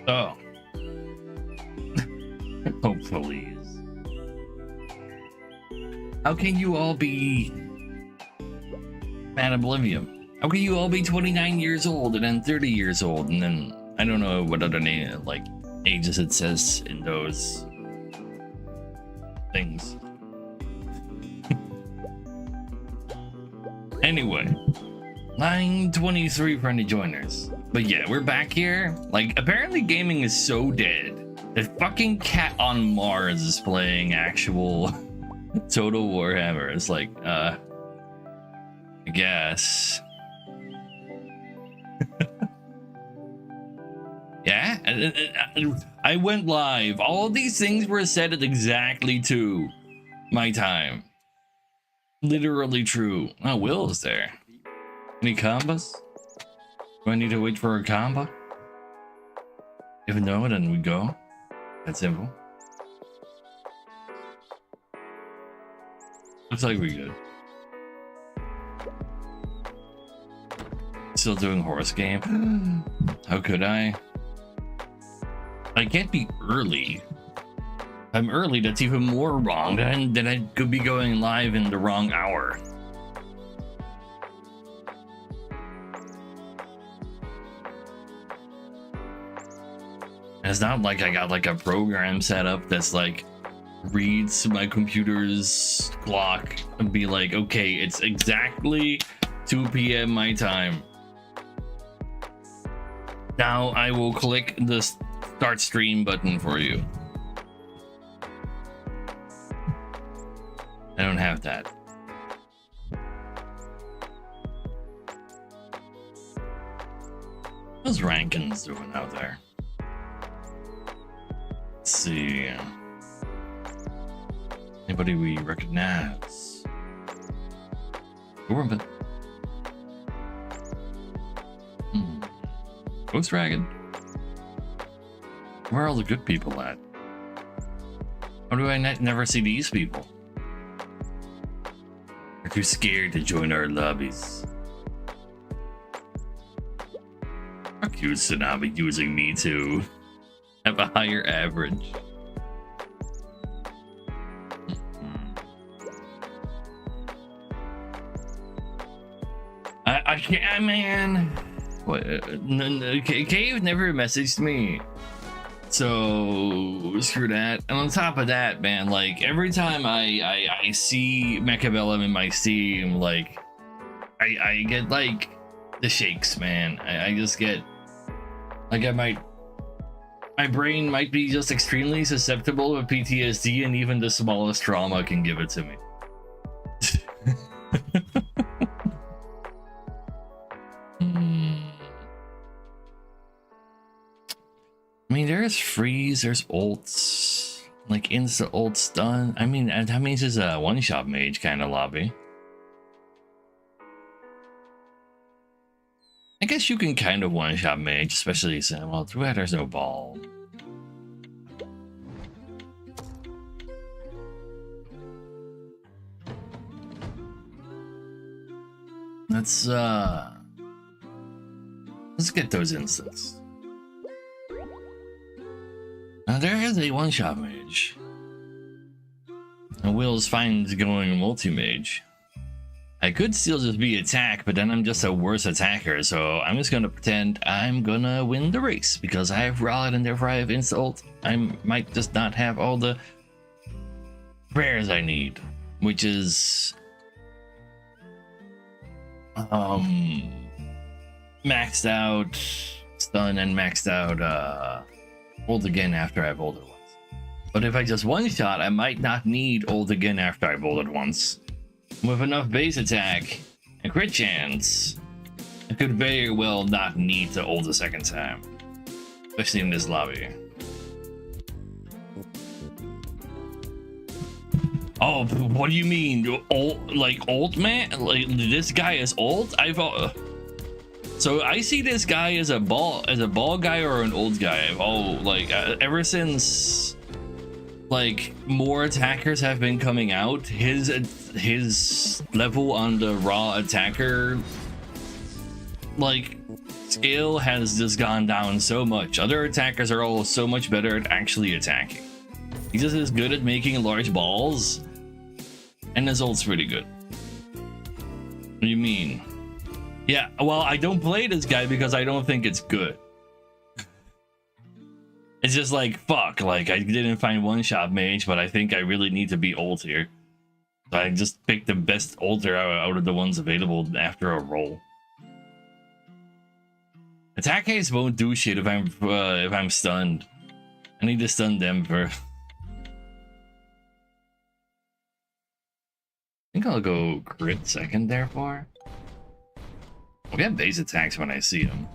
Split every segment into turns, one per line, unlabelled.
Oh. Oh, please. How can you all be Mad Oblivion? How can you all be 29 years old and then 30 years old and then I don't know what other name like ages it says in those things. Anyway, 923 friendly joiners. But yeah, we're back here. Like, apparently gaming is so dead that fucking Cat on Mars is playing actual Total Warhammer. It's like, I guess. Yeah, I went live. All these things were said at exactly 2 my time. Literally true. Oh, Will is there. Any combos? Do I need to wait for a combo? If no, then we go. That's simple. Looks like we good. Still doing horse game. How could I? I can't be early. I'm early, that's even more wrong. Then I could be going live in the wrong hour. It's not like I got like a program set up that's like reads my computer's clock and be like, okay, it's exactly 2 p.m. my time. Now I will click the start stream button for you. I don't have that. How's Rankins doing out there? Let's see. Anybody we recognize? Gorman. Ghost Dragon. Where are all the good people at? How do I never see these people? They're too scared to join our lobbies. Fuck you, Tsunami, using me to have a higher average. I can't, man. What? Cave never messaged me. So screw that. And on top of that, man, like every time I see Mechabellum in my Steam, like I get like the shakes, man. I just get like my brain might be just extremely susceptible to PTSD, and even the smallest trauma can give it to me. I mean, there's freeze, there's ults, like insta ult stun. I mean, that means it's a one-shot mage kind of lobby. I guess you can kind of one-shot mage, especially since, well, too bad there's no ball. Let's get those instants. Now there is a one-shot mage. And Will's fine going multi-mage. I could still just be attack, but then I'm just a worse attacker, so I'm just gonna pretend I'm gonna win the race because I have Rod and therefore I have insta-ult. I might just not have all the prayers I need, which is maxed out stun and maxed out ult again after I've ulted once. But if I just one shot, I might not need ult again after I've ulted once. With enough base attack and crit chance, I could very well not need to ult a second time, especially in this lobby. Oh, what do you mean? Ult, like ult, man? Like this guy is ult? So I see this guy as a ball guy or an old guy. Ever since like more attackers have been coming out, his level on the raw attacker like skill has just gone down so much. Other attackers are all so much better at actually attacking. He's just as good at making large balls, and his ult's pretty good. What do you mean? Yeah, well, I don't play this guy because I don't think it's good. It's just like, fuck, like, I didn't find one-shot mage, but I think I really need to be ult here. So I just picked the best ulter out of the ones available after a roll. Attack haste won't do shit if I'm stunned. I need to stun them first. I think I'll go crit second, therefore. I'll get base attacks when I see them.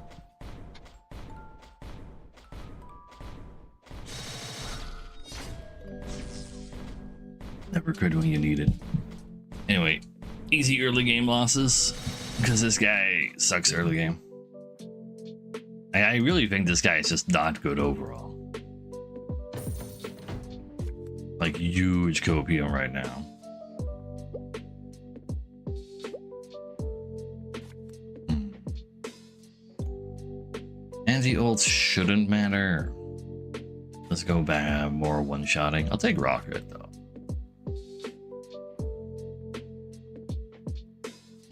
Never crit when you need it. Anyway, easy early game losses because this guy sucks early game. I really think this guy is just not good overall. Like, huge copium right now. Anti-ults shouldn't matter. Let's go back more one-shotting. I'll take rocket though.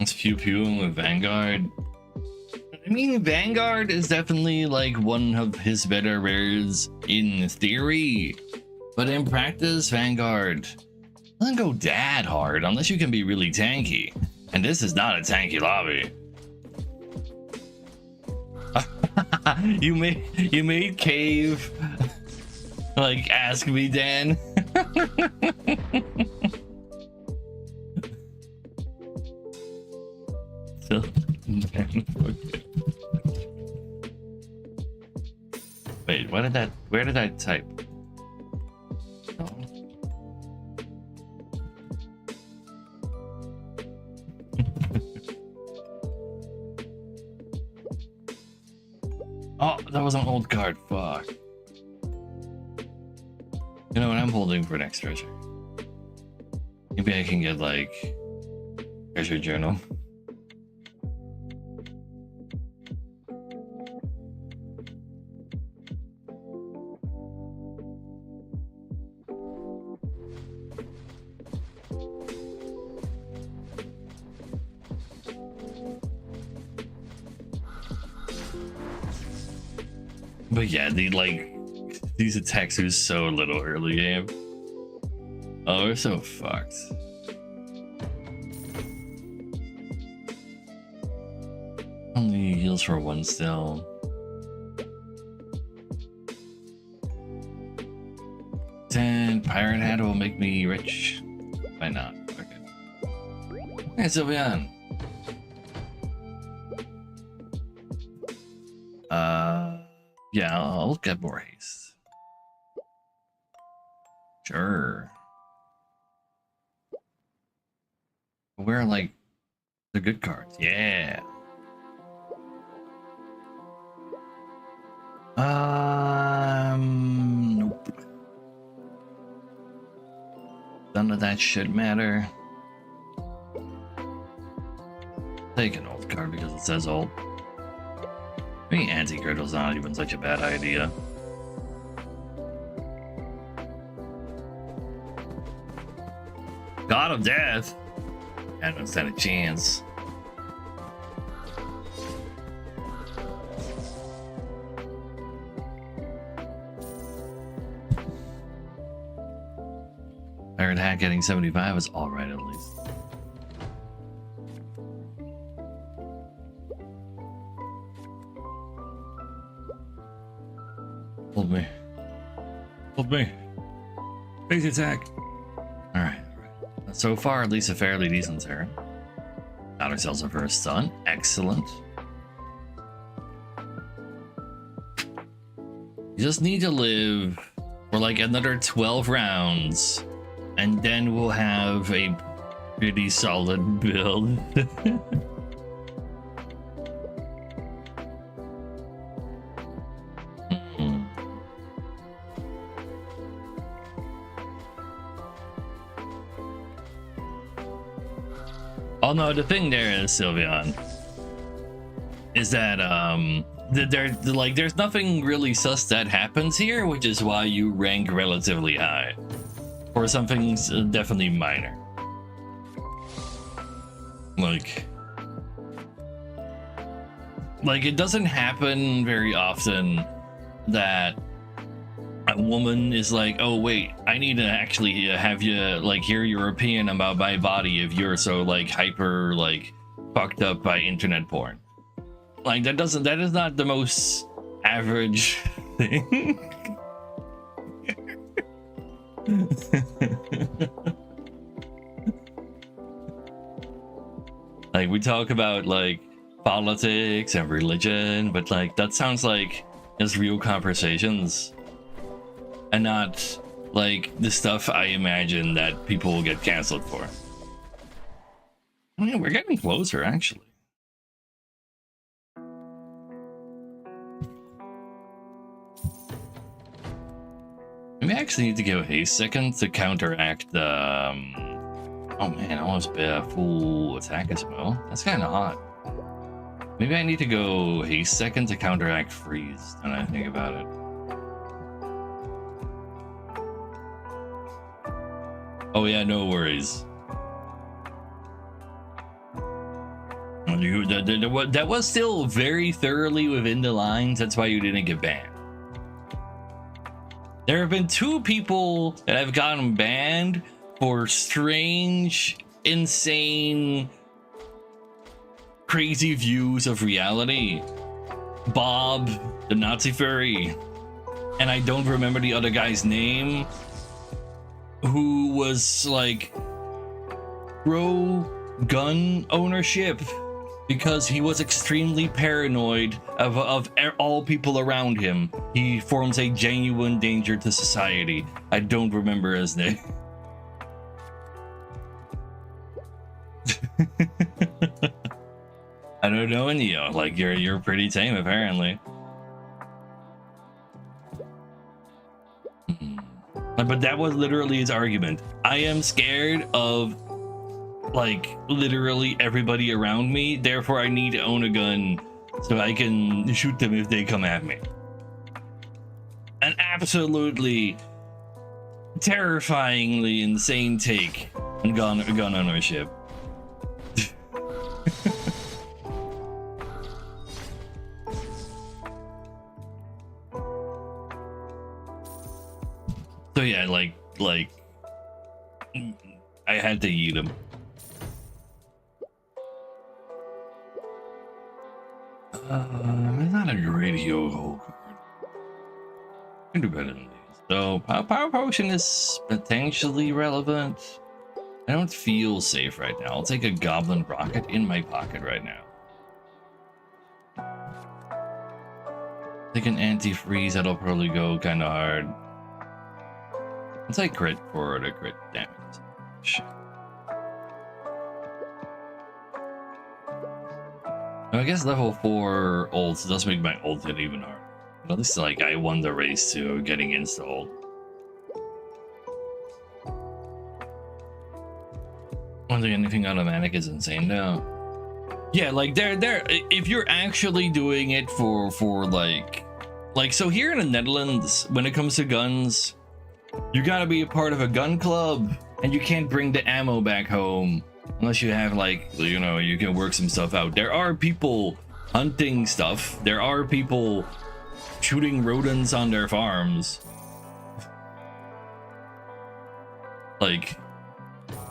It's pew pewing with Vanguard. I mean, Vanguard is definitely like one of his better rares in theory, but in practice, Vanguard doesn't go that hard unless you can be really tanky. And this is not a tanky lobby. You made Cave like ask me, Dan. So, wait, where did I type? Oh, that was an old card. Fuck. You know what? I'm holding for next treasure. Maybe I can get like treasure journal. But yeah, these attacks are so little early game. Oh, we're so fucked. Only heals for one still. And Pirate Hat will make me rich. Why not? Okay. Hey, Sylveon. Yeah, I'll get more haste. Sure. Where are like the good cards? Yeah. Nope. None of that should matter. Take an old card because it says old. I mean, anti-girdle's not even such a bad idea. God of Death. I don't stand a chance. Pirate Hat getting 75 is alright at least. Hold me. Hold me. Base attack. Alright. So far, at least a fairly decent turn. Got ourselves our first stun. Excellent. You just need to live for like another 12 rounds, and then we'll have a pretty solid build. Oh no, the thing there is, Sylveon, is that there's nothing really sus that happens here, which is why you rank relatively high for something definitely minor. Like it doesn't happen very often that a woman is like, oh wait, I need to actually have you like hear your opinion about my body if you're so like hyper like fucked up by internet porn. Like that is not the most average thing. Like we talk about like politics and religion, but like that sounds like just real conversations and not like the stuff I imagine that people will get canceled for. I mean, we're getting closer actually. We actually need to give a second to counteract the oh man, almost be a full attack as well. That's kind of hot. Maybe I need to go haste second to counteract freeze, now that I think about it. Oh yeah, no worries. That was still very thoroughly within the lines, that's why you didn't get banned. There have been 2 people that have gotten banned for strange, insane, crazy views of reality. Bob, the Nazi furry, and I don't remember the other guy's name, who was like pro gun ownership because he was extremely paranoid of all people around him. He forms a genuine danger to society. I don't remember his name. I don't know, Neo. Like you're pretty tame apparently. But that was literally his argument. I am scared of like literally everybody around me, therefore I need to own a gun so I can shoot them if they come at me. An absolutely terrifyingly insane take on gun ownership. So yeah, like I had to eat him. It's not a great yo-ho card. I can do better than these. So power potion is potentially relevant. I don't feel safe right now. I'll take a goblin rocket in my pocket right now. Take an anti-freeze, that'll probably go kind of hard. Let's like crit for the crit damage. Shit. I guess level 4 ults does make my ult hit even harder. But at least like I won the race to getting insta ult. I don't think anything automatic is insane now. Yeah, like they're if you're actually doing it for like so here in the Netherlands, when it comes to guns, you gotta be a part of a gun club and you can't bring the ammo back home unless you have like, you know, you can work some stuff out. There are people hunting stuff. There are people shooting rodents on their farms. Like,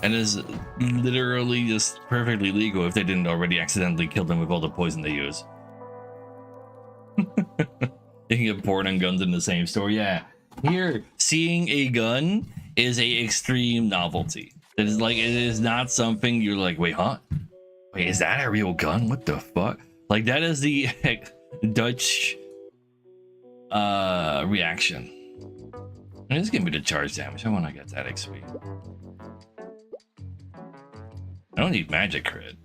and it's literally just perfectly legal if they didn't already accidentally kill them with all the poison they use. You can get porn and guns in the same store. Yeah. Here, seeing a gun is a extreme novelty. It is like, it is not something you're like, wait, huh? Wait, is that a real gun? What the fuck? Like, that is the Dutch reaction. Just give me the charge damage. I want to get that XP. I don't need magic crit.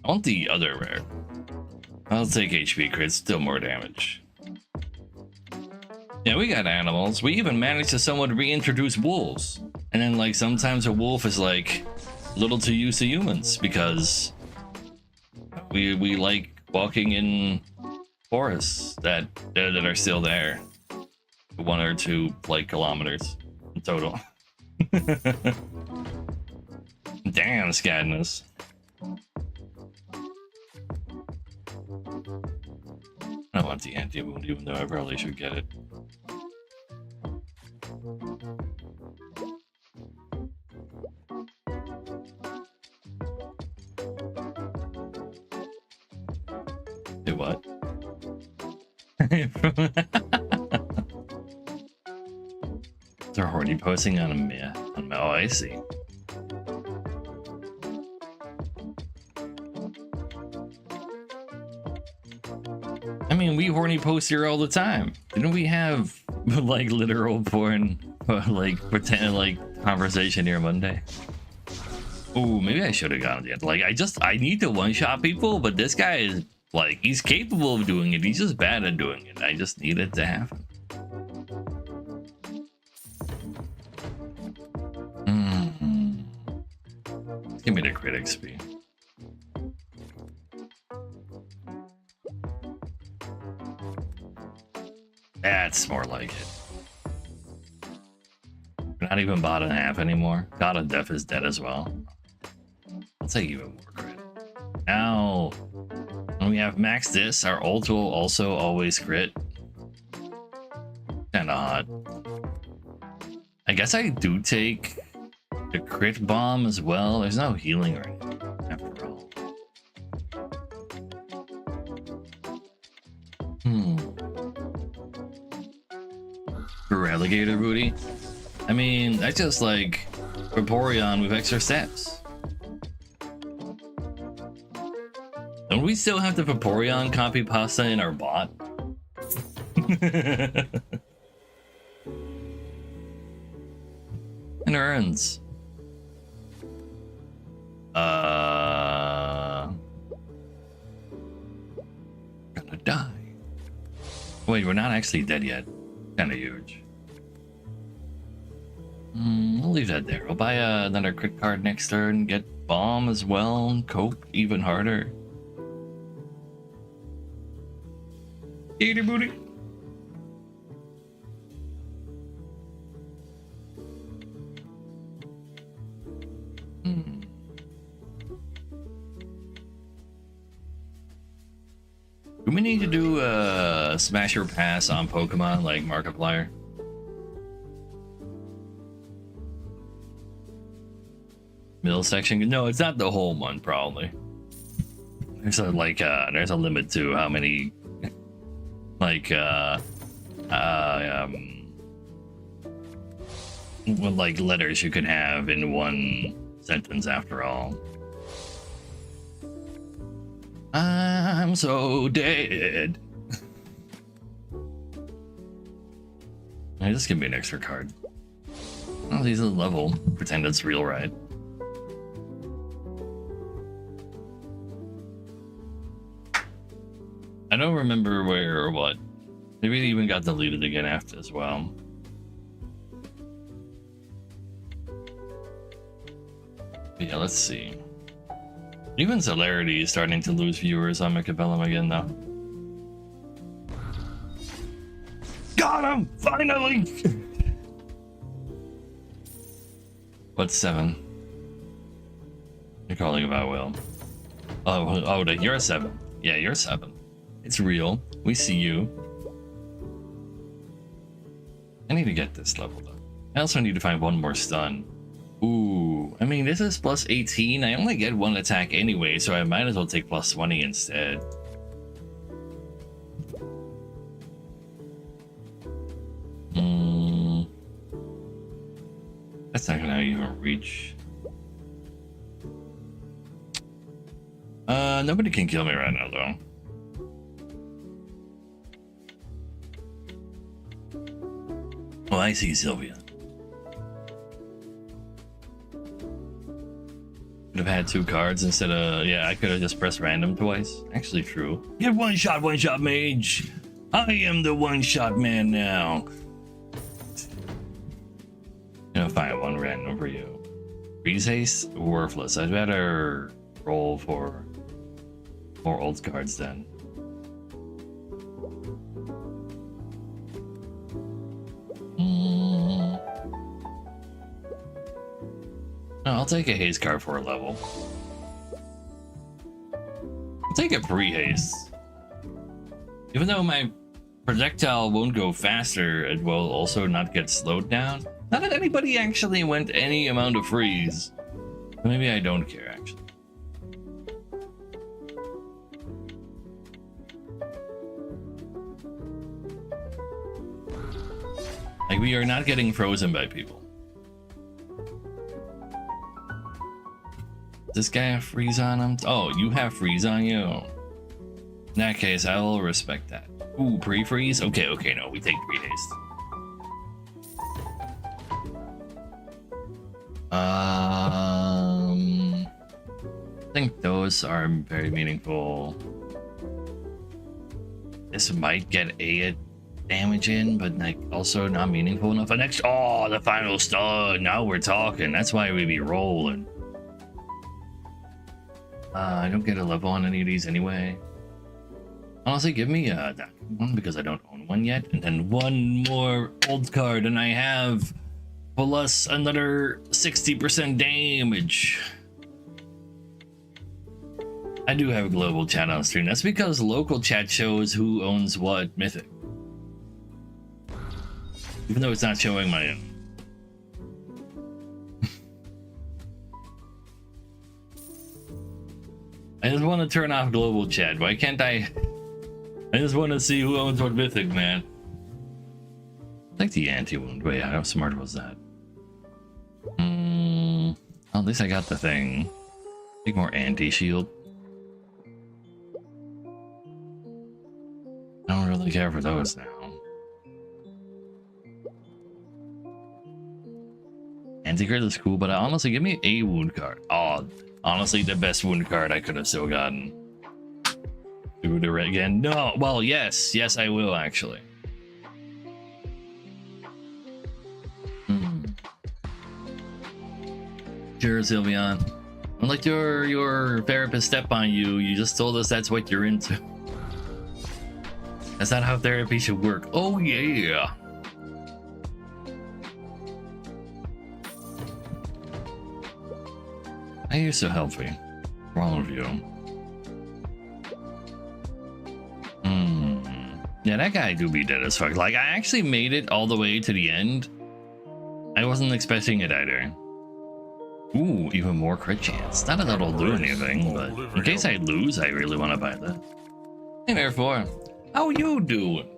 I want the other rare. I'll take HP crit, still more damage. Yeah, we got animals. We even managed to somewhat reintroduce wolves. And then like sometimes a wolf is like a little too used to humans because we like walking in forests that are still there. 1 or 2 like kilometers in total. Damn, Scadness. I don't want the anti-wound, even though I probably should get it. Do what? They're already posting on a meh. Oh, I see. I mean, we horny post here all the time. Didn't we have like literal porn, like pretend like conversation here Monday? Oh, maybe I should have gone yet. Like, I need to one-shot people, but this guy is like, he's capable of doing it. He's just bad at doing it. I just need it to happen. Give me the crit XP. That's more like it. We're not even bot in half anymore. God of Death is dead as well. I'll take even more crit. Now, when we have max this, our ult will also always crit. Kinda hot. I guess I do take the crit bomb as well. There's no healing or anything after all. For Alligator Booty? I mean, that's just like Vaporeon with extra steps. Don't we still have the Vaporeon copy pasta in our bot? And urns. Gonna die. Wait, we're not actually dead yet. Kinda huge. I'll leave that there. I'll buy another crit card next turn, get bomb as well, and cope even harder. Gator booty. Do we need to do a smash or pass on Pokemon like Markiplier? Middle section? No, it's not the whole one, probably. There's a there's a limit to how many letters you can have in one sentence after all. I'm so dead. Hey, just give me an extra card. Oh, these are level. Pretend it's real, right? I don't remember where or what. Maybe it even got deleted again after as well. But yeah, let's see. Even Celerity is starting to lose viewers on Macabellum again, though. Got him! Finally! What's 7? You're calling about Will. Oh, you're 7. Yeah, you're 7. It's real. We see you. I need to get this level, though. I also need to find one more stun. Ooh, I mean, this is plus 18. I only get 1 attack anyway, so I might as well take plus 20 instead. That's not gonna even reach. Nobody can kill me right now, though. Oh, I see Sylvia. Could have had 2 cards instead of... Yeah, I could have just pressed random twice. Actually true. Get one shot mage! I am the one-shot man now. I'm gonna find one random for you. Freeze haste? Worthless. I'd better roll for More old cards then. No, I'll take a haste card for a level. I'll take a pre-haste. Even though my projectile won't go faster, it will also not get slowed down. Not that anybody actually went any amount of freeze. Maybe I don't care, actually. Like, we are not getting frozen by people. Does this guy have freeze on him? Oh, you have freeze on you? In that case, I will respect that. Ooh, pre-freeze? Okay, okay, no, we take pre-haste. I think those are very meaningful. This might get a damage in, but like also not meaningful enough. And next, oh, the final stun. Now we're talking. That's why we be rolling. I don't get a level on any of these anyway. Honestly, give me that one because I don't own one yet, and then one more old card, and I have plus another 60% damage. I do have a global chat on stream. That's because local chat shows who owns what mythic. Even though it's not showing my own. I just want to turn off global chat. Why can't I? I just want to see who owns what mythic, man. Like the anti-wound. Wait, how smart was that? Well, at least I got the thing. Take more anti-shield. I don't really care for those now. Anti-crit is cool, but honestly, give me a wound card. Oh, honestly, the best wound card I could have still gotten. Do it again? No. Well, yes. Yes, I will, actually. Sure, Sylveon. Unlike your therapist step on you, you just told us that's what you're into. That's not how therapy should work. Oh, yeah. Why are you so healthy? What's wrong with you? Yeah, that guy do be dead as fuck. Like, I actually made it all the way to the end. I wasn't expecting it either. Ooh, even more crit chance. Not that that'll do anything, but in case I lose, I really want to buy this. Hey, therefore, how you doing?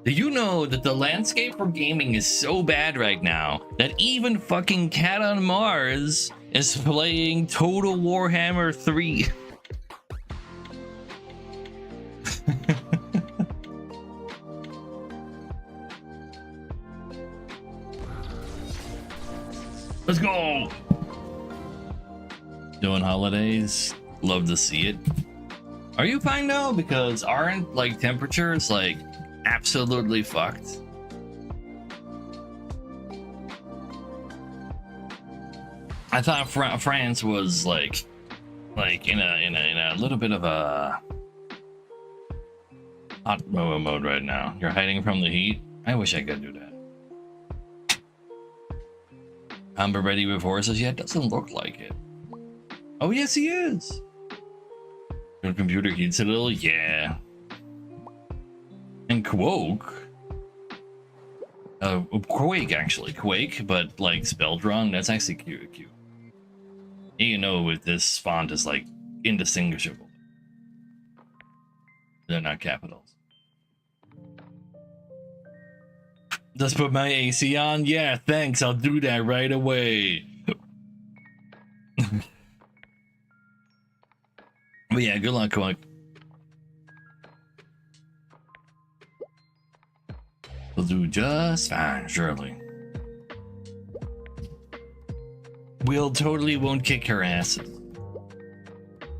Do you know that the landscape for gaming is so bad right now that even fucking Cat on Mars is playing Total Warhammer 3? Let's go! Doing holidays, love to see it. Are you fine though? Because aren't like temperatures like absolutely fucked? I thought France was like in a little bit of a hot MOA mode right now. You're hiding from the heat. I wish I could do that. Amber ready with horses yet? Doesn't look like it. Oh yes, he is. Your computer heats a little, yeah. And Quake actually, Quake, but like spelled wrong. That's actually cute. You know, with this font is like indistinguishable. They're not capitals. Just put my AC on? Yeah, thanks. I'll do that right away. But yeah, good luck, Quack. We'll do just fine, surely. We'll totally won't kick her asses.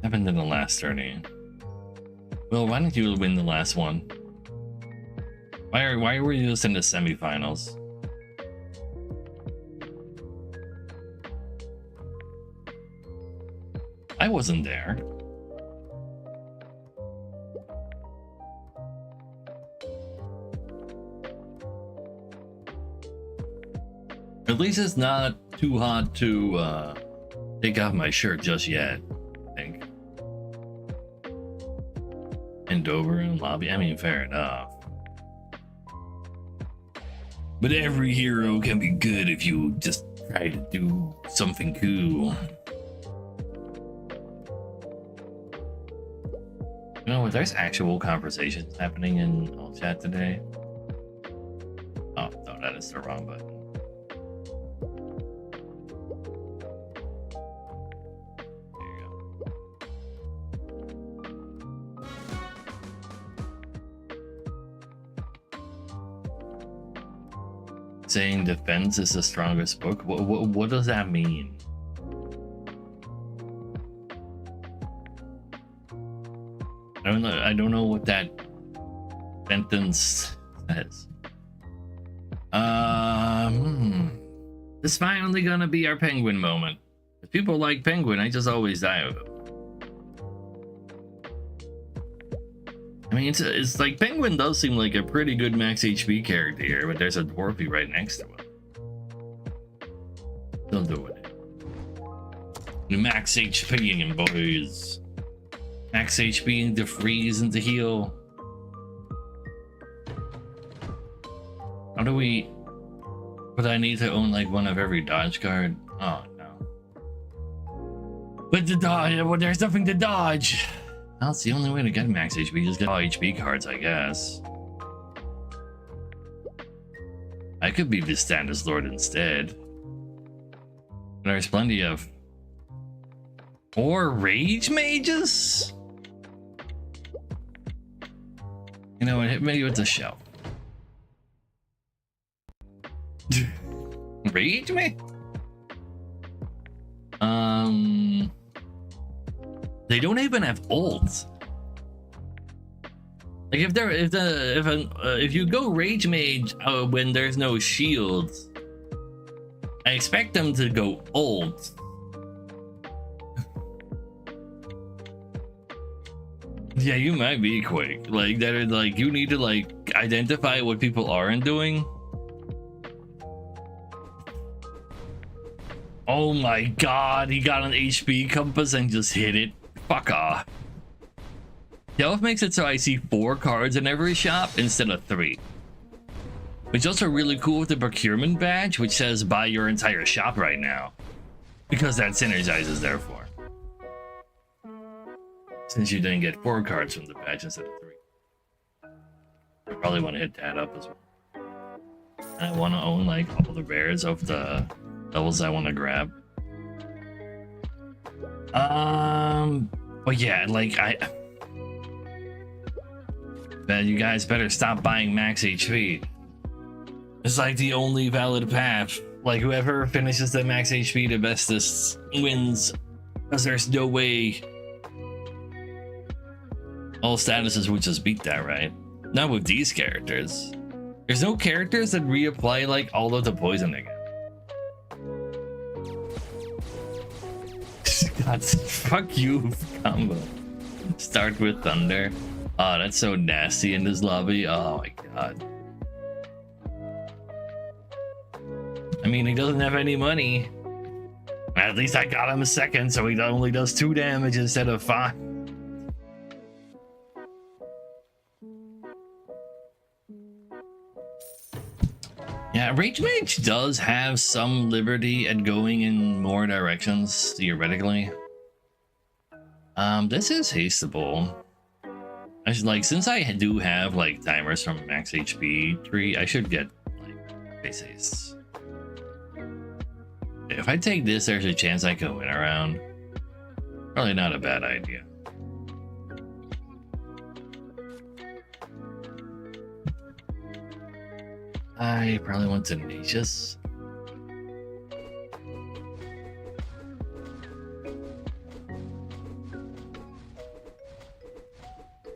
Happened in the last 30. Well, why don't you win the last one? Why were you just in the semifinals? I wasn't there. At least it's not too hot to take off my shirt just yet, I think. And Dover and lobby, I mean, fair enough. But every hero can be good if you just try to do something cool. You know, there's actual conversations happening in all chat today. Oh, no, that is the wrong button. There you go. Saying defense is the strongest book? What does that mean? I don't know what that sentence says. It's finally gonna be our Penguin moment. If people like Penguin, I just always die of him. I mean, it's like Penguin does seem like a pretty good max HP character here, but there's a Dwarfy right next to him. Still doing it. The max HP and boys. Max HP to freeze and to heal. How do we... But I need to own like one of every dodge card? Oh no. But the dodge, well, there's nothing to dodge. Well, it's the only way to get max HP, just get all HP cards, I guess. I could be the Status Lord instead. There's plenty of... Or Rage Mages? You know what, hit me with the shell. Rage me? They don't even have ults. Like if you go Rage Mage when there's no shields, I expect them to go ult. Yeah, you might be quick. Like that is like you need to like identify what people aren't doing. Oh my god, he got an HP compass and just hit it. Fuck off. Delph makes it so I see 4 cards in every shop instead of 3. Which is also really cool with the procurement badge, which says buy your entire shop right now. Because that synergizes therefore. Since you didn't get 4 cards from the badge instead of 3. I probably want to hit that up as well. And I want to own like all the rares of the levels I want to grab. But yeah, like man, you guys better stop buying max HP. It's like the only valid path. Like whoever finishes the max HP the bestest wins, because there's no way all statuses would just beat that, right? Not with these characters. There's no characters that reapply like all of the poison again. God, fuck you, combo. Start with thunder. Oh, that's so nasty in this lobby. Oh my god. I mean, he doesn't have any money. At least I got him a second, so he only does 2 damage instead of 5. Yeah, Rage Mage does have some liberty at going in more directions, theoretically. This is hasteable. I should, like, since I do have, like, timers from max HP tree, I should get, like, base hastes. If I take this, there's a chance I can win around. Probably not a bad idea. I probably want Tenacious.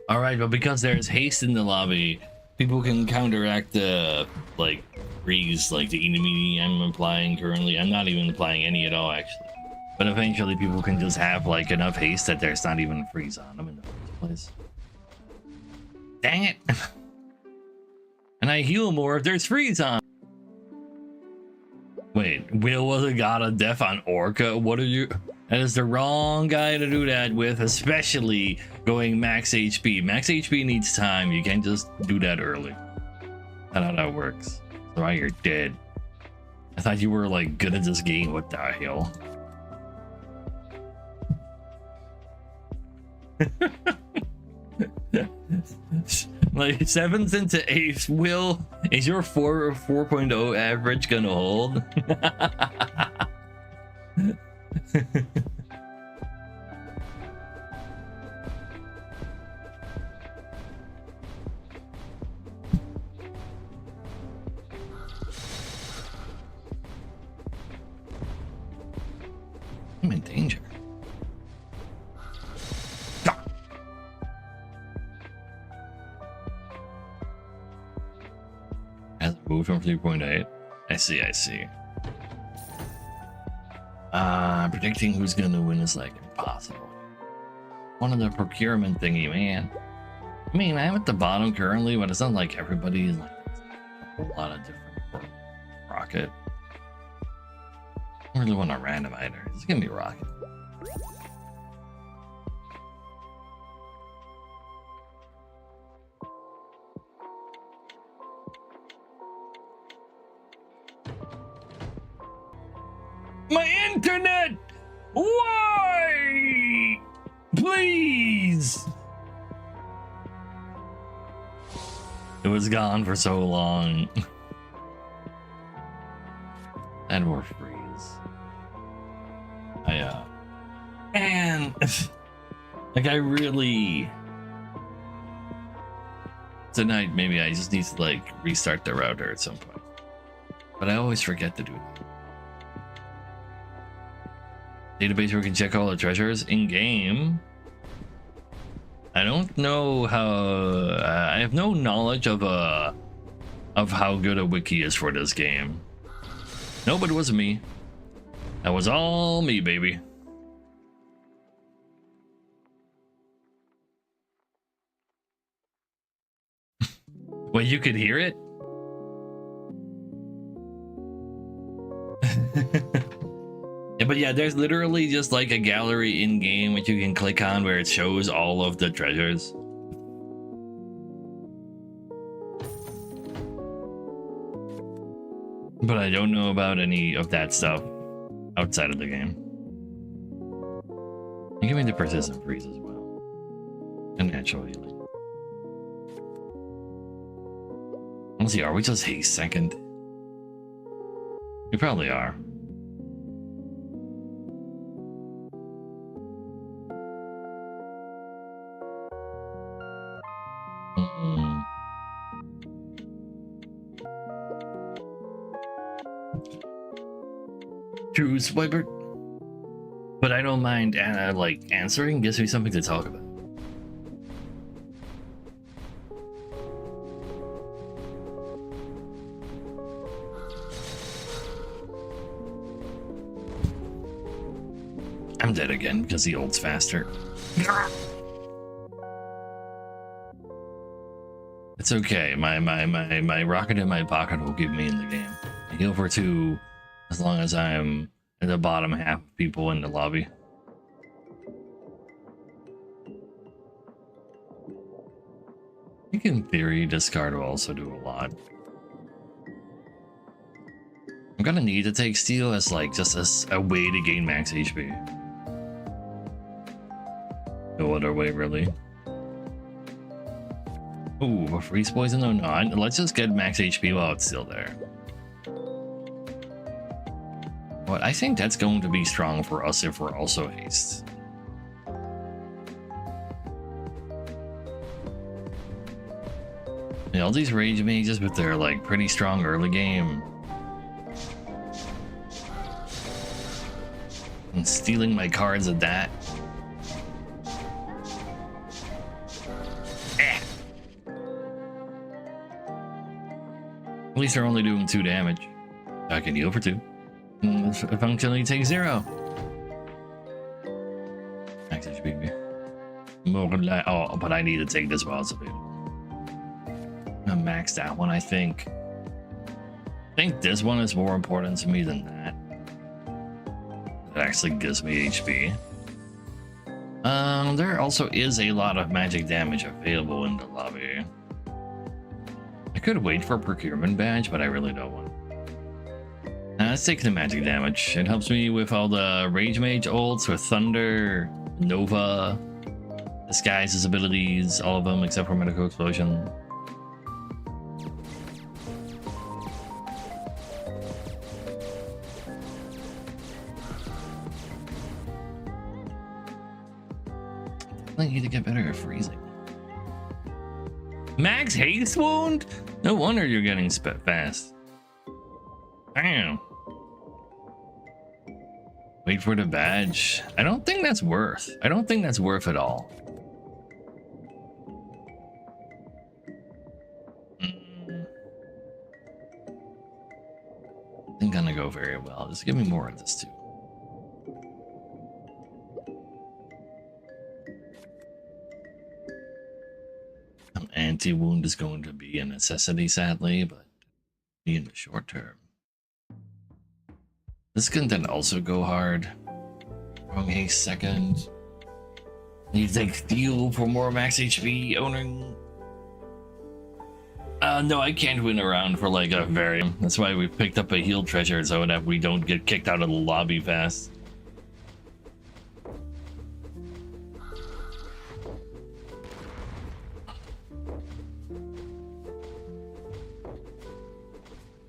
Alright, but because there's haste in the lobby, people can counteract the, like, freeze, like the enemy I'm applying currently. I'm not even applying any at all, actually. But eventually people can just have, like, enough haste that there's not even freeze on them in the first place. Dang it! And I heal more if there's freeze on. Wait. Will was a god of death on Orca. What are you? That is the wrong guy to do that with, especially going max HP. Max HP needs time. You can't just do that early. That's how that works. So why you're dead. I thought you were like good at this game. What the hell? Like 7th into 8th, Will, is your 4.0 average gonna hold? I'm in danger. Has moved from 3.8. I see. Predicting who's gonna win is like impossible. One of the procurement thingy, man. I mean, I'm at the bottom currently, but it's not like everybody is like a whole lot of different rocket. I really want a random either. It's gonna be rocket. My internet! Why? Please! It was gone for so long. And more freeze. Man, like I really... Tonight, maybe I just need to like restart the router at some point. But I always forget to do that. Database where we can check all the treasures in game. I don't know how. I have no knowledge of how good a wiki is for this game. No, but it was me. That was all me, baby. Well, you could hear it. Yeah, but yeah, there's literally just like a gallery in game which you can click on where it shows all of the treasures. But I don't know about any of that stuff outside of the game. And give me the persistent freeze as well. And natural healing. Let's see, are we just haste second? We probably are. True, Swiper. But I don't mind like answering. Gives me something to talk about. I'm dead again because he ults faster. It's okay. My rocket in my pocket will keep me in the game. I heal for 2 as long as I'm in the bottom half of people in the lobby. I think in theory this card will also do a lot. I'm gonna need to take steel as like just as a way to gain max HP. No other way really. Ooh, a freeze poison? Oh no, let's just get max HP while it's still there. But I think that's going to be strong for us if we're also haste. Yeah, all these rage mages, but they're like pretty strong early game. And stealing my cards at that. At least they're only doing 2 damage. I can heal for 2. Functionally take 0. Max HP. Oh, but I need to take this while it's available. I'm gonna max that one, I think. I think this one is more important to me than that. actually gives me HP. There also is a lot of magic damage available in the lobby. I could wait for a procurement badge, but I really don't want. Let's take the magic damage. It helps me with all the Rage Mage ults, with Thunder, Nova, Disguise's abilities, all of them except for Medical Explosion. I need to get better at freezing. Max Haste Wound? No wonder you're getting fast. Damn. Wait for the badge. I don't think that's worth. I don't think that's worth it all. Isn't gonna go very well. Just give me more of this too. Anti-wound is going to be a necessity, sadly, but in the short term. This can then also go hard. Wrong haste second. You take steel for more max HP owning. No, I can't win around for like a very. That's why we picked up a heal treasure so that we don't get kicked out of the lobby fast.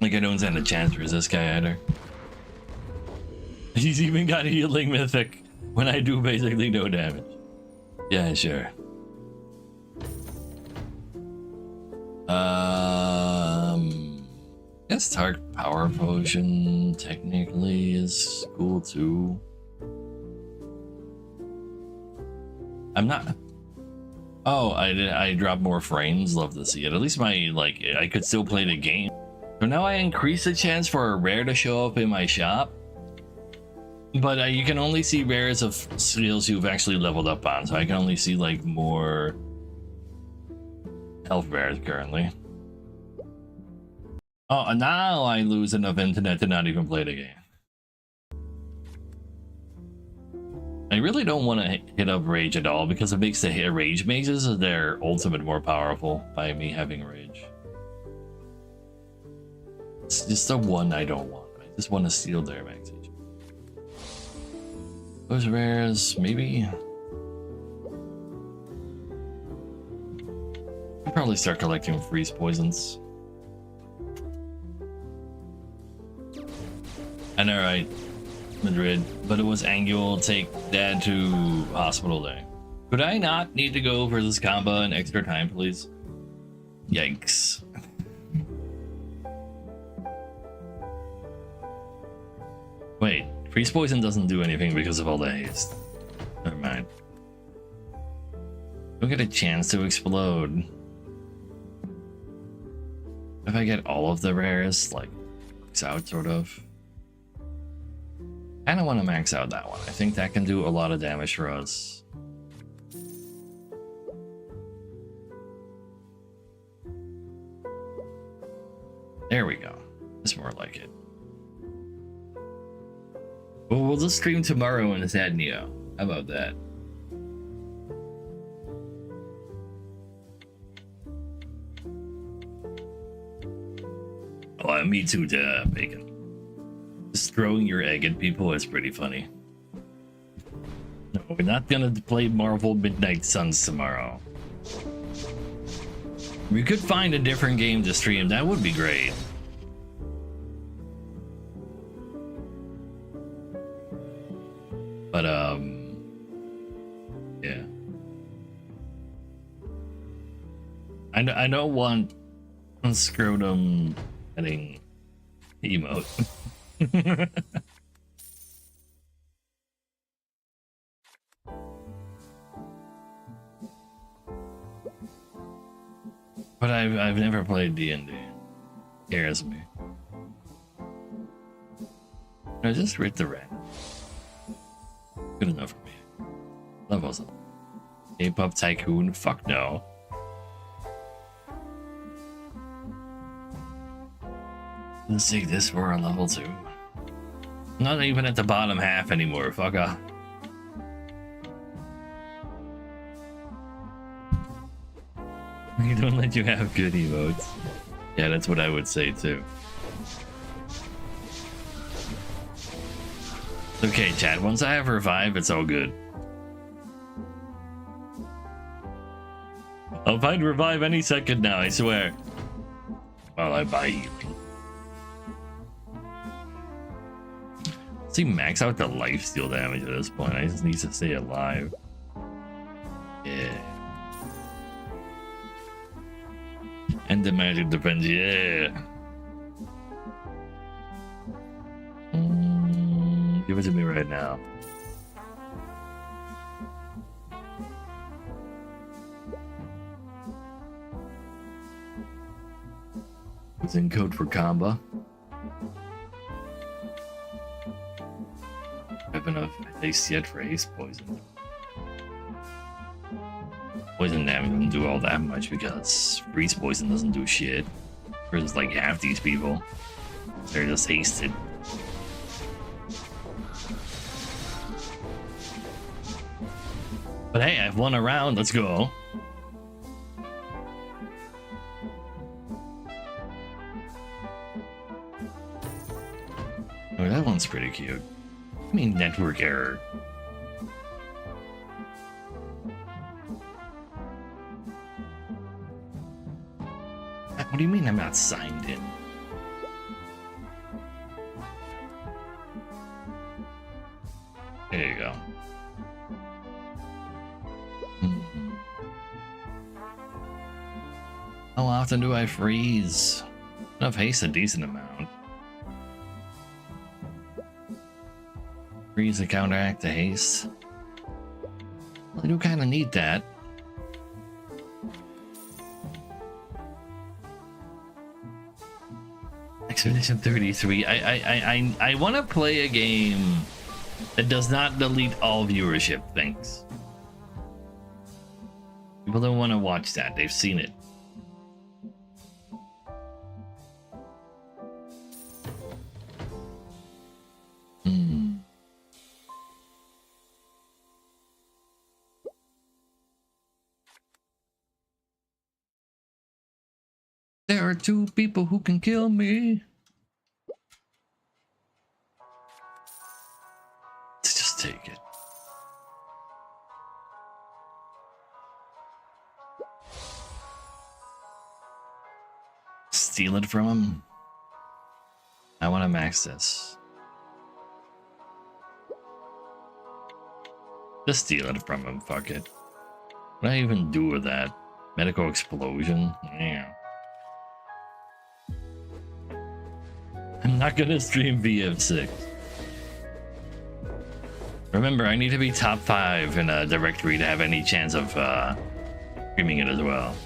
Like I don't stand a chance versus this guy either. He's even got a healing mythic when I do basically no damage. Yeah, sure. I guess Dark Power Potion technically is cool too. I'm not. Oh, I dropped more frames. Love to see it. At least my I could still play the game. So now I increase the chance for a rare to show up in my shop. But you can only see rares of skills you've actually leveled up on, so I can only see like more health rares currently. Oh, and now I lose enough internet to not even play the game. I really don't want to hit up rage at all because it makes the rage mages their ultimate more powerful by me having rage. It's just the one I don't want. I just want to steal their max HP. Those rares, maybe. I'll probably start collecting freeze poisons. I know, right? Madrid, but it was annual. Take Dad to hospital day. Could I not need to go for this combo in extra time, please? Yikes. Wait, freeze poison doesn't do anything because of all the haste. Never mind. Don't get a chance to explode. If I get all of the rares, like, max out sort of. I don't want to max out that one. I think that can do a lot of damage for us. There we go. It's more like it. Well, we'll just stream tomorrow in Sad Neo. How about that? Oh, me too, Bacon. Just throwing your egg at people is pretty funny. No, we're not gonna play Marvel Midnight Suns tomorrow. We could find a different game to stream. That would be great. But, yeah. I don't want scrotum heading emote. But I've never played D&D. Scares me. I just read the rat. Good enough for me. Levels up. K-pop tycoon? Fuck no. Let's take this for a level 2. Not even at the bottom half anymore. Fuck off. They don't let you have good emotes. Yeah, that's what I would say too. Okay, chat. Once I have revive, it's all good. I'll find revive any second now, I swear. While I buy you. See, max out the lifesteal damage at this point. I just need to stay alive. Yeah. And the magic defense, yeah. Give it to me right now. It's in code for combo. I have enough haste yet for haste poison. Poison damage doesn't do all that much because freeze poison doesn't do shit. Versus like half these people. They're just hasted. But hey, I've won a round, let's go. Oh, that one's pretty cute. I mean, network error. What do you mean I'm not signed in? There you go. How often do I freeze? Enough haste, a decent amount. Freeze to counteract the haste. Well, I do kind of need that. Expedition 33. I want to play a game that does not delete all viewership things. People don't want to watch that. They've seen it. There are two people who can kill me. Let's just take it. Steal it from him. I want to max this. Just steal it from him. Fuck it. What do I even do with that? Medical explosion? Yeah. I'm not gonna stream VF6. Remember, I need to be top 5 in a directory to have any chance of streaming it as well.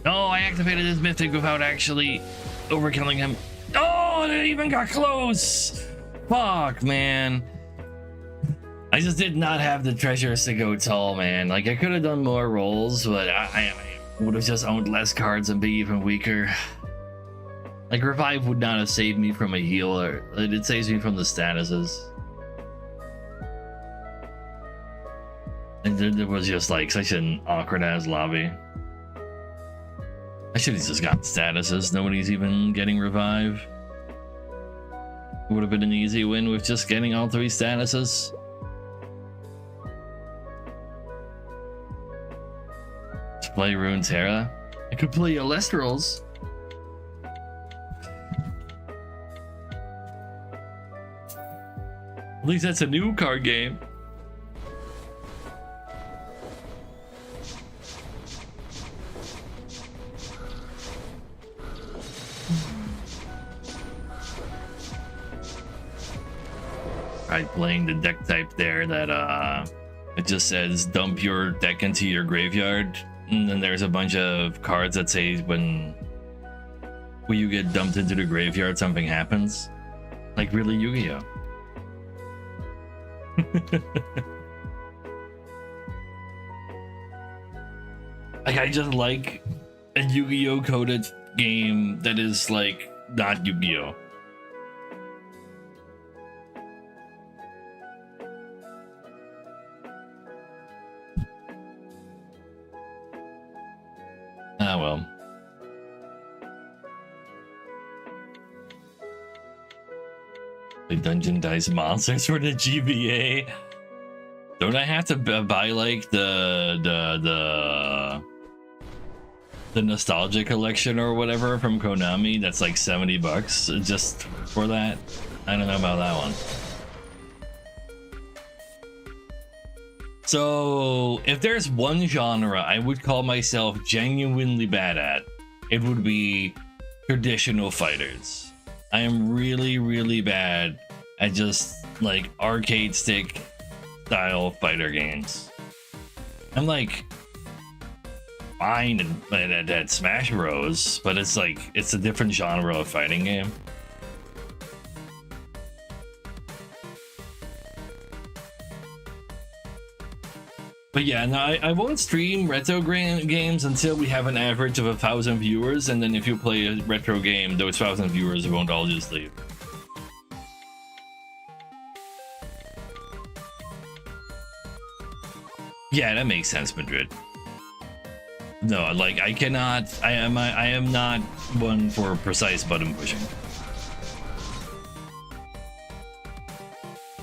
Oh, I activated his mythic without actually overkilling him. Oh, it even got close! Fuck, man. I just did not have the treasures to go tall, man. Like, I could have done more rolls, but I would have just owned less cards and be even weaker. Like, revive would not have saved me from a healer. It saves me from the statuses. And there was just like such an awkward ass lobby. I should have just gotten statuses. Nobody's even getting revive. It would have been an easy win with just getting all 3 statuses. To play Runeterra. I could play Alestrals. At least that's a new card game. Tried playing the deck type there that it just says dump your deck into your graveyard, and then there's a bunch of cards that say when you get dumped into the graveyard something happens. Like really Yu-Gi-Oh! Like, I just like a Yu-Gi-Oh! Coded game that is like not Yu-Gi-Oh! well. The Dungeon Dice Monsters for the GBA. Don't I have to buy like the Nostalgia Collection or whatever from Konami? That's like $70 just for that. I don't know about that one. So if there's one genre I would call myself genuinely bad at, it would be traditional fighters. I am really bad at just like arcade stick style fighter games. I'm like fine at Smash Bros, but it's like it's a different genre of fighting game. But yeah, no, I won't stream retro games until we have an average of 1,000 viewers, and then if you play a retro game, those 1,000 viewers won't all just leave. Yeah, that makes sense, Madrid. No, like I am not one for precise button pushing.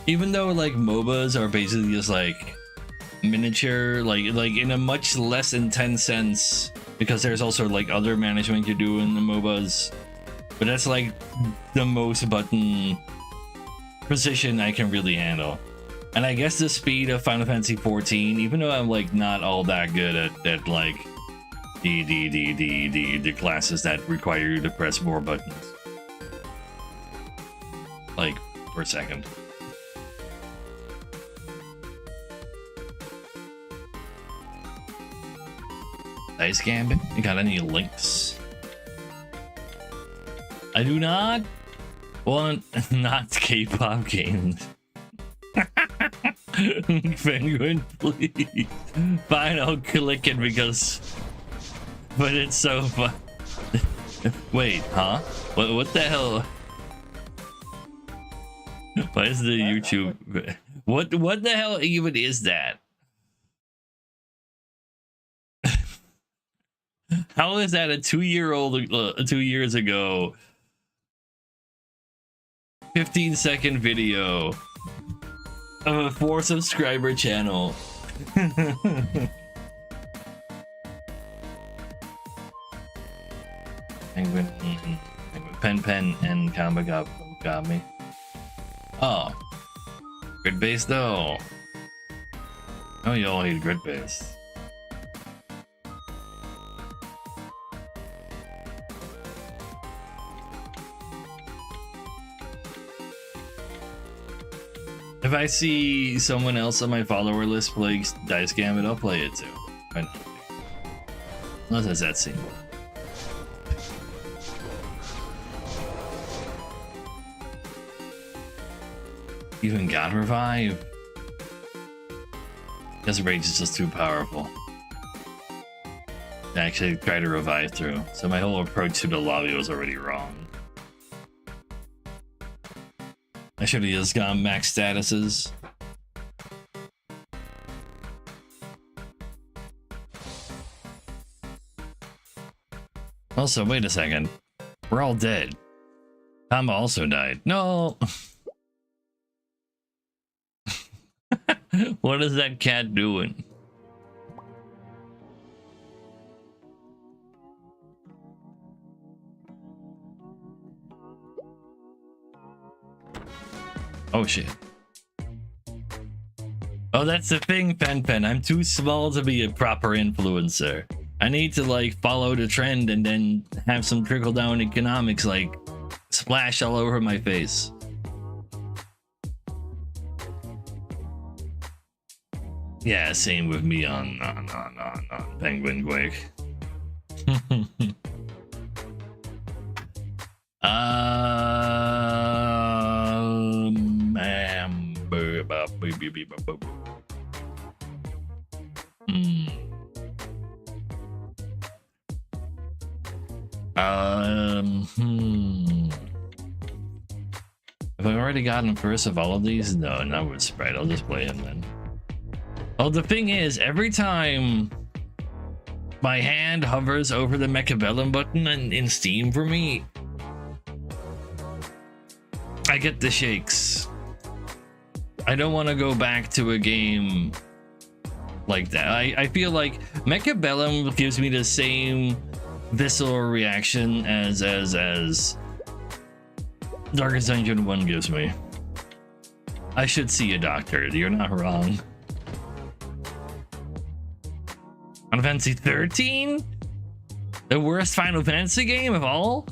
Even though like MOBAs are basically just like miniature, like in a much less intense sense, because there's also like other management you do in the MOBAs, but that's like the most button precision I can really handle. And I guess the speed of Final Fantasy 14, even though I'm like not all that good at like the classes that require you to press more buttons, like per second. Dice Gambit, you got any links? I do not want not K-pop games. Penguin, please. Fine, I'll click it because, but it's so fun. Wait, huh? What the hell? Why is the YouTube? What the hell even is that? How is that a 2-year-old 2 years ago 15-second video of a 4-subscriber channel? Penguin, Pen and Kamba got me. Oh, grid base though. Oh, you all hate grid base. If I see someone else on my follower list play Dice Gambit, I'll play it too. Why not? Unless it's that scene. Even got revive? Because rage is just too powerful to actually try to revive through. So my whole approach to the lobby was already wrong. I should have just gone max statuses. Also, wait a second. We're all dead. Tom also died. No! What is that cat doing? Oh shit. Oh, that's the thing, Pen. I'm too small to be a proper influencer. I need to like follow the trend and then have some trickle down economics like splash all over my face. Yeah, same with me on Penguin Quake. Have I already gotten first of all of these? No, not with Sprite. I'll just play him then. Oh, the thing is, every time My hand hovers over the Mechabellum button in Steam for me. I get the shakes. I don't want to go back to a game like that. I feel like Mechabellum gives me the same visceral reaction as Darkest Dungeon 1 gives me. I should see a doctor. You're not wrong. Final Fantasy 13? The worst Final Fantasy game of all?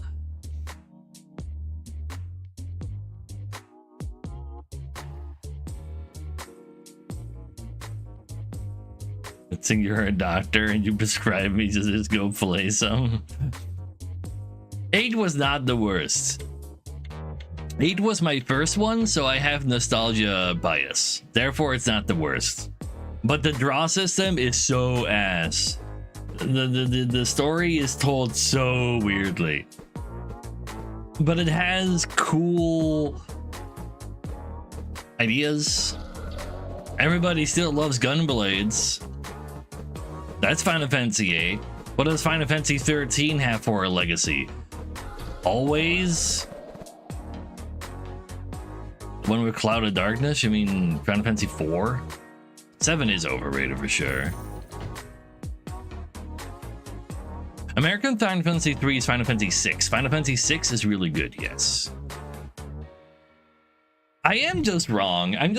Good thing you're a doctor and you prescribe me to just go play some. 8 was not the worst. 8 was my first one, so I have nostalgia bias. Therefore, it's not the worst. But the draw system is so ass. The story is told so weirdly. But it has cool ideas. Everybody still loves Gunblades. That's Final Fantasy VIII. What does Final Fantasy 13 have for a legacy? Always? The one with Cloud of Darkness? You mean Final Fantasy 4? 7 is overrated for sure. American Final Fantasy 3 is Final Fantasy 6. Final Fantasy 6 is really good, yes. I am just wrong. I'm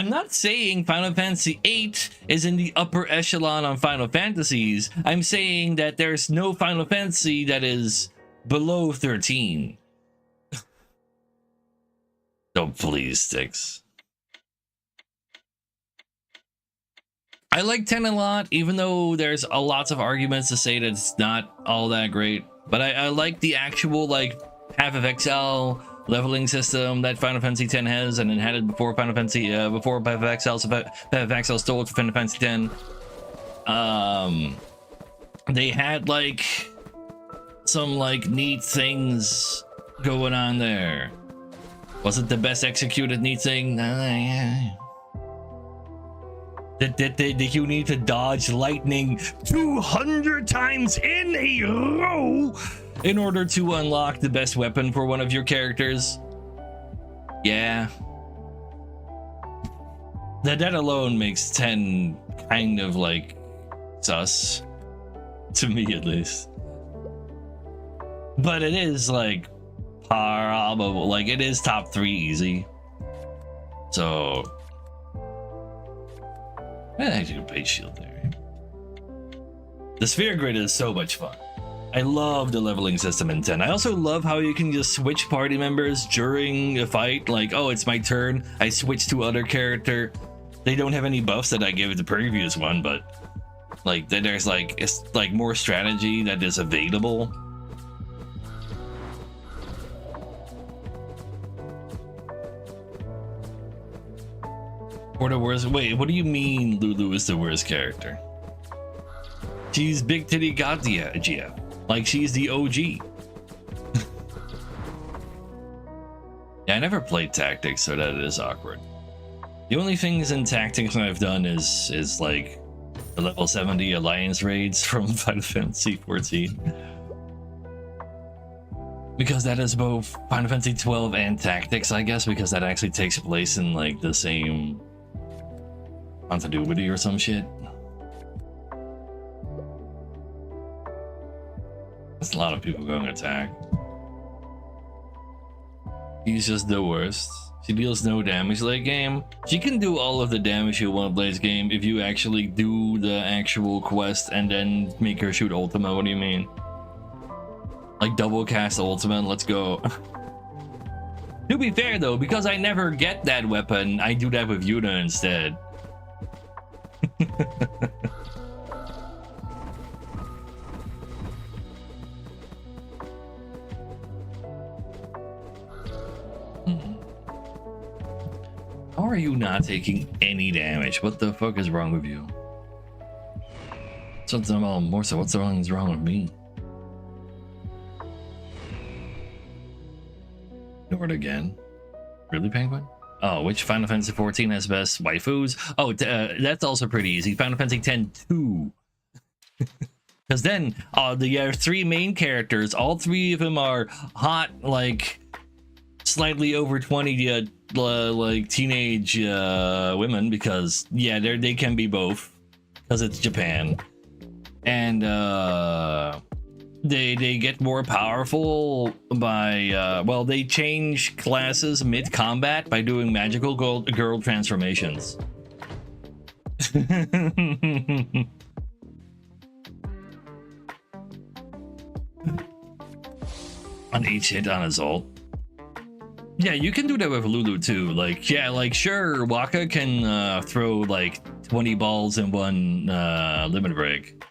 not saying Final Fantasy 8 is in the upper echelon on Final Fantasies. I'm saying that there's no Final Fantasy that is below 13. Oh, please, Sticks. I like 10 a lot, even though there's a lots of arguments to say that it's not all that great. But I like the actual, like, half of XL leveling system that Final Fantasy 10 has, and it had it before Final Fantasy, before Path of XL, so Path of XL stole it for Final Fantasy 10. They had, like, some, like, neat things going on there. Was it the best executed neat thing? Did you need to dodge lightning 200 times in a row in order to unlock the best weapon for one of your characters? Yeah. That alone makes 10 kind of like sus. To me, at least. But it is like probable, like it is top 3 easy. So I do Page Shield there. The Sphere Grid is so much fun. I love the leveling system in 10. I also love how you can just switch party members during a fight. Like, oh, it's my turn. I switch to other character. They don't have any buffs that I gave the previous one, but like there's like, it's like more strategy that is available. Or the worst. Wait, what do you mean Lulu is the worst character? She's Big Titty Gatia. Like she's the OG. Yeah, I never played Tactics, so that is awkward. The only things in Tactics I've done is like the level 70 Alliance raids from Final Fantasy 14. Because that is both Final Fantasy 12 and Tactics, I guess, because that actually takes place in like the same continuity or some shit. That's a lot of people going to attack. She's just the worst. She deals no damage late game. She can do all of the damage you want late game if you actually do the actual quest and then make her shoot Ultima. What do you mean? Like double cast Ultima, let's go. To be fair though, because I never get that weapon, I do that with Yuna instead. How are you not taking any damage? What the fuck is wrong with you? Something about more so. What's wrong with me? Nord again. Really, Penguin? Oh, which Final Fantasy 14 has best waifus? Oh, that's also pretty easy. Final Fantasy 10 2. Because then the three main characters, all three of them are hot, like slightly over 20 like teenage women, because yeah, they can be both, because it's Japan. And they get more powerful by well, they change classes mid combat by doing magical girl transformations. On each hit on his ult. Yeah, you can do that with Lulu too. Like, yeah, like sure, Waka can throw like 20 balls in one limit break.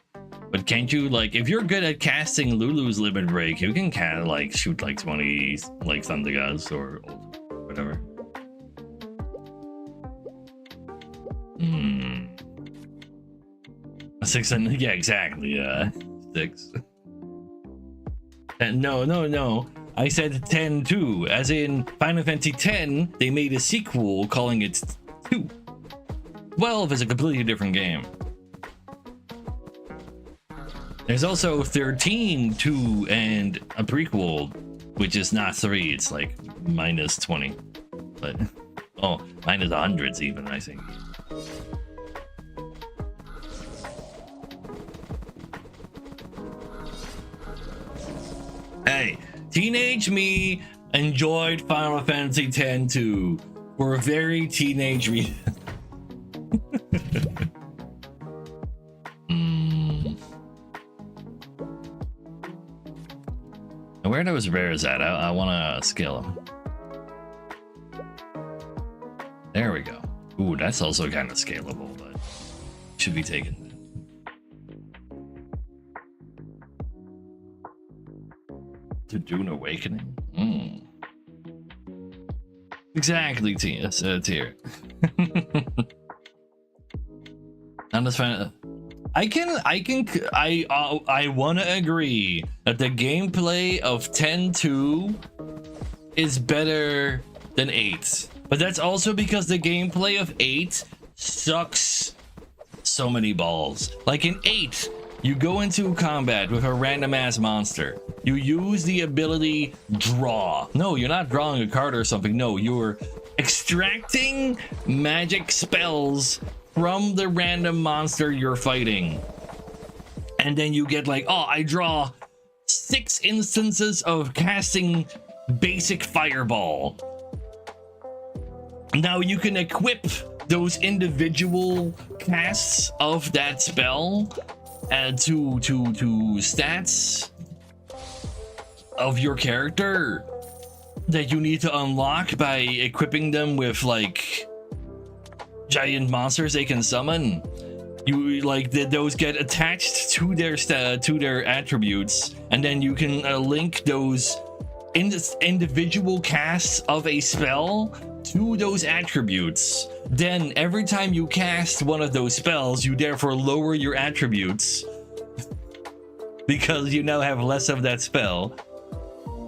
But can't you, like, if you're good at casting Lulu's limit break, you can kind of like shoot like 20 like Thunder Gods or whatever. Six and yeah, exactly. 6. And no. I said 10-2, as in Final Fantasy X. They made a sequel calling it 2. 12 is a completely different game. There's also 13, 2, and a prequel, which is not 3. It's like minus 20, but oh, minus hundreds even, I think. Hey, teenage me enjoyed Final Fantasy X too, for a very teenage reason. Where are those rares at? I want to scale them. There we go. Ooh, that's also kind of scalable, but should be taken. To Dune Awakening? Exactly, tier. I'm just trying to... I want to agree that the gameplay of 10-2 is better than 8, but that's also because the gameplay of 8 sucks so many balls. Like in 8, you go into combat with a random ass monster. You use the ability draw. No, you're not drawing a card or something. No, you're extracting magic spells from the random monster you're fighting. And then you get like, oh, I draw 6 instances of casting basic fireball. Now you can equip those individual casts of that spell to stats of your character that you need to unlock by equipping them with like giant monsters they can summon. You like those get attached to their attributes, and then you can link those individual casts of a spell to those attributes. Then every time you cast one of those spells, you therefore lower your attributes because you now have less of that spell.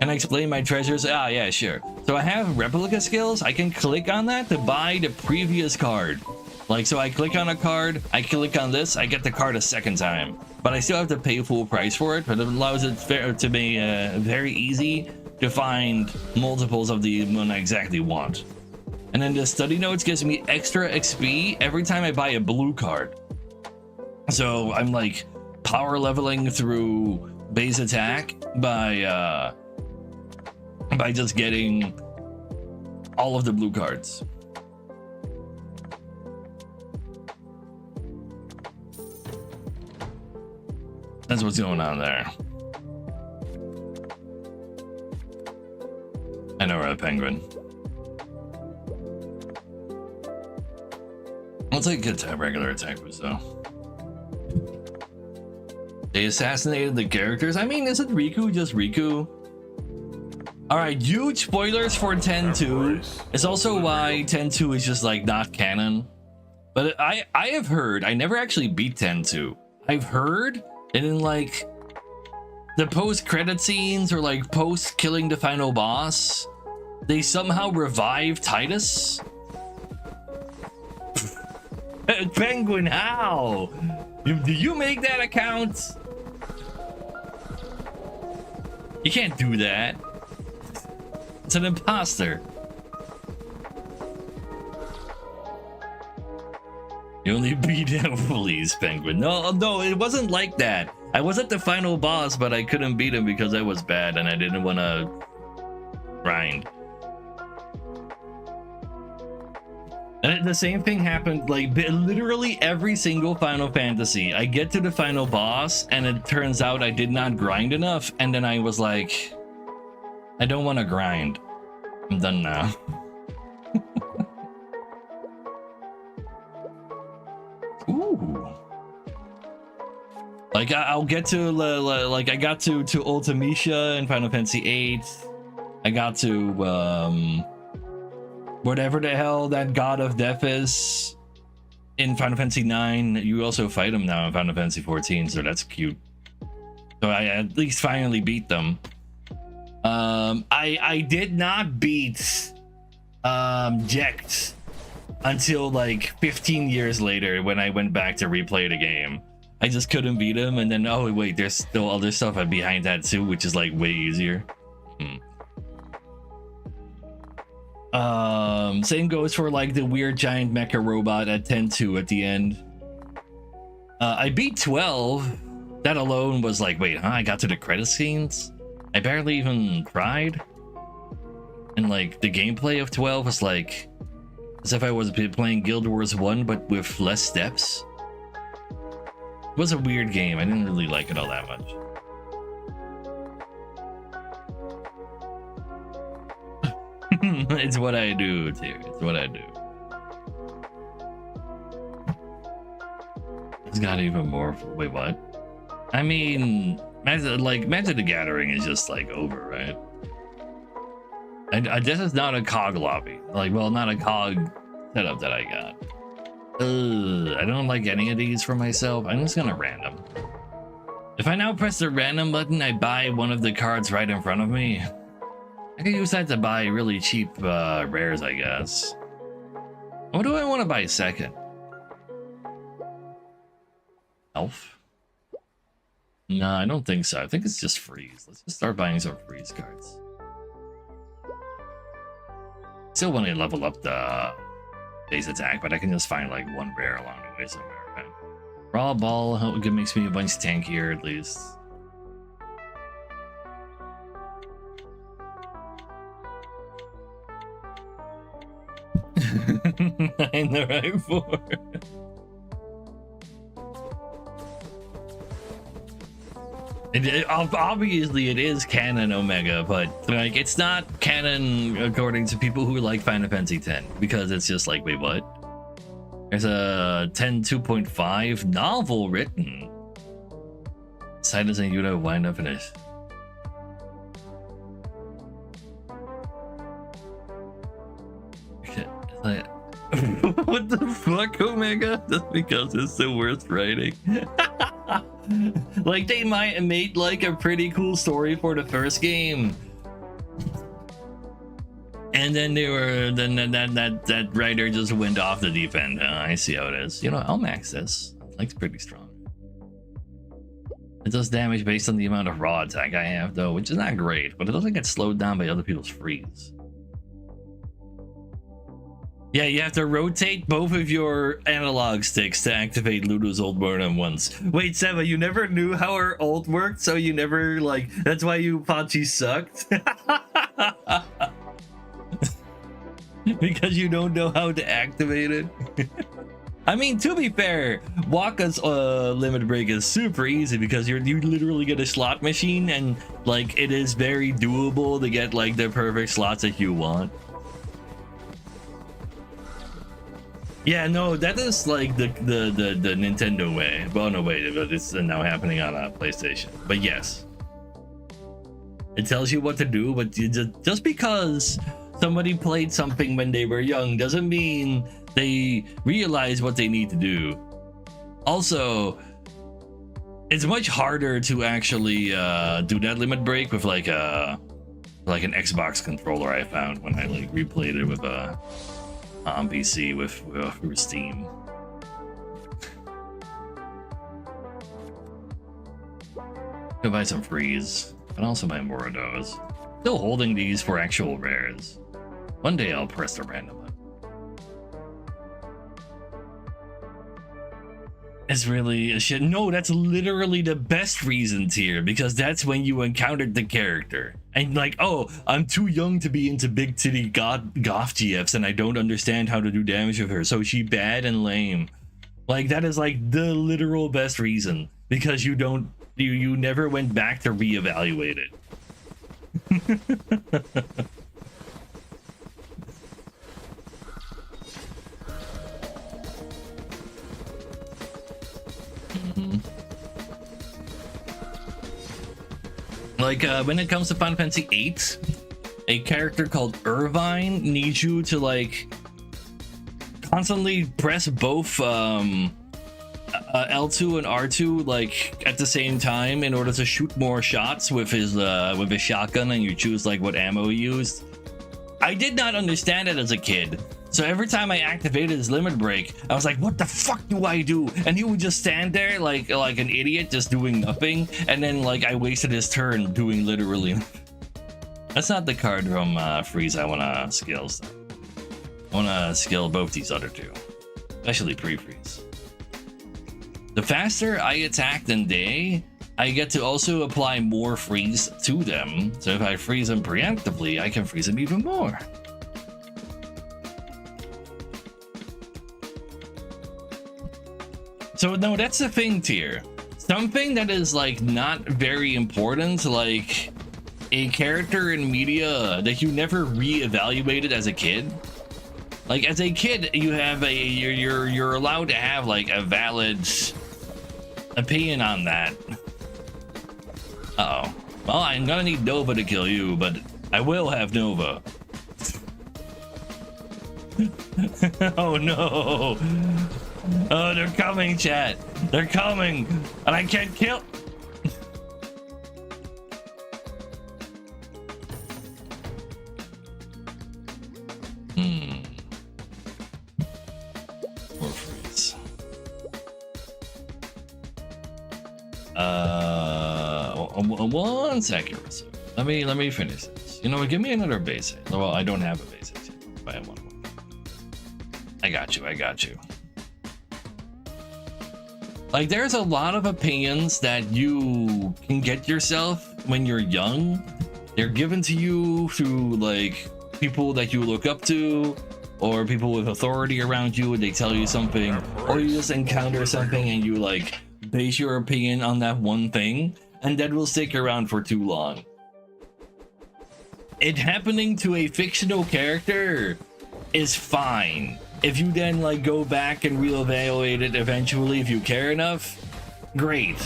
Can I explain my treasures? Ah, yeah, sure. So I have replica skills. I can click on that to buy the previous card. Like, so I click on a card, I click on this, I get the card a second time. But I still have to pay full price for it, but it allows it to be very easy to find multiples of the one I exactly want. And then the study notes gives me extra XP every time I buy a blue card. So I'm like power leveling through base attack by just getting all of the blue cards. That's what's going on there. I know we're a penguin. I'll take a regular attack boost though. They assassinated the characters? I mean, isn't Riku just Riku? Alright, huge spoilers for 10-2. It's also why 10-2 is just like not canon. But I have heard, I never actually beat 10-2. I've heard that in like the post-credit scenes or like post-killing the final boss, they somehow revive Titus. Penguin, how? Do you make that account? You can't do that. It's an imposter. You only beat him, please, Penguin. No, it wasn't like that. I was at the final boss, but I couldn't beat him because I was bad and I didn't want to grind. And the same thing happened, like, literally every single Final Fantasy. I get to the final boss, and it turns out I did not grind enough, and then I was like, I don't want to grind. I'm done now. Ooh. Like, I'll get to, like, I got to Ultimecia in Final Fantasy VIII. I got to, whatever the hell that god of death is in Final Fantasy IX. You also fight him now in Final Fantasy XIV, so that's cute. So I at least finally beat them. I did not beat Jecht until like 15 years later when I went back to replay the game. I just couldn't beat him, and then oh wait, there's still other stuff behind that too, which is like way easier. Same goes for like the weird giant mecha robot at 10-2 at the end. I beat 12. That alone was like, wait, huh? I got to the credit scenes? I barely even cried. And like the gameplay of 12 was like as if I was playing Guild Wars 1 but with less steps. It was a weird game. I didn't really like it all that much. It's what I do, too. It's what I do. It's got even more. Wait, what? I mean, Magic the Gathering is just like over, right? This is not a COG lobby. Like, well, not a COG setup that I got. I don't like any of these for myself. I'm just gonna random. If I now press the random button, I buy one of the cards right in front of me. I can use that to buy really cheap rares, I guess. What do I want to buy second? Elf? No, I don't think so. I think it's just freeze. Let's just start buying some freeze cards. Still want to level up the base attack, but I can just find like one rare along the way somewhere, right? Raw Ball makes me a bunch tankier at least. In the right for. Obviously it is canon Omega, but like it's not canon according to people who like Final Fantasy X, because it's just like, wait, what? There's a 10.2.5 novel written. Silence and Yuta wind up in it. Like, what the fuck, Omega? Just because it's the worst writing. Like they might have made like a pretty cool story for the first game, and then that writer just went off the deep end. I see how it is. You know, I'll max this. Like, it's pretty strong. It does damage based on the amount of raw attack I have, though, which is not great, but it doesn't get slowed down by other people's freeze. Yeah, you have to rotate both of your analog sticks to activate Ludo's ult more than once. Wait, Seba, you never knew how her ult worked, so you never, like, that's why you thought she sucked? Because you don't know how to activate it? I mean, to be fair, Waka's limit break is super easy because you literally get a slot machine, and, like, it is very doable to get, like, the perfect slots that you want. Yeah, no, that is like the Nintendo way. Well, no, wait, but it's now happening on a PlayStation. But yes, it tells you what to do. But just because somebody played something when they were young doesn't mean they realize what they need to do. Also, it's much harder to actually do that limit break with like an Xbox controller. I found when I like replayed it with on PC with Steam. Go buy some freeze. but also buy more of those. Still holding these for actual rares. One day I'll press the random one. It's really a shit. No, that's literally the best reason tier, because that's when you encountered the character. And like, oh, I'm too young to be into big titty goth GFs and I don't understand how to do damage with her, so she bad and lame. Like, that is like the literal best reason, because you never went back to reevaluate it. Like, when it comes to Final Fantasy VIII, a character called Irvine needs you to like constantly press both L2 and R2 like at the same time in order to shoot more shots with his shotgun, and you choose like what ammo he used. I did not understand it as a kid. So every time I activated his limit break, I was like, what the fuck do I do? And he would just stand there like an idiot, just doing nothing. And then like I wasted his turn doing literally. That's not the card from Freeze I want to skill. I want to skill both these other two, especially pre-freeze. The faster I attack than they, I get to also apply more freeze to them. So if I freeze them preemptively, I can freeze them even more. So no, that's the thing tier. Something that is like not very important, like a character in media that you never re-evaluated as a kid. Like as a kid, you have you're allowed to have like a valid opinion on that. Uh-oh. Well, I'm gonna need Nova to kill you, but I will have Nova. Oh no. Oh, they're coming, chat. They're coming, and I can't kill. More freeze. One second. Let me finish this. You know what? Give me another basic. Well, I don't have a basic. I have one. I got you. Like, there's a lot of opinions that you can get yourself when you're young. They're given to you through like people that you look up to, or people with authority around you, and they tell you something, or you just encounter something and you like base your opinion on that one thing, and that will stick around for too long. It happening to a fictional character is fine. If you then like go back and reevaluate it eventually, if you care enough, great.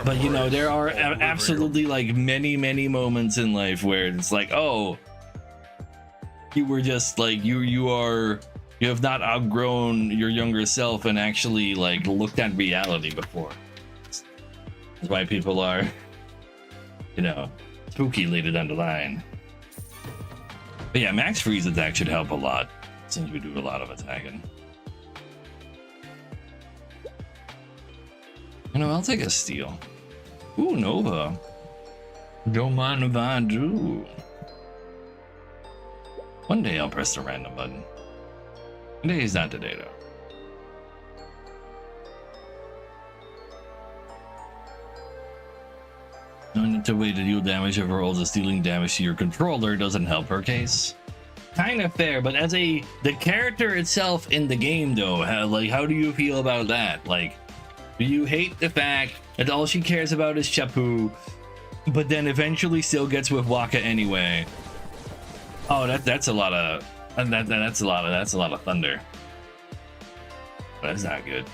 But you know, there are absolutely like many moments in life where it's like, oh, you were just like you have not outgrown your younger self and actually like looked at reality before. That's why people are, you know, spooky later down the line. But yeah, max freeze attack should help a lot, since we do a lot of attacking. You know, I'll take a steal. Ooh, Nova. Don't mind if I do. One day I'll press the random button. Today is not today, though. Knowing to wait to deal damage if her rolls is dealing damage to your controller doesn't help her case. Kind of fair, but as the character itself in the game though, how do you feel about that? Like, do you hate the fact that all she cares about is Chapu, but then eventually still gets with Waka anyway? Oh, that's a lot of that's a lot of thunder. That's not good.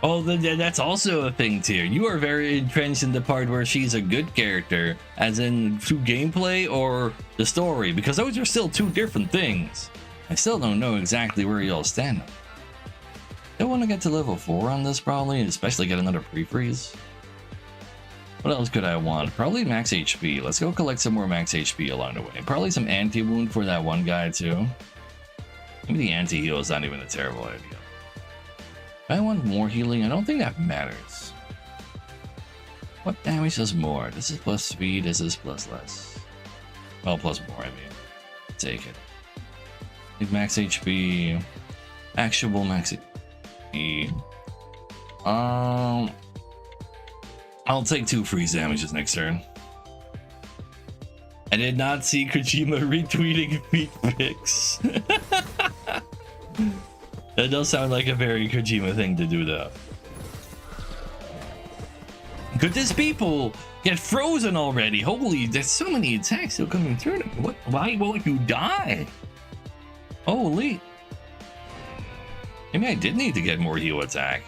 Oh, that's also a thing too. You are very entrenched in the part where she's a good character, as in through gameplay or the story, because those are still two different things. I still don't know exactly where y'all stand. I want to get to level 4 on this probably, especially get another pre-freeze. What else could I want? Probably max HP. Let's go collect some more max HP along the way. Probably some anti-wound for that one guy too. Maybe the anti-heal is not even a terrible idea. If I want more healing, I don't think that matters. What damage does more? This is plus speed, this is plus less. Well, plus more, I mean. Take it. Need max HP. Actual max HP. I'll take 2 freeze damages next turn. I did not see Kojima retweeting feet pics. That does sound like a very Kojima thing to do, though. Could these people get frozen already? Holy, there's so many attacks still coming through. What? Why won't you die? Holy. Maybe I did need to get more heal attack.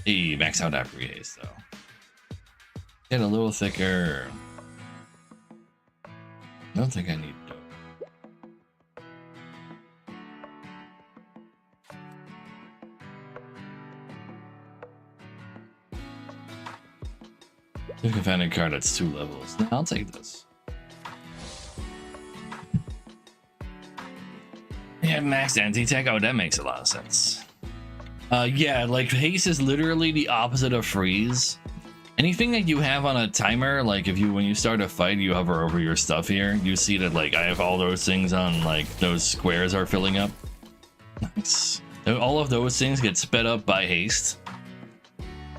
Hey, max out that free haste though. Get a little thicker. I don't think I need dope. If I can find a card that's 2 levels, I'll take this. Yeah, max anti-tech. Oh, that makes a lot of sense. Yeah, like haste is literally the opposite of freeze. Anything that you have on a timer, like if you when you start a fight, you hover over your stuff here. You see that like I have all those things on, like those squares are filling up. Nice. All of those things get sped up by haste.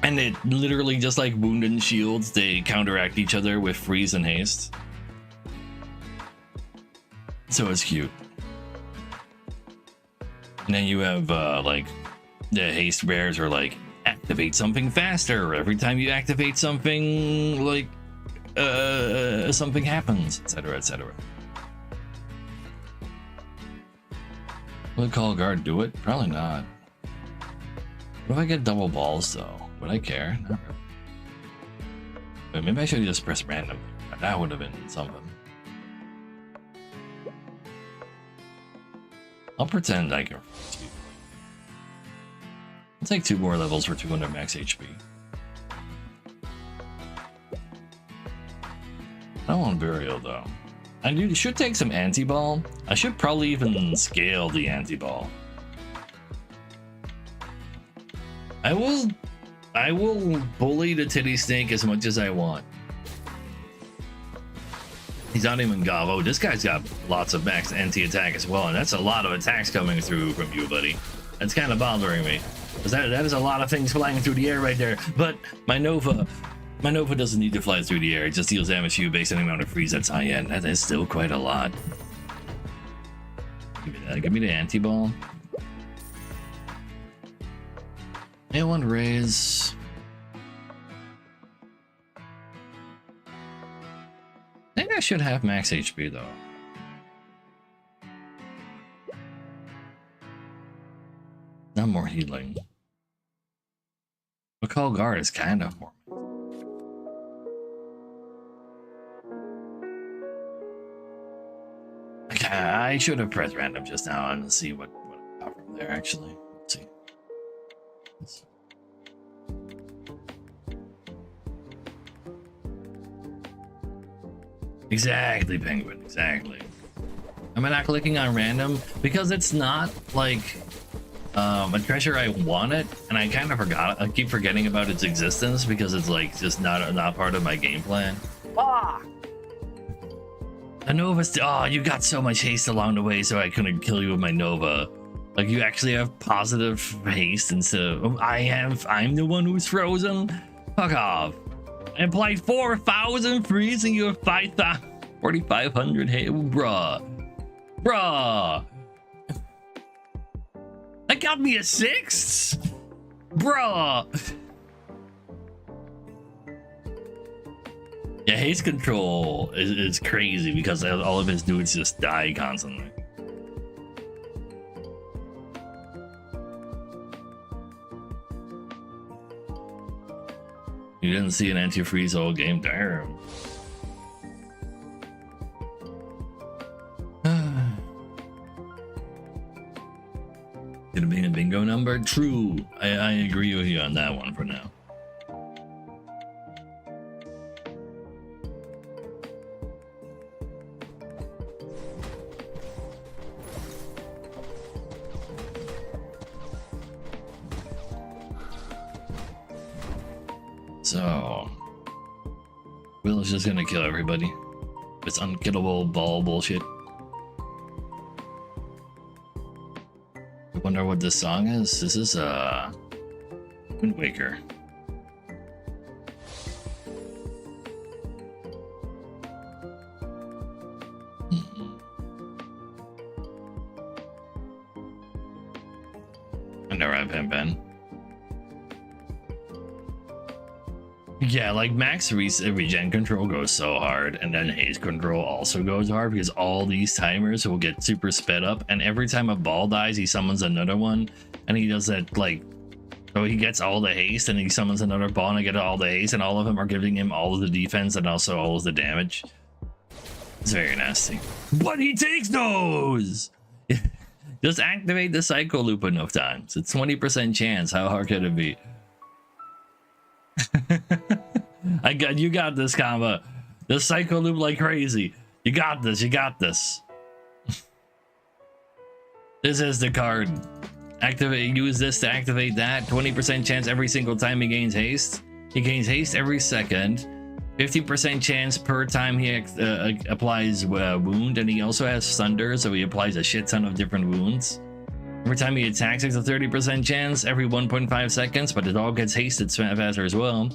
And it literally, just like wound and shields, they counteract each other with freeze and haste. So it's cute. And then you have like the haste rares are like activate something faster. Every time you activate something, like something happens, etc., etc. Will Call Guard do it? Probably not. What if I get double balls though? Would I care? Not really. But maybe I should just press random. That would have been something. I'll pretend I can. I'll take 2 more levels for 200 max HP. I don't want burial though. I should take some anti-ball. I should probably even scale the anti-ball. I will bully the titty snake as much as I want. He's not even Gavo. This guy's got lots of max anti-attack as well, and that's a lot of attacks coming through from you, buddy. That's kind of bothering me. Because that is a lot of things flying through the air right there. But my Nova doesn't need to fly through the air. It just deals damage to you based on the amount of freeze that's high end. That is still quite a lot. Give me that. Give me the anti-ball. A1 raise. I think I should have max HP though. Not more healing. Call Guard is kind of more. Okay, I should have pressed random just now and see what I got from there actually. Let's see. Exactly, Penguin, exactly. Am I not clicking on random? Because it's not like a treasure I wanted, and I kind of forgot. I keep forgetting about its existence because it's like just not part of my game plan. Ah! A Nova, oh, you got so much haste along the way, so I couldn't kill you with my Nova. Like you actually have positive haste instead of I'm the one who's frozen. Fuck off. I applied 4,000 freeze and you have 4,500 haste, bruh. That got me a 6th, bruh. Yeah, haste control is crazy because all of his dudes just die constantly. You didn't see an anti-freeze all game, damn. Could have been a bingo number? True. I agree with you on that one for now. So Will is just gonna kill everybody. It's unkillable ball bullshit. I wonder what this song is. This is Wind Waker. I never have him been. Yeah, like max regen control goes so hard, and then haste control also goes hard because all these timers will get super sped up, and every time a ball dies, he summons another one, and he does that like, so he gets all the haste, and he summons another ball, and I get all the haste, and all of them are giving him all of the defense and also all of the damage. It's very nasty. But he takes those! Just activate the cycle loop enough times. It's 20% chance. How hard could it be? You got this, Kama. The cycle loop like crazy. You got this, you got this. This is the card. Use this to activate that. 20% chance every single time he gains haste. He gains haste every second. 50% chance per time he applies wound, and he also has thunder, so he applies a shit ton of different wounds. Every time he attacks, it's a 30% chance every 1.5 seconds, but it all gets hasted faster as well.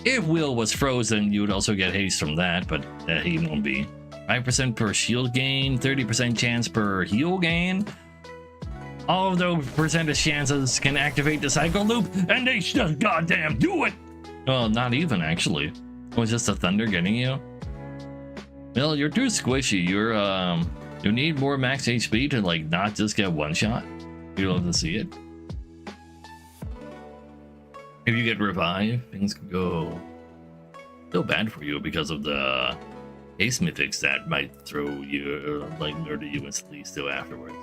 If Will was frozen, you would also get haste from that, but he won't be. 5% per shield gain, 30% chance per heal gain. All of those percentage chances can activate the cycle loop, and they just goddamn do it! Well, not even, actually. It was just the thunder getting you. Well, you're too squishy. You need more max HP to like not just get one shot. You'd love to see it. If you get revived, things could go still bad for you because of the haste mythics that might throw you, like murder you instantly still afterwards.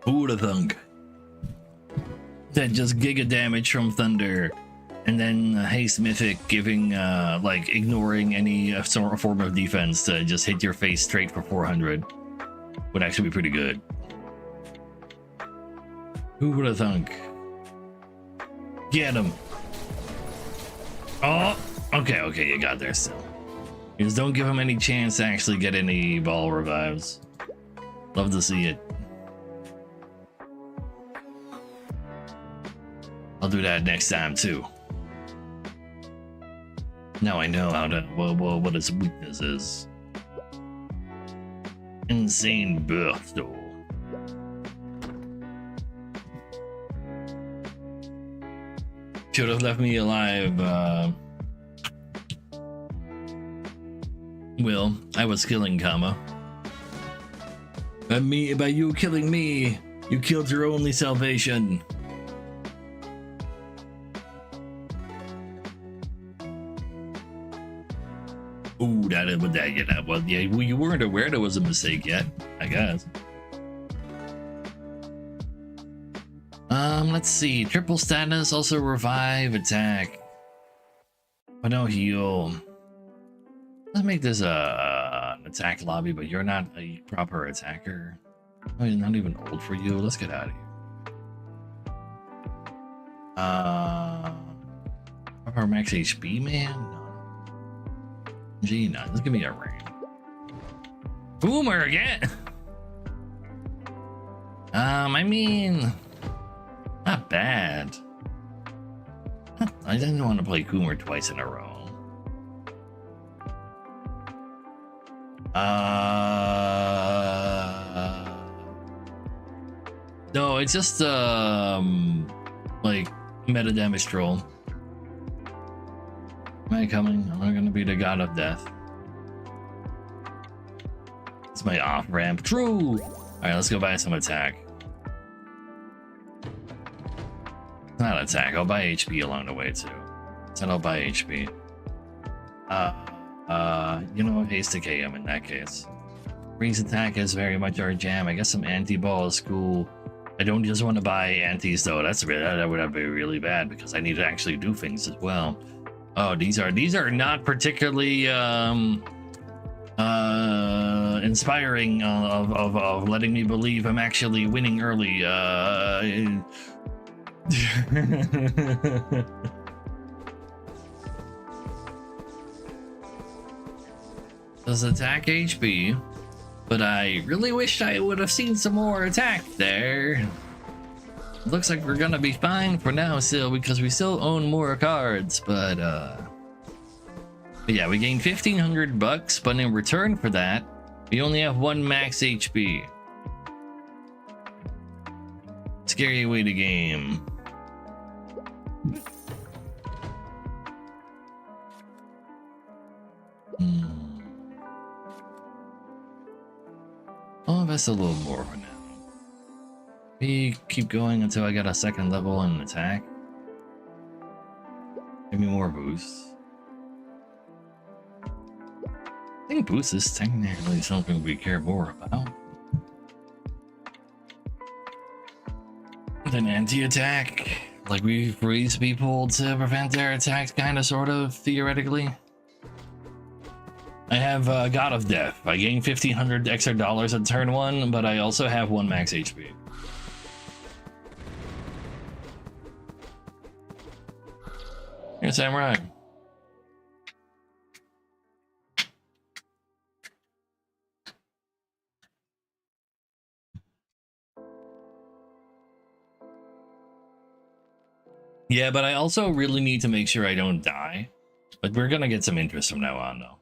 Who would have thunk? That just giga damage from thunder. And then haste mythic giving, like, ignoring any form of defense to just hit your face straight for 400 would actually be pretty good. Who would have thunk? Get him. Oh, okay, you got there still. Just don't give him any chance to actually get any ball revives. Love to see it. I'll do that next time too. Now I know how to, what his weakness is. Insane burst though. Should have left me alive, Will. I was killing Kama. By you killing me, you killed your only salvation. Ooh, well, yeah, you weren't aware there was a mistake yet, I guess. Let's see. Triple status, also revive, attack. But no heal. Let's make this an attack lobby, but you're not a proper attacker. Oh, he's not even old for you. Let's get out of here. Proper max HP, man? No. G9, let's give me a ring. Boomer again! I mean, not bad. I didn't want to play Coomer twice in a row. No, it's just like meta damage troll. Am I coming? Am I gonna be the god of death? It's my off ramp. True! Alright, let's go buy some attack. Not attack, I'll buy HP along the way too. Then I'll buy HP. You know, haste decay him in that case. Freeze attack is very much our jam. I guess some anti-ball is cool. I don't just want to buy antis though. That would be really bad because I need to actually do things as well. Oh, these are not particularly inspiring of letting me believe I'm actually winning early. Does attack HP, but I really wish I would have seen some more attack there. Looks like we're gonna be fine for now still because we still own more cards, but yeah, we gained 1,500 bucks, but in return for that, we only have 1 max HP. Scary way to game. I'll invest a little more for now. We keep going until I get a 2nd level in attack. Give me more boosts. I think boost is technically something we care more about than anti-attack. Like we freeze people to prevent their attacks, kind of, sort of, theoretically. I have God of Death. I gain $1,500 extra at turn 1, but I also have 1 max HP. Here's Samurai. Yeah, but I also really need to make sure I don't die. But we're gonna get some interest from now on, though.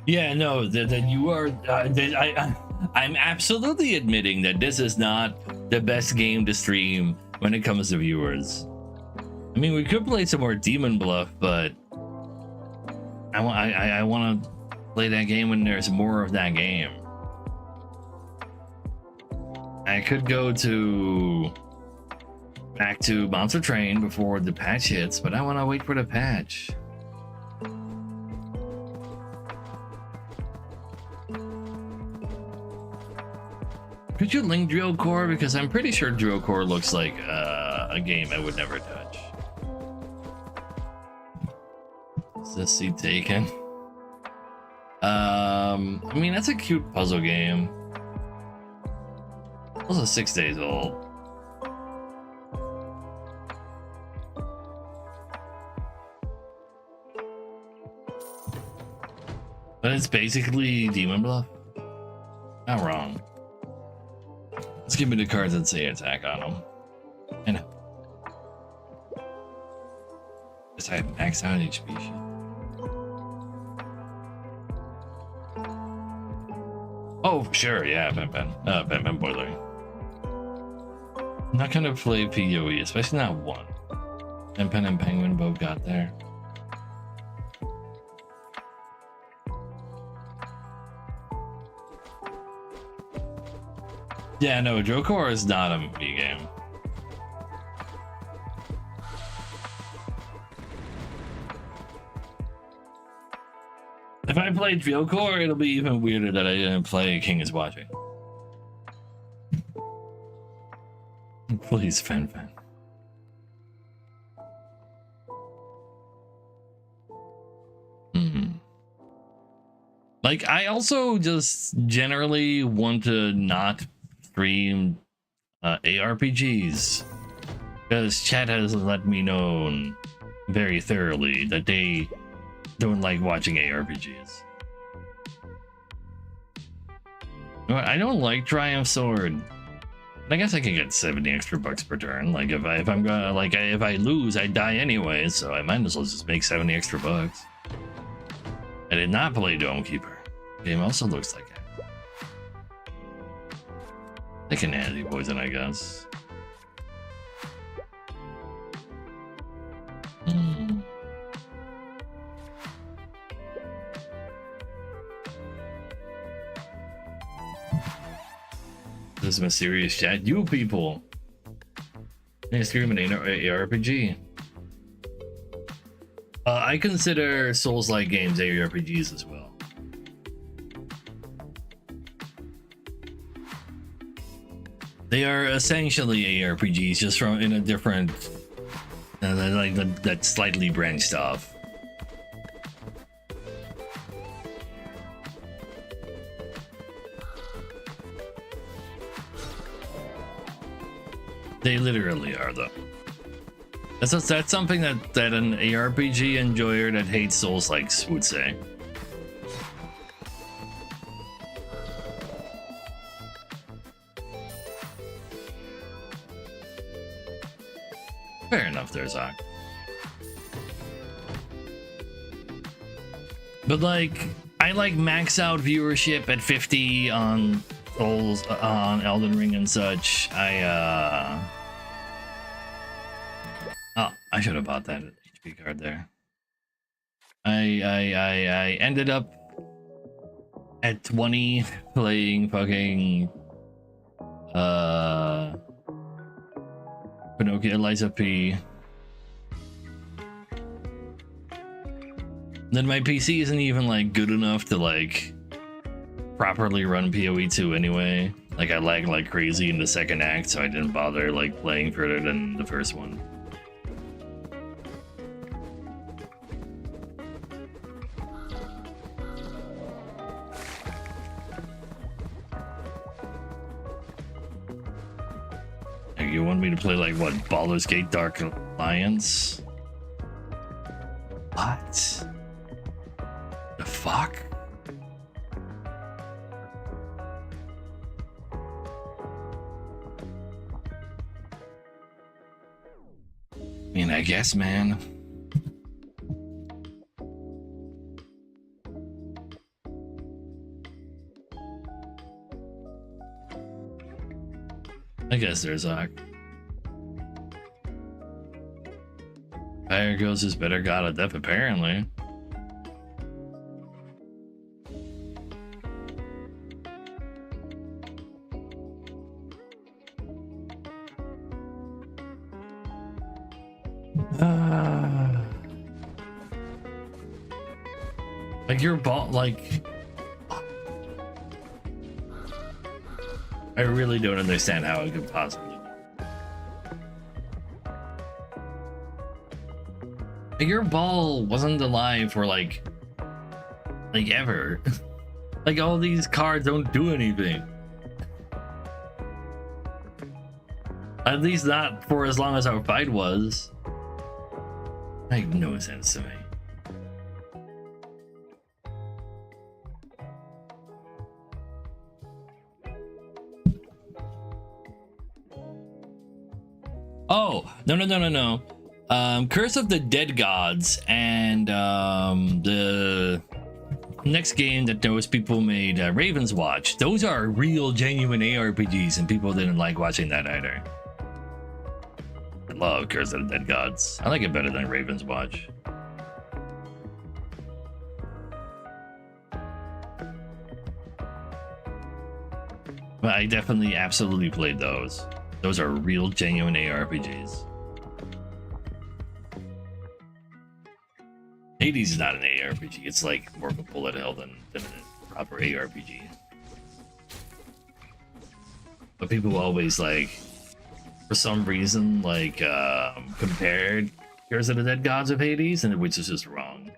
Yeah, no, that you are. I'm absolutely admitting that this is not the best game to stream when it comes to viewers. I mean, we could play some more Demon Bluff, but I want to play that game when there's more of that game. I could go back to Monster Train before the patch hits, but I want to wait for the patch. Could you link Drill Core? Because I'm pretty sure Drill Core looks like a game I would never touch. Is this seat taken? I mean, that's a cute puzzle game. Also 6 days old. But it's basically Demon Bluff. Not wrong. Let's give me the cards that say attack on them. I know. Just I have maxed out HP shit. Oh, sure, yeah, Pen Boiler. I'm not gonna play PoE, especially not 1. And Pen and Penguin both got there. Yeah, no, Drokor is not a me game. If I play Drokor, it'll be even weirder that I didn't play King is Watching. Please, Fen. Like, I also just generally want to not stream ARPGs, because chat has let me know very thoroughly that they don't like watching ARPGs. I don't like Triumph Sword. I guess I can get 70 extra bucks per turn. Like if I'm gonna, like, if I lose, I die anyway, so I might as well just make 70 extra bucks. I did not play Dome Keeper. Game also looks like it. They can anti-poison, I guess. This is mysterious chat. You people. They stream an ARPG. I consider Souls-like games ARPGs as well. They are essentially ARPGs, just from in a different, like that slightly branched off. They literally are, though. That's something that an ARPG enjoyer that hates Souls-likes would say. Fair enough there, Zach. But like, I like max out viewership at 50 on Souls, on Elden Ring and such. Oh, I should have bought that HP card there. I ended up at 20 playing fucking Pinocchio Eliza P. Then my PC isn't even like good enough to like properly run PoE 2 anyway. Like I lag like crazy in the second act, so I didn't bother like playing further than the first one. You want me to play like what, Baldur's Gate Dark Alliance? What the fuck? I mean, I guess, man. I guess there's Fire Ghost is better god of death, apparently. Like your ball, like I really don't understand how it could possibly. Like your ball wasn't alive for like ever. Like all these cards don't do anything. At least not for as long as our fight was. Make no sense to me. Oh, no. Curse of the Dead Gods and the next game that those people made, Raven's Watch. Those are real, genuine ARPGs, and people didn't like watching that either. I love Curse of the Dead Gods. I like it better than Raven's Watch. But I definitely, absolutely played those. Those are real, genuine ARPGs. Hades is not an ARPG. It's like more of a bullet hell than a proper ARPG. But people always like, for some reason, like compared Curse of the Dead Gods of Hades, and which is just wrong.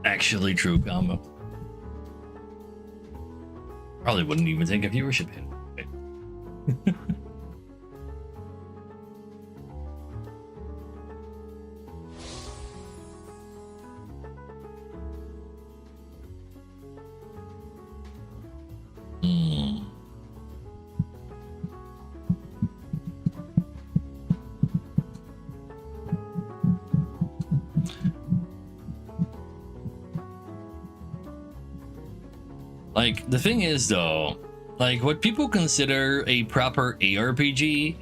Actually true combo. Probably wouldn't even take a viewership hit. Like, the thing is, though, like, what people consider a proper ARPG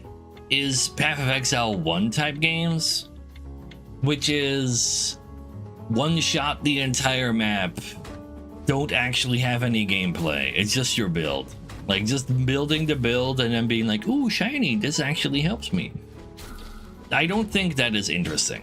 is Path of Exile 1 type games, which is one-shot the entire map, don't actually have any gameplay, it's just your build. Like, just building the build and then being like, ooh, shiny, this actually helps me. I don't think that is interesting.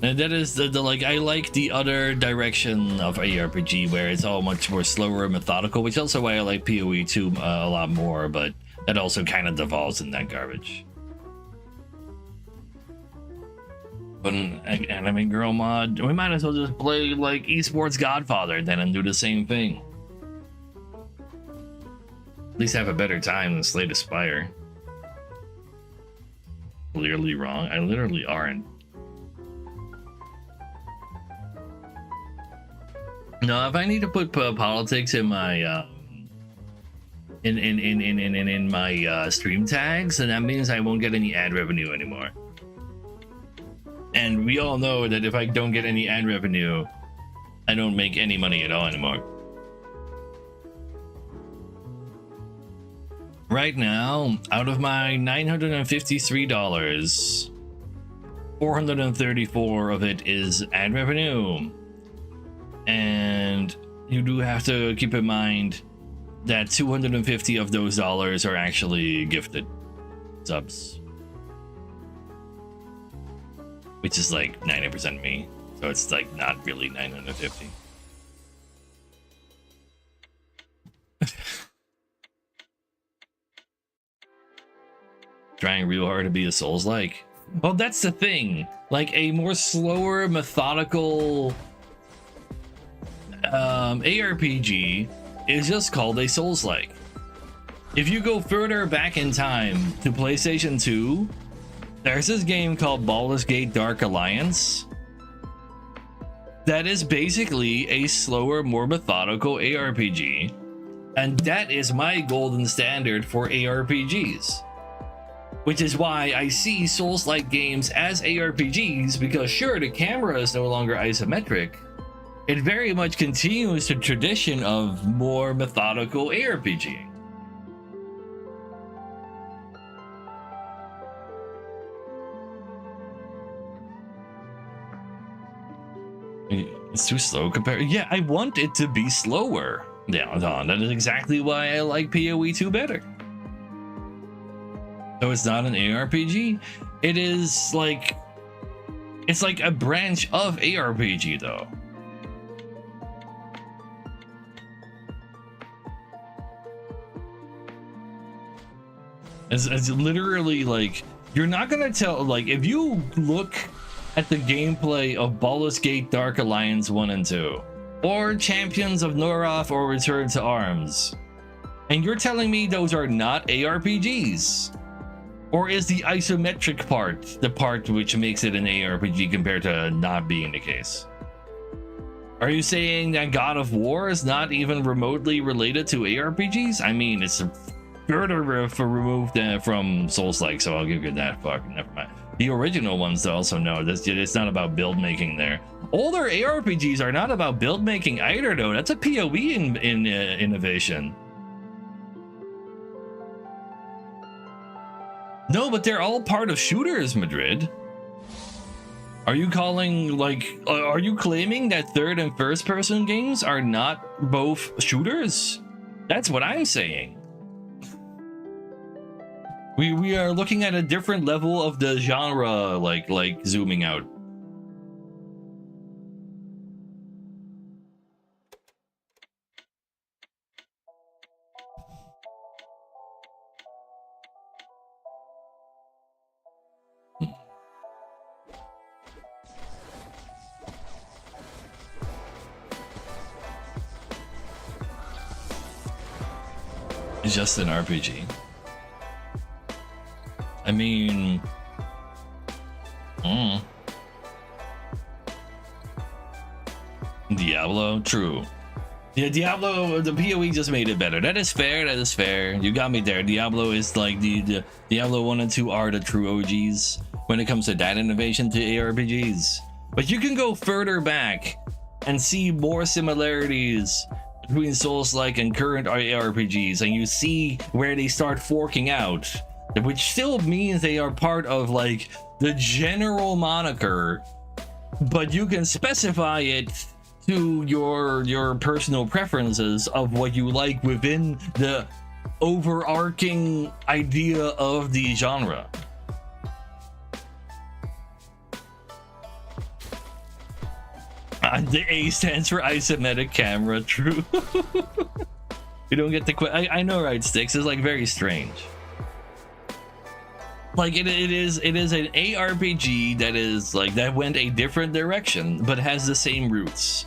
And that is the like, I like the other direction of ARPG where it's all much more slower and methodical, which is also why I like PoE 2 a lot more, but that also kind of devolves in that garbage. But an anime girl mod, we might as well just play like esports Godfather then and do the same thing. At least have a better time than Slay the Spire. Clearly wrong. I literally aren't. No, if I need to put politics in my in my stream tags, then that means I won't get any ad revenue anymore. And we all know that if I don't get any ad revenue, I don't make any money at all anymore. Right now, out of my $953, $434 of it is ad revenue. And you do have to keep in mind that 250 of those dollars are actually gifted subs, which is like 90% me. So it's like not really 950. Trying real hard to be a Souls-like. Well, that's the thing. Like a more slower, methodical ARPG is just called a Souls-like. If you go further back in time to PlayStation 2, there's this game called Baldur's Gate Dark Alliance that is basically a slower, more methodical ARPG, and that is my golden standard for ARPGs. Which is why I see Souls-like games as ARPGs, because sure, the camera is no longer isometric. It very much continues the tradition of more methodical ARPGing. It's too slow compared. Yeah, I want it to be slower. Yeah, that is exactly why I like PoE 2 better. So it's not an ARPG. It is like, it's like a branch of ARPG though. It's literally like, you're not gonna tell, like if you look at the gameplay of Baldur's Gate Dark Alliance 1 and 2, or Champions of Noroth or Return to Arms, and you're telling me those are not ARPGs, or is the isometric part the part which makes it an ARPG compared to not being the case? Are you saying that God of War is not even remotely related to ARPGs? I mean, it's further removed from Souls-like, so I'll give you that. Fuck, never mind. The original ones also know that it's not about build making there. Older ARPGs are not about build making either, though. That's a PoE innovation. No, but they're all part of shooters, Madrid. Are you calling, like, are you claiming that third and first person games are not both shooters? That's what I'm saying. We are looking at a different level of the genre, like zooming out. It's just an RPG. I mean, Diablo, true. Yeah, Diablo, the PoE just made it better. That is fair. That is fair. You got me there. Diablo is like the Diablo 1 and 2 are the true OGs when it comes to that innovation to ARPGs. But you can go further back and see more similarities between Souls-like and current ARPGs, and you see where they start forking out, which still means they are part of like the general moniker, but you can specify it to your personal preferences of what you like within the overarching idea of the genre. The A stands for isometric camera, true. You don't get the I know, right, Sticks? It's like very strange. Like it is an ARPG that is like that went a different direction but has the same roots.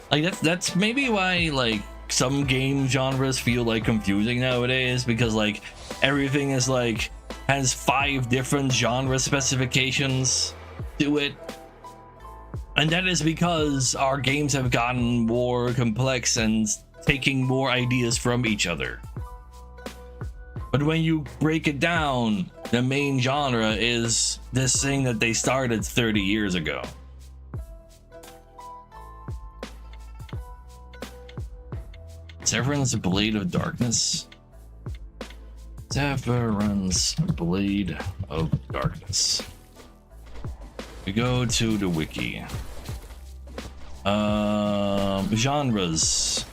Like that's maybe why like some game genres feel like confusing nowadays, because like everything is like has 5 different genre specifications to it. And that is because our games have gotten more complex and taking more ideas from each other. But when you break it down, the main genre is this thing that they started 30 years ago. Severan's Blade of Darkness. Severan's Blade of Darkness. We go to the wiki. Genres.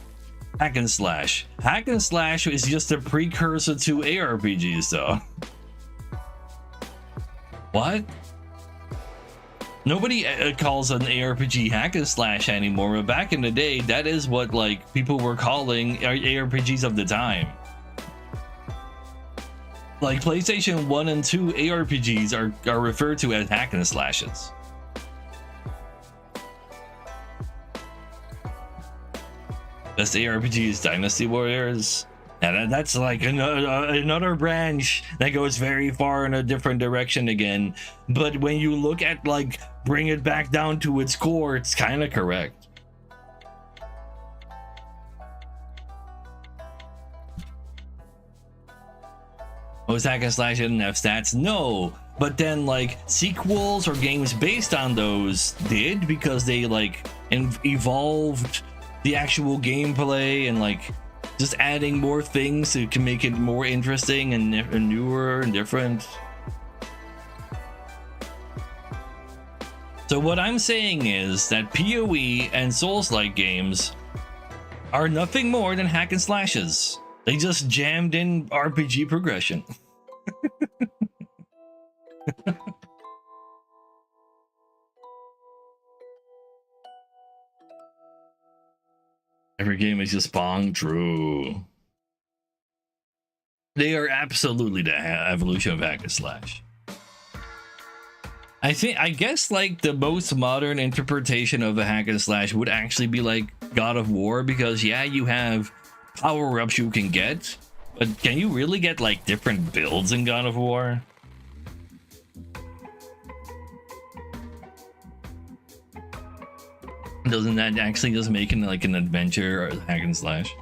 Hack and slash. Hack and slash is just a precursor to ARPGs, though. What? Nobody calls an ARPG hack and slash anymore, but back in the day, that is what like people were calling ARPGs of the time. Like PlayStation 1 and 2 ARPGs are referred to as hack and slashes. Best ARPG is Dynasty Warriors. And that's like another branch that goes very far in a different direction again. But when you look at like bring it back down to its core, it's kind of correct. Was hack and slash didn't have stats? No, but then like sequels or games based on those did, because they like evolved the actual gameplay and like just adding more things to can make it more interesting and newer and different. So what I'm saying is that PoE and Souls-like games are nothing more than hack and slashes. They just jammed in RPG progression. Every game is just Pong. True. They are absolutely the evolution of hack and slash. I guess like the most modern interpretation of a hack and slash would actually be like God of War, because yeah, you have power-ups you can get, but can you really get like different builds in God of War? Doesn't that actually just make it like an adventure or hack and slash?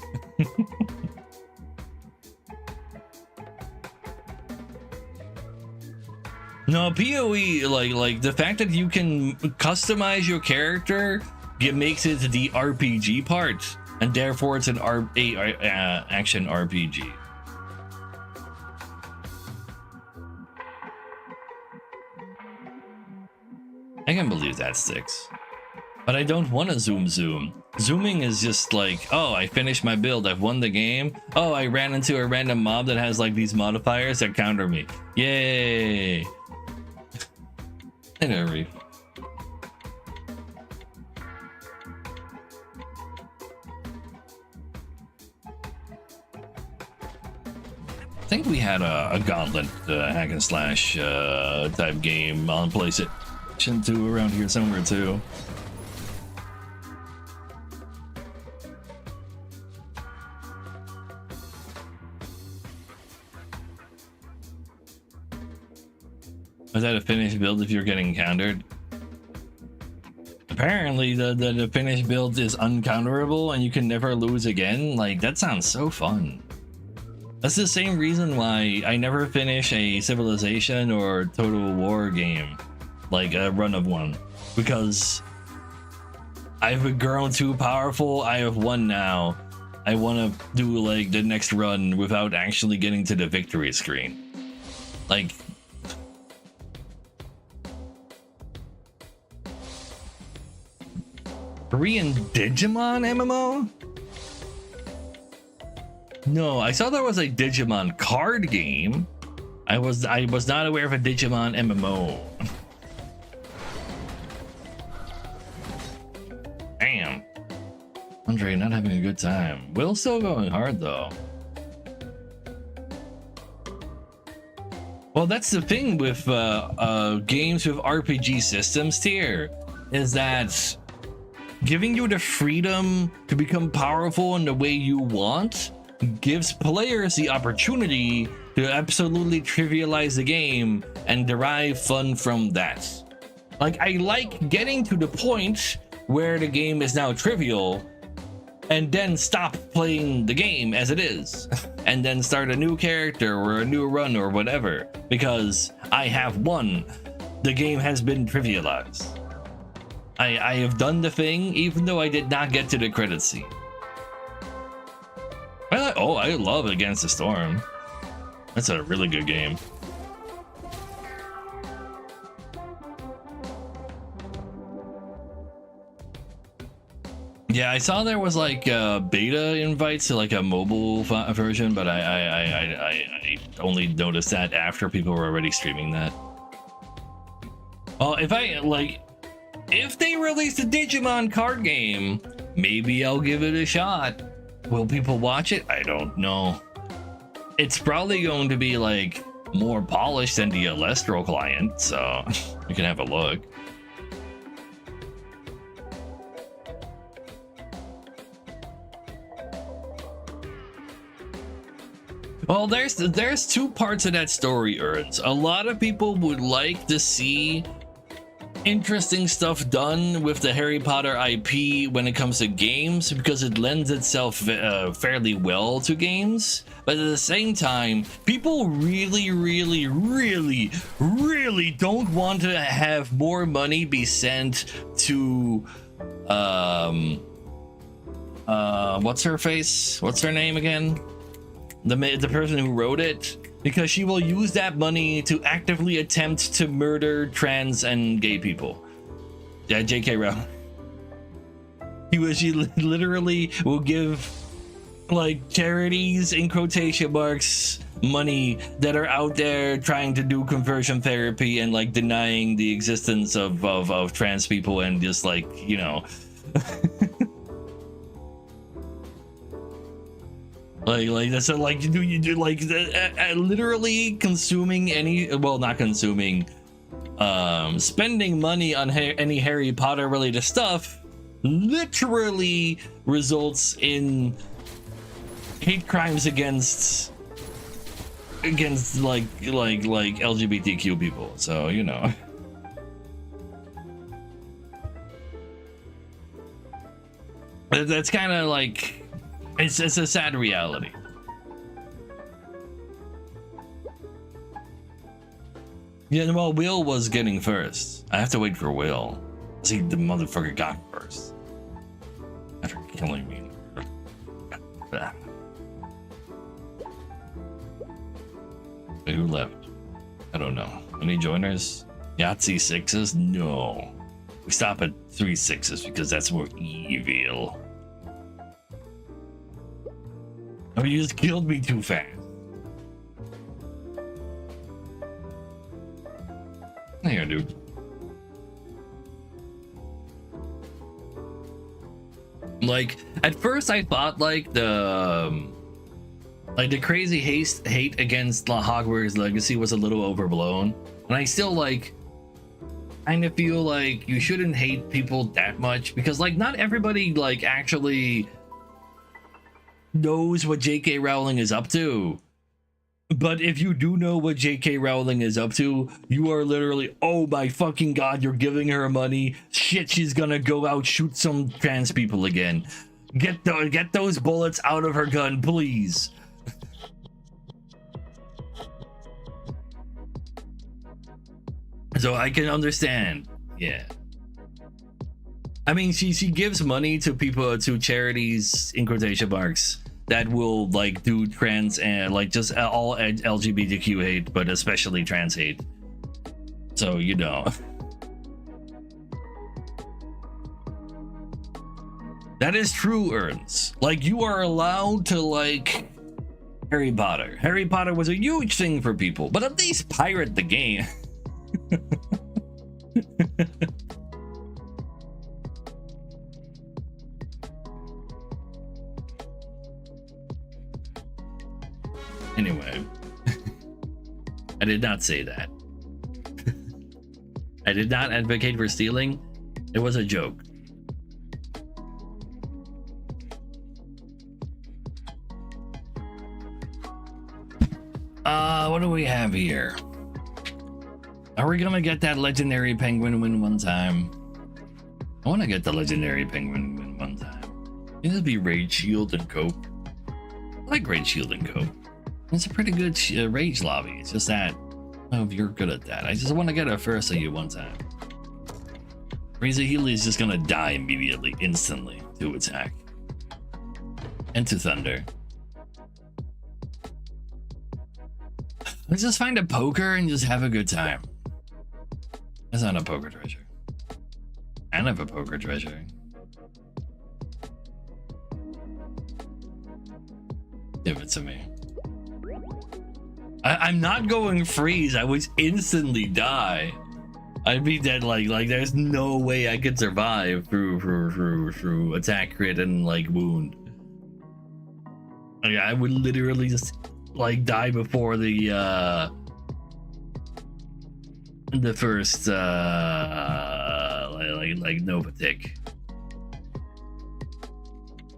No, PoE, like the fact that you can customize your character, it makes it the RPG part, and therefore it's an action RPG. I can believe that sticks. But I don't want to zoom. Zooming is just like, oh, I finished my build, I've won the game. Oh, I ran into a random mob that has like these modifiers that counter me. Yay! I know, Reef. I think we had a gauntlet hack and slash type game on PlayStation 2 around here somewhere too. Was that a finished build if you're getting countered? Apparently the finished build is uncounterable and you can never lose again. Like, that sounds so fun. That's the same reason why I never finish a Civilization or Total War game, like a run of one, because I've grown too powerful. I have won now. I want to do like the next run without actually getting to the victory screen. Like, Korean Digimon MMO? No, I saw there was a Digimon card game. I was not aware of a Digimon MMO. Damn. Andre not having a good time. Will's still going hard though. Well, that's the thing with games with RPG systems tier, is that giving you the freedom to become powerful in the way you want gives players the opportunity to absolutely trivialize the game and derive fun from that. Like, I like getting to the point where the game is now trivial and then stop playing the game as it is and then start a new character or a new run or whatever, because I have won. The game has been trivialized. I have done the thing even though I did not get to the credit scene. I love Against the Storm. That's a really good game. Yeah, I saw there was like beta invites to like a mobile version, but I only noticed that after people were already streaming that. Well, if they release a Digimon card game, maybe I'll give it a shot. Will people watch it? I don't know. It's probably going to be like more polished than the Alestro client, so you can have a look. Well, there's two parts of that story, Ernst. A lot of people would like to see interesting stuff done with the Harry Potter IP when it comes to games, because it lends itself fairly well to games. But at the same time, people really don't want to have more money be sent to what's her face? What's her name again? The person who wrote it, because she will use that money to actively attempt to murder trans and gay people. Yeah, J.K. Rowling. She literally will give like charities in quotation marks money that are out there trying to do conversion therapy and like denying the existence of trans people, and just like, you know. Like that's like you do like literally consuming any, well, not consuming, spending money on any Harry Potter related stuff literally results in hate crimes against like LGBTQ people. So, you know. That's kind of like, it's a sad reality. Yeah, well, Will was getting first. I have to wait for Will. See, the motherfucker got first after killing me. Wait, who left? I don't know. Any joiners? Yahtzee sixes? No. We stop at 3 6s because that's more evil. Oh, you just killed me too fast. Hang on, dude. Like, at first I thought like the crazy hate against Hogwarts Legacy was a little overblown, and I still like kind of feel like you shouldn't hate people that much, because like not everybody like actually knows what J.K. Rowling is up to. But if you do know what J.K. Rowling is up to, you are literally, oh my fucking god, you're giving her money. Shit, she's gonna go out shoot some trans people again. Get those bullets out of her gun, please. So I can understand, yeah. I mean, she gives money to people, to charities in quotation marks, that will like do trans and like just all LGBTQ hate, but especially trans hate. So, you know. That is true, Ernst. Like, you are allowed to like Harry Potter. Harry Potter was a huge thing for people, but at least pirate the game. Anyway. I did not say that. I did not advocate for stealing. It was a joke. What do we have here? Are we gonna get that legendary penguin win one time? I want to get the legendary penguin win one time. It would be Rage Shield and Cope. I like Rage Shield and Cope. It's a pretty good rage lobby. It's just that, oh, if you're good at that. I just want to get a first of you one time. Razor Healy is just gonna die immediately, instantly, to attack. And to thunder. Let's just find a poker and just have a good time. That's not a poker treasure. I have a poker treasure. Give it to me. I'm not going freeze. I would instantly die. I'd be dead. Like there's no way I could survive through attack, crit, and like wound. Like, I would literally just like die before the first like Nova tick.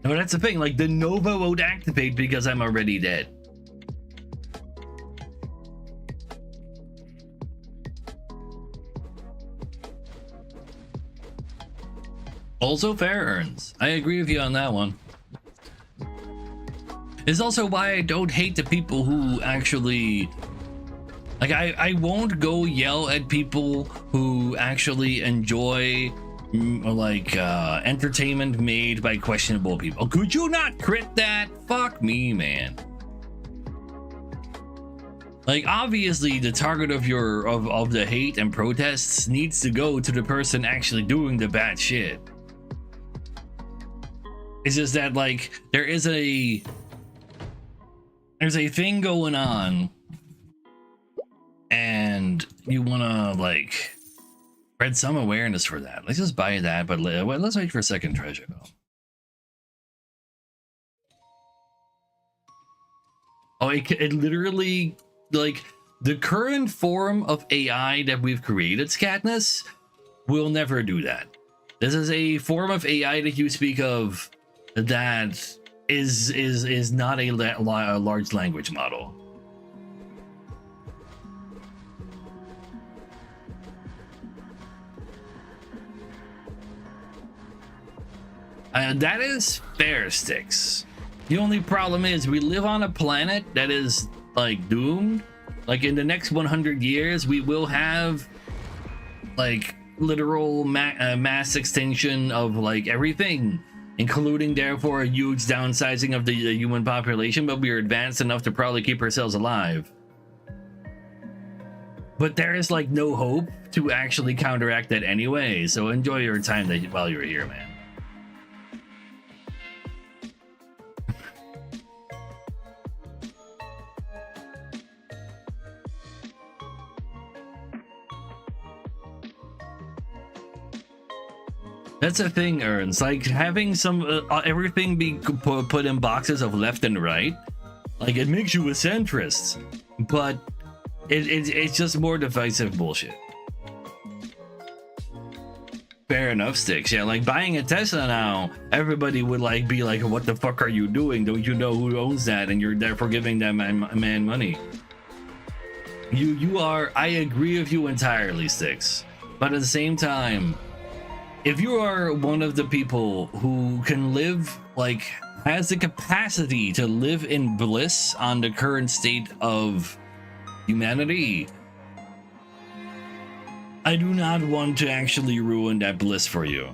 No, that's the thing. Like the Nova won't activate because I'm already dead. Also fair earns. I agree with you on that one. It's also why I don't hate the people who actually like I won't go yell at people who actually enjoy like entertainment made by questionable people. Could you not crit that? Fuck me, man. Like obviously the target of your of the hate and protests needs to go to the person actually doing the bad shit. It's just that like there's a thing going on and you want to like spread some awareness for that. Let's just buy that, but let's wait for a second treasure though. Oh, it literally, like, the current form of AI that we've created, Scatness, will never do that. This is a form of AI that you speak of that is not a large language model. That is fair, Sticks. The only problem is we live on a planet that is like doomed. Like in the next 100 years, we will have like literal mass extinction of like everything, including therefore a huge downsizing of the human population, but we are advanced enough to probably keep ourselves alive. But there is like no hope to actually counteract that anyway, so enjoy your time while you're here, man. That's the thing, Ernst. Like having some everything be put in boxes of left and right, like it makes you a centrist, but it's just more divisive bullshit. Fair enough, Sticks. Yeah, like buying a Tesla now, everybody would like be like, "What the fuck are you doing? Don't you know who owns that?" And you're therefore giving that man money. You are. I agree with you entirely, Sticks. But at the same time, if you are one of the people who can live, like, has the capacity to live in bliss on the current state of humanity, I do not want to actually ruin that bliss for you.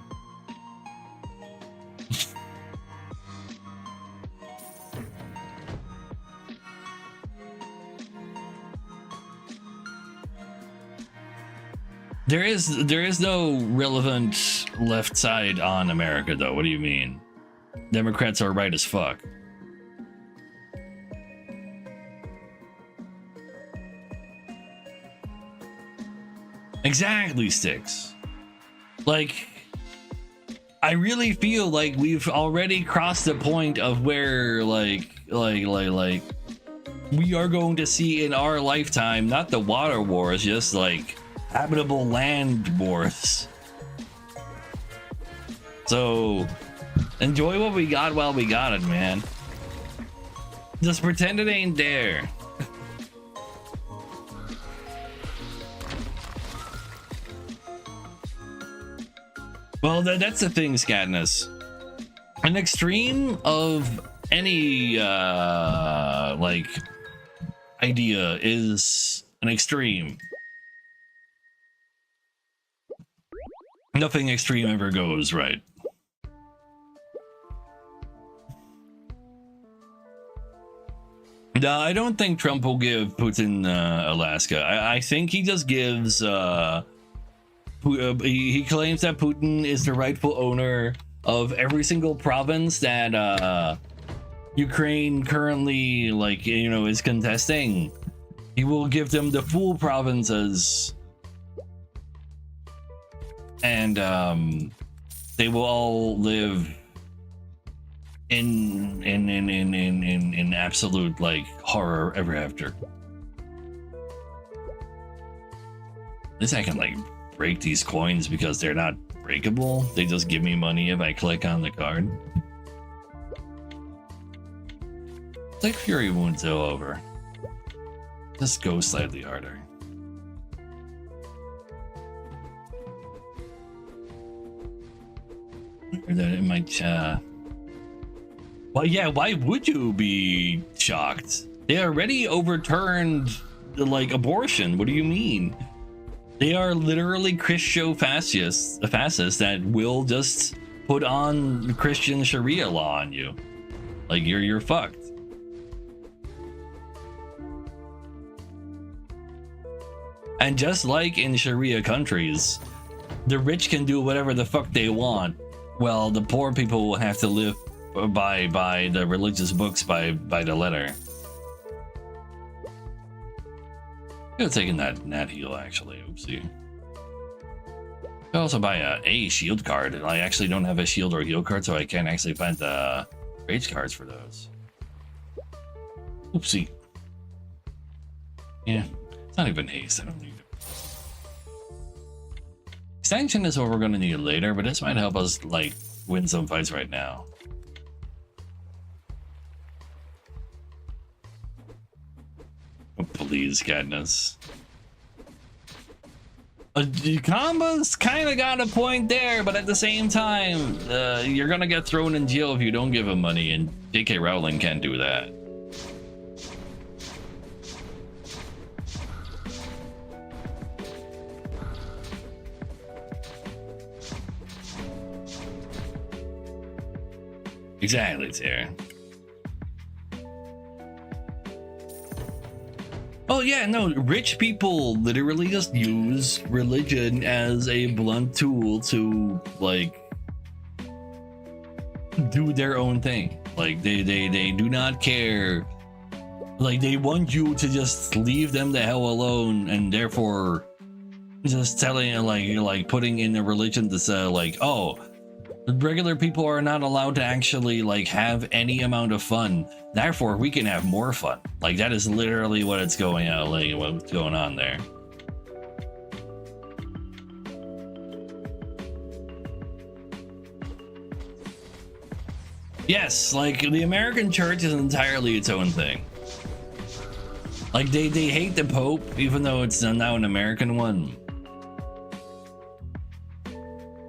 There is no relevant left side on America, though. What do you mean? Democrats are right as fuck. Exactly, Sticks. Like, I really feel like we've already crossed the point of where, like we are going to see in our lifetime, not the water wars, just like habitable land wars. So enjoy what we got while we got it, man. Just pretend it ain't there. Well, that's the thing, Scatness. An extreme of any like idea is an extreme. Nothing extreme ever goes right. No, I don't think Trump will give Putin Alaska. I think he just gives he claims that Putin is the rightful owner of every single province that Ukraine currently, like, you know, is contesting. He will give them the full provinces, and they will all live in absolute like horror ever after. At least I can like break these coins because they're not breakable. They just give me money if I click on the card. It's like Fury Wound still over. Just go slightly harder. That it might well, yeah, why would you be shocked? They already overturned like abortion. What do you mean? They are literally Christo-fascists that will just put on Christian Sharia law on you. Like you're fucked. And just like in Sharia countries, the rich can do whatever the fuck they want. Well, the poor people will have to live by the religious books by the letter. Could have taken that heal actually. Oopsie. Could also buy a shield card. I actually don't have a shield or heal card, so I can't actually find the rage cards for those. Oopsie. Yeah, it's not even haste. I don't need it. Extinction is what we're gonna need later, but this might help us like win some fights right now. Oh, please, Katniss. Comba's kind of got a point there, but at the same time, you're gonna get thrown in jail if you don't give him money, and J.K. Rowling can't do that. Exactly, Tara. Oh yeah, no, rich people literally just use religion as a blunt tool to like do their own thing. Like they do not care. Like they want you to just leave them the hell alone, and therefore just telling you like putting in a religion to say like, oh, regular people are not allowed to actually like have any amount of fun, therefore we can have more fun. Like that is literally what it's going out, like what's going on there. Yes, like the American church is entirely its own thing. Like they hate the Pope even though it's now an American one.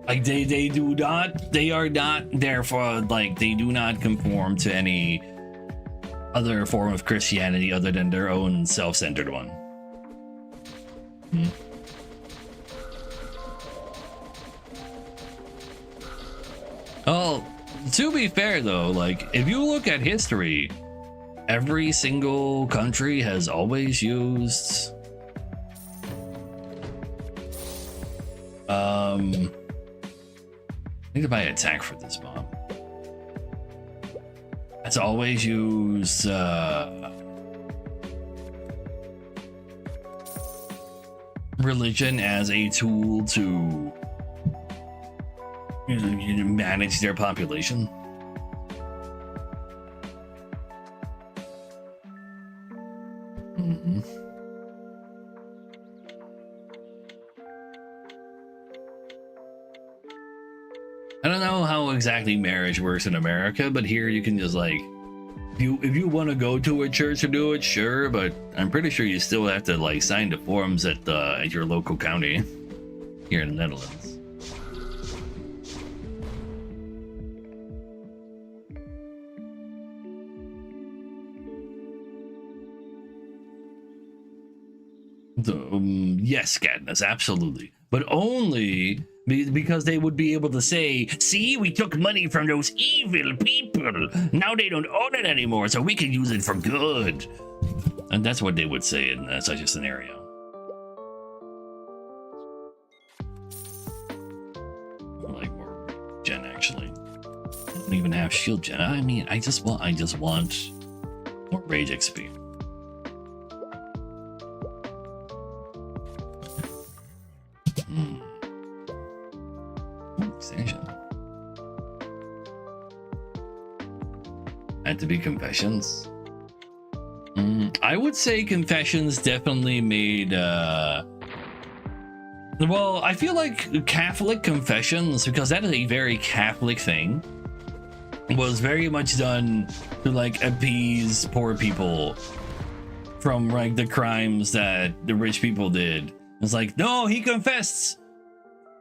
Like they are not therefore like they do not conform to any other form of Christianity other than their own self-centered one. Oh, to be fair though, like if you look at history, every single country has always used I need to buy an attack for this bomb. It's always used religion as a tool to manage their population. Mhm. I don't know how exactly marriage works in America, but here you can just like, if you want to go to a church to do it, sure, but I'm pretty sure you still have to like sign the forms at your local county here in the Netherlands. Yes, Katniss, absolutely, but only because they would be able to say, "See, we took money from those evil people. Now they don't own it anymore, so we can use it for good." And that's what they would say in such a scenario. I like more gen, actually. I don't even have shield gen. I mean, I just want more rage XP. Extension. Had to be confessions. I would say confessions definitely made well, I feel like Catholic confessions, because that is a very Catholic thing, was very much done to like appease poor people from like the crimes that the rich people did. It's like, no, he confessed.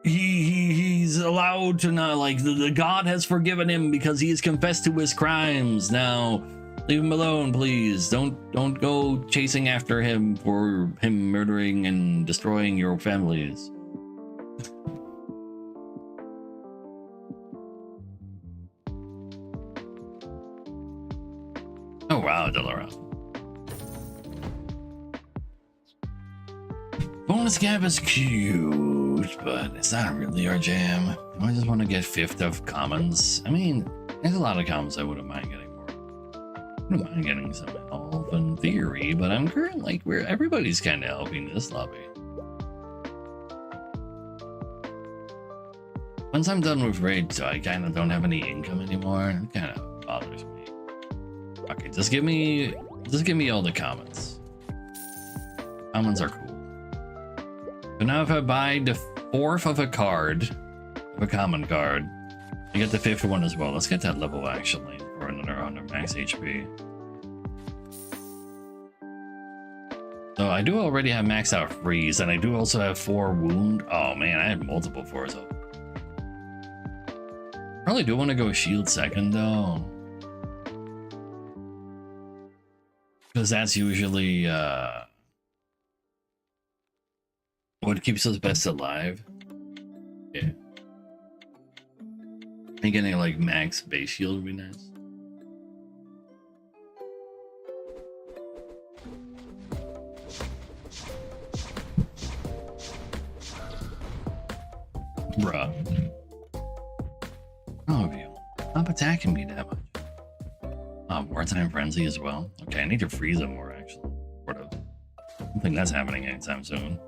He's allowed to not, like, the God has forgiven him because he has confessed to his crimes. Now leave him alone, please. Don't go chasing after him for him murdering and destroying your families. Oh wow, Delora. Bonus gap is cute, but it's not really our jam. I just want to get 5th of commons. I mean, there's a lot of commons I wouldn't mind getting more. I wouldn't mind getting some health in theory, but I'm currently like where everybody's kind of helping this lobby. Once I'm done with raid, so I kind of don't have any income anymore. It kind of bothers me. Okay, just give me all the commons. Commons are cool. So now if I buy the 4th of a card, of a common card, I get the 5th one as well. Let's get that level actually for another 100 max HP. So I do already have max out freeze, and I do also have 4 wound. Oh man, I have multiple 4s up. Probably do want to go shield second though, because that's usually what keeps us best alive. Yeah. And getting like max base shield would be nice. Bruh. Oh, you. Stop attacking me that much. Wartime frenzy as well. Okay, I need to freeze him more actually. Sort of. I don't think that's happening anytime soon.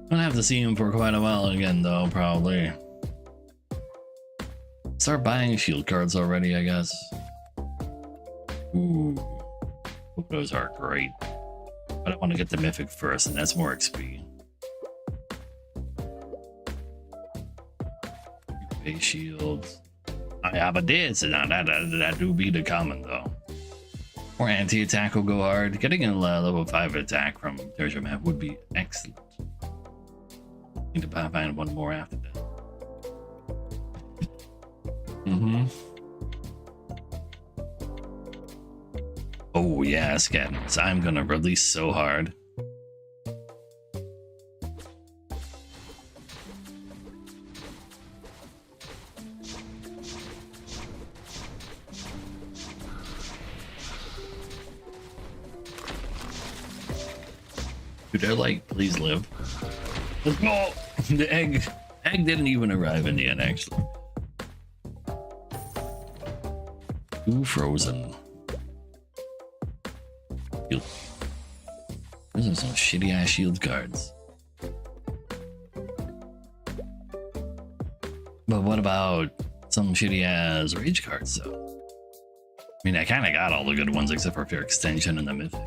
I'm gonna have to see him for quite a while again, though, probably. Start buying shield cards already, I guess. Ooh. Those are great. But I want to get the mythic first, and that's more XP. Base shields. Yeah, but this, that do be the common, though. Or anti-attack will go hard. Getting a level 5 attack from Treasure Map would be excellent. Need to find one more after that. Oh yeah, Scatness. I'm gonna release so hard. Dude, they're like, please live. Let's go! The egg didn't even arrive in the end, actually. Ooh, frozen. Shield. Those are some shitty ass shield cards. But what about some shitty ass rage cards, though? mean, I kind of got all the good ones except for Fear Extension and the Mythic.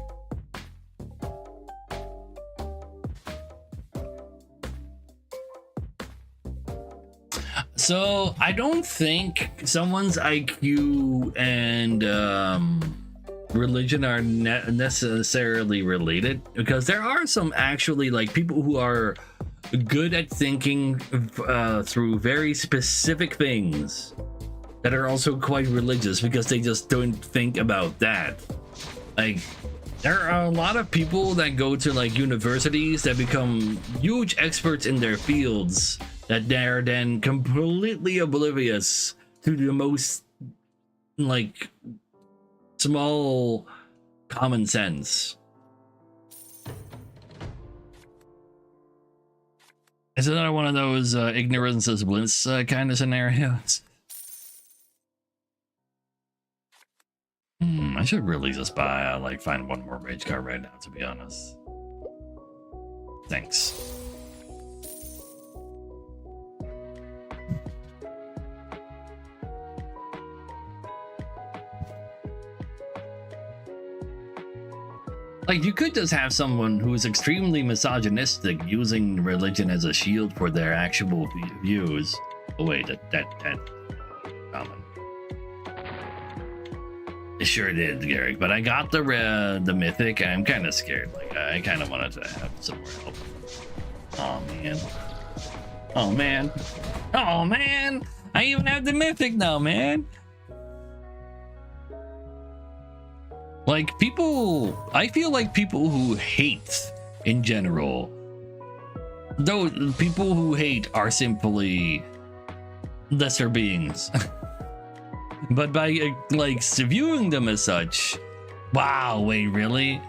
So I don't think someone's IQ and religion are necessarily related, because there are some actually like people who are good at thinking through very specific things that are also quite religious, because they just don't think about that. Like, there are a lot of people that go to like universities that become huge experts in their fields that they're then completely oblivious to the most like small common sense. It's another one of those ignorance is bliss kind of scenarios. I should really just buy like find one more rage card right now, to be honest. Thanks. Like, you could just have someone who is extremely misogynistic using religion as a shield for their actual views. Oh wait, that common. It sure did, Garrick. But I got the mythic. I'm kind of scared. Like, I kind of wanted to have some more help. Oh man. Oh man. Oh man. I even have the mythic now, man. Like, people, I feel like people who hate in general, though people who hate are simply lesser beings. But by like viewing them as such, wow, wait, really?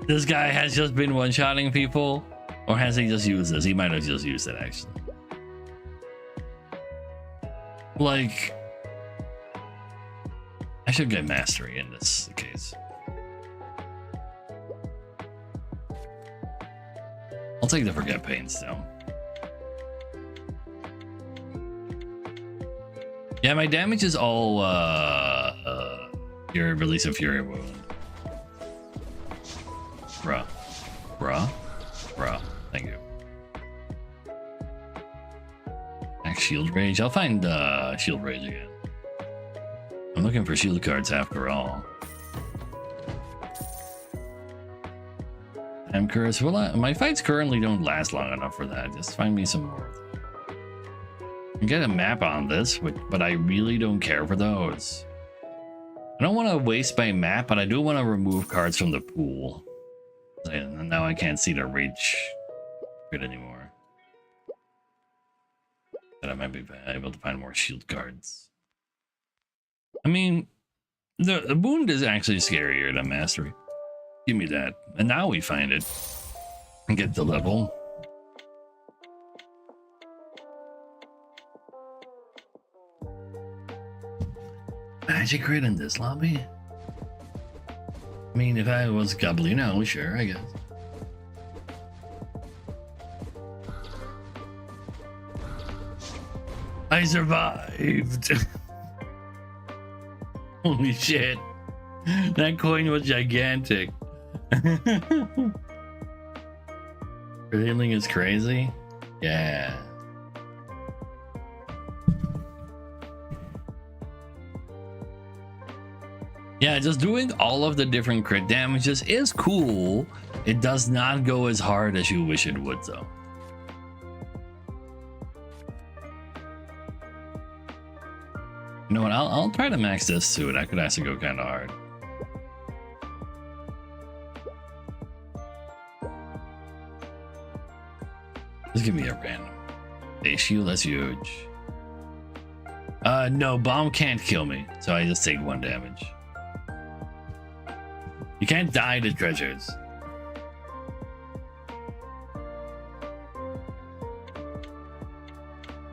This guy has just been one-shotting people? Or has he just used this? He might have just used it, actually. Like, I should get mastery in this case. I'll take the forget pain still. Yeah, my damage is all your release of fury wound. Bruh. Thank you. Next shield rage. I'll find shield rage again. I'm looking for shield cards after all. Time curse. Well, my fights currently don't last long enough for that. Just find me some more. I can get a map on this, but I really don't care for those. I don't want to waste my map, but I do want to remove cards from the pool. And now I can't see the reach grid anymore. But I might be able to find more shield cards. I mean, the wound is actually scarier than mastery. Give me that. And now we find it and get the level. Magic crit in this lobby? I mean, if I was Goblino, sure, I guess. I survived. Holy shit. That coin was gigantic. Healing is crazy? Yeah. Yeah, just doing all of the different crit damages is cool. It does not go as hard as you wish it would, though. You know what? I'll try to max this too. That could actually go kind of hard. Just give me a random base shield. That's huge. No, bomb can't kill me, so I just take 1 damage. You can't die to treasures.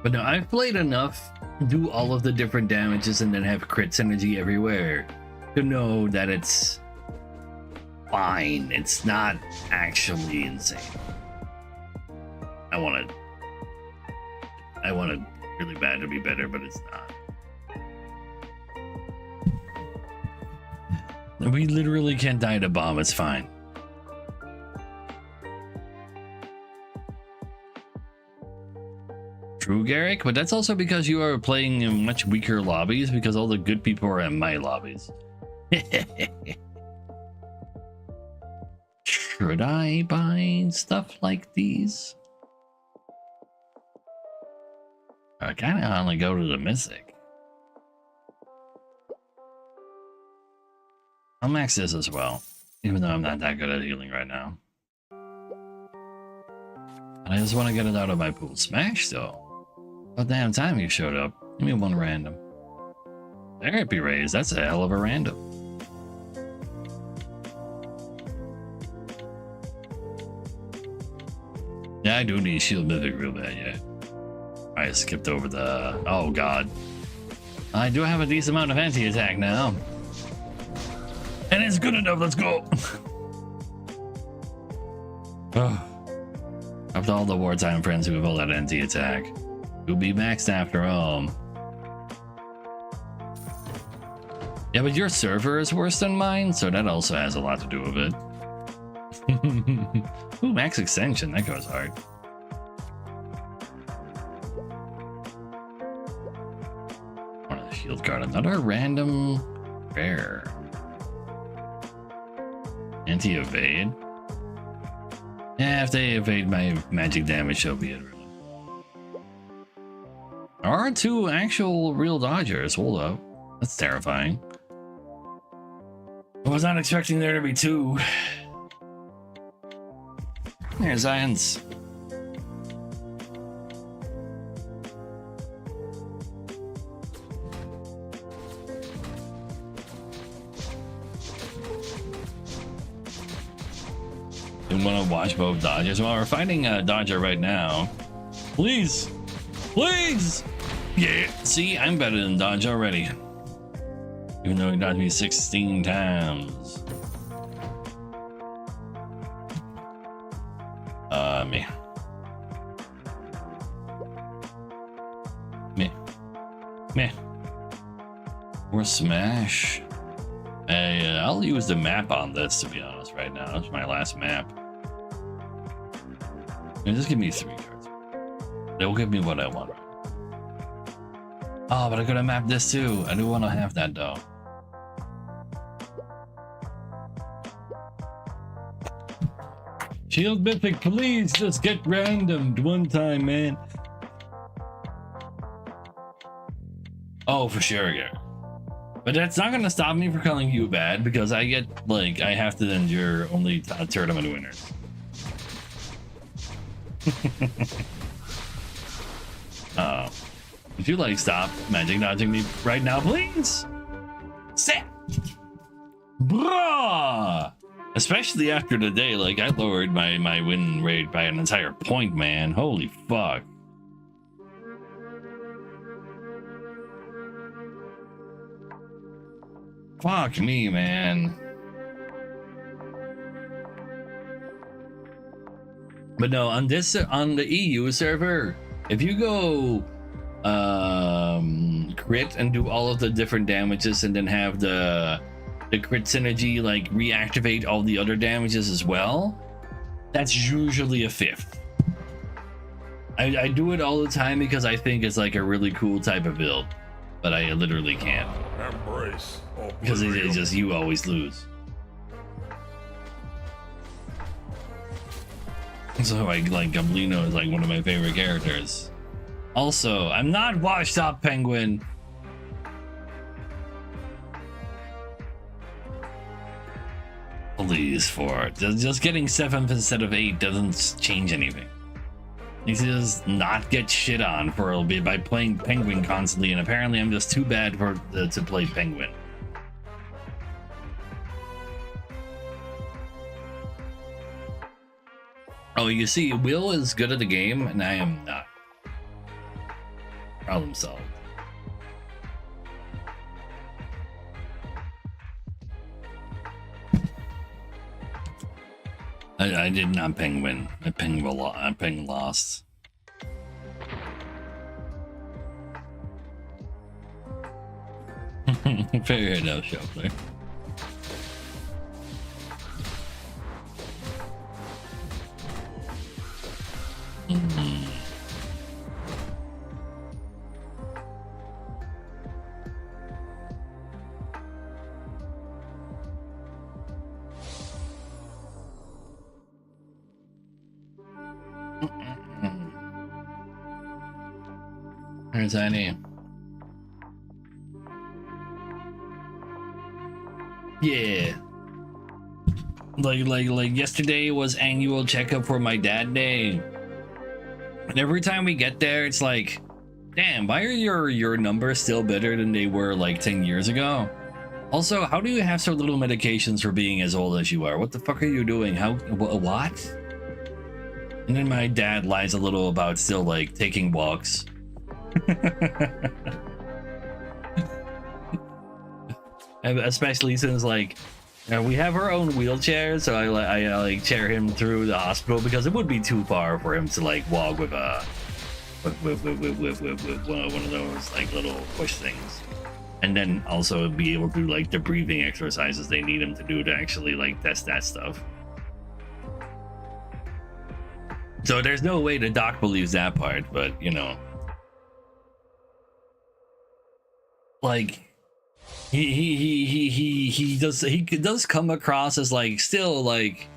But no, I've played enough, do all of the different damages and then have crit synergy everywhere to know that it's fine. It's not actually insane. I want it really bad to be better, but it's not. We literally can't die to bomb. It's fine. True, Garrick, but that's also because you are playing in much weaker lobbies because all the good people are in my lobbies. Should I buy stuff like these? I kind of only go to the Mythic. I'll max this as well, even though I'm not that good at healing right now. And I just want to get it out of my pool. Smash, though. About damn time you showed up. Give me one random. Therapy raise, that's a hell of a random. Yeah, I do need Shield Mythic real bad, yeah. I skipped over the... Oh, God. I do have a decent amount of anti-attack now. And it's good enough, let's go! After all the wartime friends who have all that anti-attack. You'll be maxed after all. Yeah, but your server is worse than mine, so that also has a lot to do with it. Ooh, max extension, that goes hard. One of the shield card, another random rare. Anti-evade? Yeah, if they evade my magic damage, so be it. There are two actual real dodgers. Hold up. That's terrifying. I was not expecting there to be two. There's Zions. You want to watch both dodgers? Well, we're fighting a dodger right now. Please. Please! Yeah, see, I'm better than Dodge already. Even though he dodged me 16 times. Me. Or Smash. I'll use the map on this, to be honest, right now. That's my last map. Just give me 3 cards. They'll give me what I want. Oh, but I could have mapped this too. I do want to have that though. Shield Mythic, please just get randomed one time, man. Oh, for sure, yeah. But that's not gonna stop me from calling you bad because I get like I have to endure only tournament winners. Would you like stop magic dodging me right now, please? Sit. Bruh! Especially after today, like I lowered my win rate by an entire point, man. Holy fuck. Fuck me, man. But no, on the EU server, if you go crit and do all of the different damages and then have the crit synergy like reactivate all the other damages as well, that's usually a 5th. I do it all the time because I think it's like a really cool type of build, but I literally can't.
Embrace
because it's just you always lose. So like Gablino is like one of my favorite characters. Also, I'm not washed up, Penguin. Please, for just getting 7th instead of 8 doesn't change anything. You just not get shit on for a little bit by playing Penguin constantly, and apparently I'm just too bad for to play Penguin. Oh, you see, Will is good at the game, and I am not. Problem solved. I did not Penguin. I ping lost. Fair enough, Shuffler. Mm. There's Annie. Yeah. Like yesterday was annual checkup for my dad day. And every time we get there, it's like, damn, why are your numbers still better than they were like 10 years ago? Also, how do you have so little medications for being as old as you are? What the fuck are you doing? What? And then my dad lies a little about still like taking walks. Especially since like we have our own wheelchair, so I like chair him through the hospital because it would be too far for him to like walk with one of those like little push things, and then also be able to do like the breathing exercises they need him to do to actually like test that stuff. So there's no way the doc believes that part, but you know, like he does come across as like still like,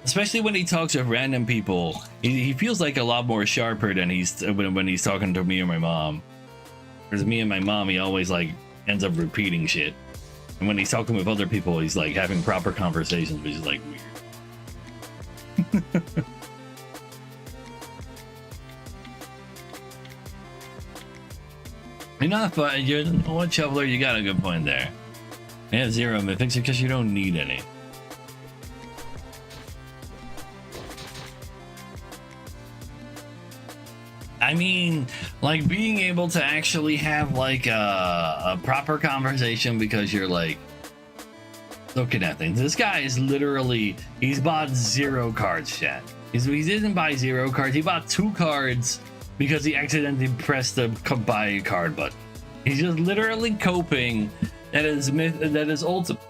especially when he talks with random people, he feels like a lot more sharper than when he's talking to me or my mom. Because me and my mom, he always like ends up repeating shit, and when he's talking with other people, he's like having proper conversations, which is like weird. Enough, but you're one shoveler. You got a good point there. You have 0 mythics because you don't need any. I mean, like being able to actually have like a proper conversation because you're like looking at things. This guy is literally, he's bought 0 cards, chat. He didn't buy 0 cards. He bought 2 cards because he accidentally pressed the buy a card button. He's just literally coping that his ultimate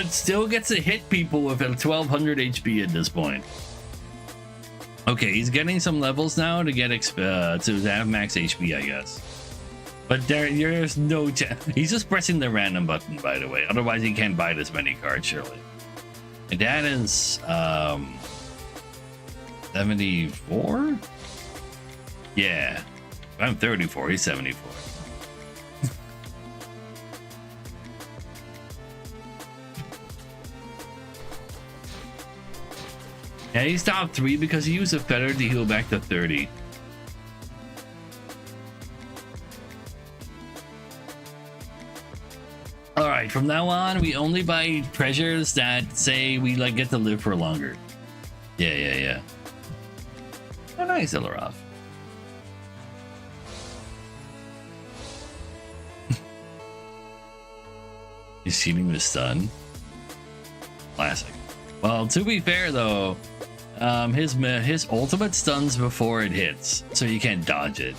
still gets to hit people with a 1200 HP at this point. Okay, he's getting some levels now to get to have max HP, I guess. But there's no chance. He's just pressing the random button, by the way. Otherwise, he can't buy this many cards, surely. My dad is 74. Yeah, I'm 34. He's 74. Yeah, he's top 3 because he used a feather to heal back to 30. All right, from now on, we only buy treasures that say we like get to live for longer. Yeah. Oh, nice, Illarov. He's shooting the stun. Classic. Well, to be fair though, his ultimate stuns before it hits, so you can't dodge it.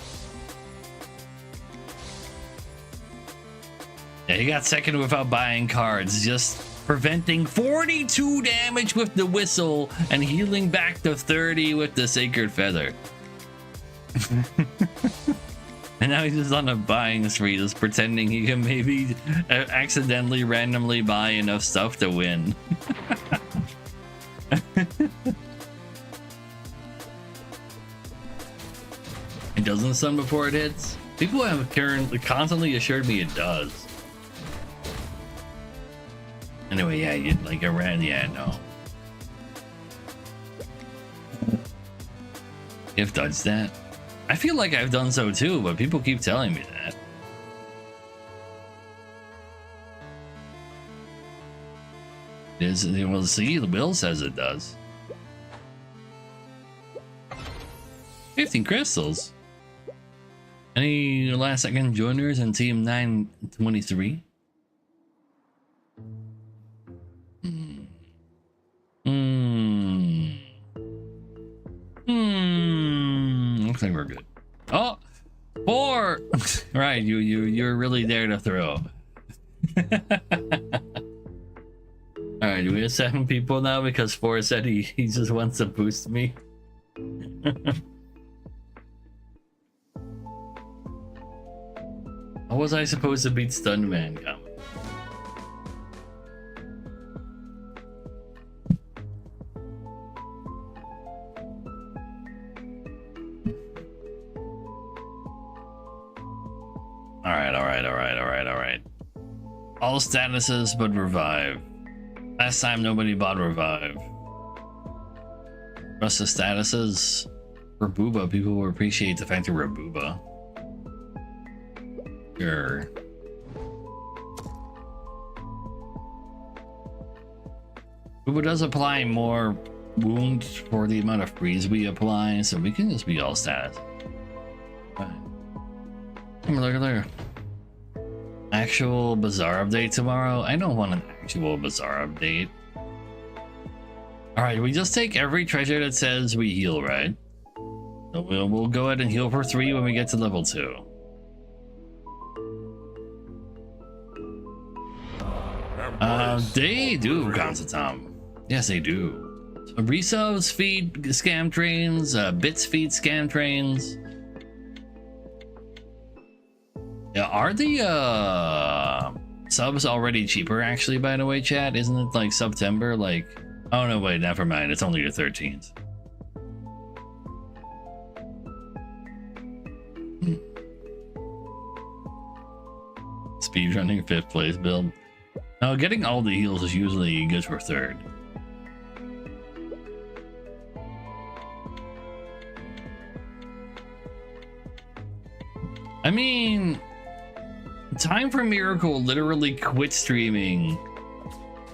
Yeah, he got second without buying cards, just preventing 42 damage with the whistle and healing back to 30 with the sacred feather. And now he's just on a buying spree, just pretending he can maybe accidentally randomly buy enough stuff to win. It doesn't stun before it hits? People have constantly assured me it does. Anyway, yeah, you like around, yeah, no. You've dodged that. I feel like I've done so too, but people keep telling me that. Well, see, the Will says it does. 15 crystals. Any last second joiners in team 923? Looks like we're good. Oh, 4. Right, you're really there to throw. All right, do we have 7 people now because 4 said he just wants to boost me? How was I supposed to beat Stun Man Gum? Alright. All statuses but revive. Last time nobody bought revive. Rest of statuses. For Booba, people will appreciate the fact that we're a Booba. Sure. Booba does apply more wound for the amount of freeze we apply, so we can just be all status. Come look at there. Actual Bazaar update tomorrow? I don't want an actual Bazaar update. Alright, we just take every treasure that says we heal, right? So we'll go ahead and heal for 3 when we get to level 2. They do, Constantom. Yes, they do. So resubs feed scam trains, bits feed scam trains. Yeah, are the subs already cheaper actually, by the way, chat? Isn't it like September? Like, oh no, wait, never mind. It's only the 13th. Speedrunning 5th place build. No, getting all the heals is usually good for 3rd. I mean, Time for Miracle literally quit streaming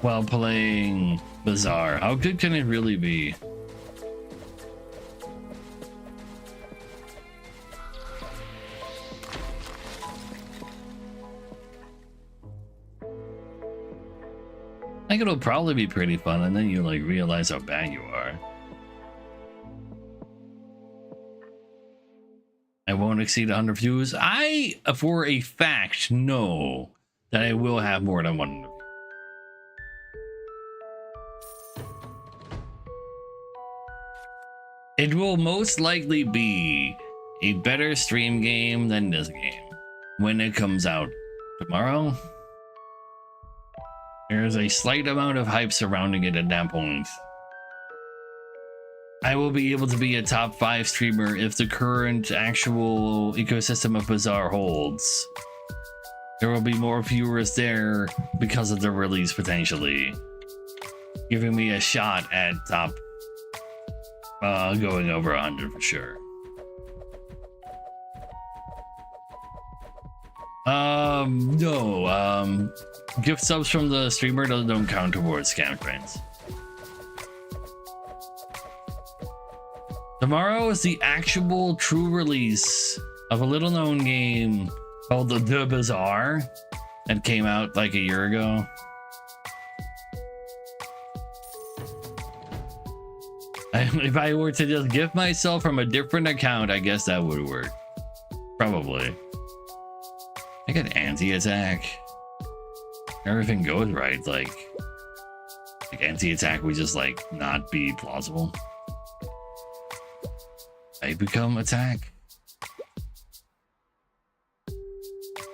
while playing Bazaar. How good can it really be? I think it'll probably be pretty fun, and then you like realize how bad you are. I won't exceed 100 views. I, for a fact, know that I will have more than 100 views. It will most likely be a better stream game than this game when it comes out tomorrow. There's a slight amount of hype surrounding it at that point. I will be able to be a top 5 streamer if the current actual ecosystem of Bazaar holds. There will be more viewers there because of the release potentially, giving me a shot at top going over 100 for sure. No, gift subs from the streamer don't count towards scam trains. Tomorrow is the actual true release of a little known game called The Bazaar that came out like a year ago. If I were to just gift myself from a different account, I guess that would work. Probably. I got anti-attack. Everything goes right, like anti-attack would just like not be plausible. I become attack.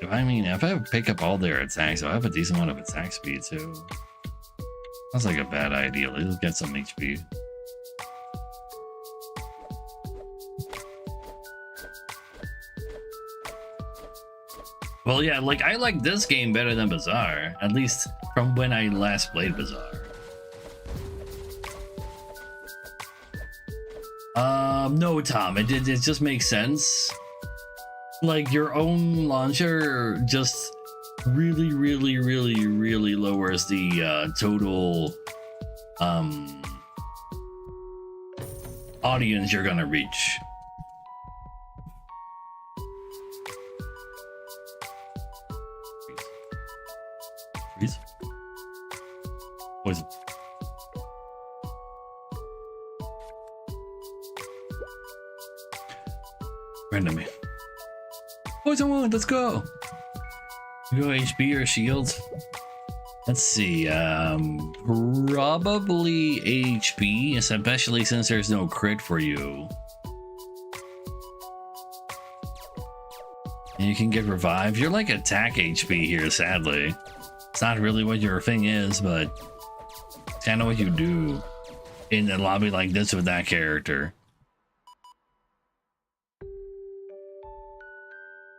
If I pick up all their attacks, I'll have a decent amount of attack speed too. Sounds like a bad idea. Let's get some HP. Well, yeah, like I like this game better than Bazaar, at least from when I last played Bazaar. No, Tom, it just makes sense. Like your own launcher just really lowers the total audience you're gonna reach. Freeze. Poison. Randomly. Poison wound, let's go. We go HP or shields. Let's see. Probably HP, especially since there's no crit for you. And you can get revived. You're like attack HP here, sadly. It's not really what your thing is, but it's kind of what you do in a lobby like this with that character.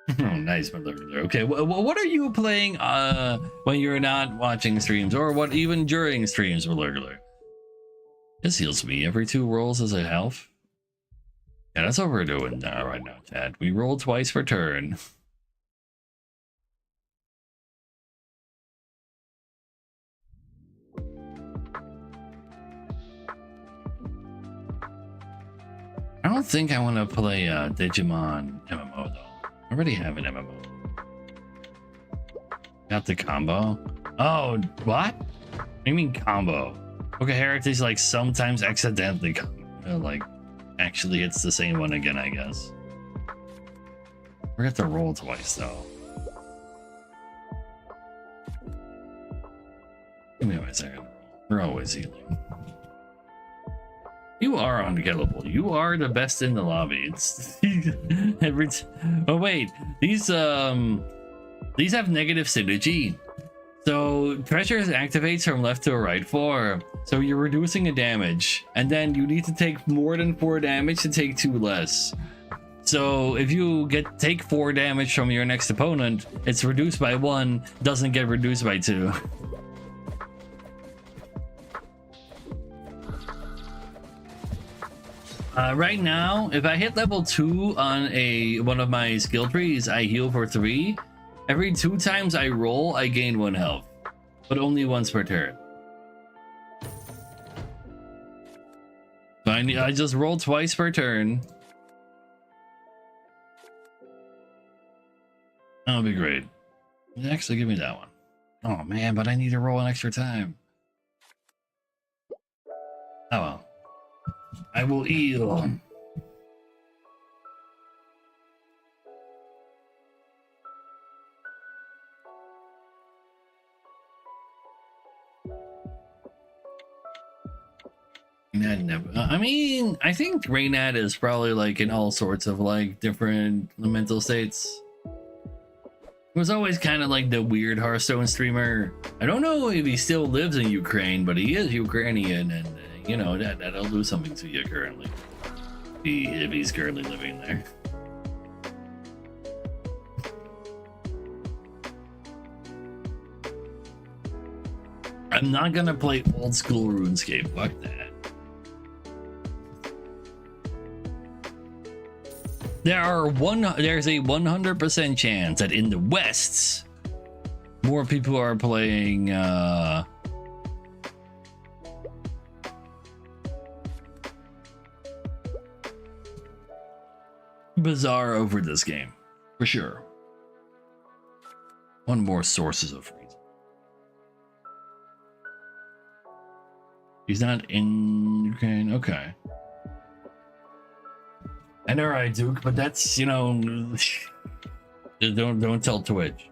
Oh, nice, motherfucker. Okay, what are you playing when you're not watching streams, or what even during streams, motherfucker? This heals me every 2 rolls as a health. Yeah, that's what we're doing right now, Chad. We roll twice per turn. I don't think I want to play Digimon MMO though. I already have an MMO. Got the combo. Oh, what? What do you mean combo? Okay, Heritage like sometimes accidentally like actually it's the same one again, I guess. We have to roll twice though. Give me a second. We're always healing. You are unkillable. You are the best in the lobby. It's oh wait, these have negative synergy. So pressure activates from left to right 4. So you're reducing a damage, and then you need to take more than 4 damage to take 2 less. So if you take 4 damage from your next opponent, it's reduced by 1, doesn't get reduced by 2. Right now, if I hit level 2 on one of my skill trees, I heal for 3. Every 2 times I roll, I gain 1 health, but only once per turn. So I just roll twice per turn. That'll be great. Actually, give me that one. Oh man, but I need to roll an extra time. Oh well. I will heal. I mean, I think Reynad is probably like in all sorts of like different mental states. He was always kind of like the weird Hearthstone streamer. I don't know if he still lives in Ukraine, but he is Ukrainian, and you know that'll do something to you currently. If he's currently living there. I'm not gonna play old school RuneScape. Fuck that. There's a 100% chance that in the West, more people are playing Bazaar over this game, for sure. One more sources of reason. He's not in Ukraine. Okay. I know, right, Duke, but that's, you know, don't tell Twitch.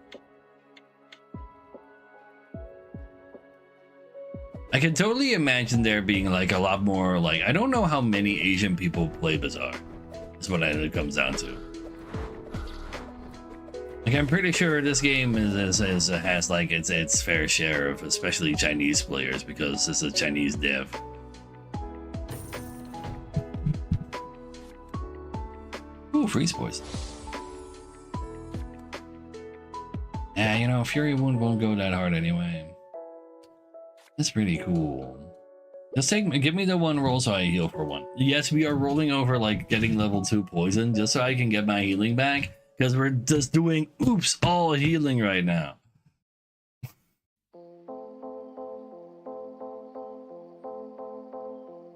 I can totally imagine there being like a lot more like, I don't know how many Asian people play Bazaar. That's what it comes down to. Like, I'm pretty sure this game has like its fair share of especially Chinese players because it's a Chinese dev. Ooh, freeze poison. Yeah, you know, Fury Wound won't go that hard anyway. That's pretty cool. Just give me the 1 roll so I heal for 1. Yes, we are rolling over like getting level 2 poison just so I can get my healing back because we're just doing all healing right now.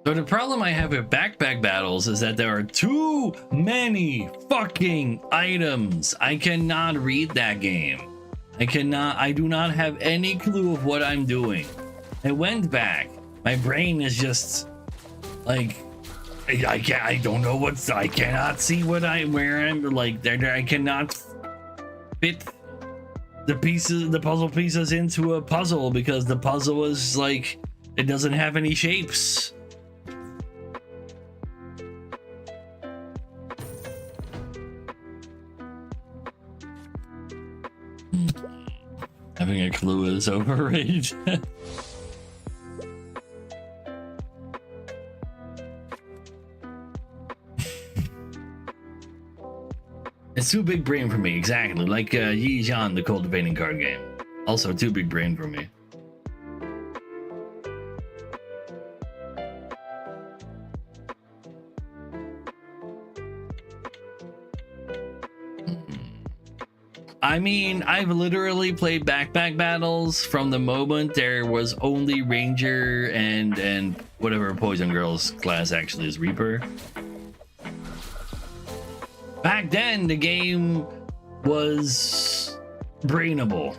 So the problem I have with backpack battles is that there are too many fucking items. I cannot read that game. I do not have any clue of what I'm doing. I went back. My brain is just like, I don't know I cannot see where I'm like, I cannot fit the puzzle pieces into a puzzle because the puzzle is like, it doesn't have any shapes. Having a clue is overrated. It's too big brain for me, exactly. Like Yi Zhan, the cultivating card game. Also too big brain for me. I mean, I've literally played backpack battles from the moment there was only Ranger and whatever Poison Girl's class actually is, Reaper. Back then, the game was brainable.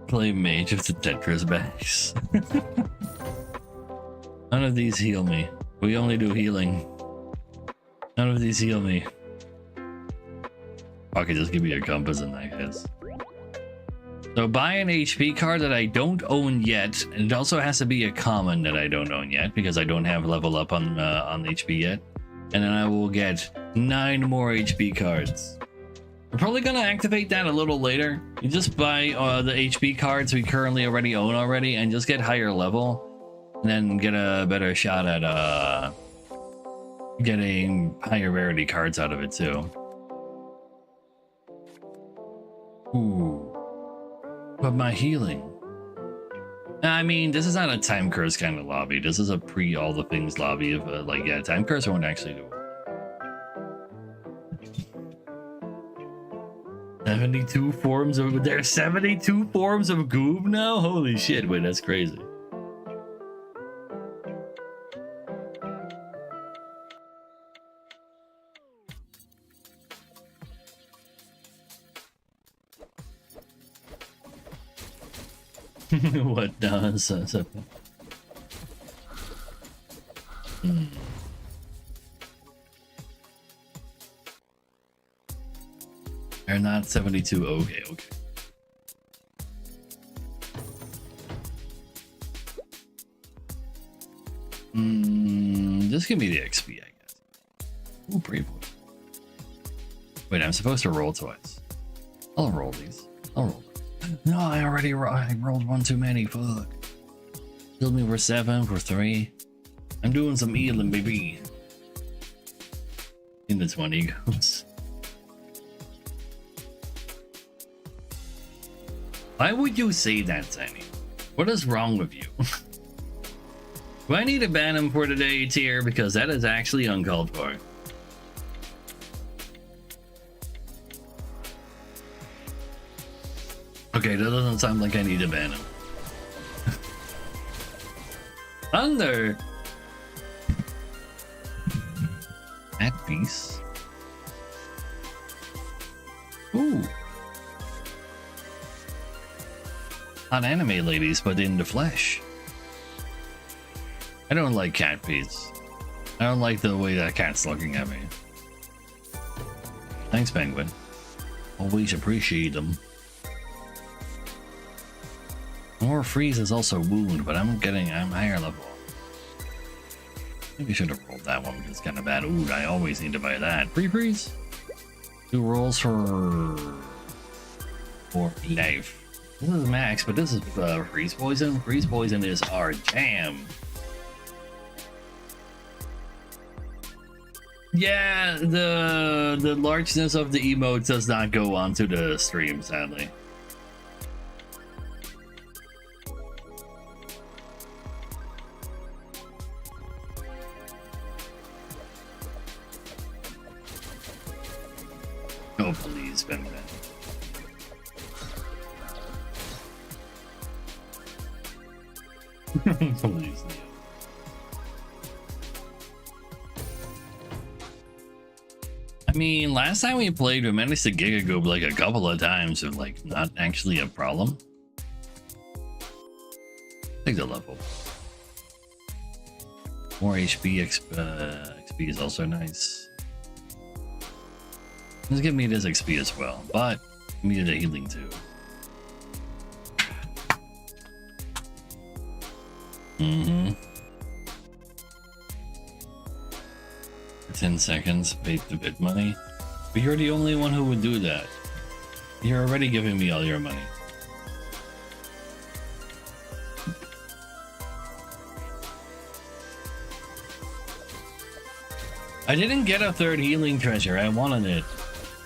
Play Mage with the Tetris bags. None of these heal me. We only do healing. None of these heal me. Okay, just give me a compass in that case. So buy an HP card that I don't own yet, and it also has to be a common that I don't own yet because I don't have level up on HP yet. And then I will get 9 more HP cards. We're probably gonna activate that a little later. You just buy the HP cards we currently already own and just get higher level. And then get a better shot at getting higher rarity cards out of it too. Ooh. But my healing. I mean, this is not a time curse kind of lobby. This is a pre all the things lobby of like, yeah, time curse won't actually do it. 72 forms of, there's 72 forms of Goob now? Holy shit, wait, that's crazy. What does They're not 72. Okay. Just give me the XP, I guess. Ooh, brave one. Wait, I'm supposed to roll twice. I'll roll these. No, I rolled one too many. Fuck. Healed me for 7, for 3. I'm doing some healing, baby. In this one he goes. Why would you say that, Tiny? What is wrong with you? Do I need to ban him for today, tier? Because that is actually uncalled for. Okay, that doesn't sound like I need to ban him. Thunder! At peace. Ooh. Not anime ladies, but in the flesh. I don't like cat feeds. I don't like the way that cat's looking at me. Thanks, Penguin. Always appreciate them. More freeze is also wound, but I'm higher level. Maybe I should have rolled that one because it's kind of bad. Ooh, I always need to buy that. Freeze. 2 rolls for life. This is max, but this is freeze poison. Freeze poison is our jam. Yeah, the largeness of the emote does not go onto the stream, sadly. Oh, please, Ben. Please, Leo. I mean, last time we played, we managed to Giga Goob like a couple of times with like not actually a problem. Take the level. More HP, XP is also nice. Just give me this XP as well, but give me the healing too. 10 seconds, pay the bit money. But you're the only one who would do that. You're already giving me all your money. I didn't get a third healing treasure. I wanted it.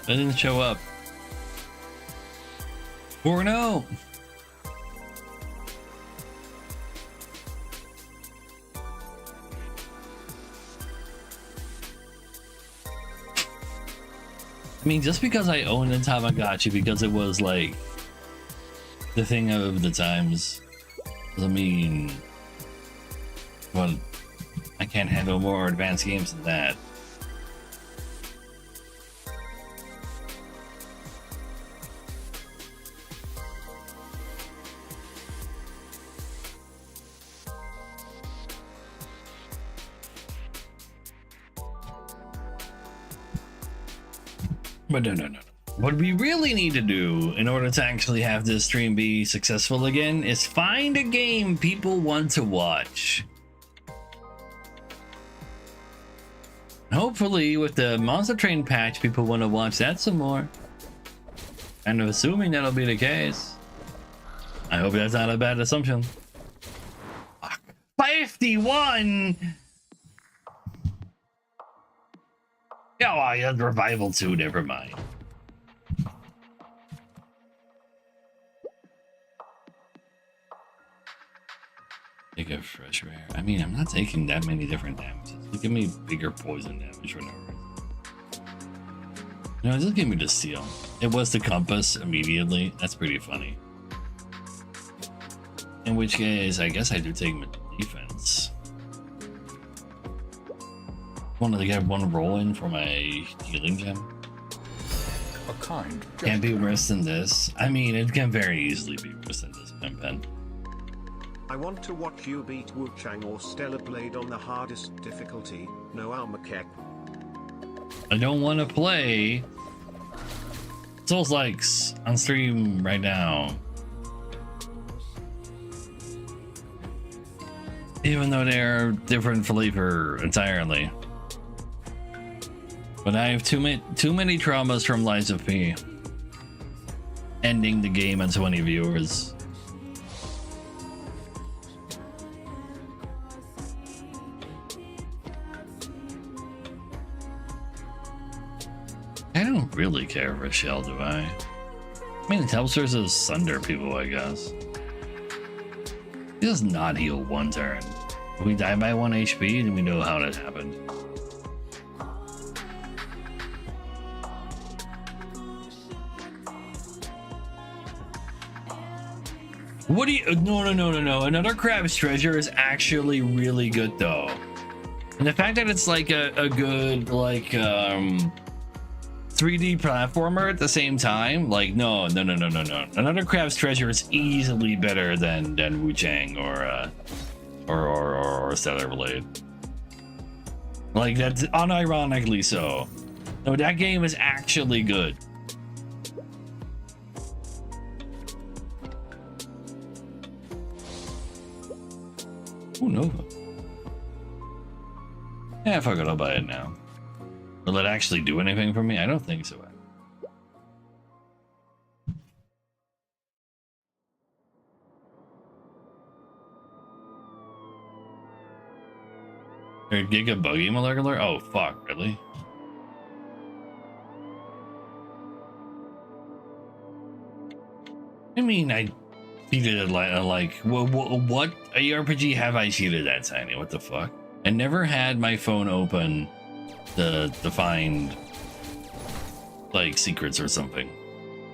It didn't show up. Or no. I mean, just because I owned a Tamagotchi because it was like the thing of the times doesn't mean, well, I can't handle more advanced games than that. But no. What we really need to do in order to actually have this stream be successful again is find a game people want to watch. Hopefully with the Monster Train patch, people want to watch that some more. And I'm assuming that'll be the case. I hope that's not a bad assumption. Fuck. 51! Oh, I had Revival 2, never mind. Take a fresh rare. I mean, I'm not taking that many different damages. Just give me bigger poison damage for no reason. No, just give me the seal. It was the compass immediately. That's pretty funny. In which case, I guess I do take my defense. Wanted to get one roll in for my healing gem.
A kind gesture.
Can't be worse than this. I mean, it can very easily be worse than this, Pen.
I want to watch you beat Wu Chang or Stellar Blade on the hardest difficulty. No Almakek.
I don't want to play Souls Likes on stream right now. Even though they're different flavor entirely. But I have too many traumas from Lies of P. Ending the game on 20 viewers. I don't really care for Shell, do I? I mean, it helps her to sunder people, I guess. He does not heal one turn. If we die by 1 HP, then we know how that happened. What do you... No. Another Crab's Treasure is actually really good, though. And the fact that it's like a good, like, 3D platformer at the same time, like, no. Another Crab's Treasure is easily better than Wu Chang or Stellar Blade. Like, that's unironically so. No, that game is actually good. Ooh, Nova. Yeah, fuck it, I'll buy it now. Will it actually do anything for me? I don't think so. Giga Buggy Molecular? Oh, fuck, really? I mean, I cheated it like what ARPG have I cheated at, Tiny? What the fuck? I never had my phone open to find like secrets or something.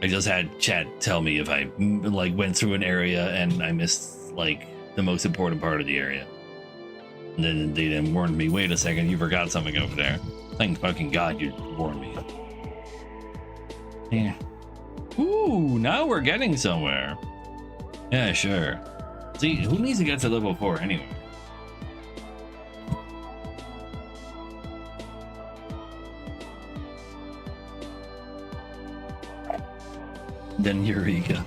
I just had chat tell me if I like went through an area and I missed like the most important part of the area. And then they didn't warn me, wait a second, you forgot something over there. Thank fucking God you warned me. Yeah. Ooh, now we're getting somewhere. Yeah, sure. See, who needs to get to level 4 anyway? Then Eureka.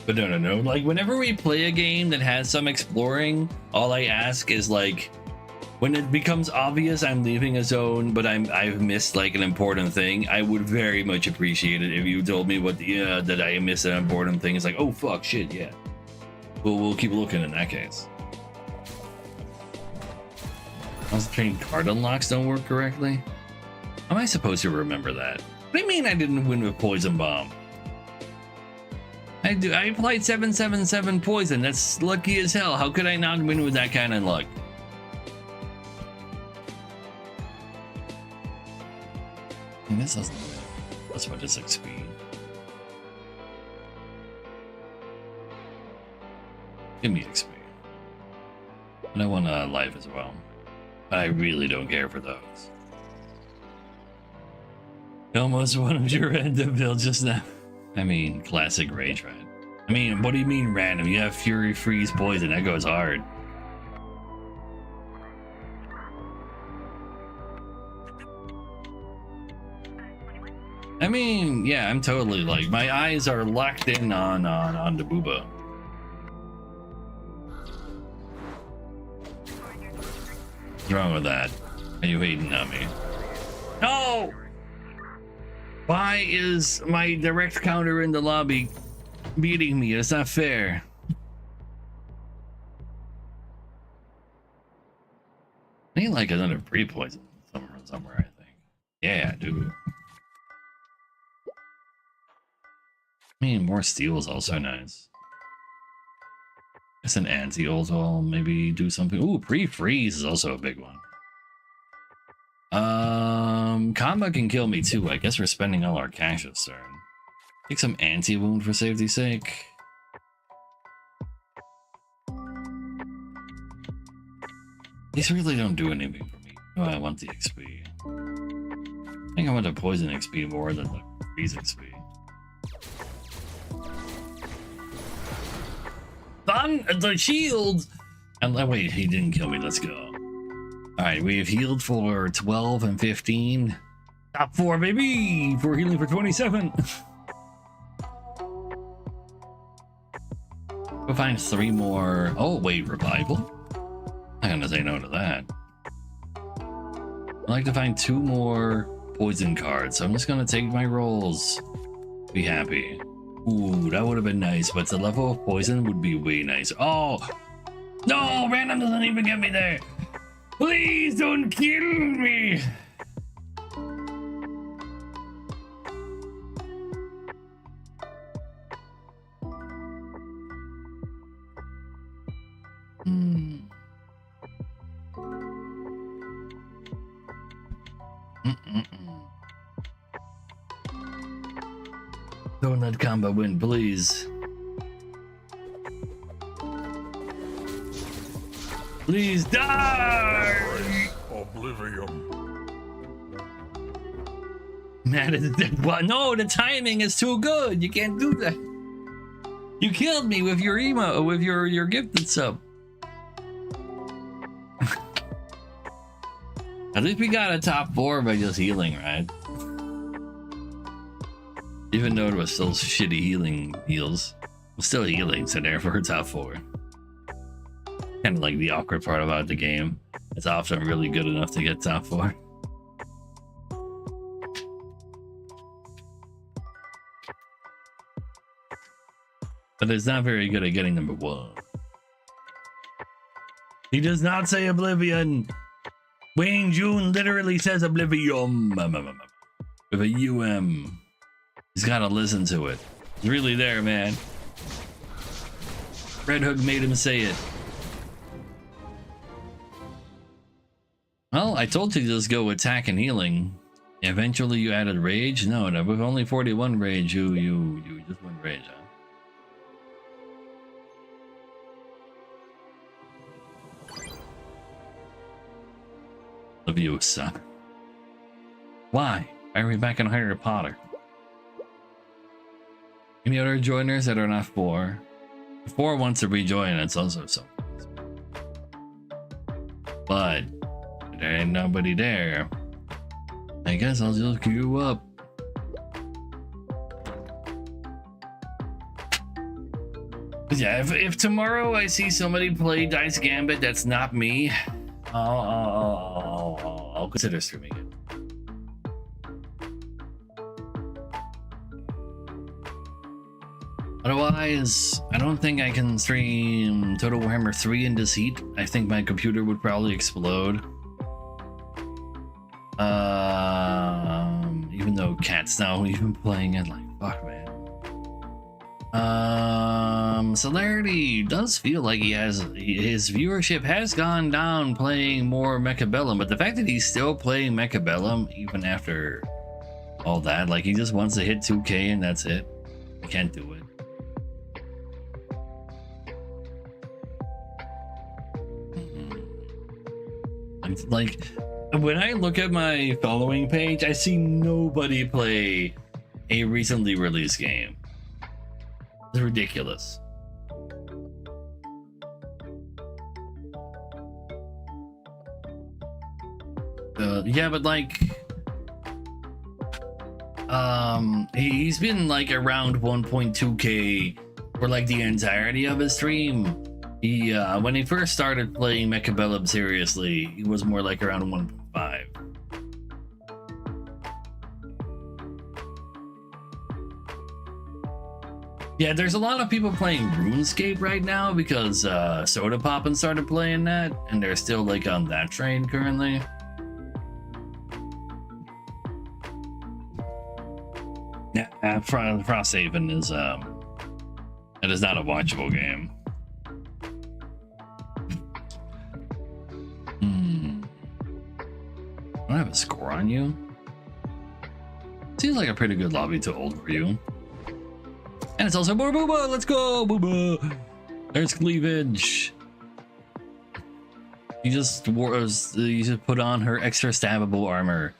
But no. Like, whenever we play a game that has some exploring, all I ask is, like, when it becomes obvious I'm leaving a zone, but I've missed like an important thing, I would very much appreciate it if you told me that I missed an important thing. It's like, oh fuck, shit, yeah. We'll keep looking in that case. Concentrating card unlocks don't work correctly. How am I supposed to remember that? What do you mean I didn't win with Poison Bomb? I applied 777 poison. That's lucky as hell. How could I not win with that kind of luck? And this doesn't. That's what it's XP. Give me XP. And I want life as well. But I really don't care for those. Almost one of your random builds just now. I mean, classic Rage Rat. I mean, what do you mean random? You have Fury, Freeze, Poison. That goes hard. I mean, yeah, I'm totally like, my eyes are locked in on the booba. What's wrong with that? Are you hating on me? No! Why is my direct counter in the lobby beating me? It's not fair. I need like another pre-poison somewhere, I think. Yeah, dude. I mean, more steel is also nice. It's an anti-ult, I'll maybe do something. Ooh, pre-freeze is also a big one. Combat can kill me too. I guess we're spending all our cash this turn. Take some anti-wound for safety's sake. These really don't do anything for me. Oh, I want the XP. I think I want the poison XP more than the freeze XP. The shield! And wait, he didn't kill me. Let's go. Alright, we have healed for 12 and 15. Top 4, baby! For healing for 27. We'll find 3 more. Oh, wait, revival? I'm not gonna say no to that. I'd like to find 2 more poison cards, so I'm just gonna take my rolls. Be happy. Ooh, that would have been nice, but the level of poison would be way nice. Oh! No! Random doesn't even get me there! Please don't kill me! Don't let combo win, please. Please die!
Oblivion.
Man, what? No, the timing is too good. You can't do that. You killed me with your emo, with your gifted sub. At least we got a top 4 by just healing, right? Even though it was still shitty healing heals, we're still healing, so therefore top 4. Kind of like the awkward part about the game. It's often really good enough to get top 4. But it's not very good at getting number 1. He does not say Oblivion. Wayne June literally says Oblivion with a UM. He's gotta listen to it. It's really there, man. Red Hook made him say it. Well, I told you to just go attack and healing. Eventually you added rage? No, with only 41 rage, you just went rage, huh? Leviosa. Why? Why are we back in Harry Potter? Any other joiners that are not 4? 4 wants to rejoin, it's also something. But there ain't nobody there. I guess I'll just queue up. Yeah, if tomorrow I see somebody play Dice Gambit that's not me, I'll consider streaming it. Otherwise, I don't think I can stream Total Warhammer 3 in this heat. I think my computer would probably explode. Even though Cat's now even playing it, like, fuck, man. Celerity does feel like his viewership has gone down playing more Mechabellum, but the fact that he's still playing Mechabellum even after all that, like, he just wants to hit 2K and that's it. I can't do it. Like, when I look at my following page, I see nobody play a recently released game. It's ridiculous. Yeah, but like, he's been like around 1.2K for like the entirety of his stream. He when he first started playing Mechabellum seriously, he was more like around 1.5. Yeah, there's a lot of people playing RuneScape right now because Soda Poppin' started playing that, and they're still like on that train currently. Yeah, Frosthaven is it is not a watchable game. I don't have a score on you. Seems like a pretty good lobby to hold for you. And it's also more Booba. Let's go, Booba. There's cleavage. You just put on her extra stabbable armor.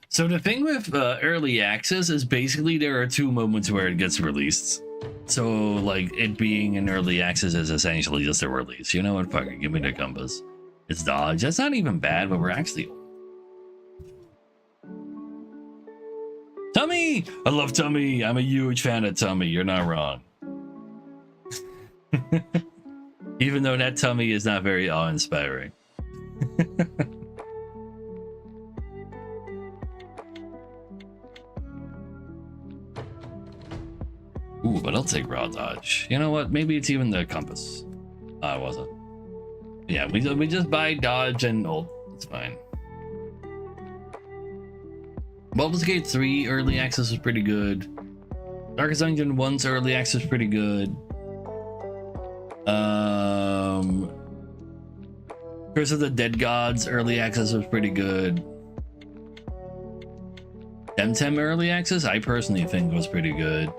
So the thing with early access is basically there are two moments where it gets released. So like it being in early access is essentially just a release. You know what? Fuck it, give me the compass. It's dodge. That's not even bad, but we're actually. Tummy! I love Tummy. I'm a huge fan of Tummy. You're not wrong. Even though that Tummy is not very awe-inspiring. Ooh, but I'll take raw dodge. You know what? Maybe it's even the compass. Oh, it wasn't. Yeah, we just buy dodge and ult. It's fine. Baldur's Gate 3 early access was pretty good. Darkest Dungeon 1's early access was pretty good. Curse of the Dead Gods early access was pretty good. Temtem early access, I personally think was pretty good.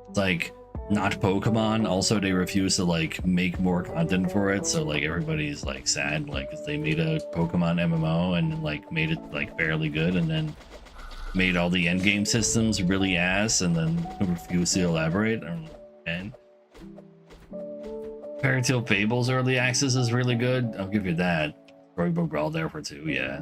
It's like not Pokemon. Also, they refuse to like make more content for it, so like everybody's like sad, like 'cause they made a Pokemon MMO and like made it like fairly good, and then made all the endgame systems really ass, and then refused to elaborate. And Fairytale Fables early access is really good. I'll give you that. Storybook Brawl there for 2, yeah.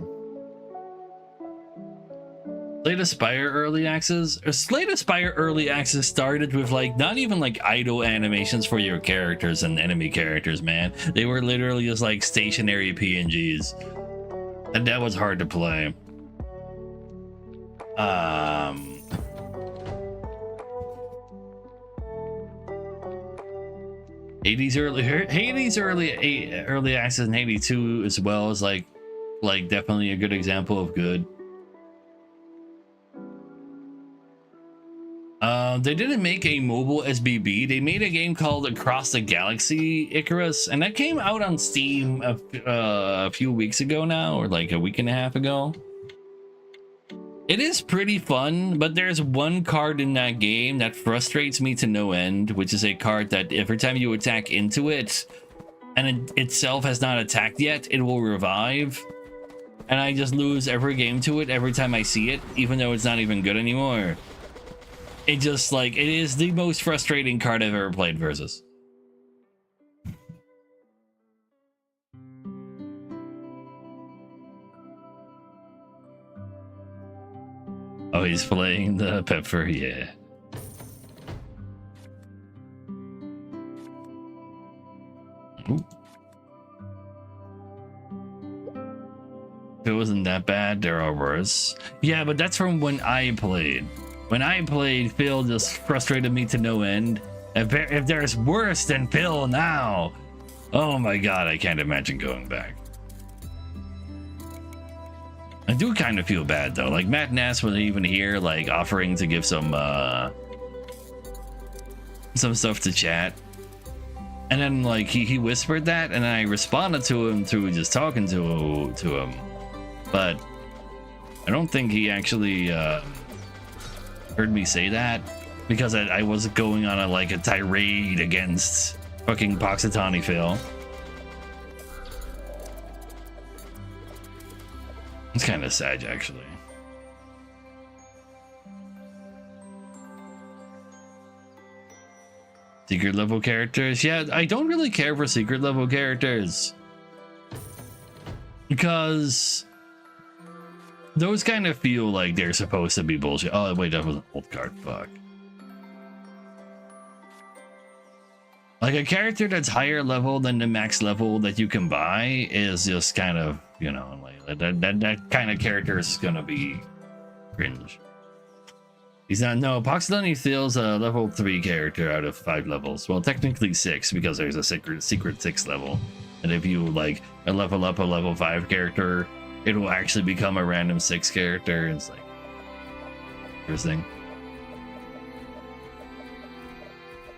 Slay the Spire early access. Slay the Spire early access started with like not even like idle animations for your characters and enemy characters, man. They were literally just like stationary PNGs, and that was hard to play. Hades early access and Hades 2 as well is like definitely a good example of good. They didn't make a mobile SBB. They made a game called Across the Galaxy Icarus, and that came out on Steam a few weeks ago now, or like a week and a half ago. It is pretty fun, but there's one card in that game that frustrates me to no end, which is a card that every time you attack into it, and it itself has not attacked yet, it will revive. And I just lose every game to it every time I see it, even though it's not even good anymore. It just like, it is the most frustrating card I've ever played versus. Oh, he's playing the pepper, yeah. It wasn't that bad. There are worse. Yeah, but that's from when I played. When I played, Phil just frustrated me to no end. If there's worse than Phil now, oh my god, I can't imagine going back. I do kind of feel bad though. Like Matt Nass wasn't even here, like offering to give some stuff to chat. And then like he whispered that, and I responded to him through just talking to him. But I don't think he actually heard me say that, because I was going on a tirade against fucking Poxitani Phil. It's kind of sad, actually. Secret level characters? Yeah, I don't really care for secret level characters, because those kind of feel like they're supposed to be bullshit. Oh, wait, that was an old card. Fuck. Like a character that's higher level than the max level that you can buy is just kind of, you know, like that kind of character is gonna be cringe. He's not. No, Poxitani Phil's a level 3 character out of 5 levels. Well, technically 6, because there's a secret 6 level. And if you like a level up a level 5 character, it will actually become a random 6 character. It's like interesting.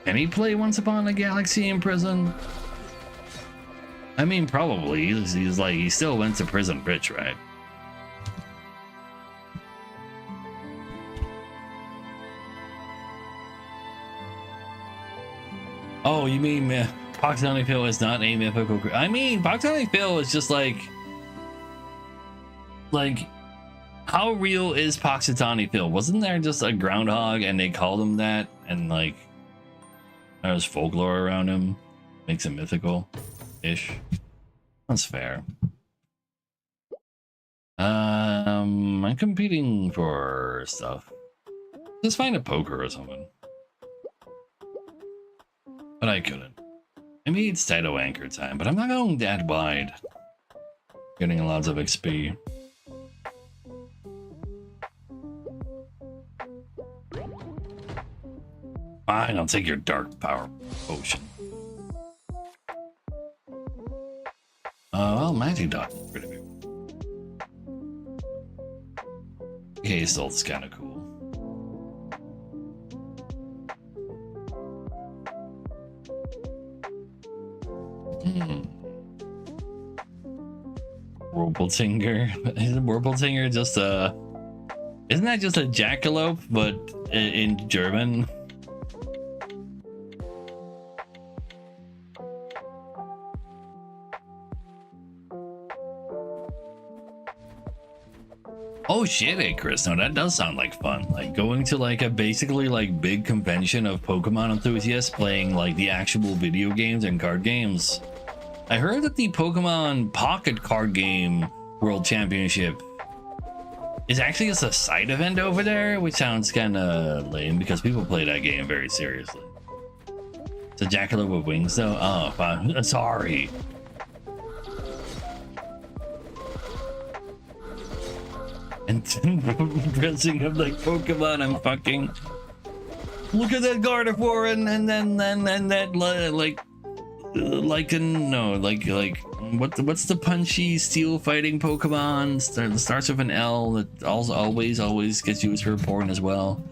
Can he play Once Upon a Galaxy in prison? I mean, probably. He's like, he still went to prison rich, right? Oh, you mean Poxitani Phil is not a mythical? I mean, Poxitani Phil is just like, how real is Poxitani Phil? Wasn't there just a groundhog and they called him that, and like there's folklore around him, makes him mythical-ish. That's fair. I'm competing for stuff. Just find a poker or something. But I couldn't. I mean, it's Taito anchor time, but I'm not going that wide. Getting lots of XP. Fine, I'll take your dark power potion. Well, magic dot is pretty big. Okay, Salt's kind of cool. Whirlpooltinger. Isn't Whirlpooltinger just a... Isn't that just a jackalope, but in German? Oh shit, hey Chris, no, that does sound like fun. Like going to like a basically like big convention of Pokemon enthusiasts playing like the actual video games and card games. I heard that the Pokemon Pocket Card Game World Championship is actually just a side event over there, which sounds kind of lame because people play that game very seriously. It's a jackalope with wings though? Oh, fine. Sorry. And dressing up like Pokemon, I'm fucking... Look at that Gardevoir and then that like what's the punchy steel fighting Pokemon starts with an L that also always gets used for porn as well.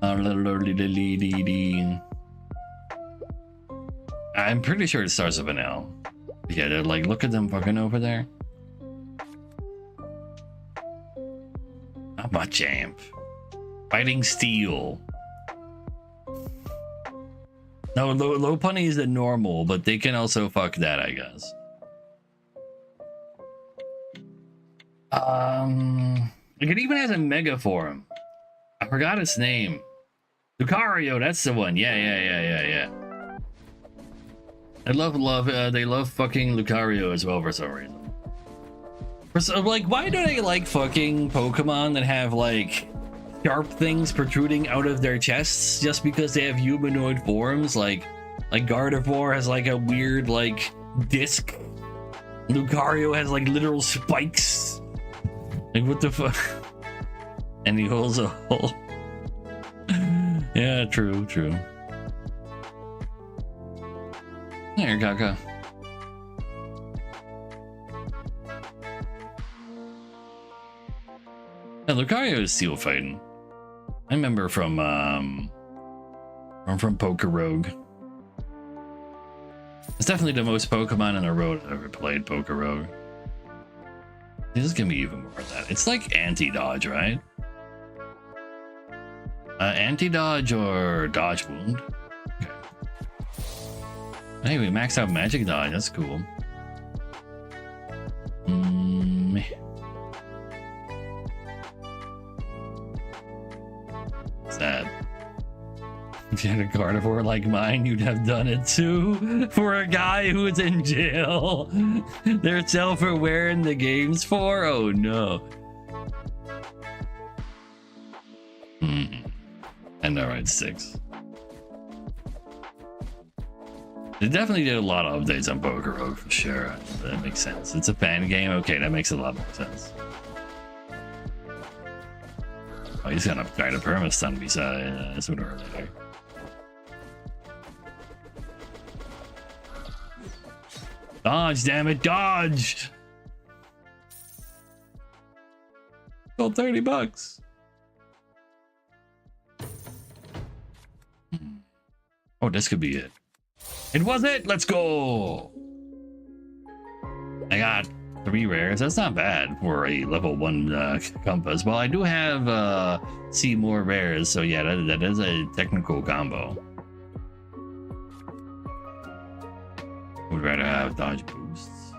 I'm pretty sure it starts with an L. Yeah, they're like, look at them fucking over there. Not my champ. Fighting steel. No, low punny is the normal, but they can also fuck that, I guess. It even has a mega form. I forgot its name. Lucario, that's the one. Yeah. I love they love fucking Lucario as well for some reason. Like, why do they like fucking Pokemon that have like sharp things protruding out of their chests just because they have humanoid forms? Like Gardevoir has like a weird like disc Lucario has like literal spikes. Like what the fuck? And he holds a hole. Yeah, true. Here, Kaka. Yeah, Lucario is steel fighting. I remember from Poker Rogue. It's definitely the most Pokemon in a row I've ever played, Poker Rogue. Just give me even more of that. It's like anti-dodge, right? Anti-dodge or dodge wound. Okay. Hey, we maxed out magic dodge. That's cool. Sad. If you had a carnivore like mine, you'd have done it too. For a guy who's in jail. They're self-aware in the games for? Oh no. And alright, 6. They definitely did a lot of updates on Poker Rogue for sure. That makes sense. It's a fan game. Okay, that makes a lot more sense. Oh, he's gonna try to perma-stun beside sooner or later. Dodge, damn it, dodge! Sold $30. Oh, this could be it. It was it! Let's go! I got 3 rares. That's not bad for a level 1 compass. Well, I do have see more rares, so yeah, that is a technical combo. Would rather have dodge boosts.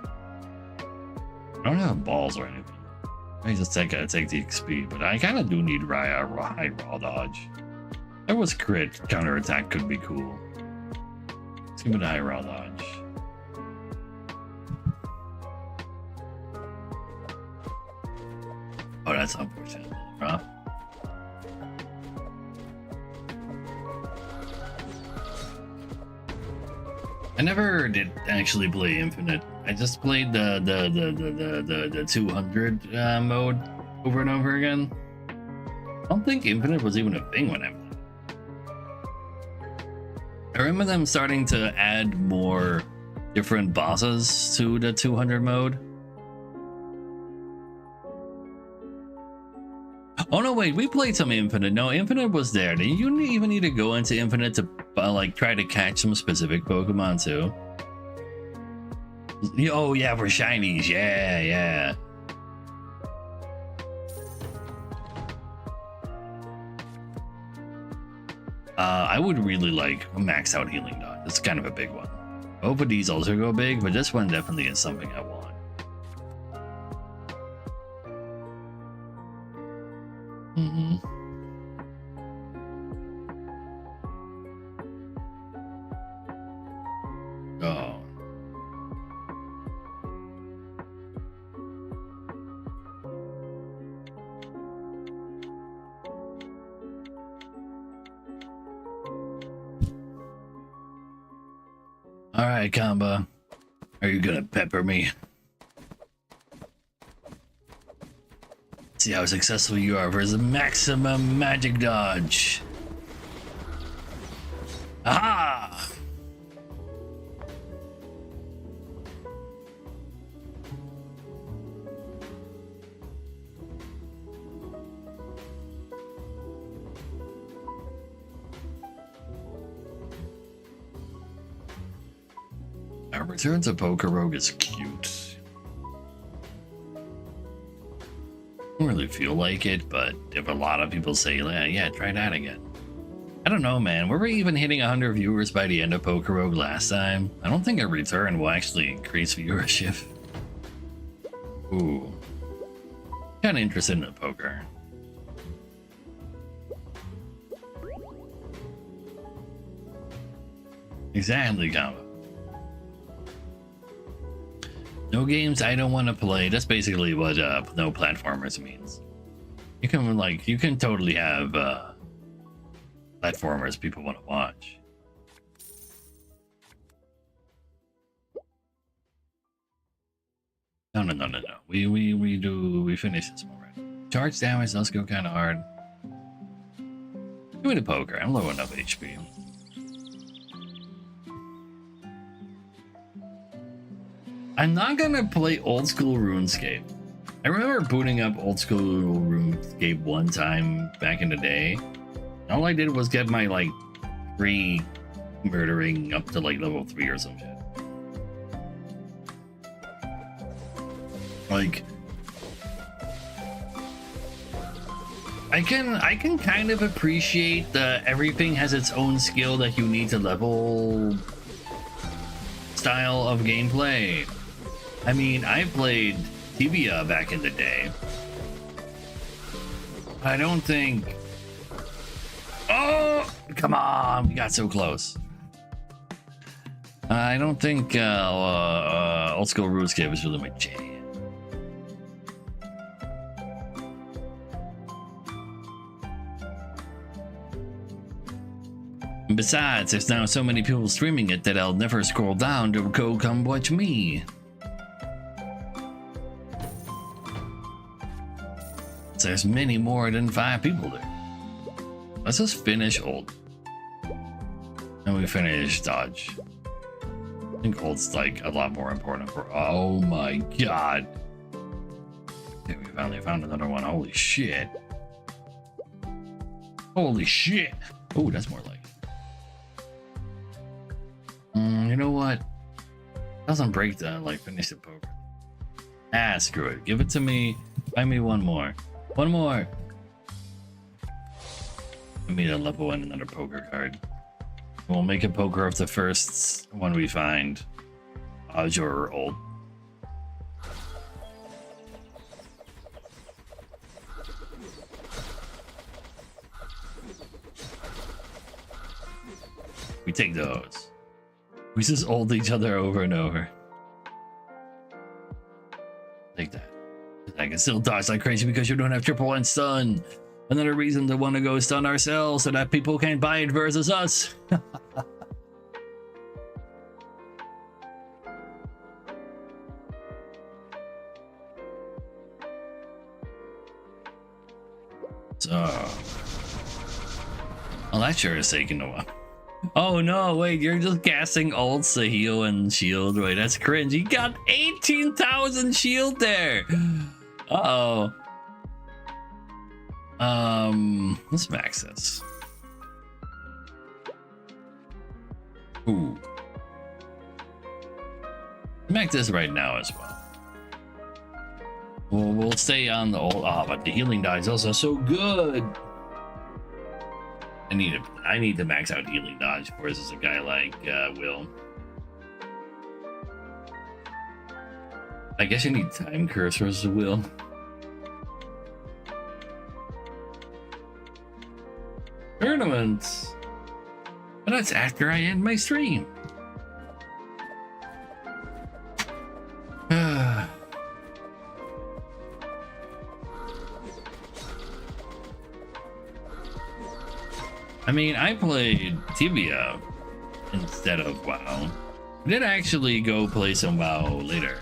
I don't have balls or anything. I just take the XP, but I kind of do need high raw dodge. That was crit counterattack could be cool. Let's give it a high raw dodge. Oh, that's unfortunate. Rough. I never did actually play Infinite. I just played the 200 mode over and over again. I don't think Infinite was even a thing when I played. I remember them starting to add more different bosses to the 200 mode. Oh no, wait, we played some Infinite. No, Infinite was there. You didn't even need to go into Infinite to like try to catch some specific Pokemon too. Oh yeah, for shinies, yeah. I would really like a max out healing dot. It's kind of a big one. Both of these also go big, but this one definitely is something I want. Oh. All right, Kamba. Are you gonna pepper me? See how successful you are versus maximum magic dodge. Aha! Our return to Poker Rogue is cute. I don't really feel like it, but if a lot of people say, yeah, try that again. I don't know, man. Were we even hitting 100 viewers by the end of Poker Rogue last time? I don't think a return will actually increase viewership. Ooh. Kinda interested in the poker. Exactly, Combo. No games I don't want to play. That's basically what no platformers means. You can totally have platformers people want to watch. No. We finish this one right. Charge damage does go kind of hard. Give me the poker. I'm low enough HP. I'm not gonna play old school RuneScape. I remember booting up old school RuneScape one time back in the day. All I did was get my like free murdering up to like level 3 or some shit. Like I can kind of appreciate that everything has its own skill that you need to level style of gameplay. I mean, I played Tibia back in the day. I don't think... Oh, come on, we got so close. I don't think old school RuneScape is really my jam. Besides, there's now so many people streaming it that I'll never scroll down to go come watch me. So there's many more than 5 people there. Let's just finish old. And we finish dodge. I think old's like a lot more important for... Oh my god. Okay, we finally found another one. Holy shit. Holy shit. Oh, that's more like it. You know what? Doesn't break the like finish the poker. Ah, screw it. Give it to me. Find me one more. One more. Give me the level 1 another poker card. We'll make a poker of the first one we find. Azure or old. We take those. We just ult each other over and over. Take that. I can still dodge like crazy because you don't have triple and stun. Another reason to want to go stun ourselves so that people can't buy it versus us. So, well, that sure is taking a while. Oh no, wait, you're just casting ults to heal and shield. Wait, that's cringe. You got 18,000 shield there. Uh-oh. Let's max this. Ooh. Max this right now as well. We'll stay on the old. Ah, but the healing die is also so good. I need to max out healing dodge versus a guy like Will. I guess you need time curves versus Will. Tournaments. But that's after I end my stream. I mean, I played Tibia instead of WoW. I did actually go play some WoW later.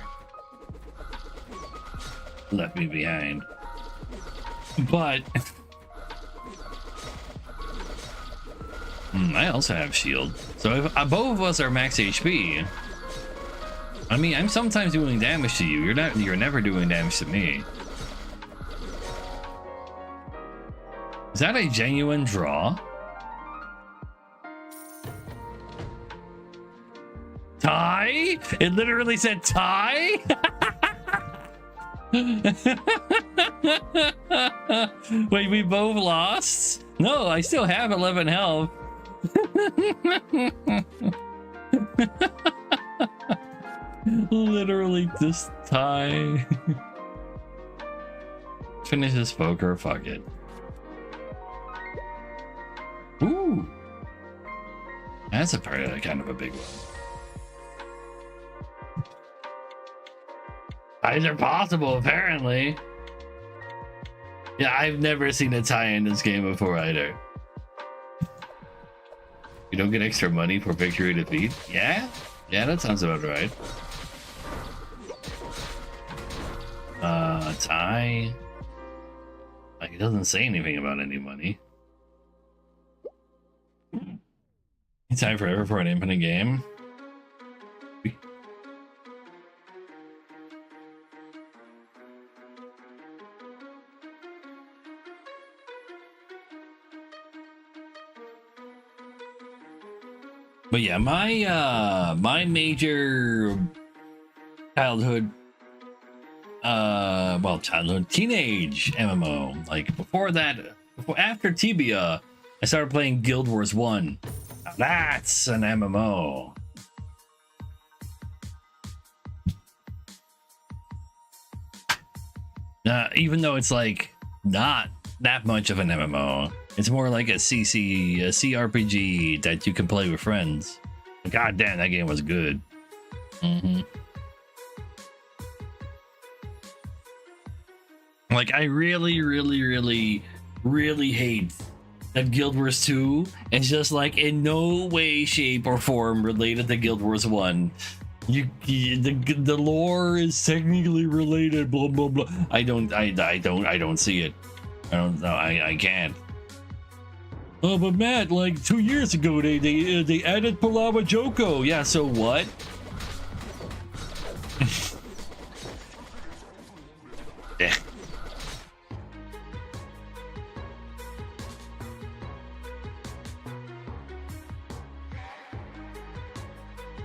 Left me behind. But I also have shield. So if both of us are max HP, I mean, I'm sometimes doing damage to you. You're never doing damage to me. Is that a genuine draw? Tie? It literally said tie? Wait, we both lost? No, I still have 11 health. Literally just tie. Finish this poker, fuck it. Ooh. That's a part of that, kind of a big one. Ties are possible, apparently. Yeah, I've never seen a tie in this game before either. You don't get extra money for victory defeat? Yeah? Yeah, that sounds about right. tie? Like, it doesn't say anything about any money. You tie forever for an infinite game. But yeah, my major childhood childhood teenage MMO, like before that, after Tibia, I started playing Guild Wars 1. Now that's an MMO. Even though it's like not that much of an MMO, it's more like a CRPG that you can play with friends. God damn, that game was good. Like, I really hate that Guild Wars 2 is just like in no way, shape, or form related to Guild Wars 1. The lore is technically related, blah blah blah. I don't see it. I don't know. I can't. Oh, but Matt, like 2 years ago, they added Palava Joko. Yeah, so what? Yeah.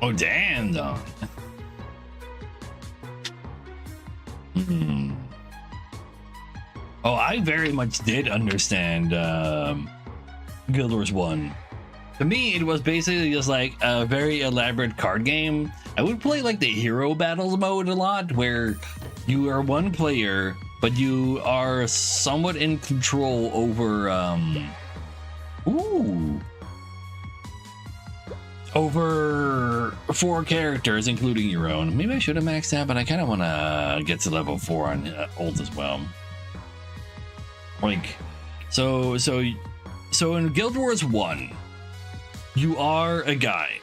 Oh, damn, though. Oh, I very much did understand Guild Wars 1. To me, it was basically just like a very elaborate card game. I would play like the hero battles mode a lot, where you are one player, but you are somewhat in control over over 4 characters, including your own. Maybe I should have maxed out, but I kind of want to get to level 4 on ult as well. Like, so in Guild Wars 1, you are a guy.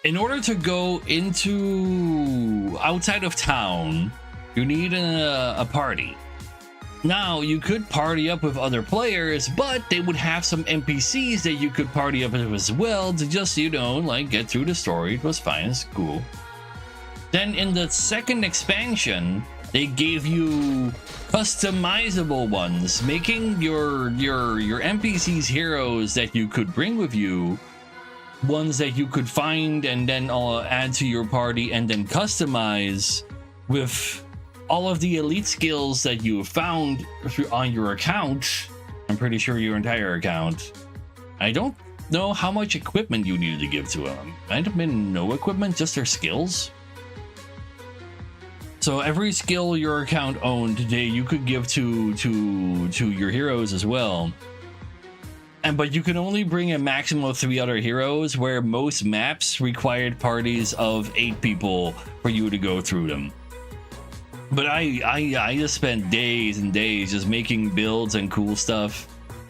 In order to go into outside of town, you need a party. Now, you could party up with other players, but they would have some NPCs that you could party up with as well to just, you know, like get through the story. It was fine, it's cool. Then in the second expansion, they gave you customizable ones, making your NPCs heroes that you could bring with you, ones that you could find and then add to your party and then customize with all of the elite skills that you have found on your account. I'm pretty sure your entire account. I don't know how much equipment you needed to give to them. Might have been no equipment, just their skills. So every skill your account owned today, you could give to your heroes as well. But you can only bring a maximum of 3 other heroes, where most maps required parties of 8 people for you to go through them. But I just spent days and days just making builds and cool stuff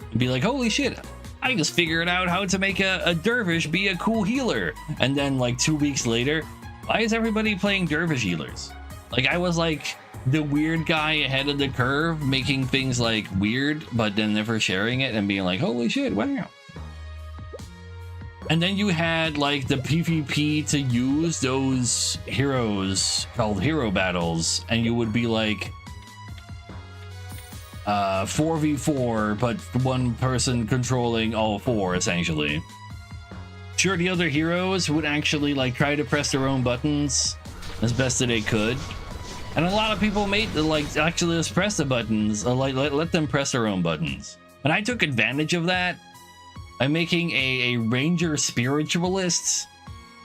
and be like, holy shit, I just figured out how to make a dervish be a cool healer. And then like 2 weeks later, why is everybody playing dervish healers? Like, I was like the weird guy ahead of the curve, making things like weird, but then never sharing it and being like, holy shit, wow. And then you had like the PvP to use those heroes called hero battles, and you would be like 4v4, but one person controlling all 4 essentially. Sure, the other heroes would actually like try to press their own buttons as best that they could, and a lot of people made like actually just press the buttons, like let them press their own buttons. And I took advantage of that by making a ranger spiritualist.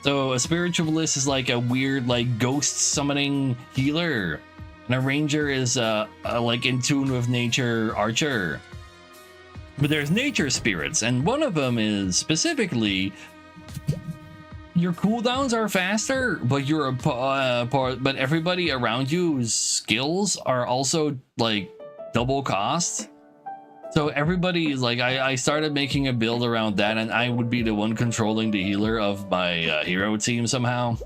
So a spiritualist is like a weird like ghost summoning healer, and a ranger is a like in tune with nature archer. But there's nature spirits, and one of them is specifically your cooldowns are faster, but you're but everybody around you's skills are also like double cost. So everybody is like, I started making a build around that, and I would be the one controlling the healer of my hero team somehow.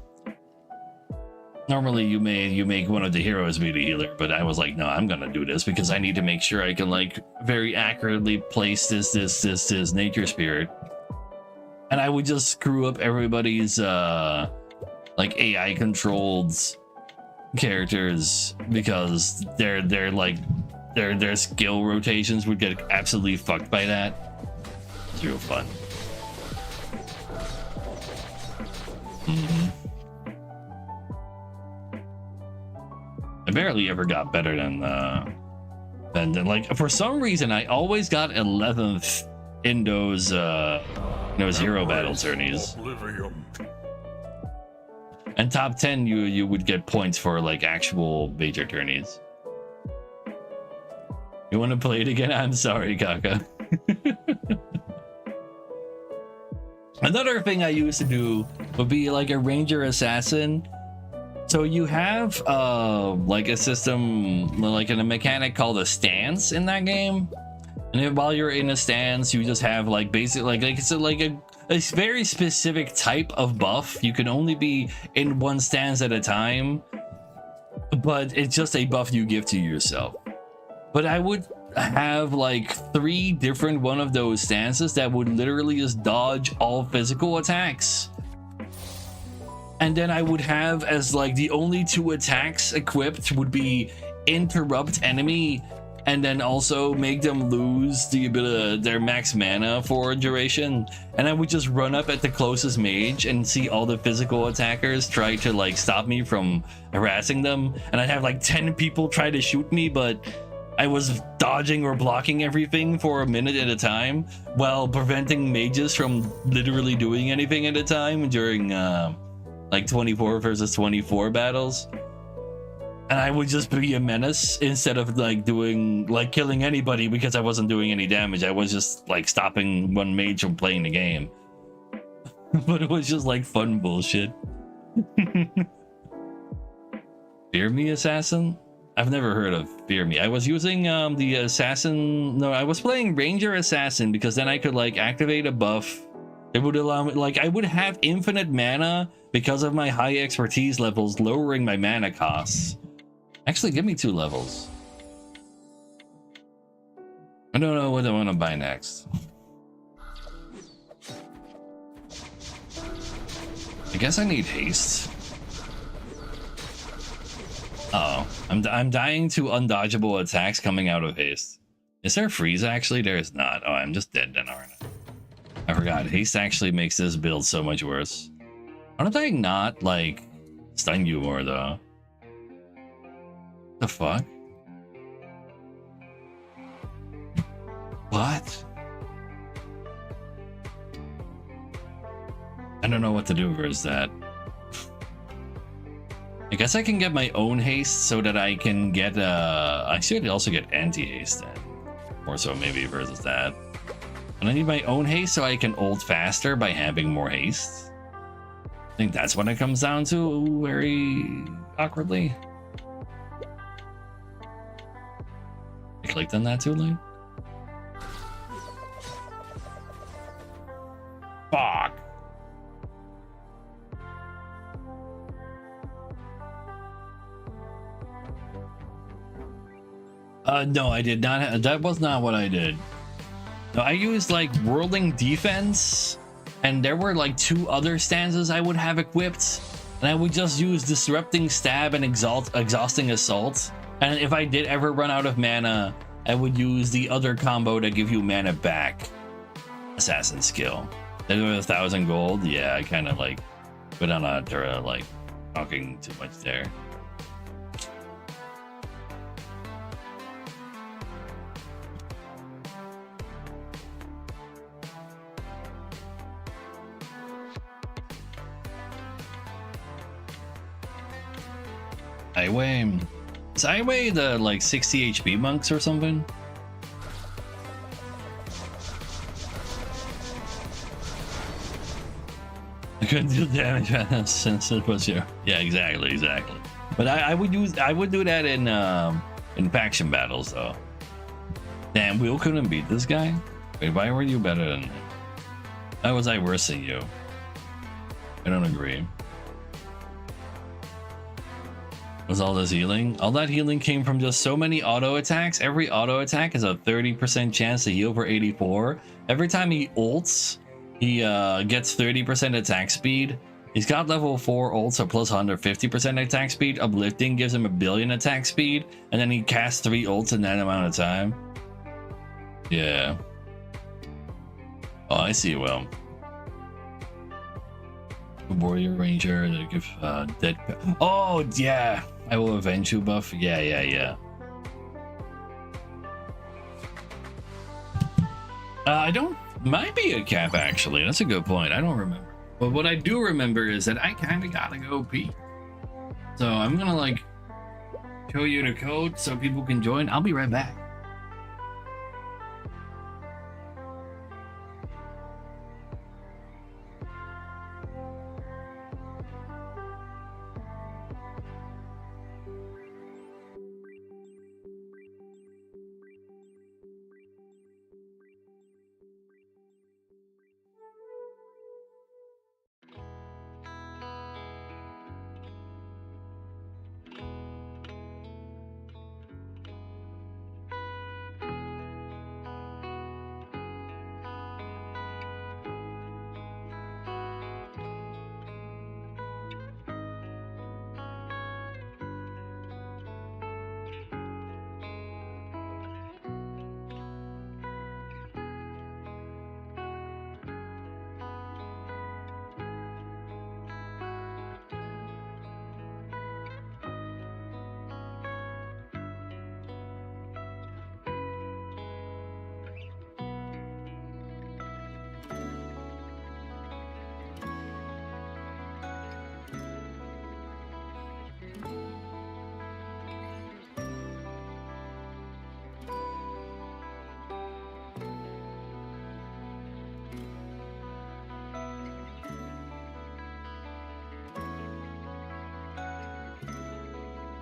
Normally you make one of the heroes be the healer, but I was like, no, I'm gonna do this because I need to make sure I can like very accurately place this nature spirit. And I would just screw up everybody's like AI controlled characters because their skill rotations would get absolutely fucked by that. It's real fun. I barely ever got better than like for some reason I always got 11th in those hero battle tourneys.
Oblivion.
And top 10 you would get points for like actual major tourneys. You want to play it again? I'm sorry, Kaka. Another thing I used to do would be like a ranger assassin. So you have like a system, like in a mechanic called a stance in that game. And if, while you're in a stance, you just have like basic like it's like a very specific type of buff. You can only be in one stance at a time, but it's just a buff you give to yourself. But I would have like 3 different one of those stances that would literally just dodge all physical attacks. And then I would have as like the only 2 attacks equipped would be interrupt enemy and then also make them lose the ability, their max mana for a duration. And I would just run up at the closest mage and see all the physical attackers try to like stop me from harassing them. And I'd have like 10 people try to shoot me, but I was dodging or blocking everything for a minute at a time while preventing mages from literally doing anything at a time during like 24 versus 24 battles. And I would just be a menace instead of like killing anybody because I wasn't doing any damage. I was just like stopping one mage from playing the game. But it was just like fun bullshit. Fear Me Assassin? I've never heard of Fear Me. I was using the assassin. No, I was playing Ranger Assassin because then I could like activate a buff. It would allow me, like, I would have infinite mana because of my high expertise levels, lowering my mana costs. Actually, give me 2 levels. I don't know what I want to buy next. I guess I need haste. Uh-oh. I'm dying to undodgeable attacks coming out of haste. Is there freeze actually? There is not. Oh, I'm just dead then, aren't I? I forgot. Haste actually makes this build so much worse. Why don't I not, like, stun you more, though? The fuck? What? I don't know what to do versus that. I guess I can get my own haste so that I can get I should also get anti-haste then. Or so maybe versus that. And I need my own haste so I can ult faster by having more haste. I think that's what it comes down to very awkwardly. I clicked on that too late. Fuck. No, I did not. That was not what I did. No, I used like whirling defense, and there were like 2 other stances I would have equipped, and I would just use disrupting stab and exhausting assault. And if I did ever run out of mana, I would use the other combo to give you mana back. Assassin skill. That was 1,000 gold. Yeah, I kind of like put on a like talking too much there. Is Highway the like 60 HP monks or something? I couldn't do damage since it was here. Yeah, exactly. But I would do that in faction battles though. Damn, Will couldn't beat this guy. Wait, why were you better than him? Why was I worse than you? I don't agree. Was all this healing? All that healing came from just so many auto attacks. Every auto attack is a 30% chance to heal for 84. Every time he ults, he gets 30% attack speed. He's got level 4 ults, so plus 150% attack speed. Uplifting gives him 1 billion attack speed, and then he casts 3 ults in that amount of time. Yeah. Oh, I see. Well, Warrior Ranger, they give dead. Oh yeah, I will avenge you buff. Yeah. I don't. Might be a cap actually. That's a good point. I don't remember. But what I do remember is that I kind of gotta go pee. So I'm gonna like show you the code so people can join. I'll be right back.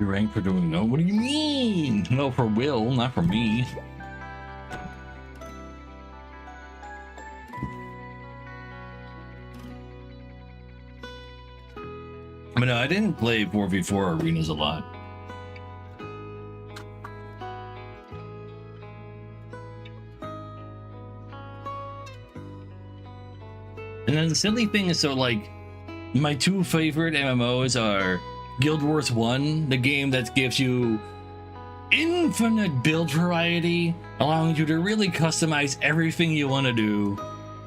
Your rank for doing no? What do you mean? No, for Will, not for me. I mean, I didn't play 4v4 arenas a lot. And then the silly thing is, so like, my 2 favorite MMOs are Guild Wars 1, the game that gives you infinite build variety, allowing you to really customize everything you want to do.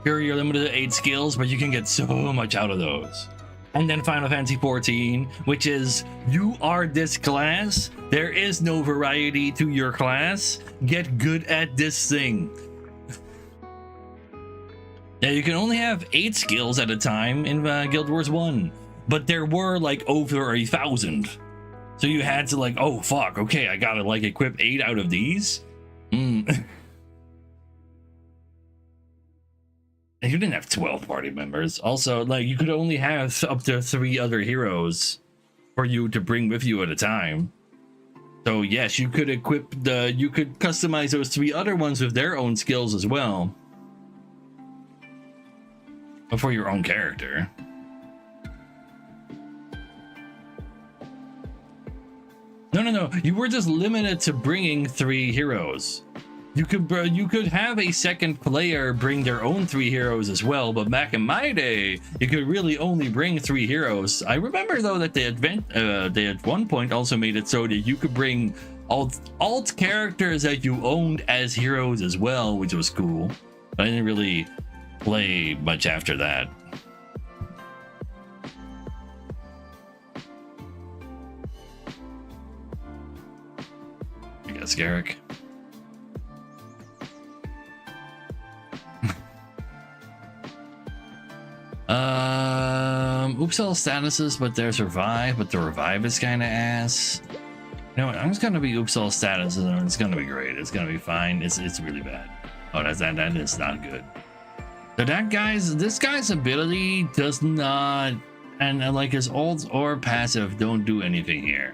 Here you're limited to 8 skills, but you can get so much out of those. And then Final Fantasy 14, which is, you are this class, there is no variety to your class, get good at this thing. Yeah, you can only have 8 skills at a time in Guild Wars 1. But there were like over 1,000. So you had to like, oh fuck, okay, I gotta like equip 8 out of these. And you didn't have 12 party members. Also, like, you could only have up to 3 other heroes for you to bring with you at a time. So yes, you could you could customize those 3 other ones with their own skills as well. But for your own character. No. You were just limited to bringing 3 heroes. You could have a second player bring their own 3 heroes as well, but back in my day, you could really only bring 3 heroes. I remember though that they at one point also made it so that you could bring alt characters that you owned as heroes as well, which was cool. But I didn't really play much after that. Garrick. Oops, all statuses, but they're survive, but the revive is kind of ass. You know what? I'm just gonna be oops all statuses, and it's gonna be great. It's gonna be fine. It's really bad. Oh, that is not good. So this guy's ability does not, and like his ults or passive don't do anything here.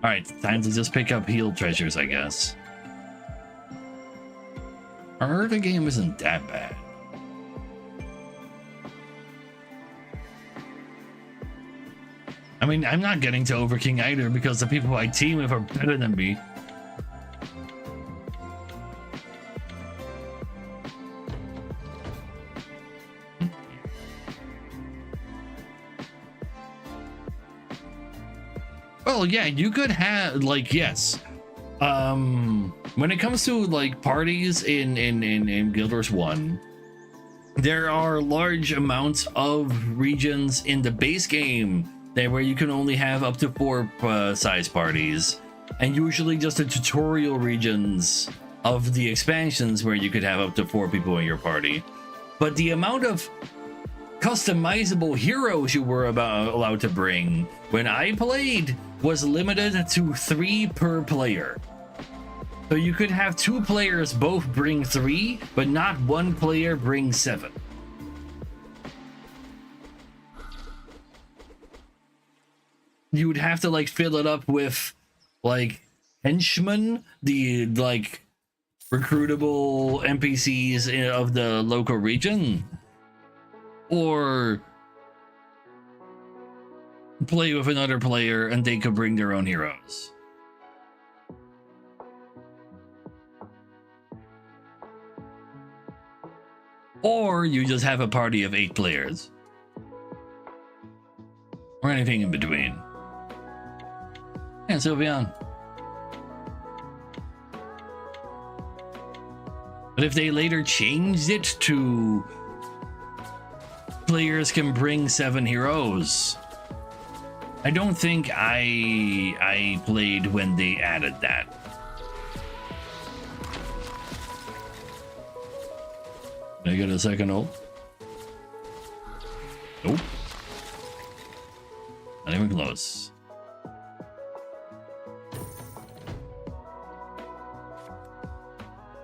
All right, time to just pick up heal treasures, I guess. Our early game isn't that bad. I mean, I'm not getting to Overking either because the people I team with are better than me. Well, yeah, you could have, like, yes. When it comes to, like, parties in Guild Wars 1, there are large amounts of regions in the base game where you can only have up to 4 size parties, and usually just the tutorial regions of the expansions where you could have up to 4 people in your party. But the amount of customizable heroes you were allowed to bring when I played was limited to 3 per player. So you could have 2 players both bring 3, but not 1 player bring 7. You would have to like fill it up with like henchmen, the like recruitable NPCs of the local region, or play with another player and they could bring their own heroes. Or you just have a party of 8 players. Or anything in between. And Sylveon. But if they later changed it to players can bring 7 heroes, I don't think I played when they added that. Can I get a second ult? Nope. Not even close.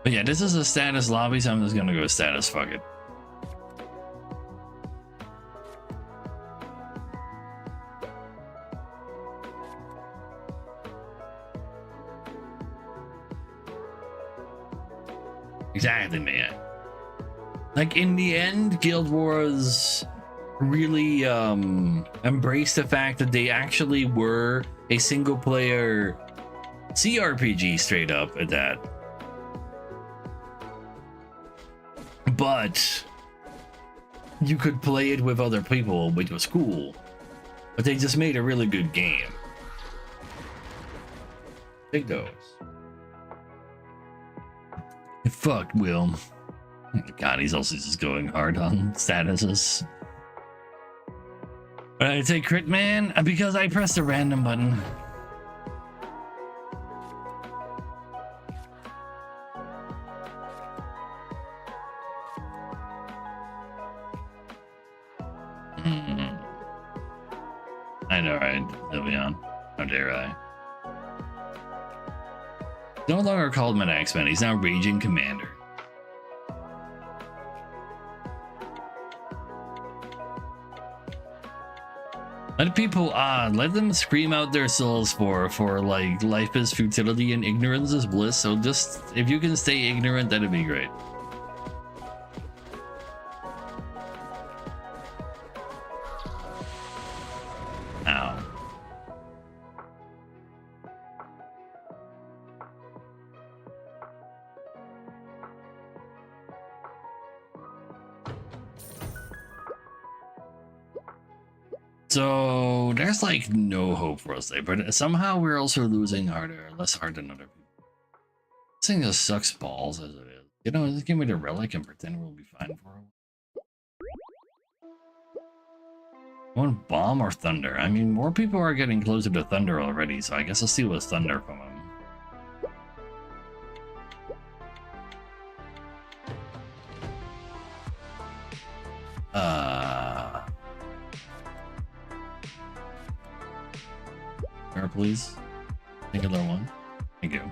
But yeah, this is a status lobby, so I'm just gonna go status, fuck it. Exactly, man. Like, in the end, Guild Wars really embraced the fact that they actually were a single player CRPG straight up at that. But you could play it with other people, which was cool. But they just made a really good game. Take those. Fuck, Will. God, he's also just going hard on statuses. But I take crit man because I pressed a random button. I know, right? Sylveon. How dare I? No longer called Metaxman, he's now Raging Commander. Let people, let them scream out their souls for like, life is futility and ignorance is bliss. So just, if you can stay ignorant, that'd be great. Ow. So there's like no hope for us there, but somehow we're also losing less hard than other people. This thing just sucks balls as it is. You know, just give me the relic and pretend we'll be fine for a while. Want bomb or thunder? I mean, more people are getting closer to thunder already, so I guess I'll steal this thunder from him. Please. Singular one. Thank you.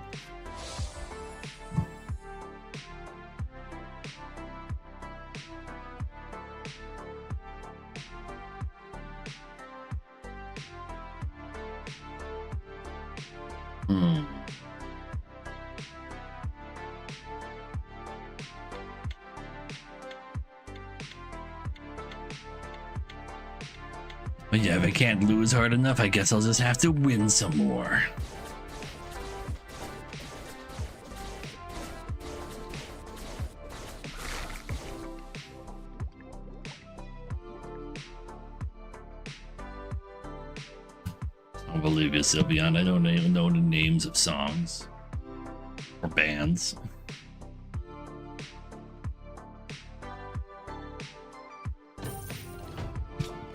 But But yeah, if I can't lose hard enough, I guess I'll just have to win some more. I believe you, Sylveon. I don't even know the names of songs or bands.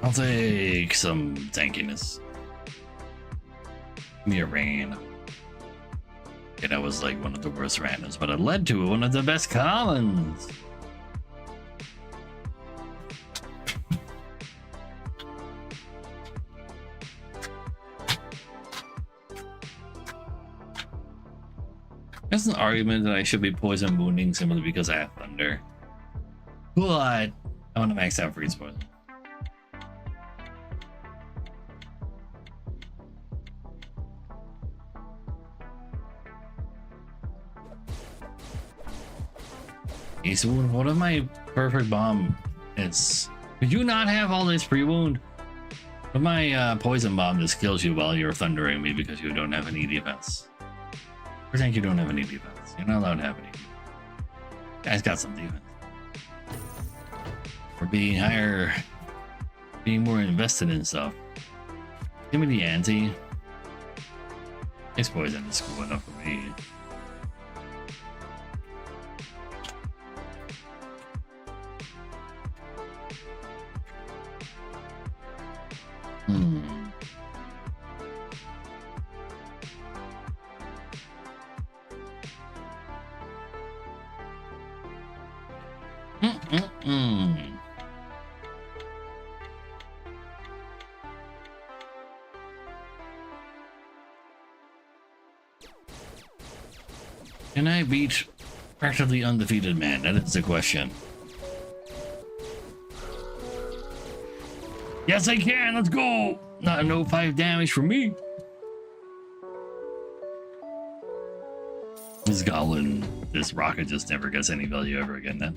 I'll take some tankiness. Give me a rain. Okay, that was like one of the worst randoms, but it led to one of the best commons. There's an argument that I should be poison wounding simply because I have thunder. But I want to max out freeze poison. Okay, so what if my perfect bomb is... Could you not have all this pre-wound? But my poison bomb just kills you while you're thundering me because you don't have any defense. I think you don't have any defense. You're not allowed to have any. Guy's got some defense. For being higher, being more invested in stuff. Give me the anti. This poison is cool enough for me. Can I beat practically undefeated man? That is the question. Yes, I can. Let's go. Not no 5 damage for me. This goblin, this rocket just never gets any value ever again then.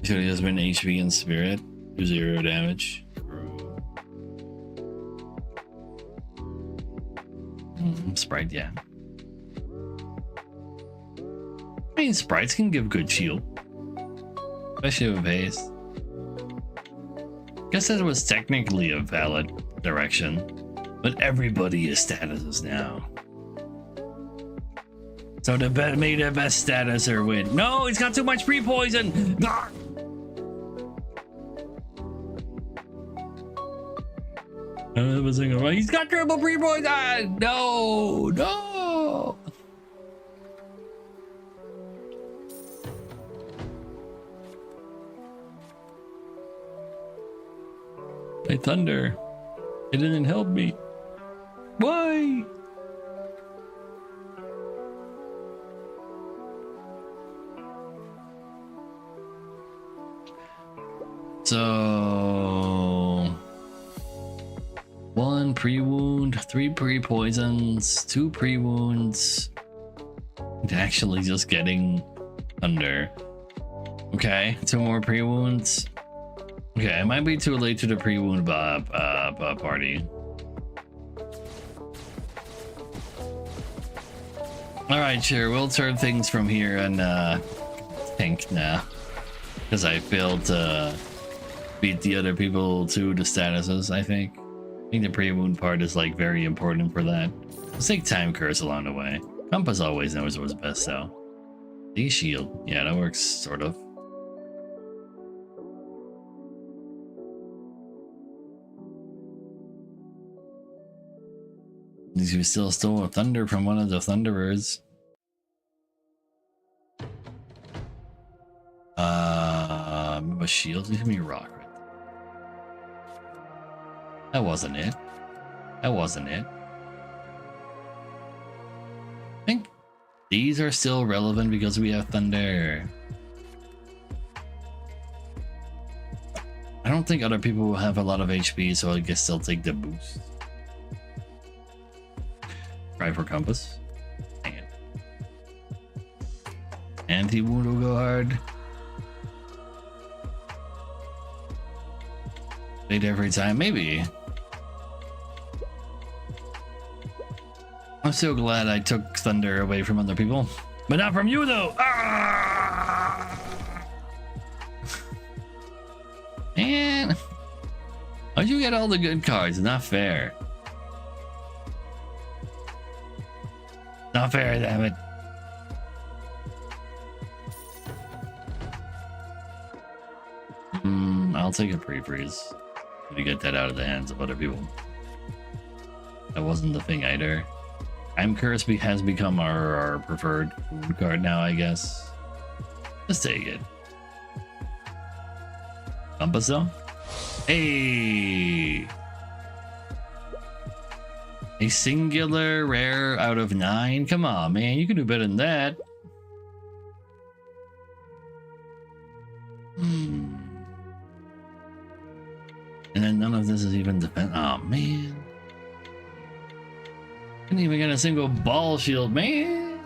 Should have just been HP and spirit. 0 damage. Sprite, yeah. I mean, sprites can give good shield, especially with haste. Guess that was technically a valid direction, but everybody is statuses now. So the may the best statuser win. No, he's got too much pre-poison. He's got triple pre-poison. No, no. My thunder. It didn't help me. Why? So 1 pre-wound, 3 pre-poisons, 2 pre-wounds. Actually just getting thunder. Okay, 2 more pre-wounds. Okay, it might be too late to the pre-wound party. Alright, sure, we'll turn things from here and tank now. Because I failed to beat the other people to the statuses, I think. I think the pre-wound part is like very important for that. Let's take time curse along the way. Compass always knows what's best though. D shield, yeah, that works sort of. We still stole a thunder from one of the thunderers. A shield, give me a rock. That wasn't it. That wasn't it. I think these are still relevant because we have thunder. I don't think other people will have a lot of HP, so I guess they'll take the boost. Try for compass. Dang it. Anti-wound will go hard. Fade every time, maybe. I'm so glad I took thunder away from other people. But not from you though! Ah! Man! How'd you get all the good cards? Not fair. Not fair, damn it. I'll take a pre-freeze to get that out of the hands of other people. That wasn't the thing either. I'm Cursed has become our preferred food card now, I guess. Just take it. Bump us though? Hey! A singular rare out of 9? Come on, man. You can do better than that. And then none of this is even defense. Oh, man. Couldn't even get a single ball shield, man.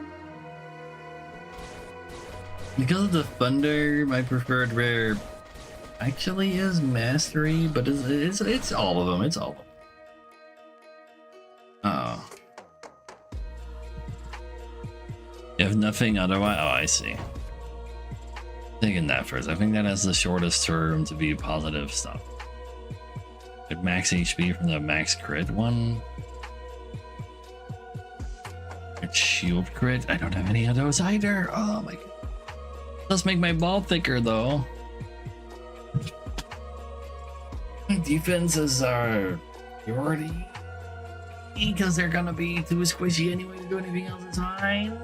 Because of the thunder, my preferred rare actually is mastery, but it's all of them. It's all of them. Oh. If nothing otherwise, oh, I see. Taking that first. I think that has the shortest term to be positive stuff. Good max HP from the max crit one. Good shield crit. I don't have any of those either. Oh my god. Let's make my ball thicker though. My defenses are priority. Because they're gonna be too squishy anyway to do anything else. It's fine.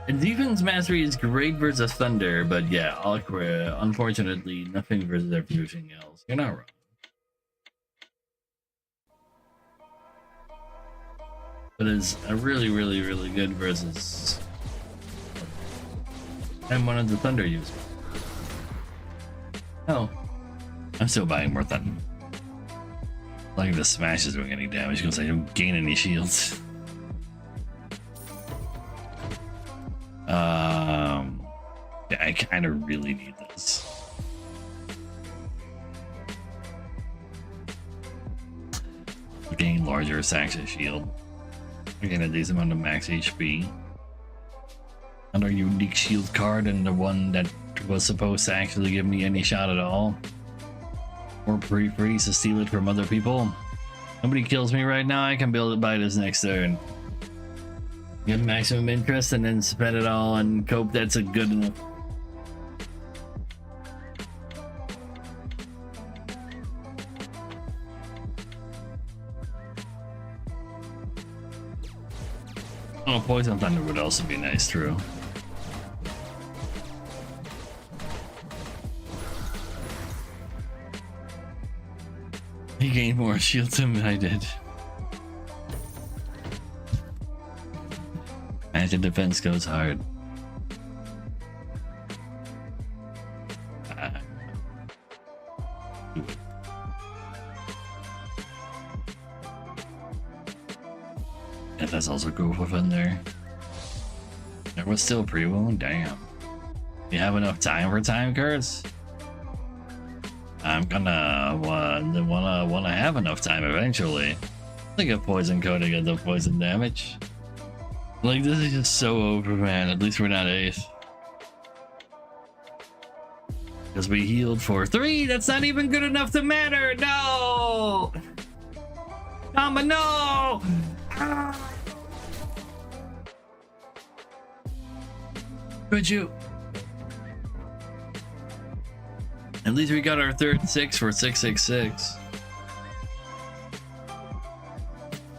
And defense mastery is great versus thunder, but yeah, awkward. Unfortunately, nothing versus everything else. You're not wrong. But it's a really, really, really good versus. I'm one of the thunder users. Oh, I'm still buying more thunder. Like the smash is doing any damage because I don't gain any shields. Yeah, I kind of really need this. Gain larger stacks of shield. Gain a decent amount of max HP. Another unique shield card, and the one that was supposed to actually give me any shot at all. Or pre-freeze to steal it from other people. Nobody kills me right now, I can build it by this next turn. Get maximum interest and then spend it all and cope that's a good enough. Oh, Poison Thunder would also be nice, true. He gained more shield than I did. Magic defense goes hard. Do it. And let's also go for thunder. There was still pre-wound, damn. You have enough time for time cards? I'm gonna wanna have enough time eventually. I get poison coat to get the poison damage. Like, this is just so over, man. At least we're not 8th. Because we healed for 3. That's not even good enough to matter. No! Mama, no! Ah! Could you? At least we got our third 6 for 666.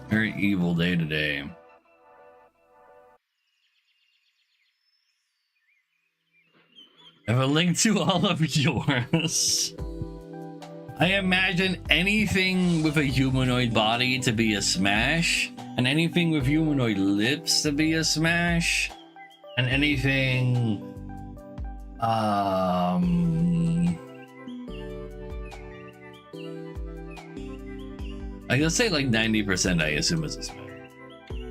Very evil day today. I have a link to all of yours. I imagine anything with a humanoid body to be a smash, and anything with humanoid lips to be a smash, and anything I gotta say like 90% I assume is a smash.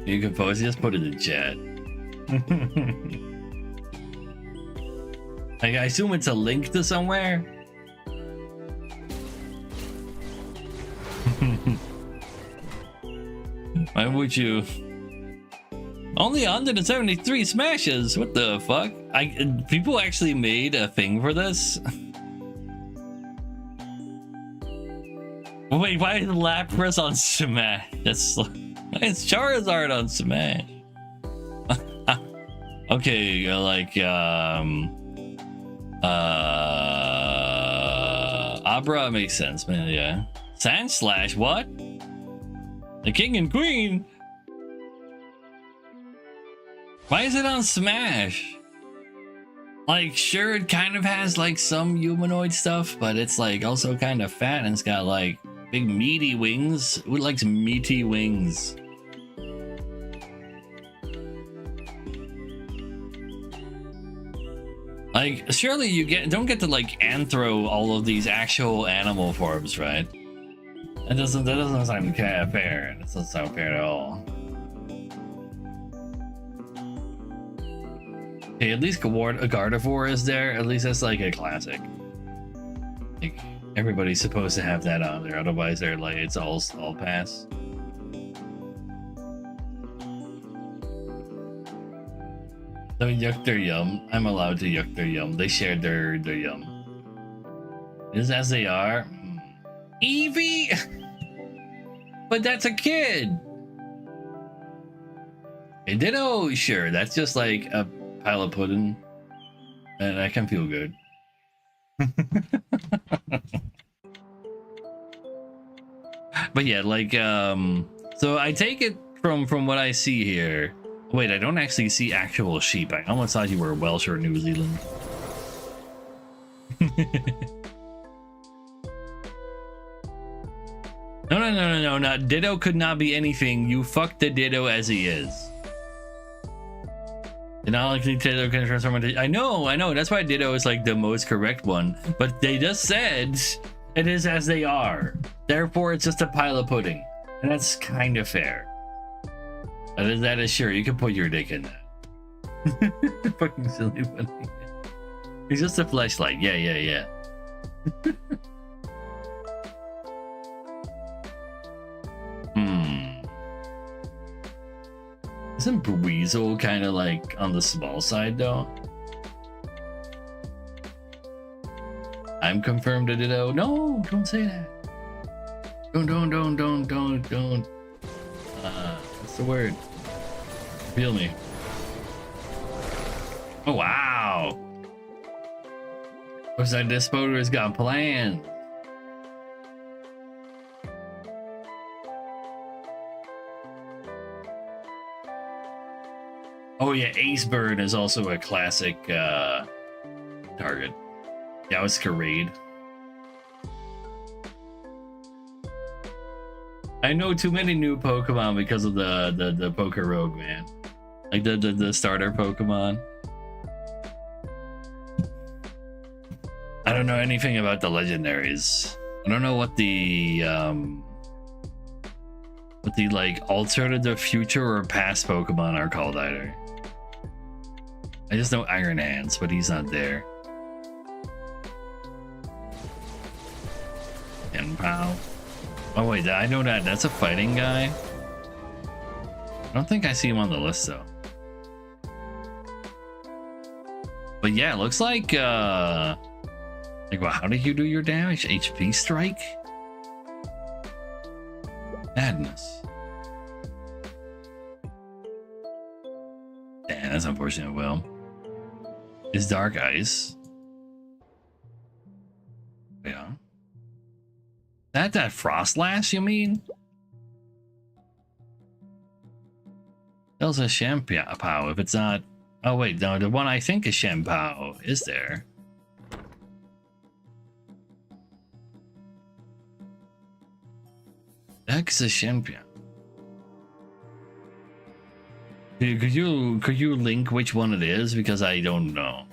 You can post, just put it in chat. Like, I assume it's a link to somewhere. Why would you? Only 173 smashes. What the fuck? People actually made a thing for this. Wait, why is Lapras on Smash? It's Charizard on Smash. Okay, like Abra makes sense, man. Yeah. Sand Slash, what? The King and Queen? Why is it on Smash? Like, sure, it kind of has like some humanoid stuff, but it's like also kind of fat and it's got like big meaty wings. Who likes meaty wings? Like, surely you don't get to like anthro all of these actual animal forms, right? That doesn't sound kind of fair. It doesn't sound fair at all. Okay, at least a Gardevoir is there. At least that's like a classic. Like, everybody's supposed to have that on there, otherwise they're like it's all pass. So yuck their yum. I'm allowed to yuck their yum. They shared their yum. Is as they are. Eevee! But that's a kid! A Ditto, sure, that's just like a pile of pudding. And I can feel good. But yeah, like, so I take it from what I see here. Wait, I don't actually see actual sheep. I almost thought you were Welsh or New Zealand. No. Ditto could not be anything. You fucked the Ditto as he is. And not like Ditto can transform into. I know. That's why Ditto is like the most correct one. But they just said it is as they are. Therefore, it's just a pile of pudding. And that's kind of fair. That is sure. You can put your dick in that. Fucking silly bunny. He's just a fleshlight. Yeah. Isn't Weasel kind of like on the small side though? I'm confirmed a Ditto. No, don't say that. Don't. What's the word? Feel me. Oh wow. Looks like this boater's got plans. Oh yeah, Ace Bird is also a classic target. Yeah, it's Raid. I know too many new Pokemon because of the Poker Rogue, man. Like the starter Pokemon. I don't know anything about the legendaries. I don't know what the like alternative future or past Pokemon are called either. I just know Iron Hands, but he's not there. And Pow. Oh wait, I know that. That's a fighting guy. I don't think I see him on the list though. But yeah, it looks like well, how did you do your damage? HP strike? Madness. Damn, that's unfortunate. Well, is Dark Ice? Yeah. That Frostlash, you mean? That was a Shampoo if it's not. Oh wait, no, the one I think is Shampoo is there. That's a champion. Could you link which one it is, because I don't know.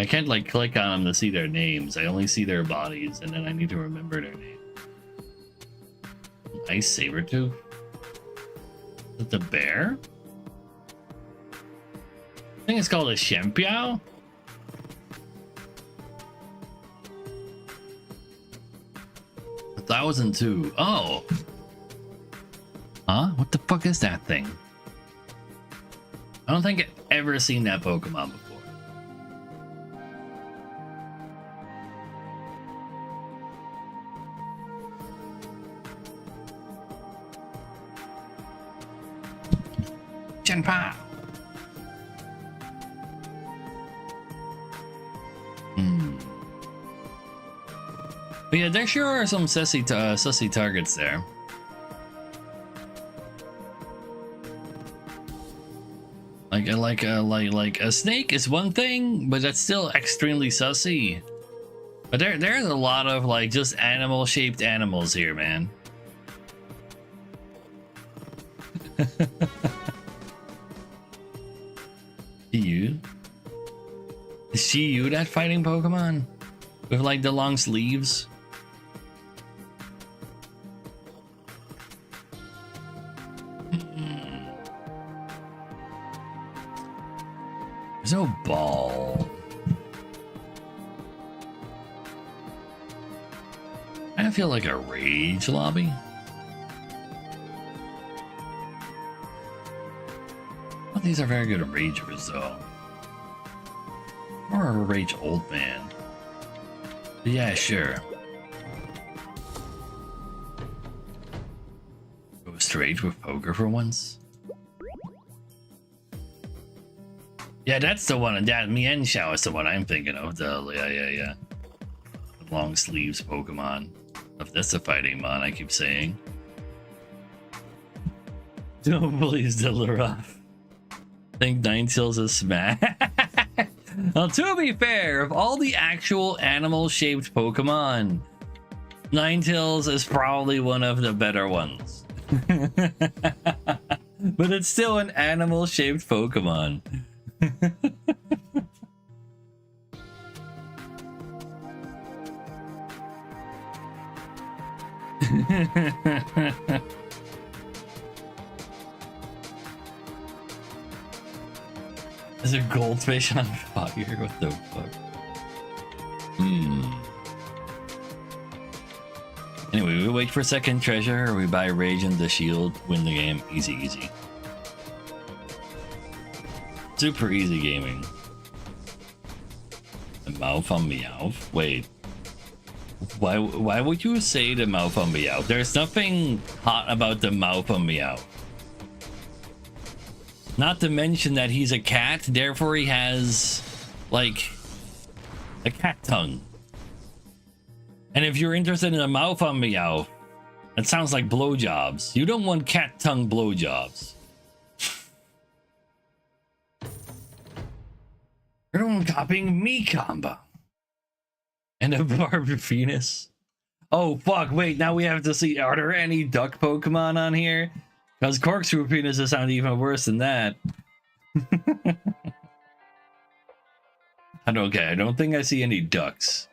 I can't like click on them to see their names. I only see their bodies, and then I need to remember their name. Ice Sabertooth? Is it the bear? I think it's called a Shempiao. 1002. Oh. Huh? What the fuck is that thing? I don't think I've ever seen that Pokemon before. Chenpa. But yeah, there sure are some sussy targets there. Like a snake is one thing, but that's still extremely sussy. But there's a lot of like just animal shaped animals here, man. You? Is she you that fighting Pokemon? With like the long sleeves? There's no ball. I feel like a rage lobby. Well, these are very good ragers though. Or a rage old man. But yeah, sure. Go straight with poker for once. Yeah, that's the one. That Mienshao is the one I'm thinking of. Yeah. The long sleeves Pokemon. If that's a fighting mon, I keep saying. Don't believe Zillaroff. Think Ninetales is smash. Well, to be fair, of all the actual animal-shaped Pokemon, Ninetales is probably one of the better ones. But it's still an animal-shaped Pokemon. Is a goldfish on fire? What the fuck? Anyway, we wait for second treasure, or we buy Rage and the Shield, win the game. Easy. Super easy gaming. The mouth on Meowth? Wait. Why would you say the mouth on Meowth? There's nothing hot about the mouth on Meowth. Not to mention that he's a cat, therefore he has, like, a cat tongue. And if you're interested in a mouth on Meowth, that sounds like blowjobs. You don't want cat tongue blowjobs. Everyone copying me combo. And a barbed penis. Oh fuck, wait, now we have to see, are there any duck Pokemon on here? Because corkscrew penises sound even worse than that. Okay, I don't think I see any ducks.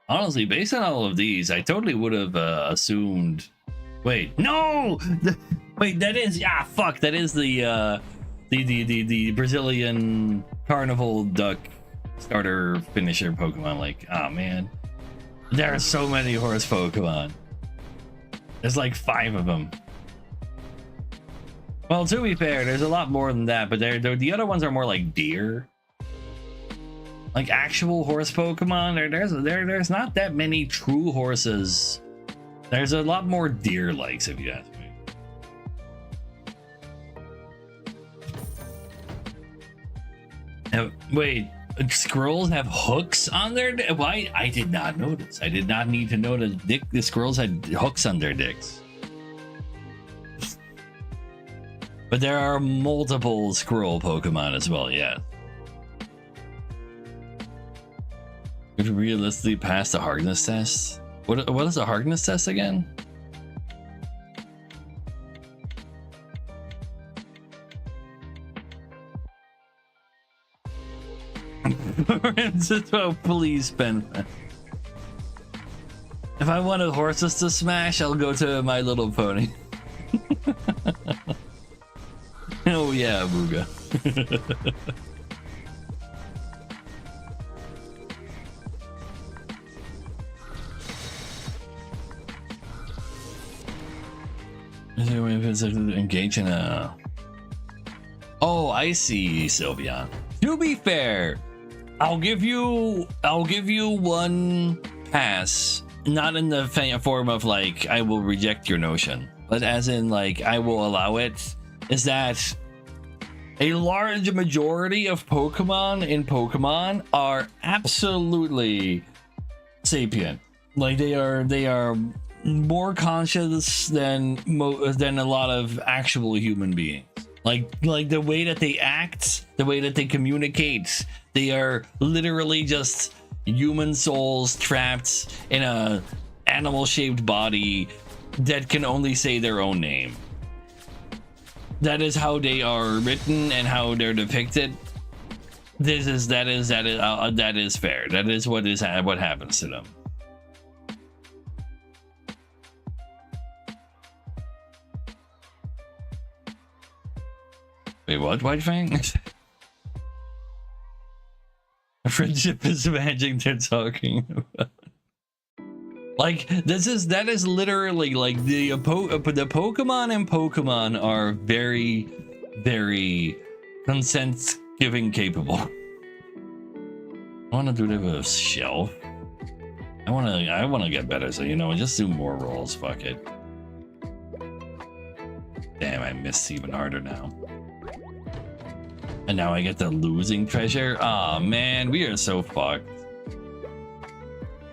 Honestly, based on all of these, I totally would have assumed... Wait, no! Wait, that is... Ah, fuck, that is the Brazilian carnival duck starter finisher Pokemon. Like, oh man, there are so many horse Pokemon. There's like 5 of them. Well, to be fair, there's a lot more than that, but the other ones are more like deer, like actual horse Pokemon. There's not that many true horses. There's a lot more deer likes, if you ask me. Wait. Squirrels have hooks on their why? I did not notice. I did not need to know that the squirrels had hooks on their dicks. But there are multiple squirrel Pokemon as well, yeah. Could we realistically pass the hardness test? What is a hardness test again? For him to throw police pen. If I wanted horses to smash, I'll go to My Little Pony. Oh yeah, Booga. Engage in a... Oh, I see, Sylveon. To be fair, I'll give you one pass. Not in the form of like I will reject your notion, but as in like I will allow it. Is that a large majority of Pokemon in Pokemon are absolutely sapient. Like they are more conscious than a lot of actual human beings. Like the way that they act, the way that they communicate, they are literally just human souls trapped in a animal-shaped body that can only say their own name. That is how they are written and how they're depicted. That is fair. That is what happens to them. Wait, what? White Fang? Friendship is magic they're talking about. Like that is literally like the Pokemon and Pokemon are very, very consent giving capable. I want to do it with a shelf. I want to get better, so you know, just do more rolls. Fuck it. Damn, I missed even harder now. And now I get the losing treasure. Aw, man, we are so fucked.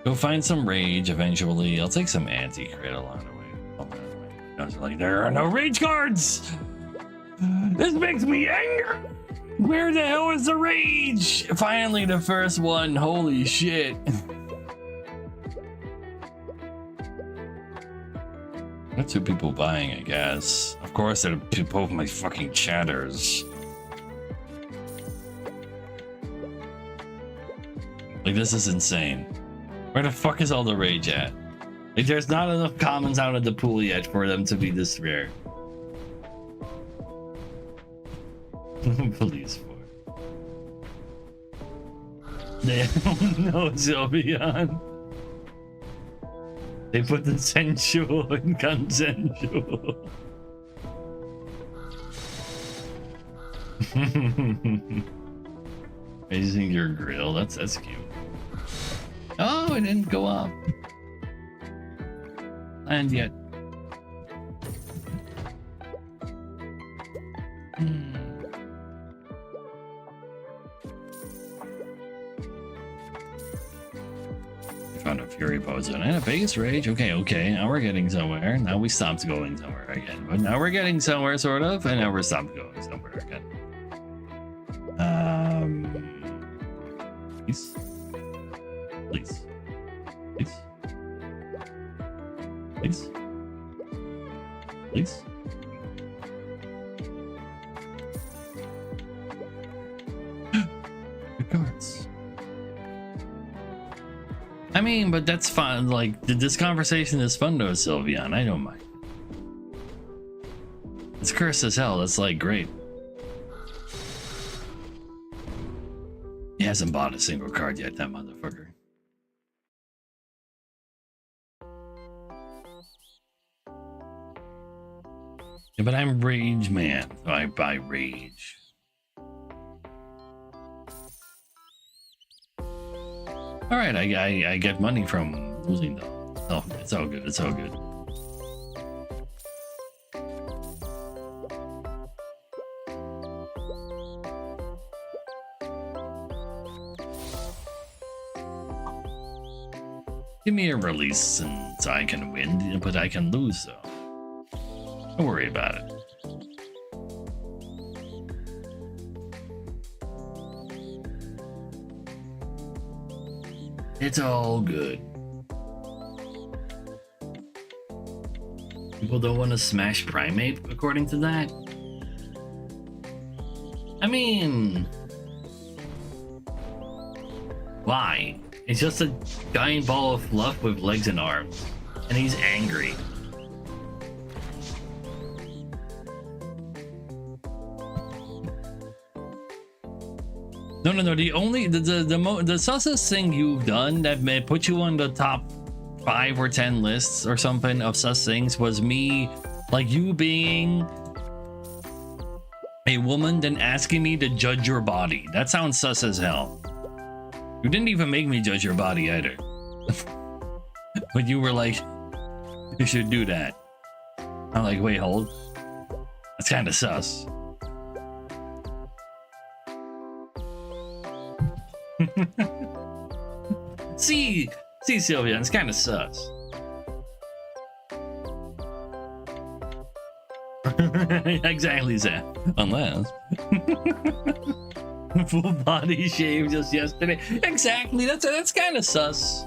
Go find some rage eventually. I'll take some anti-crit along the way. I was like, there are no rage cards! This makes me angry! Where the hell is the rage? Finally, the first one. Holy shit. There are two people buying, I guess. Of course, they're both my fucking chatters. Like, this is insane. Where the fuck is all the rage at? Like, there's not enough commons out of the pool yet for them to be this rare. Police force. They don't know Sylveon. They put the sensual in consensual. Raising your grill, that's cute. Oh, it didn't go up. And yet. Found a Fury Poison and a base rage. Okay, now we're getting somewhere. Now we stopped going somewhere again. But now we're getting somewhere, sort of, and now we're stopped going somewhere again. Please. Please. Please. Please. Please. Good cards. I mean, but that's fun. Like, this conversation is fun though, Sylveon. I don't mind. It's cursed as hell. That's like great. He hasn't bought a single card yet, that motherfucker. Yeah, but I'm Rage Man, so I buy Rage. Alright, I get money from losing though. Oh, it's all good, it's all good. Give me a release and so I can win, but I can lose though. Don't worry about it. It's all good. People don't want to smash Primate according to that? I mean... Why? It's just a giant ball of fluff with legs and arms. And he's angry. No. The sussest thing you've done that may put you on the top 5 or 10 lists or something of sus things was me, like you being a woman, then asking me to judge your body. That sounds sus as hell. You didn't even make me judge your body either. But you were like, you should do that. I'm like, wait, hold. That's kind of sus. See, Sylvia, it's kind of sus. Exactly, Sam. Unless full body shave just yesterday. Exactly. That's kind of sus.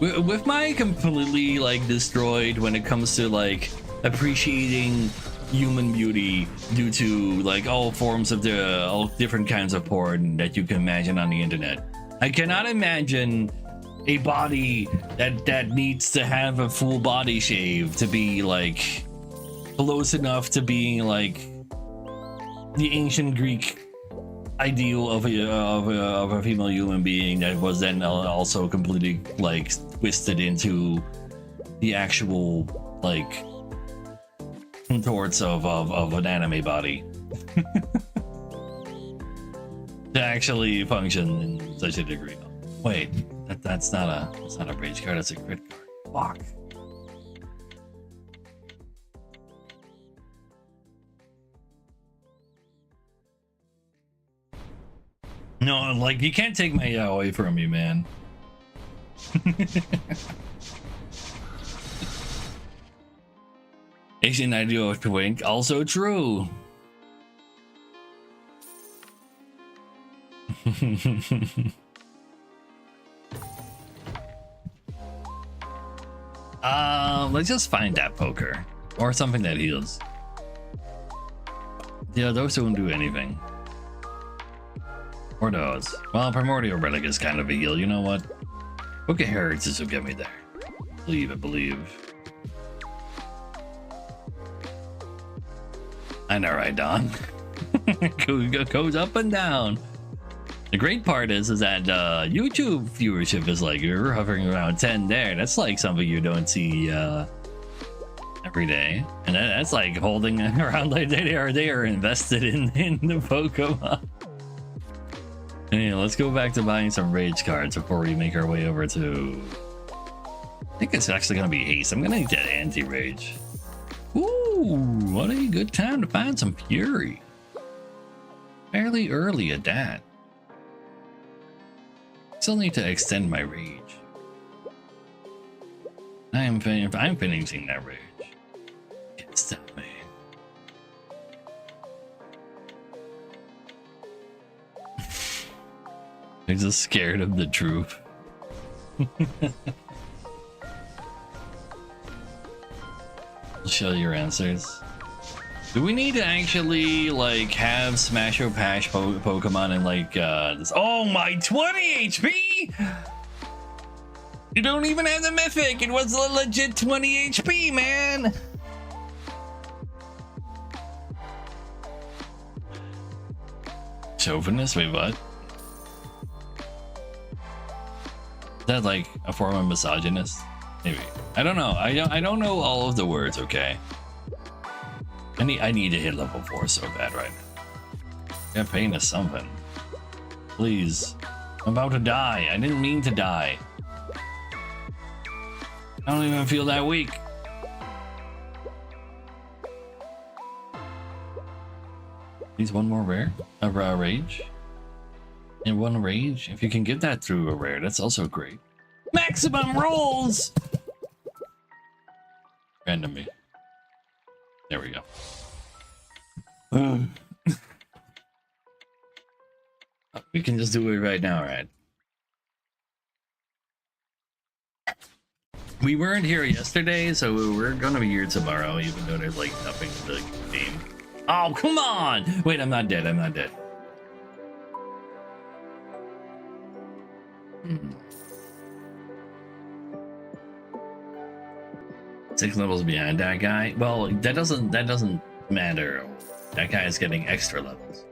With my completely like destroyed when it comes to like appreciating human beauty due to like all forms of all different kinds of porn that you can imagine on the internet. I cannot imagine a body that needs to have a full body shave to be like close enough to being like the ancient Greek ideal of a female human being that was then also completely like twisted into the actual like contorts of an anime body to actually function in such a degree. Wait, that's not a rage card, that's a crit card. Fuck. No, like you can't take my away from me, man. Asian ideal of twink, also true. Let's just find that poker or something that heals. Yeah, those won't do anything. Or those. Well, Primordial Relic is kind of a heal. You know what? Book of Heritage will get me there. Believe. I know, right, Don? Goes up and down. The great part is that YouTube viewership is like you're hovering around 10 there. That's like something you don't see every day, and that's like holding around like they are invested in the Pokemon. Anyway, let's go back to buying some rage cards before we make our way over to. I think it's actually gonna be haste. I'm gonna need that anti-rage. Ooh, what a good time to find some fury. Fairly early at that. Still need to extend my rage. I'm finishing that rage. Can't stop me. I'm just scared of the truth. Show your answers. Do we need to actually like have Smash or Pash Pokemon and like this? Oh my, 20 HP! You don't even have the mythic. It was a legit 20 HP, man. Chauvinist? Wait, what? Is that like a form of misogynist? Maybe. I don't know. I don't know all of the words, okay? I need to hit level 4 so bad right now. Campaign is something. Please. I'm about to die. I didn't mean to die. I don't even feel that weak. Needs one more rare? A rage? And one rage? If you can get that through a rare, that's also great. Maximum rolls! Random me. There we go. We can just do it right now, right? We weren't here yesterday, so we're gonna be here tomorrow, even though there's like nothing to the game. Oh, come on! Wait, I'm not dead. I'm not dead. 6 levels behind that guy. Well, that doesn't matter. That guy is getting extra levels.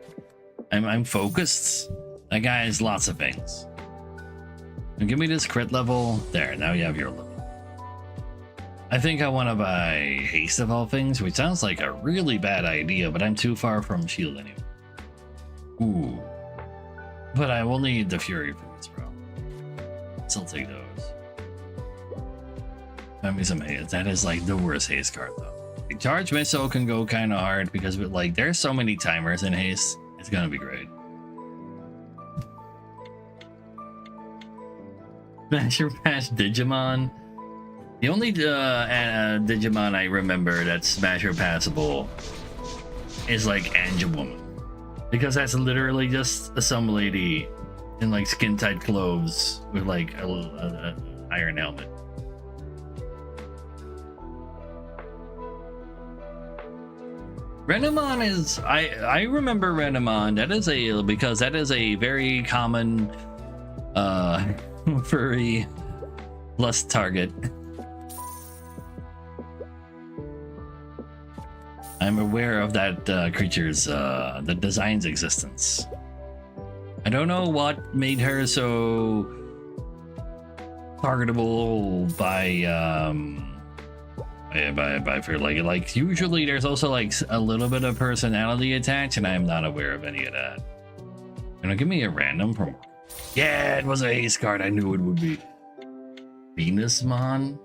I'm focused. That guy has lots of things. Now give me this crit level. There, now you have your level. I think I want to buy haste of all things, which sounds like a really bad idea, but I'm too far from shield anyway. Ooh. But I will need the fury points, bro. So I'll take those. Find me some haste. That is like the worst haste card though. Charge missile can go kind of hard because like there's so many timers in haste. It's gonna be great. Smasher Pass Digimon. The only Digimon I remember that's Smasher Passable is like Angelwoman, because that's literally just some lady in like skin tight clothes with like a iron helmet. Renamon is I remember Renamon. That is because that is a very common furry lust target. I'm aware of that creature's the design's existence. I don't know what made her so targetable by for like usually there's also like a little bit of personality attached, and I'm not aware of any of that. You know, give me a random from. Yeah, it was a haste card. I knew it would be. Venusmon.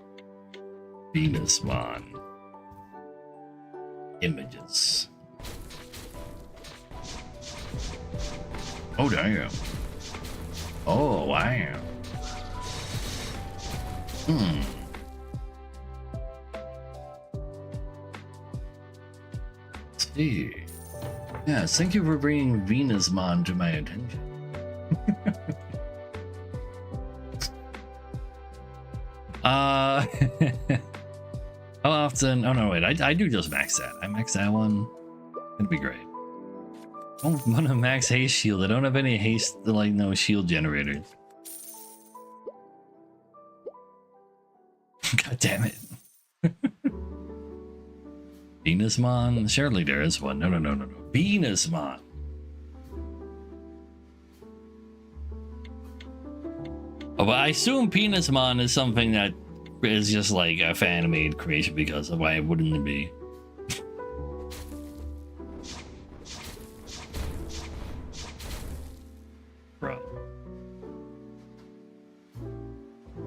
Images. Oh damn. Oh wow. Let's see. Yes, thank you for bringing Venusmon to my attention. How often? Oh no, wait. I do just max that. I max that one. It'd be great. I don't want to max haste shield. I don't have any haste, like no shield generators. God damn it. Venusmon? Surely there is one. No. Venusmon. Oh, but I assume Venusmon is something that is just like a fan-made creation, because why wouldn't it be? Bro.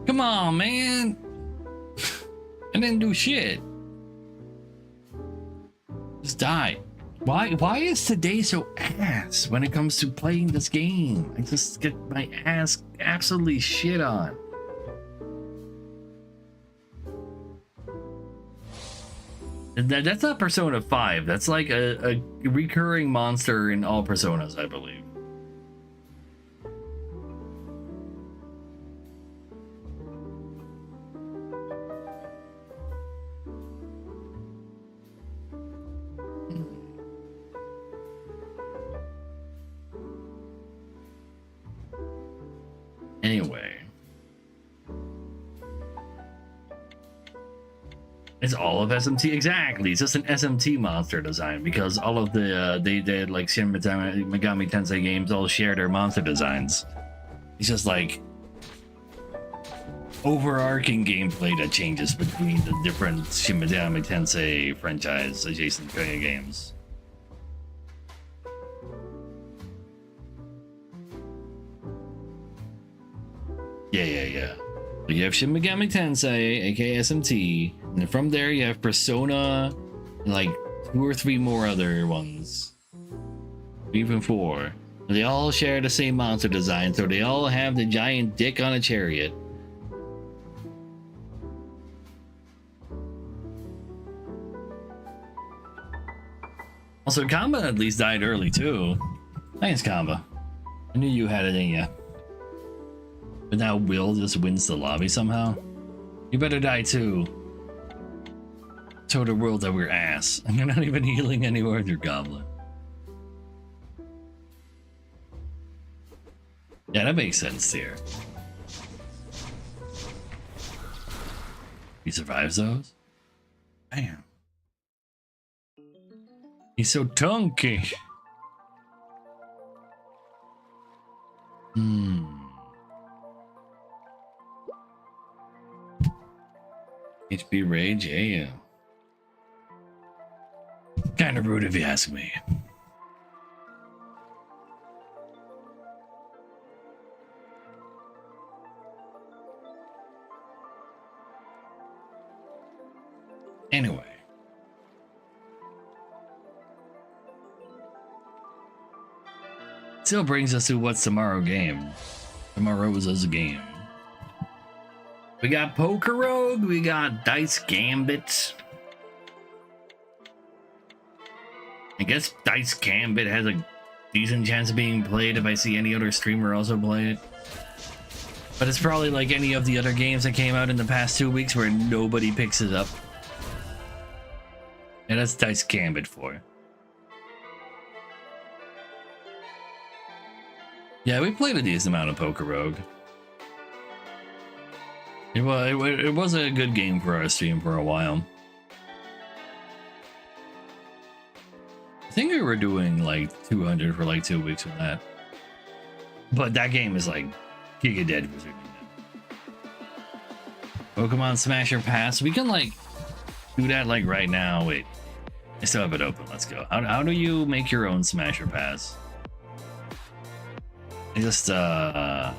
Come on, man. I didn't do shit. Just die. Why is today so ass when it comes to playing this game? I just get my ass absolutely shit on. That's not Persona 5. That's like a recurring monster in all Personas, I believe. Anyway. It's all of SMT, exactly. It's just an SMT monster design, because all of the they did like Shin Megami Tensei games all share their monster designs. It's just like overarching gameplay that changes between the different Shin Megami Tensei franchise adjacent games. Yeah. So you have Shin Megami Tensei, aka SMT, and then from there you have Persona, and like 2 or 3 more other ones, even 4. They all share the same monster design, so they all have the giant dick on a chariot. Also, Kamba at least died early too. Thanks, Kamba. I knew you had it in you. But now Will just wins the lobby somehow. You better die too. Told the world that we're ass. And you're not even healing anywhere with your goblin. Yeah, that makes sense here. He survives those? Damn. He's so tunky. HP Rage, yeah. Kind of rude if you ask me. Anyway. Still brings us to what's tomorrow game. Tomorrow is a game. We got Poker Rogue, we got Dice Gambit. I guess Dice Gambit has a decent chance of being played if I see any other streamer also play it. But it's probably like any of the other games that came out in the past 2 weeks where nobody picks it up. And that's Dice Gambit for. Yeah, we played a decent amount of Poker Rogue. It was a good game for our stream for a while. I think we were doing like 200 for like 2 weeks with that. But that game is like giga dead for Pokemon Smasher Pass. We can like do that like right now. Wait, I still have it open. Let's go. How do you make your own Smasher Pass? I just sign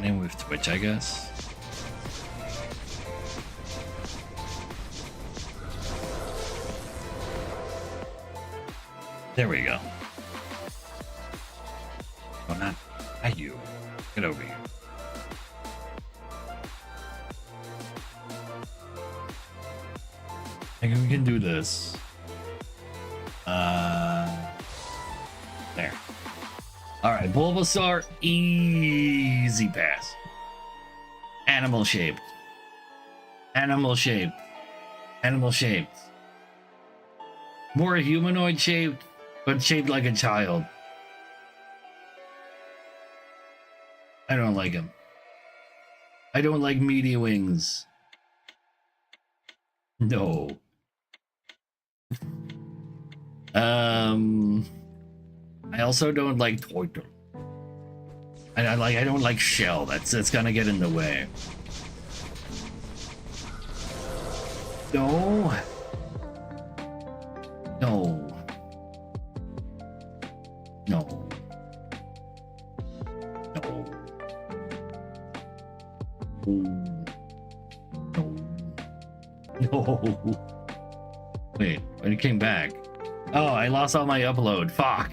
in with Twitch, I guess. There we go. Oh, not you. Get over here. I think we can do this. There. All right, Bulbasaur, easy pass. Animal shaped. Animal shaped. Animal shaped. More humanoid shaped, but shaped like a child. I don't like him. I don't like meaty wings. No. I also don't like Toiter. I don't like Shell. That's gonna get in the way. No. No. No. No. No. No. Wait, when it came back. Oh, I lost all my upload. Fuck.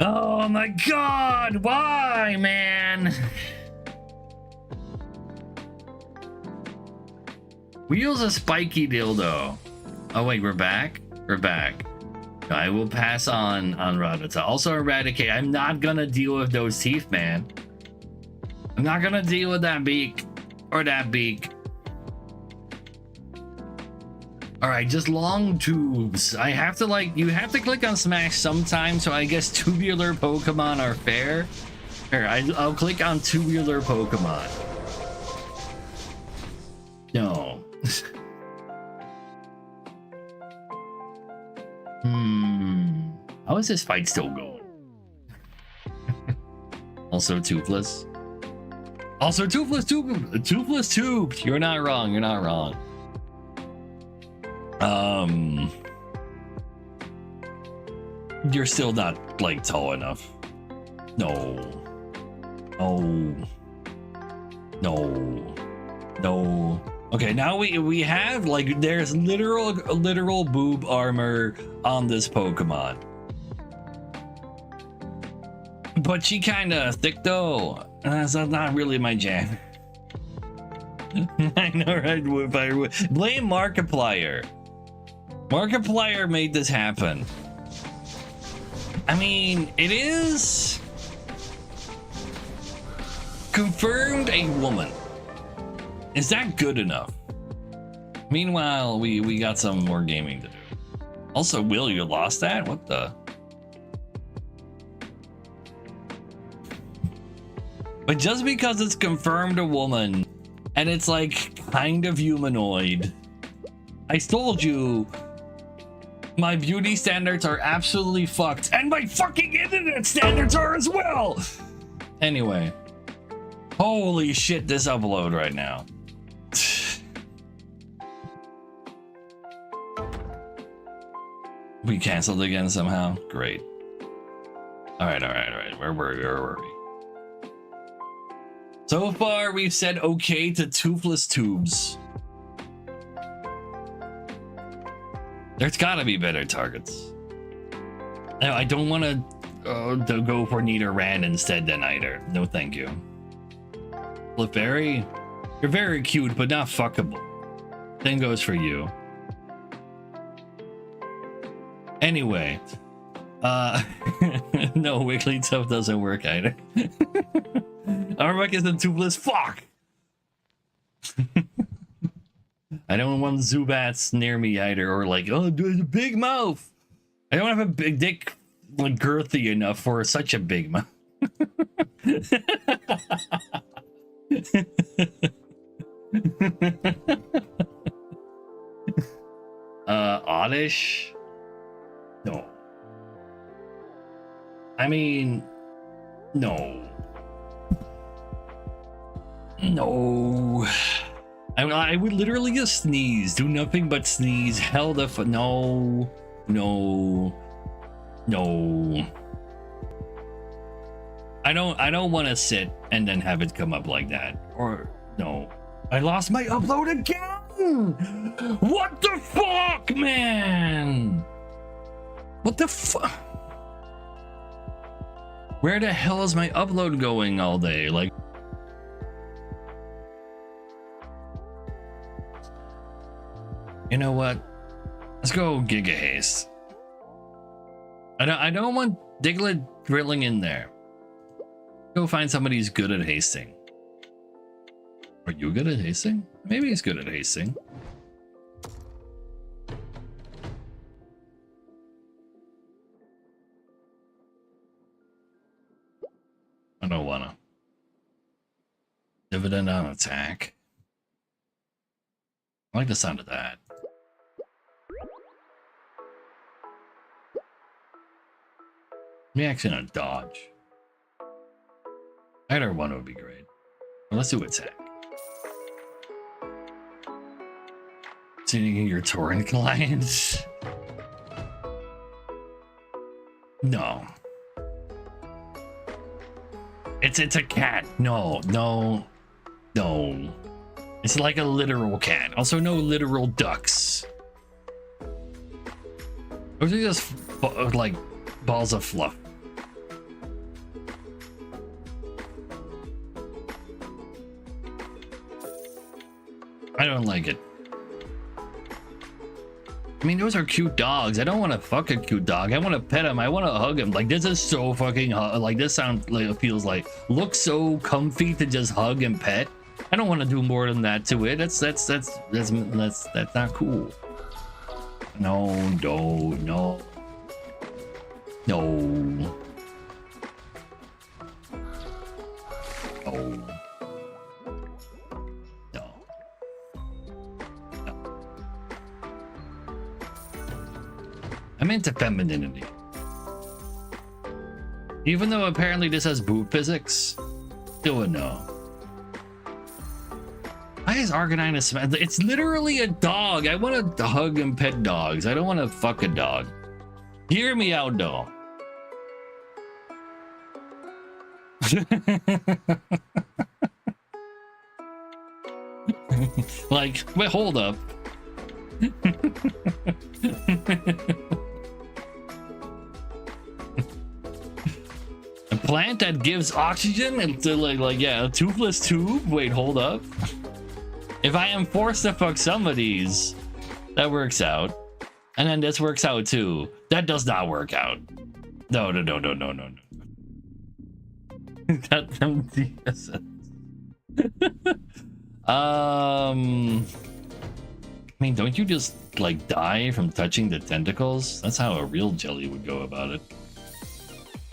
Oh my god, why, man? Wheel's a spiky dildo. Oh wait, we're back? We're back. I will pass on Rattata. Also Eradicate. I'm not gonna deal with those teeth, man. I'm not gonna deal with that beak. Or that beak. Alright, just long tubes. I have to you have to click on Smash sometime, so I guess tubular Pokemon are fair. Here, I'll click on tubular Pokemon. No. How is this fight still going? Also Toothless. Also Toothless Tubes. You're not wrong. You're not wrong. You're still not like tall enough. No. No. Okay, now we have like there's literal boob armor on this Pokemon. But she kind of thick though. That's not really my jam. I know, right? If I blame Markiplier. Markiplier made this happen. I mean, it is confirmed a woman. Is that good enough? Meanwhile, we got some more gaming to do. Also, Will, you lost that? What the? But just because it's confirmed a woman and it's like kind of humanoid, I told you my beauty standards are absolutely fucked, and my fucking internet standards are as well. Anyway, holy shit, this upload right now. We canceled again somehow. Great. All right. Where were we? So far, we've said okay to toothless tubes. There's gotta be better targets. No, I don't want to go for Nita Rand instead than either. No, thank you. Clefairy, you're very cute, but not fuckable. Same goes for you. Anyway, no, Wigglytuff doesn't work either. Arbok is a toothless fuck. I don't want Zubats near me either, or like, oh, there's a big mouth. I don't have a big dick, like girthy enough for such a big mouth. Oddish? No. I mean, no. No. I would literally just sneeze. Do nothing but sneeze. Hell the no. No. No. I don't want to sit and then have it come up like that. Or no. I lost my upload again. What the fuck, man? What the fuck? Where the hell is my upload going all day? Like, you know what? Let's go Giga Haste. I don't want Diglett drilling in there. Go find somebody who's good at hasting. Are you good at hasting? Maybe he's good at hasting. I don't wanna. Dividend on attack. I like the sound of that. Reaction on dodge. Either one would be great. Well, let's do attack. Tuning in your torrent clients. No. It's a cat. No. It's like a literal cat. Also, no literal ducks. Those are just like balls of fluff. I don't like it. I mean, those are cute dogs. I don't want to fuck a cute dog. I want to pet him. I want to hug him. Like, this is so fucking like, this sounds like, it feels like, looks so comfy to just hug and pet. I don't want to do more than that to it. That's not cool. No. No. I'm into femininity. Even though apparently this has boob physics, still a no. Why is Arcanine a smash? It's literally a dog. I want to hug and pet dogs. I don't want to fuck a dog. Hear me out, though. Like, wait, hold up. A plant that gives oxygen and like yeah, a toothless tube. Wait, hold up. If I am forced to fuck some of these, that works out, and then this works out too. That does not work out. No. Got them DSS. mean, don't you just like die from touching the tentacles? That's how a real jelly would go about it.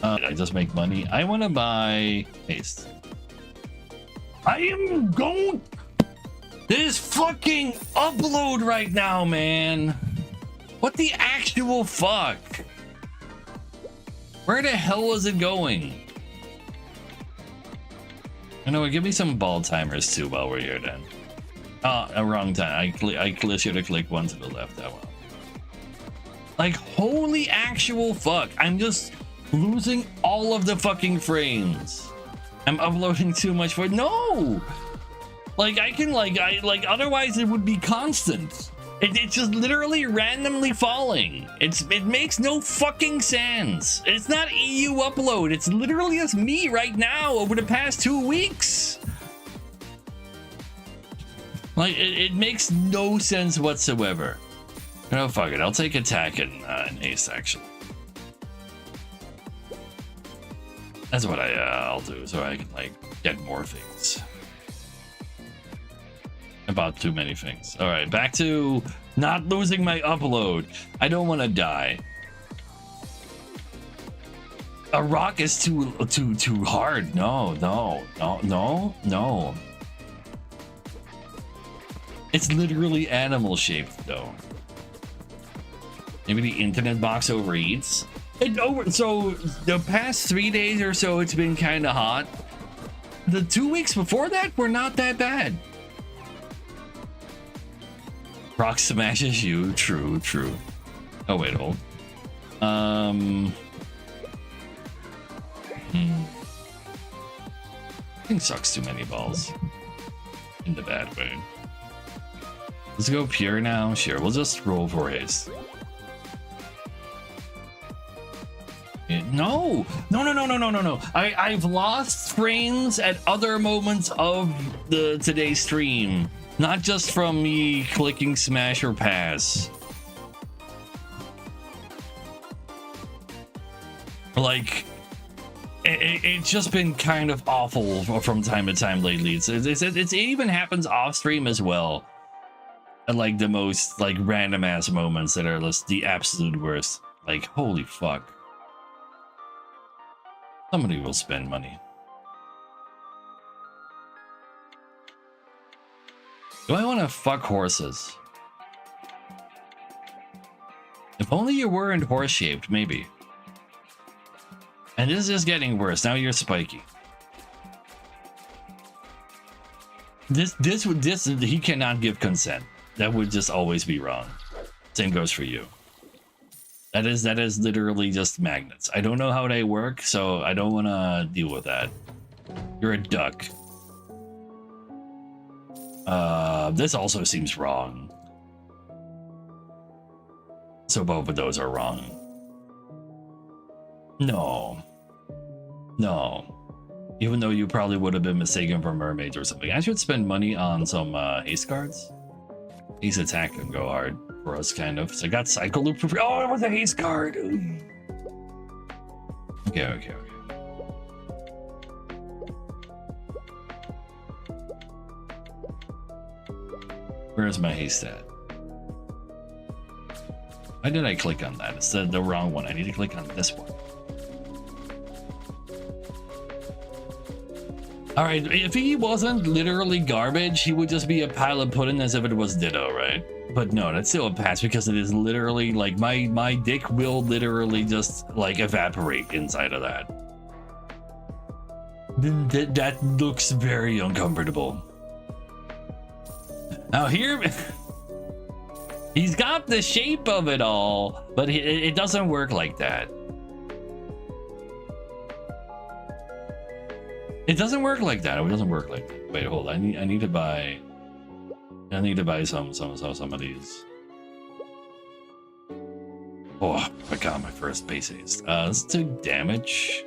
I just make money. I want to buy haste. I am going. This fucking upload right now, man. What the actual fuck? Where the hell is it going? I know. Give me some ball timers too while we're here then. A wrong time. I should have clicked one to the left. That one. Like, holy actual fuck. I'm just losing all of the fucking frames. I'm uploading too much for no. Like I can like otherwise it would be constant. It's just literally randomly falling. It makes no fucking sense. It's not EU upload. It's literally just me right now over the past 2 weeks. Like it makes no sense whatsoever. No, fuck it. I'll take attack and haste actually. That's what I'll do so I can like get more things. I bought too many things. All right, back to not losing my upload. I don't want to die. A rock is too hard. No. It's literally animal shaped though. Maybe the internet box overeats. So the past 3 days or so, it's been kind of hot. The 2 weeks before that were not that bad. Rock smashes you. True. Oh wait, hold. Thing sucks too many balls. In the bad way. Let's go pure now. Sure, we'll just roll for haste. No. I've lost frames at other moments of today's stream, not just from me clicking smash or pass. Like, it's just been kind of awful from time to time lately. It even happens off stream as well. At like the most like random ass moments that are just the absolute worst. Like, holy fuck. Somebody will spend money. Do I want to fuck horses? If only you weren't horse-shaped, maybe. And this is getting worse. Now you're spiky. This he cannot give consent. That would just always be wrong. Same goes for you. That is literally just magnets. I don't know how they work, so I don't want to deal with that. You're a duck. This also seems wrong. So both of those are wrong. No. Even though you probably would have been mistaken for mermaids or something. I should spend money on some haste cards. Haste attack can go hard for us, kind of. So I got cycle loop for free. Oh, it was a haste card. Okay. Where's my haste at? Why did I click on that? It's the wrong one. I need to click on this one. All right, if he wasn't literally garbage, he would just be a pile of pudding as if it was Ditto, right? But no, that's still a pass because it is literally like my dick will literally just like evaporate inside of that. That looks very uncomfortable. Now here, he's got the shape of it all, but it doesn't work like that. It doesn't work like that. It doesn't work like that. Wait, hold. I need to buy some of these. Oh, I got my first base haste. Let's do damage.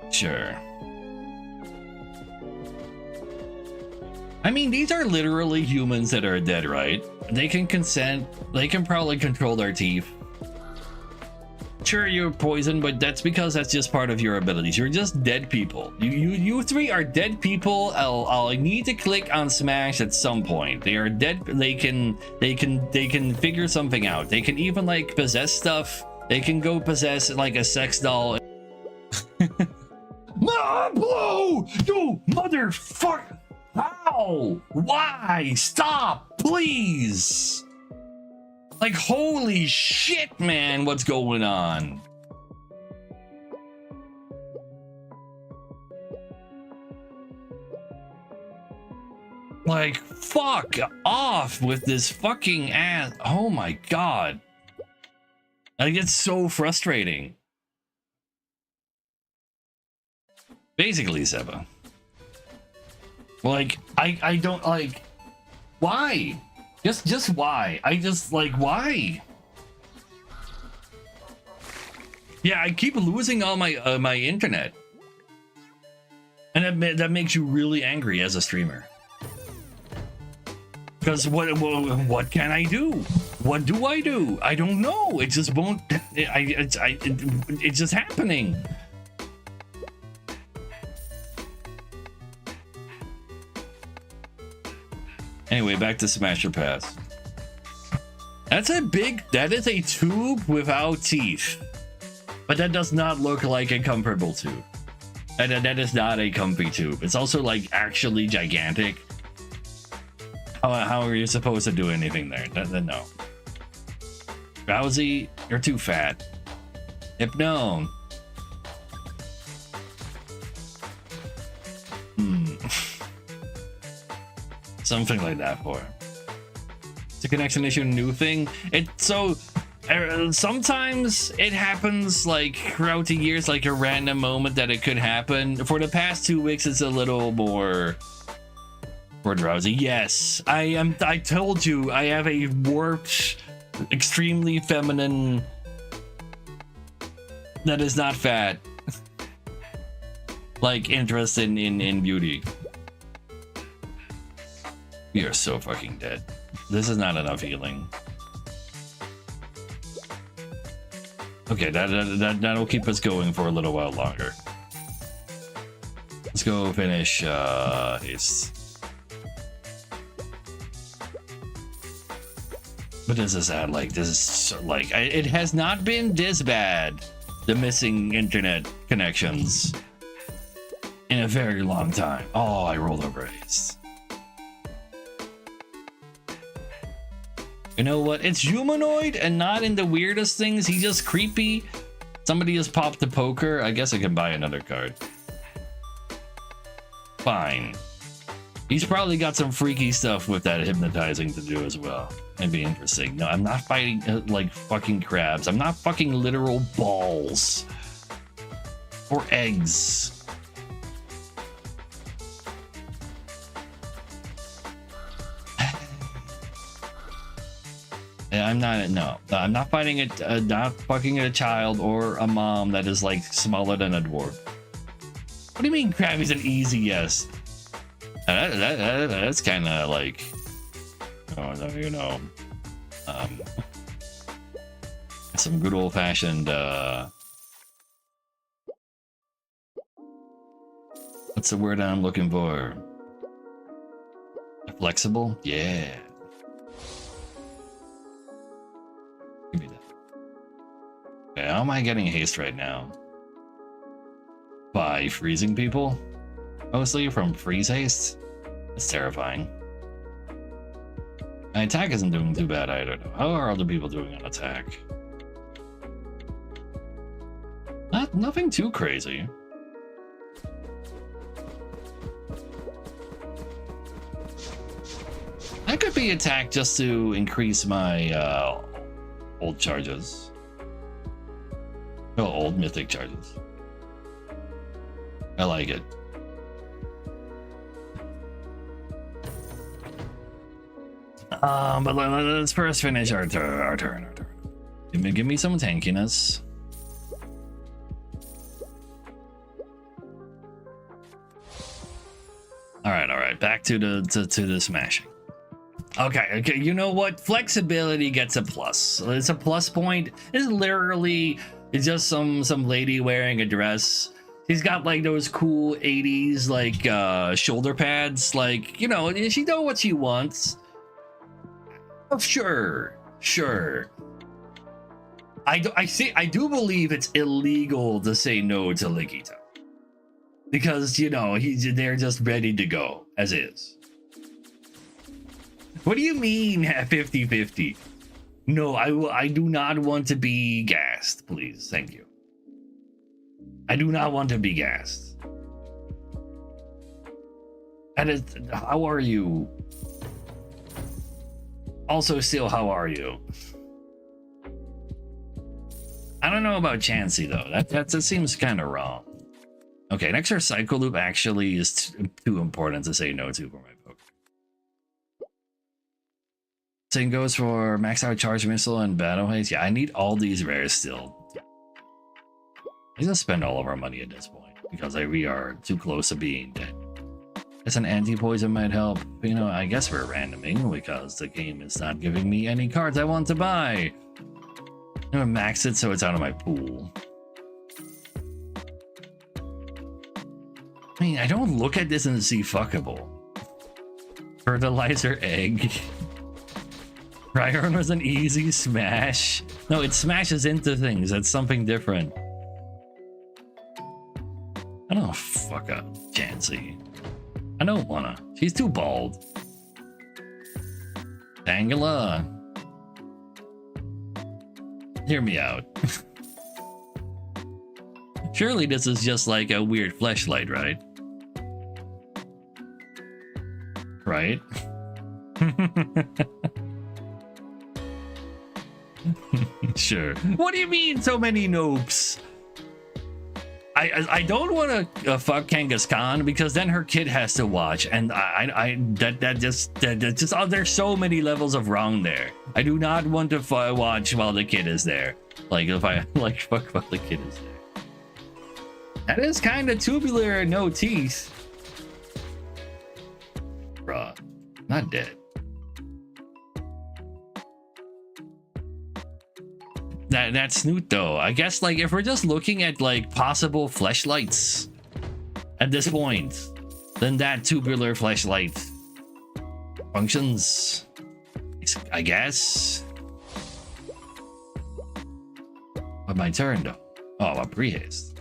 Sure. I mean, these are literally humans that are dead, right? They can consent. They can probably control their teeth. Sure, you're poisoned, but that's because that's just part of your abilities. You're just dead people. You three are dead people. I'll need to click on Smash at some point. They are dead. They can figure something out. They can even like possess stuff. They can go possess like a sex doll. No, Blue! You motherfucker! How? Why? Stop, please! Like, holy shit, man, what's going on? Like, fuck off with this fucking ass. Oh my god. Like, it's so frustrating. Basically, Seba. Like, I don't like. Why? Just why? I just like why? Yeah, I keep losing all my my internet, and that makes you really angry as a streamer. Because what can I do? What do? I don't know. It just won't. It's just happening. Anyway, back to Smasher Pass. That is a tube without teeth. But that does not look like a comfortable tube. That is not a comfy tube. It's also like actually gigantic. How are you supposed to do anything there? No. Drowsy, you're too fat. Hypno. Something like that for him. It's a connection issue, new thing. Sometimes it happens like throughout the years, like a random moment that it could happen. For the past 2 weeks, it's a little more drowsy. Yes, I told you I have a warped, extremely feminine that is not fat, like interest in beauty. We are so fucking dead. This is not enough healing. Okay, that'll keep us going for a little while longer. Let's go finish Haste. But this is sad. Like, this is so, like, it has not been this bad, the missing internet connections, in a very long time. Oh, I rolled over Haste. You know what? It's humanoid and not in the weirdest things. He's just creepy. Somebody just popped the poker. I guess I can buy another card. Fine. He's probably got some freaky stuff with that hypnotizing to do as well. It'd be interesting. No, I'm not fighting like fucking crabs. I'm not fucking literal balls. Or eggs. I'm not fighting it, not fucking a child or a mom that is like smaller than a dwarf. What do you mean Krabby's an easy yes? That's kind of like, you know, some good old fashioned, what's the word I'm looking for? Flexible? Yeah. Give me that. Okay, how am I getting haste right now? By freezing people? Mostly from freeze haste? That's terrifying. My attack isn't doing too bad either. How are other people doing on attack? Nothing too crazy. I could be attacked just to increase my old charges. Oh, old mythic charges. I like it. But let's first finish our turn. Give me some tankiness. All right. Back to the smashing. Okay. You know what? Flexibility gets a plus. It's a plus point. It's literally It's just some lady wearing a dress. She's got like those cool 80s like shoulder pads, like, you know, she knows what she wants. Oh, sure. I do believe it's illegal to say no to Likito. Because, you know, they're just ready to go as is. What do you mean 50-50? No, I do not want to be gassed, please. Thank you. I do not want to be gassed. And how are you? Also, still, how are you? I don't know about Chansey though. That seems kind of wrong. Okay, an extra cycle loop actually is too important to say no to for my poke. Same goes for max out charge missile and battle haste. Yeah, I need all these rares still. Let's just spend all of our money at this point because we are too close to being dead. Guess an anti-poison might help. But, you know, I guess we're randoming because the game is not giving me any cards I want to buy. I'm gonna max it so it's out of my pool. I mean, I don't look at this and see fuckable. Fertilizer egg. Rhyhorn was an easy smash. No, it smashes into things. That's something different. I don't fuck up Chansey. I don't wanna. She's too bald. Tangela. Hear me out. Surely this is just like a weird fleshlight, right? Right? Sure. What do you mean so many nopes? I don't want to fuck Kangaskhan because then her kid has to watch, and that just oh, there's so many levels of wrong there. I do not want to watch while the kid is there. Like if I like fuck while the kid is there. That is kind of tubular and no teeth. Bruh, not dead. That's Snoot though. I guess like if we're just looking at like possible fleshlights at this point, then that tubular fleshlight functions, I guess. But my turn though. Oh, a pre-haste.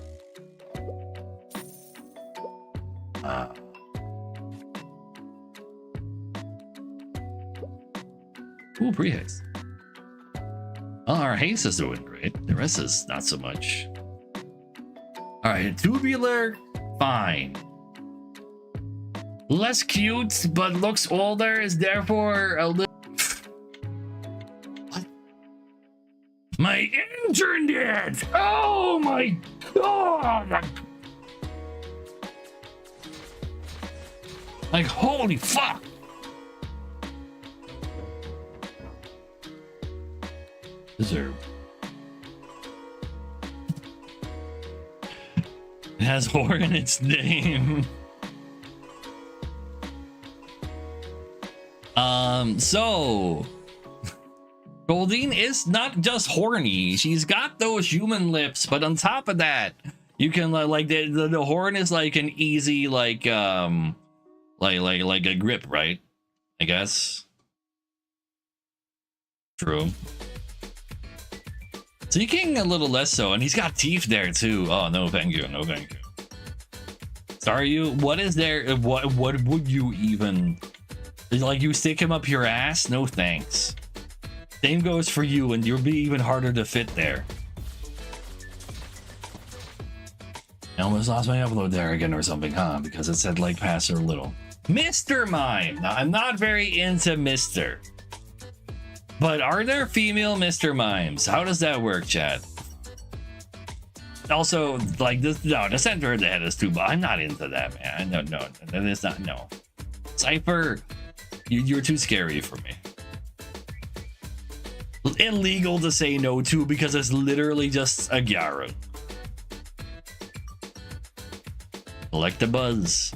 Ooh, pre-haste. Well, our haste is doing great. The rest is not so much. All right, tubular, fine. Less cute, but looks older is therefore a little. What? My internet! Oh my god! Like, holy fuck! Deserve. It has whore in its name. So Goldine is not just horny. She's got those human lips, but on top of that, you can like the horn is like an easy like a grip, right? I guess. True. Seeking a little less so, and he's got teeth there too. Oh no, thank you, no thank you. Sorry, you. What is there? What would you even? Like you stick him up your ass? No thanks. Same goes for you, and you'll be even harder to fit there. I almost lost my upload there again or something, huh? Because it said like pass or little. Mr. Mime. Now, I'm not very into Mr. But are there female Mr. Mimes? How does that work, chat? Also, like this, no, the center of the head is too, but I'm not into that, man. No, that is not, no. Cypher, you're too scary for me. Illegal to say no to because it's literally just a Gyaro. Collect the buzz.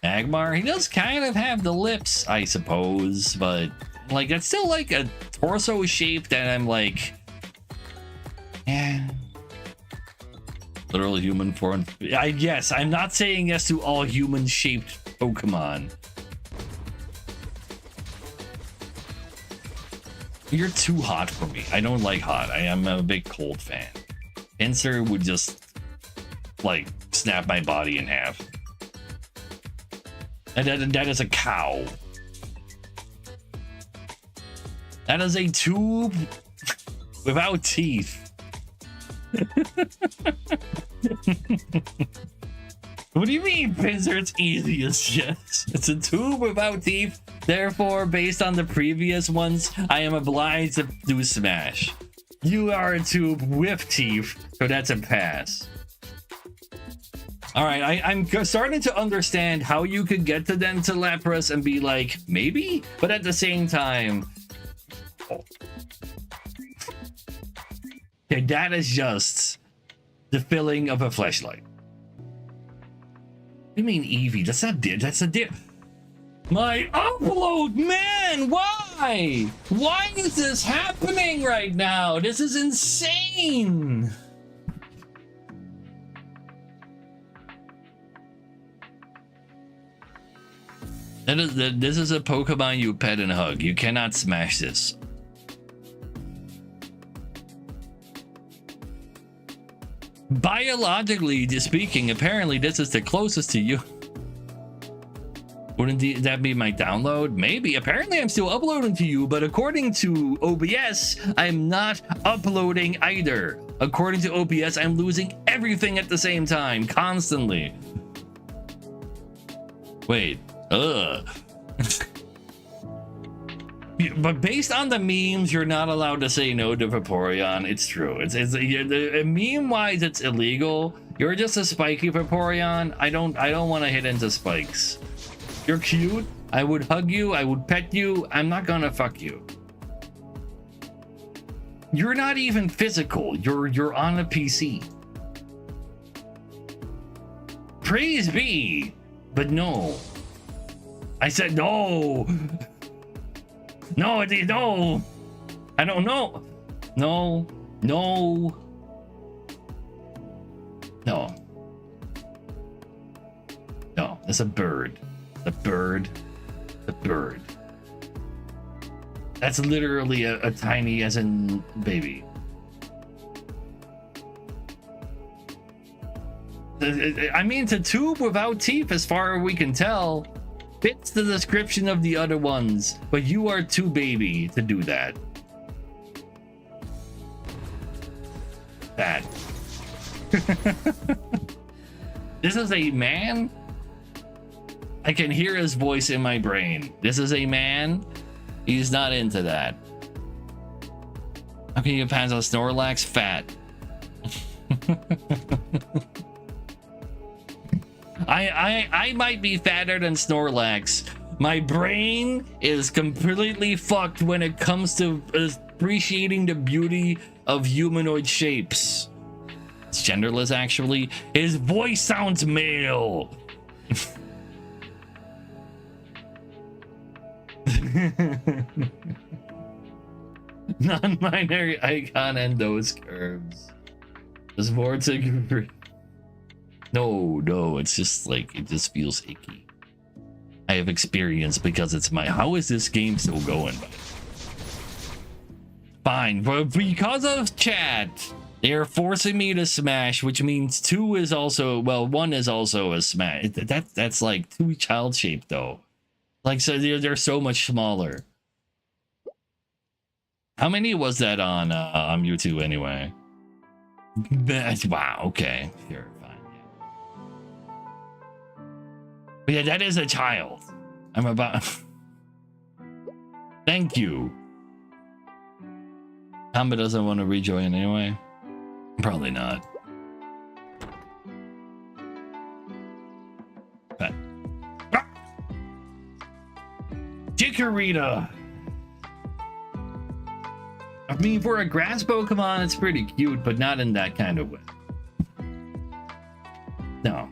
Agmar, he does kind of have the lips, I suppose, but like that's still like a torso shape that I'm like, yeah. Literal human form. Yes, I'm not saying yes to all human shaped Pokemon. You're too hot for me. I don't like hot. I am a big cold fan. Pinsir would just like snap my body in half. And that is a cow. That is a tube without teeth. What do you mean, Pinsir? It's easy as yes. It's a tube without teeth. Therefore, based on the previous ones, I am obliged to do Smash. You are a tube with teeth, so that's a pass. Alright, I'm starting to understand how you could get to Lapras and be like, maybe? But at the same time... Oh. Okay, that is just the filling of a fleshlight. What do you mean Eevee? That's not dip. That's a dip. My upload, man! Why? Why is this happening right now? This is insane! This is a Pokemon you pet and hug. You cannot smash this. Biologically speaking, apparently this is the closest to you. Wouldn't that be my download? Maybe. Apparently I'm still uploading to you, but according to OBS, I'm not uploading either. According to OBS, I'm losing everything at the same time, constantly. Wait. Ugh. But based on the memes, you're not allowed to say no to Vaporeon. It's true. It's meme-wise, it's illegal. You're just a spiky Vaporeon. I don't want to hit into spikes. You're cute. I would hug you. I would pet you. I'm not gonna fuck you. You're not even physical. You're on a PC. Praise be, but no. I said no. No, no. I don't know. No. No. No. No. It's a bird. A bird. A bird. That's literally a tiny as in baby. I mean, it's a tube without teeth as far as we can tell. Fits the description of the other ones, but you are too baby to do that. That. This is a man? I can hear his voice in my brain. This is a man? He's not into that. How can you pass on Snorlax? Fat. I might be fatter than Snorlax. My brain is completely fucked when it comes to appreciating the beauty of humanoid shapes. It's genderless, actually. His voice sounds male. Non-binary icon and those curves. There's more to... No, it's just like, it just feels icky. I have experience because it's my... How is this game still going? Fine, but because of chat, they are forcing me to smash, which means 2 is also... Well, 1 is also a smash. That's like 2 child-shaped, though. Like, so they're so much smaller. How many was that on YouTube anyway? Wow, okay. Sure, fine. Yeah. But yeah, that is a child. I'm about... Thank you. Kamba doesn't want to rejoin anyway. Probably not. But... Chikorita! I mean, for a grass Pokemon, it's pretty cute, but not in that kind of way. No.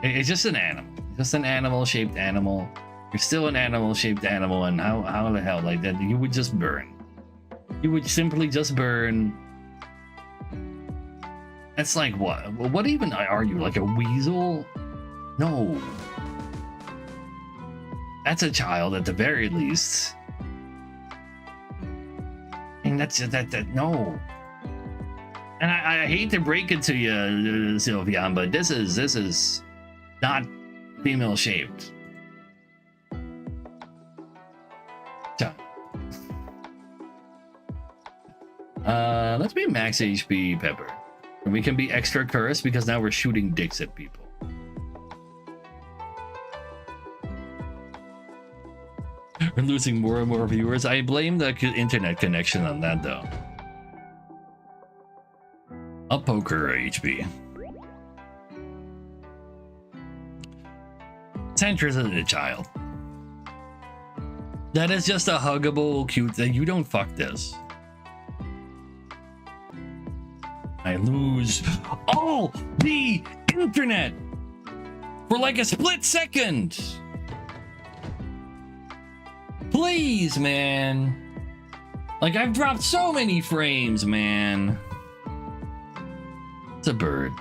It's just an animal. Just an animal-shaped animal. You're still an animal-shaped animal, and how the hell, like that? You would just burn. You would simply just burn. That's like what? What even are you? Like a weasel? No. That's a child at the very least. And that's that no. And I hate to break it to you, Sylvian, but this is not female shaped. So, let's be max HP Pepper. And we can be extra cursed because now we're shooting dicks at people. We're losing more and more viewers. I blame the internet connection on that though. I'll poke her HP. Sandra's a child. That is just a huggable, cute thing. You don't fuck this. I lose all the internet for like a split second. Please, man. Like, I've dropped so many frames, man. It's a bird.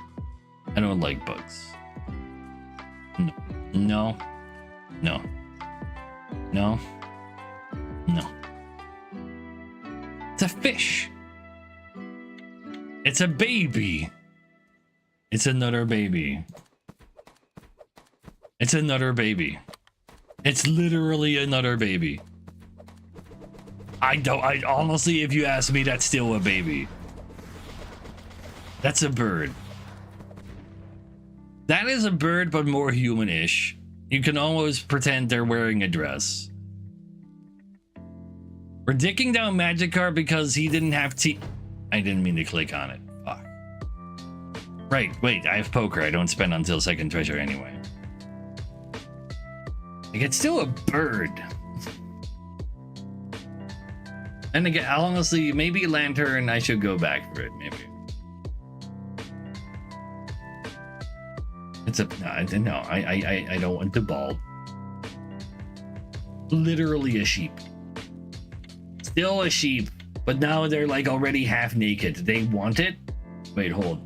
I don't like bugs. No. No. No. No. It's a fish. It's a baby. It's another baby. It's another baby. It's literally another baby. I honestly, if you ask me, that's still a baby. That's a bird. That is a bird, but more human-ish. You can almost pretend they're wearing a dress. We're dicking down Magikarp because he didn't have teeth. I didn't mean to click on it. Fuck. Right, wait, I have poker. I don't spend until second treasure anyway. Like, it's still a bird. And again, honestly, maybe Lantern, I should go back for it, maybe. It's a, no, I don't want the bald. Literally a sheep. Still a sheep, but now they're like already half naked. They want it? Wait, hold.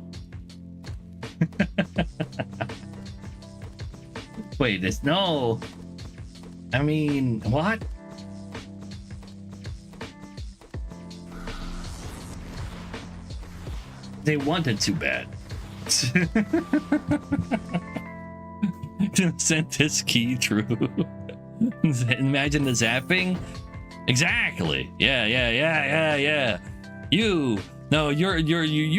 Wait, this, no. I mean, what? They want it too bad. Sent this key through. Imagine the zapping. Exactly. Yeah. You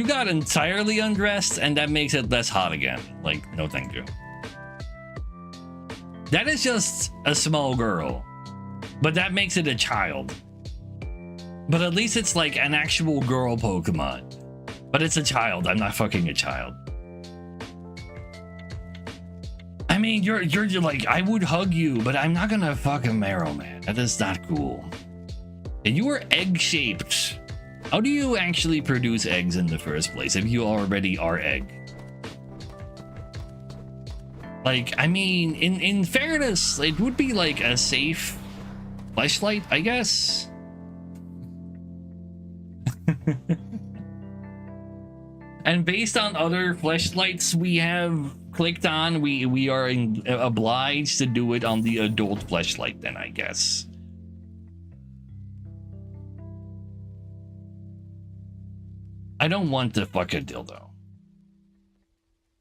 got entirely undressed, and that makes it less hot again. Like, no thank you. That is just a small girl, but that makes it a child. But at least it's like an actual girl Pokemon. But it's a child. I'm not fucking a child. I mean, you're like, I would hug you, but I'm not gonna fuck a Marrow Man. That is not cool. And you are egg-shaped. How do you actually produce eggs in the first place if you already are egg? Like, I mean, in fairness, it would be like a safe fleshlight, I guess. And based on other fleshlights we have clicked on, we are obliged to do it on the adult fleshlight then, I guess. I don't want to fuck a dildo.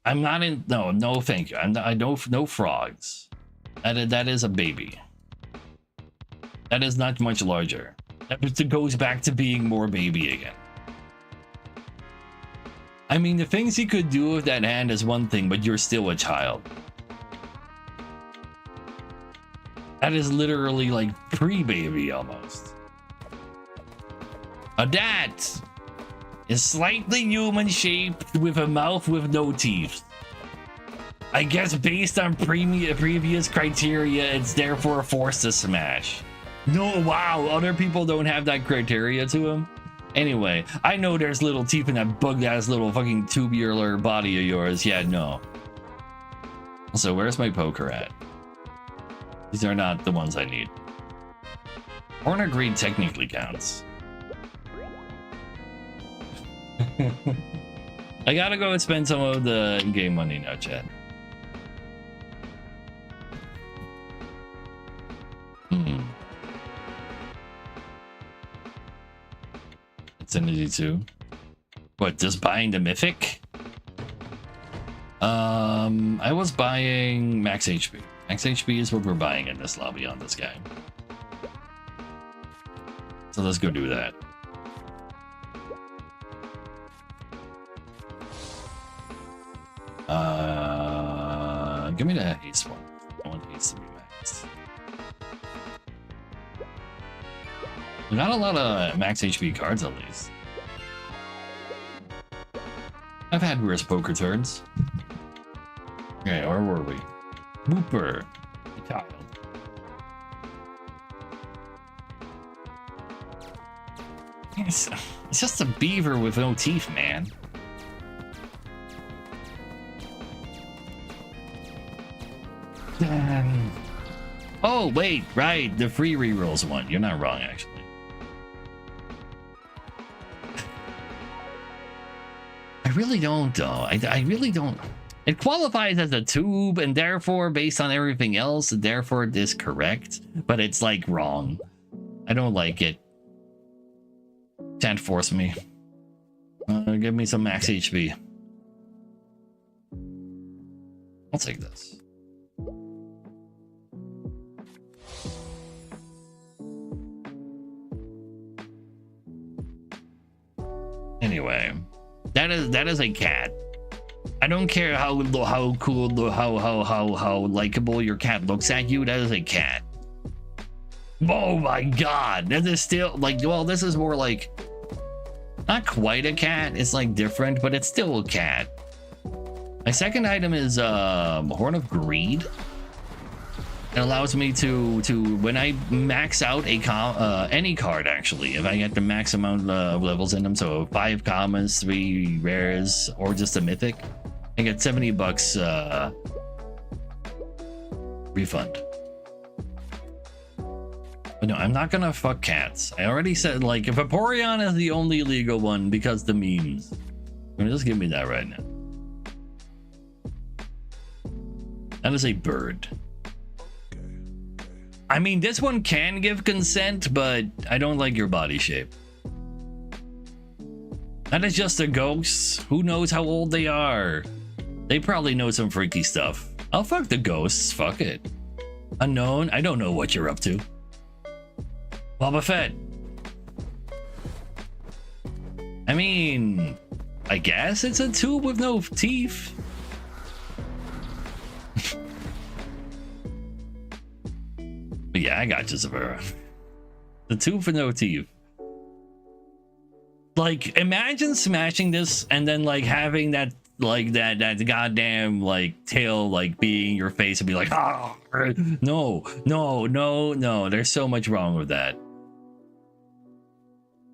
I'm not in, no thank you. I don't, no frogs. That is a baby. That is not much larger. That goes back to being more baby again. I mean, the things you could do with that hand is one thing, but you're still a child. That is literally like pre-baby almost. A dat is slightly human-shaped with a mouth with no teeth. I guess based on previous criteria, it's therefore forced to smash. No, wow, other people don't have that criteria to them. Anyway, I know there's little teeth in that bug-ass little fucking tubular body of yours. Yeah, no. So where's my poker at? These are not the ones I need. Corner greed technically counts. I gotta go and spend some of the game money now, chat. Infinity 2. What, just buying the mythic? I was buying max HP. Max HP is what we're buying in this lobby on this guy. So let's go do that. Give me the haste one. I want haste to be maxed. We got a lot of max HP cards at least. I've had worse poker turns. Okay, where were we? Whooper. The child. It's just a beaver with no teeth, man. Oh, wait, right. The free rerolls one. You're not wrong, actually. I really don't, though. I really don't. It qualifies as a tube, and therefore, based on everything else, therefore it is correct. But it's, like, wrong. I don't like it. Can't force me. Give me some max HP. I'll take this. Anyway, that is a cat. I don't care how cool, how likable your cat looks at you. That is a cat. Oh my god, that is still like, well, this is more like not quite a cat. It's like different, but it's still a cat. My second item is Horn of Greed. It allows me to when I max out any card, actually, if I get the max amount of levels in them, so 5 commons, 3 rares, or just a mythic, I get $70 refund. But no, I'm not gonna fuck cats. I already said, like, if Vaporeon is the only legal one because the memes, just give me that right now. That is a bird. I mean, this one can give consent, but I don't like your body shape. That is just a ghost. Who knows how old they are? They probably know some freaky stuff. I'll fuck the ghosts. Fuck it. Unknown. I don't know what you're up to. Boba Fett. I mean, I guess it's a tube with no teeth. But yeah, I got you, Savera. The tube for no teeth. Like, imagine smashing this and then like having that like that goddamn like tail like being your face and be like, oh no. There's so much wrong with that.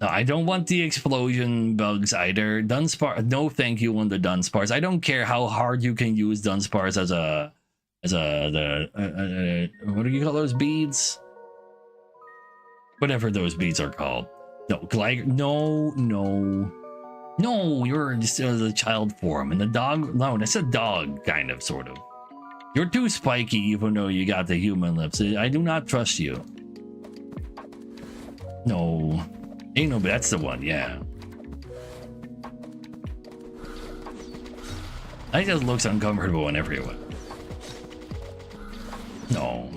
No, I don't want the explosion bugs either. Dunsparce, no thank you on the Dunsparce. I don't care how hard you can use Dunsparce as what do you call those beads? Whatever those beads are called. No, you're just the child form. And the dog, no, that's a dog, kind of, sort of. You're too spiky, even though you got the human lips. I do not trust you. No. Ain't no, but that's the one, yeah. That just looks uncomfortable in every way. No.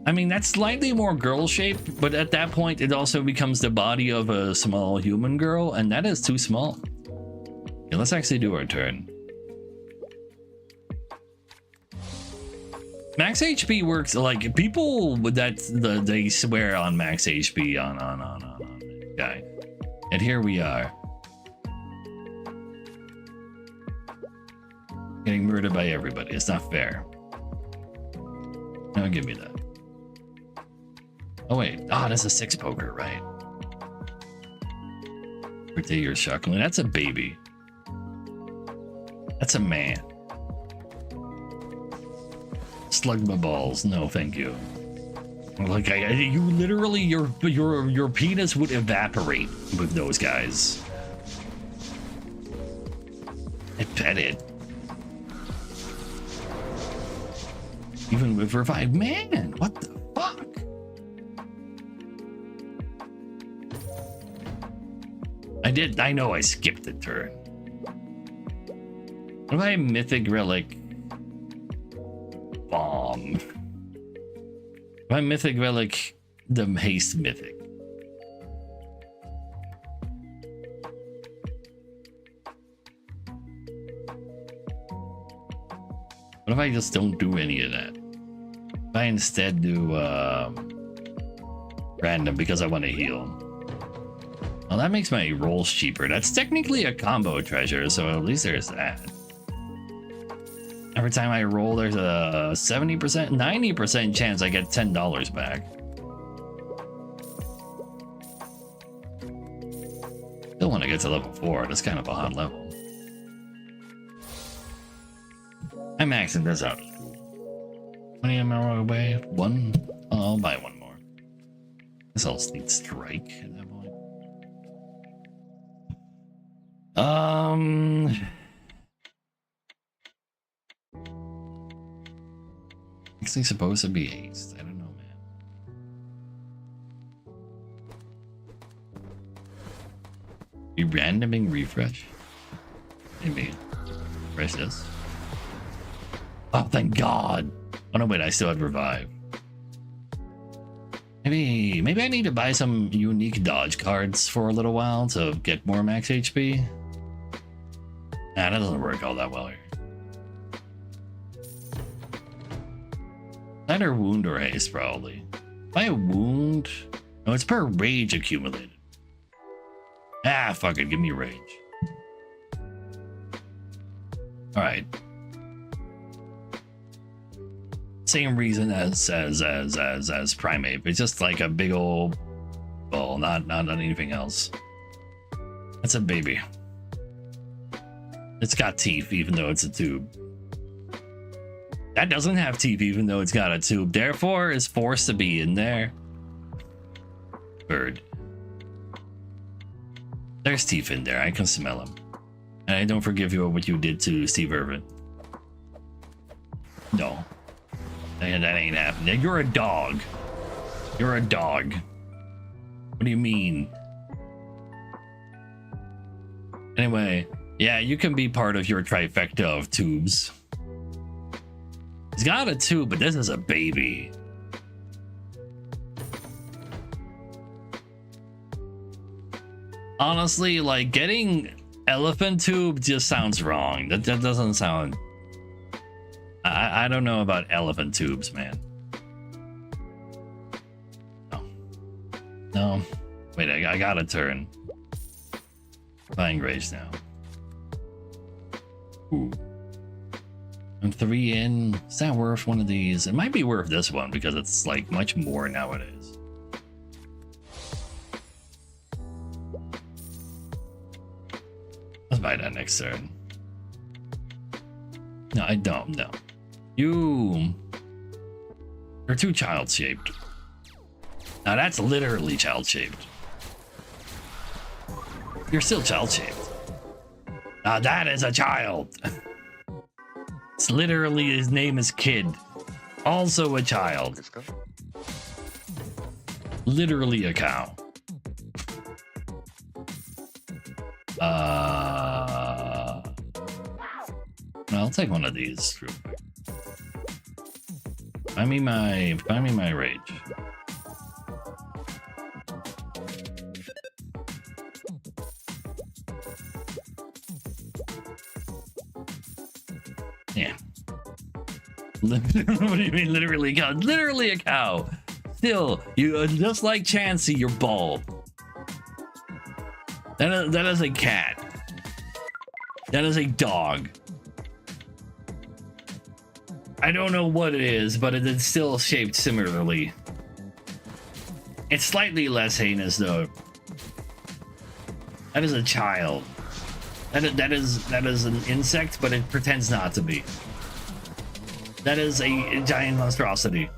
I mean, that's slightly more girl-shaped, but at that point, it also becomes the body of a small human girl, and that is too small. Okay, let's actually do our turn. Max HP works like people that they swear on max HP on this guy, and here we are. Getting murdered by everybody. It's not fair. No, give me that. Oh wait, that's a 6 poker, right? Birthday you're shocking. That's a baby. That's a man. slug my balls. No, thank you. Like you literally, your penis would evaporate with those guys. I bet it. Even with revive, man. What the fuck? I know I skipped a turn. What if I mythic relic bomb? If I mythic relic the haste mythic. What if I just don't do any of that? If I instead do random because I want to heal. Well, that makes my rolls cheaper. That's technically a combo treasure, so at least there's that. Every time I roll, there's a 70%, 90% chance I get $10 back. Still want to get to level 4. That's kind of a hot level. I'm maxing this out. 20 MMR away. One. Oh, I'll buy one more. This else needs strike at that point. Actually supposed to be haste. I don't know, man. Be randoming refresh? Maybe. Refresh this. Oh, thank God. Oh no, wait, I still had revive. Maybe I need to buy some unique dodge cards for a little while to get more max HP. Nah, that doesn't work all that well here. Either wound or haste, probably. Buy a wound. No, it's per rage accumulated. Ah, fuck it, give me rage. Alright. Same reason as primate. It's just like a big old ball, not anything else. That's a baby. It's got teeth, even though it's a tube. That doesn't have teeth, even though it's got a tube. Therefore, is forced to be in there. Bird. There's teeth in there. I can smell them. And I don't forgive you for what you did to Steve Irwin. No. And that ain't happening. You're a dog. You're a dog. What do you mean? Anyway, yeah, you can be part of your trifecta of tubes. He's got a tube, but this is a baby. Honestly, like getting elephant tube just sounds wrong. That doesn't sound. I don't know about elephant tubes, man. No. Wait, I got a turn. Buying rage now. Ooh. I'm 3 in. Is that worth one of these? It might be worth this one because it's like much more nowadays. Let's buy that next turn. No, I don't. No. You're too child-shaped. Now that's literally child-shaped. You're still child-shaped. Now that is a child. It's literally, his name is Kid. Also a child. Literally a cow. I'll take one of these real quick. Find me my rage. Yeah. What do you mean literally a cow? Literally a cow. Still, you just like Chansey, you're bald. That is a cat. That is a dog. I don't know what it is, but it is still shaped similarly. It's slightly less heinous though. That is a child. That is an insect, but it pretends not to be. That is a giant monstrosity.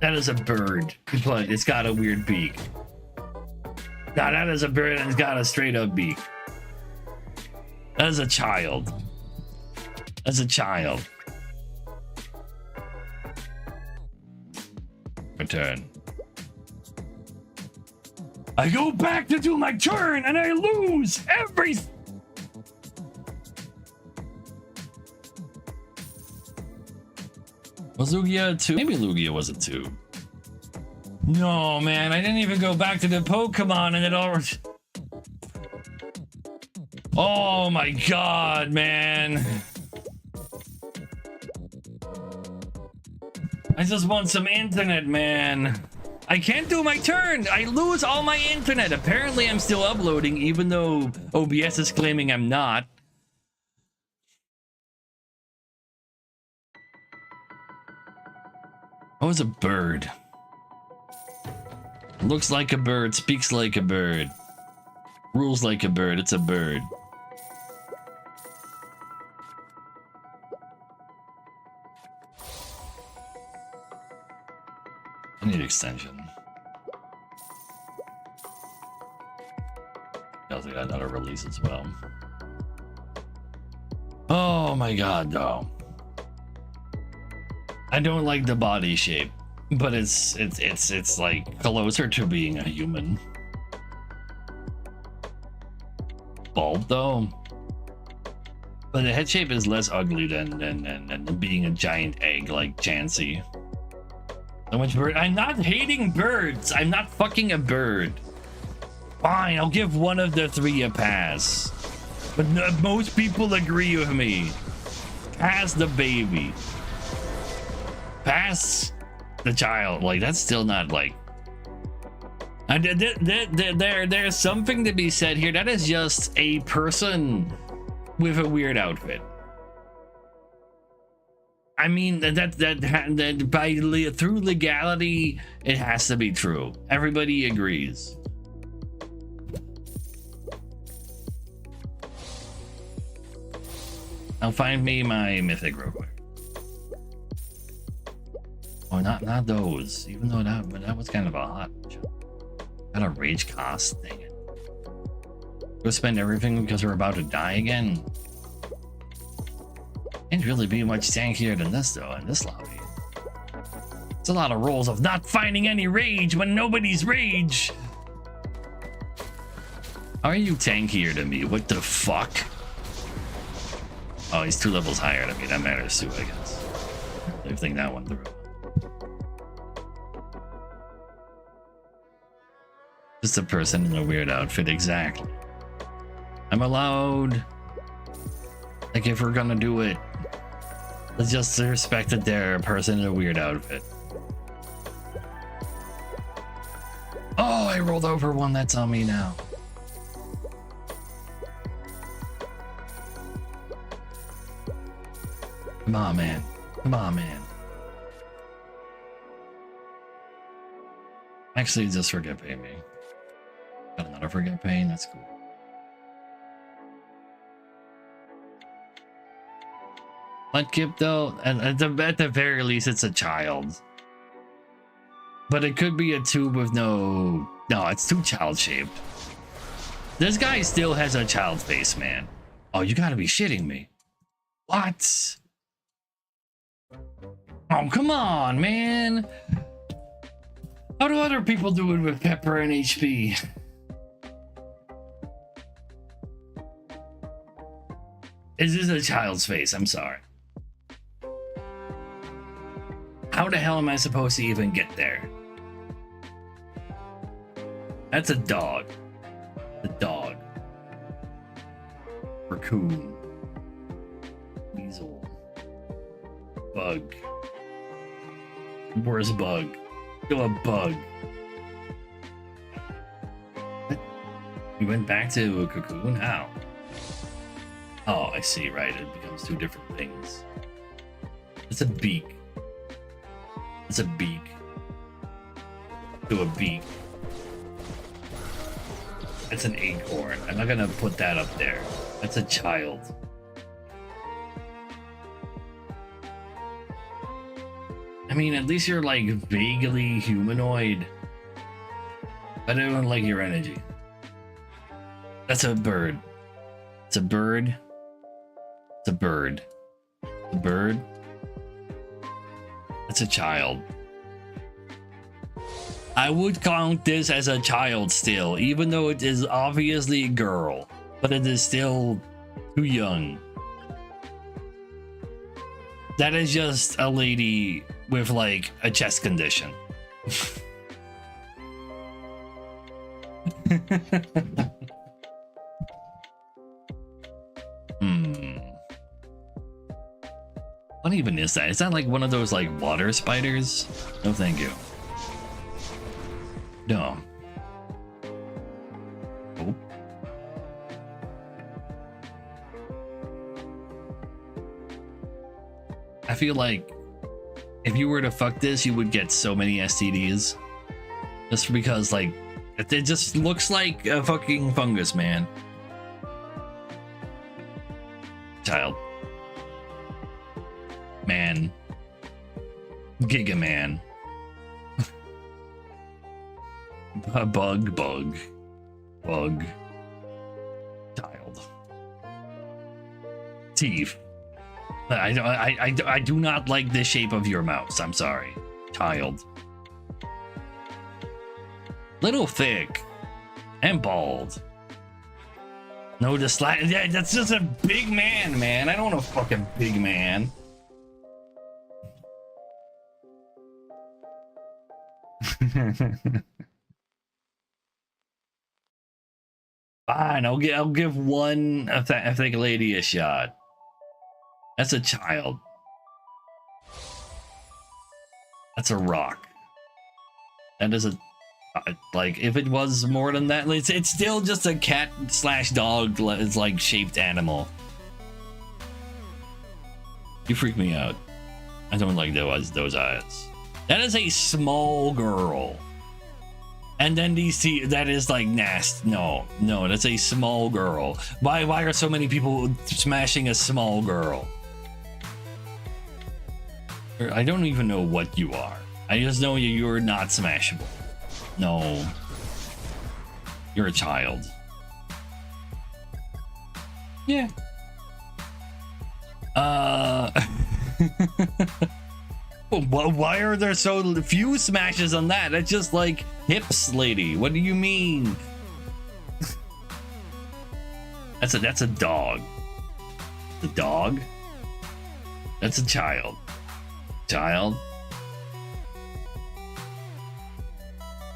That is a bird, but it's got a weird beak. Now that is a bird and it's got a straight up beak. That is a child. That's a child. My turn. I go back to do my turn and I lose every. Was Lugia a 2? Maybe Lugia was a 2. No, man, I didn't even go back to the Pokemon and it all. Oh my god, man. I just want some internet, man. I can't do my turn. I lose all my internet. Apparently, I'm still uploading, even though OBS is claiming I'm not. Oh, it's a bird. Looks like a bird, speaks like a bird. Rules like a bird, it's a bird. I need extension. I also got another release as well. Oh my god, though. I don't like the body shape, but it's like closer to being a human. Bald though. But the head shape is less ugly than being a giant egg like Chansey. So much bird. I'm not hating birds. I'm not fucking a bird. Fine, I'll give one of the three a pass. But most people agree with me. Pass the baby. Pass the child. Like, that's still not like. There's something to be said here. That is just a person with a weird outfit. I mean, that by through legality, it has to be true. Everybody agrees. Now find me my mythic real quick. Oh, not those. Even though that was kind of a hot jump. Got a rage cost. Dang it. Go spend everything because we're about to die again. Can't really be much tankier than this though in this lobby. It's a lot of rolls of not finding any rage when nobody's rage. How are you tankier than me? What the fuck? Oh, he's 2 levels higher than me. That matters too, I guess. I think that one through. Just a person in a weird outfit, exactly. I'm allowed. Like, if we're gonna do it, let's just respect that they're a person in a weird outfit. Oh, I rolled over one that's on me now. Come on, man. Come on, man. Actually, just forget pay me. Got another forget paying, that's cool. Mudkip though, at the very least, it's a child. But it could be a tube with no, it's too child shaped. This guy still has a child face, man. Oh, you gotta be shitting me. What? Oh, come on, man. How do other people do it with pepper and HP? Is this a child's face? I'm sorry. How the hell am I supposed to even get there? That's a dog. The dog. Raccoon. Weasel. Bug. Where's bug? Still a bug. What? We went back to a cocoon? How? Oh, I see, right. It becomes 2 different things. It's a beak. It's a beak. To a beak. That's an acorn. I'm not gonna put that up there. That's a child. mean, at least you're like vaguely humanoid. I don't like your energy. That's a bird. It's a bird. It's a bird. A bird. It's a child. I would count this as a child still, even though it is obviously a girl, but it is still too young. That is just a lady with like a chest condition. What even is that? Is that like one of those like water spiders? No, thank you. No. Oh. I feel like if you were to fuck this, you would get so many STDs. Just because, like, it just looks like a fucking fungus, man. Child. Man. Giga man. Bug. Child. Teeth. I do not like the shape of your mouse. I'm sorry. Child. Little thick. And bald. No, yeah, that's just a big man, man. I don't want a fucking big man. Fine, I'll give one thick lady a shot. That's a child. That's a rock. That is a like, if it was more than that, it's still just a cat / dog like shaped animal. You freak me out. I don't like those eyes. That is a small girl. And then these that is like nasty. No, that's a small girl. Why are so many people smashing a small girl? I don't even know what you are. I just know you're not smashable. No. You're a child. Yeah. Why are there so few smashes on that? That's just like hips, lady. What do you mean? That's a dog. A dog? That's a child. Child?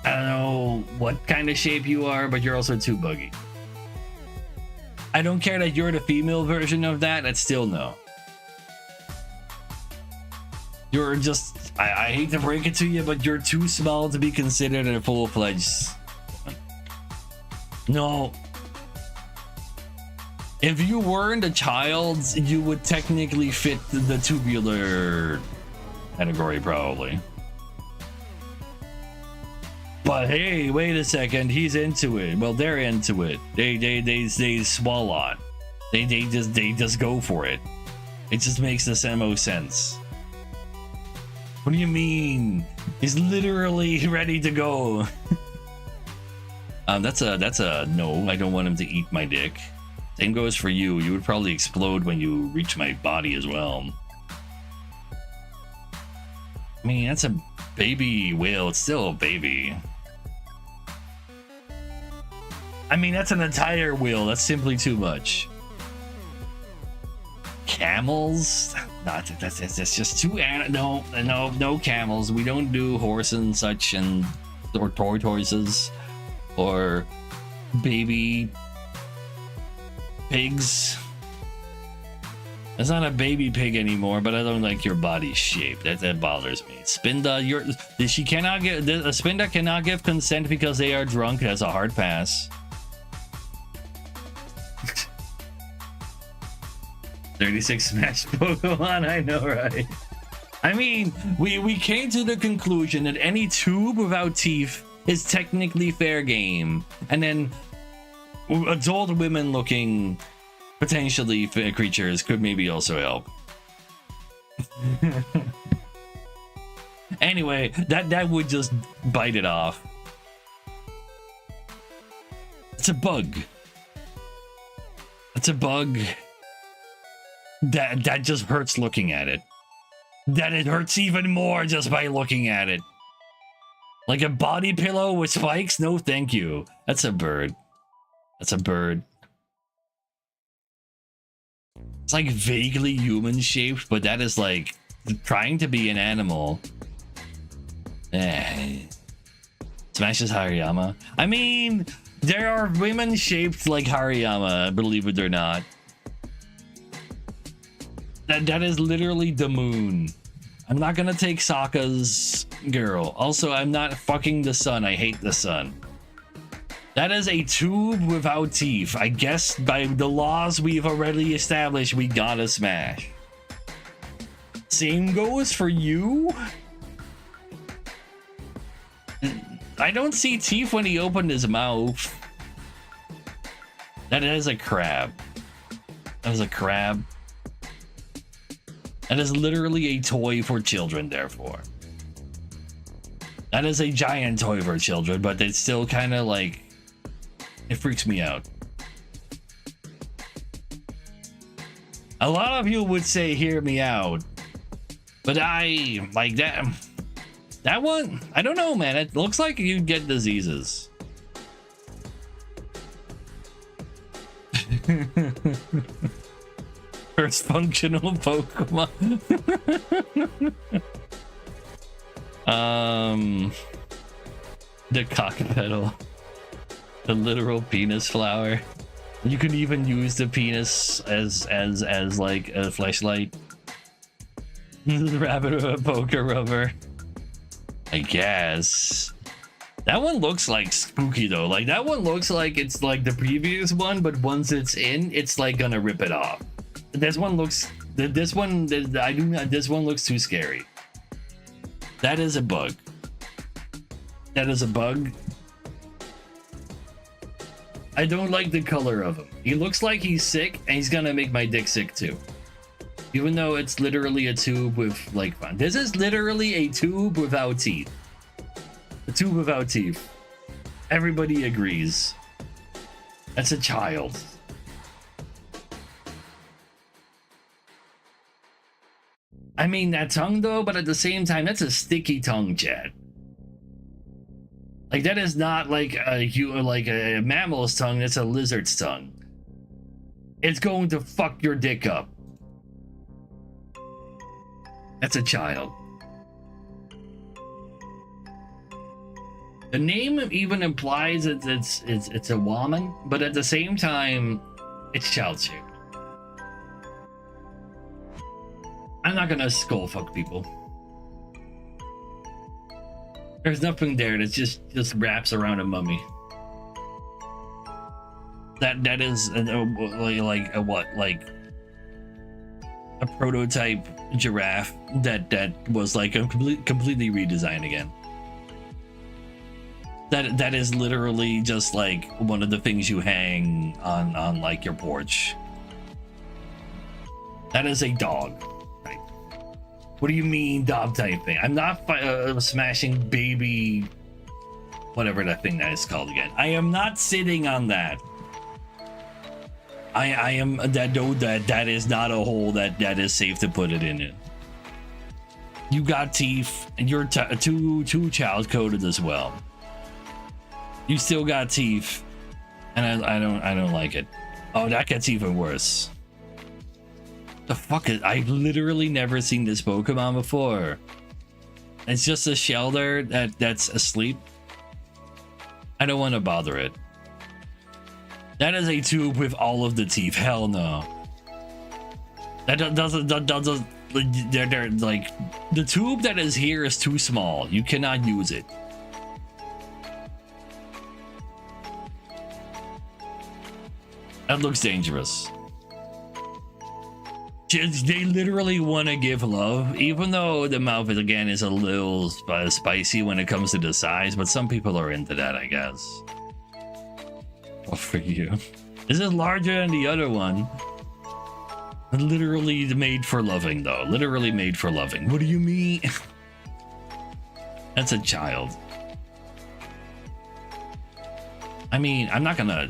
I don't know what kind of shape you are, but you're also too buggy. I don't care that you're the female version of that. That's still no. You're just, I hate to break it to you, but you're too small to be considered a full-fledged. No. If you weren't a child, you would technically fit the tubular category, probably. But hey, wait a second, he's into it. Well, they're into it. They swallow it. They just go for it. It just makes the most sense. What do you mean? He's literally ready to go. That's a no. I don't want him to eat my dick. Same goes for you. You would probably explode when you reach my body as well. I mean, that's a baby whale. It's still a baby. I mean, that's an entire whale. That's simply too much. Camels? Not that's just too. No camels. We don't do horse and such, and or tortoises or baby pigs. It's not a baby pig anymore, but I don't like your body shape. That bothers me. Spinda, Spinda cannot give consent because they are drunk. That's a hard pass. 36 smash Pokemon, I know, right? I mean, we came to the conclusion that any tube without teeth is technically fair game, and then adult women looking potentially creatures could maybe also help. Anyway, that would just bite it off. It's a bug. It's a bug. That just hurts looking at it. That it hurts even more just by looking at it. Like a body pillow with spikes? No, thank you. That's a bird. That's a bird. It's like vaguely human shaped, but that is like trying to be an animal. Smashes Hariyama. I mean, there are women shaped like Hariyama, believe it or not. That is literally the moon. I'm not gonna take Sokka's girl. Also, I'm not fucking the sun. I hate the sun. That is a tube without teeth. I guess by the laws we've already established, we gotta smash. Same goes for you? I don't see teeth when he opened his mouth. That is a crab. That is a crab. That is literally a toy for children, therefore. That is a giant toy for children, but it's still kind of like... It freaks me out. A lot of you would say, hear me out. But I... Like that... That one? I don't know, man. It looks like you'd get diseases. First functional Pokemon. The cockpetal. The literal penis flower. You can even use the penis as like a fleshlight. The rabbit with a poker rubber. I guess. That one looks like spooky though. Like that one looks like it's like the previous one, but once it's in, it's like gonna rip it off. This one looks. This one. I do not. This one looks too scary. That is a bug. That is a bug. I don't like the color of him. He looks like he's sick, and he's gonna make my dick sick too. Even though it's literally a tube with like fun. This is literally a tube without teeth. A tube without teeth. Everybody agrees. That's a child. I mean that tongue though, but at the same time, that's a sticky tongue, Chad. Like that is not like a mammal's tongue. That's a lizard's tongue. It's going to fuck your dick up. That's a child. The name even implies it's a woman, but at the same time, it's child shaped. I'm not gonna skull fuck people. There's nothing there that just wraps around a mummy. That is like a what, like a prototype giraffe that was like a completely redesigned again. That is literally just like one of the things you hang on like your porch. That is a dog. Right? What do you mean dog type thing? I'm not smashing baby, whatever that thing that is called again. I am not sitting on that. I am that is not a hole that is safe to put it in it. You got teeth and you're too child coded as well. You still got teeth, and I don't like it. Oh, that gets even worse. The fuck is? I've literally never seen this Pokemon before. It's just a shelter that's asleep. I don't want to bother it. That is a tube with all of the teeth. Hell no. That doesn't. They're like the tube that is here is too small. You cannot use it. That looks dangerous. They literally want to give love, even though the mouth is again is a little spicy when it comes to the size. But some people are into that, I guess. Well, for you, this is larger than the other one. Literally made for loving, though. Literally made for loving. What do you mean? That's a child. I mean, I'm not gonna.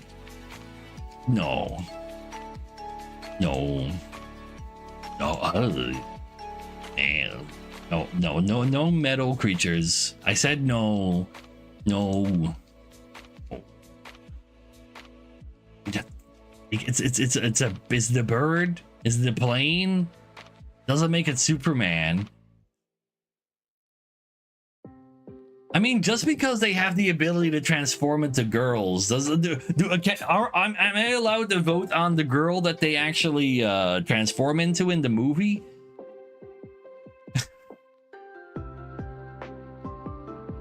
No. No. No. Man. No metal creatures. I said no. No. It's the bird? Is the plane? Doesn't make it Superman. I mean, just because they have the ability to transform into girls, am I allowed to vote on the girl that they actually transform into in the movie?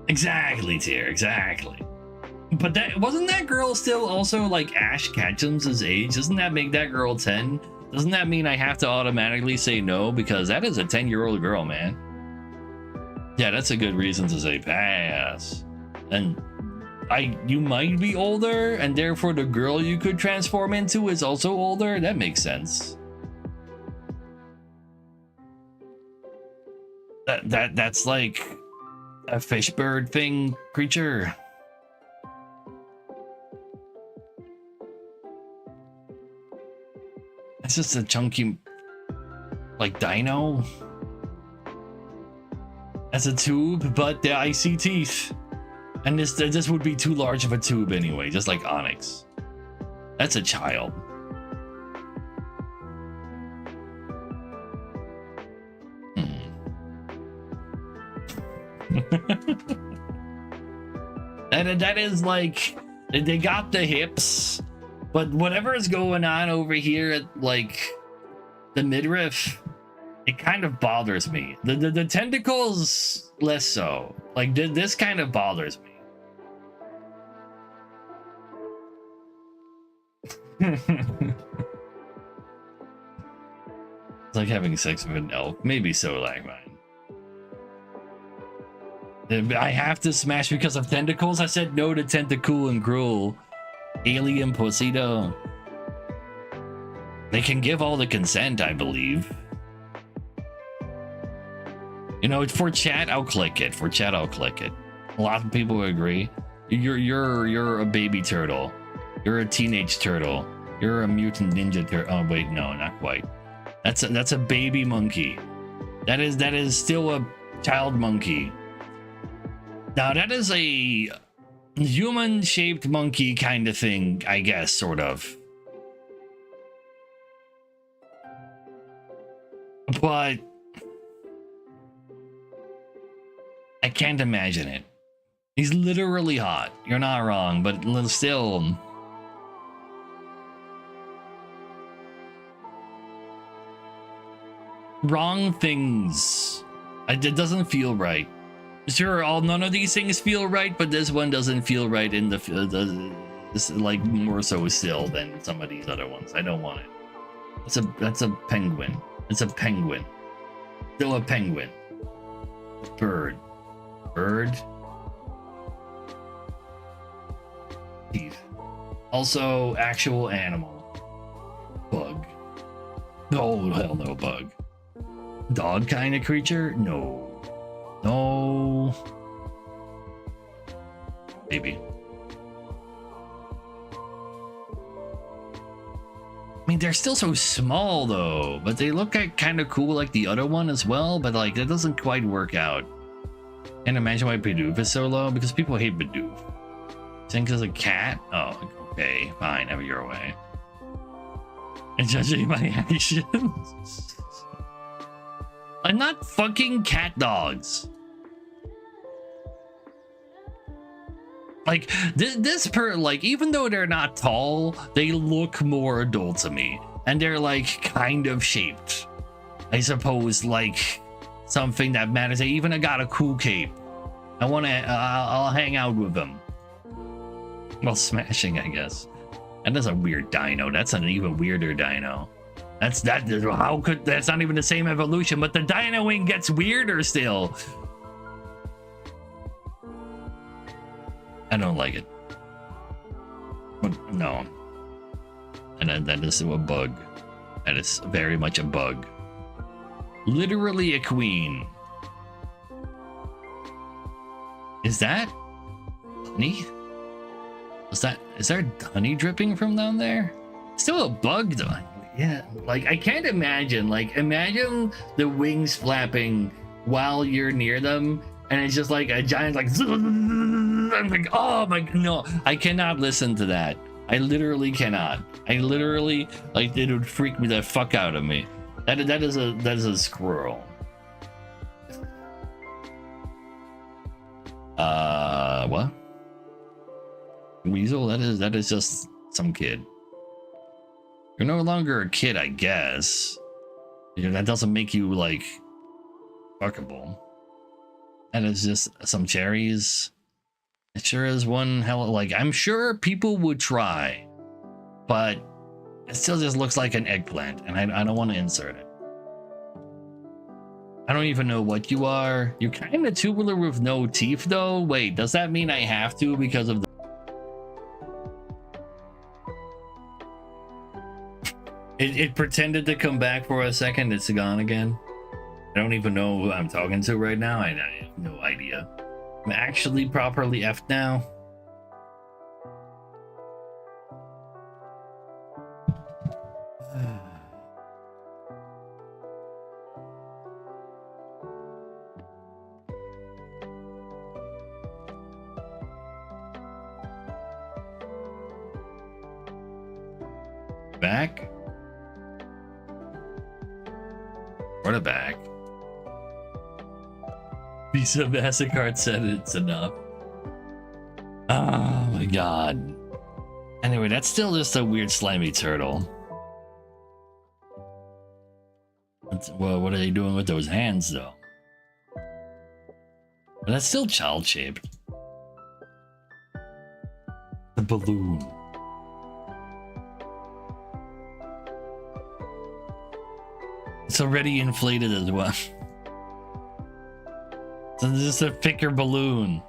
Exactly, Tyr, exactly. But that wasn't that girl still also like Ash Ketchum's age? Doesn't that make that girl 10? Doesn't that mean I have to automatically say no? Because that is a 10-year-old girl, man. Yeah, that's a good reason to say pass. And you might be older, and therefore the girl you could transform into is also older. That makes sense. That's like a fish bird thing creature. It's just a chunky, like, dino. As a tube, but the icy teeth. And this would be too large of a tube anyway, just like Onyx. That's a child. And that is like, they got the hips, but whatever is going on over here at like the midriff, it kind of bothers me. The tentacles less so. Like this kind of bothers me. It's like having sex with an elk. Maybe so, like mine. I have to smash because of tentacles. I said no to tentacle and gruel. Alien pussy though. They can give all the consent, I believe. You know, for chat, I'll click it. For chat, I'll click it. A lot of people agree. You're a baby turtle. You're a teenage turtle. You're a mutant ninja turtle. Oh wait, no, not quite. That's a baby monkey. That is still a child monkey. Now that is a human-shaped monkey kind of thing, I guess, sort of. But I can't imagine it. He's literally hot. You're not wrong, but still. Wrong things. It doesn't feel right. Sure, none of these things feel right, but this one doesn't feel right in this, like more so still than some of these other ones. I don't want it. That's a penguin. It's a penguin. Still a penguin. Bird. Teeth. Also, actual animal. Bug. Oh, hell no, bug. Dog kind of creature? No. Maybe. I mean, they're still so small though, but they look kind of cool like the other one as well, but like that doesn't quite work out. Can't imagine why Bidoof is so low, because people hate Bidoof. Think as a cat? Oh, okay, fine, have it your way. And judging my actions. I'm not fucking cat dogs. Like like, even though they're not tall, they look more adult to me, and they're like kind of shaped, I suppose, like something that matters. They even got a cool cape. I'll hang out with them. Well, smashing, I guess. And that's a weird dino. That's an even weirder dino. That's not even the same evolution, but the dinoing gets weirder still. I don't like it. But no. And that is a bug. That is very much a bug. Literally a queen. Is that honey? Is there honey dripping from down there? Still a bug though. Yeah, like I can't imagine. Like imagine the wings flapping while you're near them, and it's just like a giant like. I'm like, oh my no, I cannot listen to that. I literally cannot. I literally like it would freak me the fuck out of me. That is a squirrel. What? Weasel? That is just some kid. You're no longer a kid, I guess. You know, that doesn't make you like fuckable. That is just some cherries. It sure is one hell of, like, I'm sure people would try, but it still just looks like an eggplant, and I don't want to insert it. I don't even know what you are. You're kind of tubular with no teeth, though. Wait, does that mean I have to because of the... It pretended to come back for a second. It's gone again. I don't even know who I'm talking to right now. I have no idea. I'm actually properly effed now. Back? What a back. Visa MasterCard said it's enough. Oh my god. Anyway, that's still just a weird slimy turtle. Well, what are they doing with those hands though? But that's still child shaped. The balloon. It's already inflated as well. So this is a thicker balloon.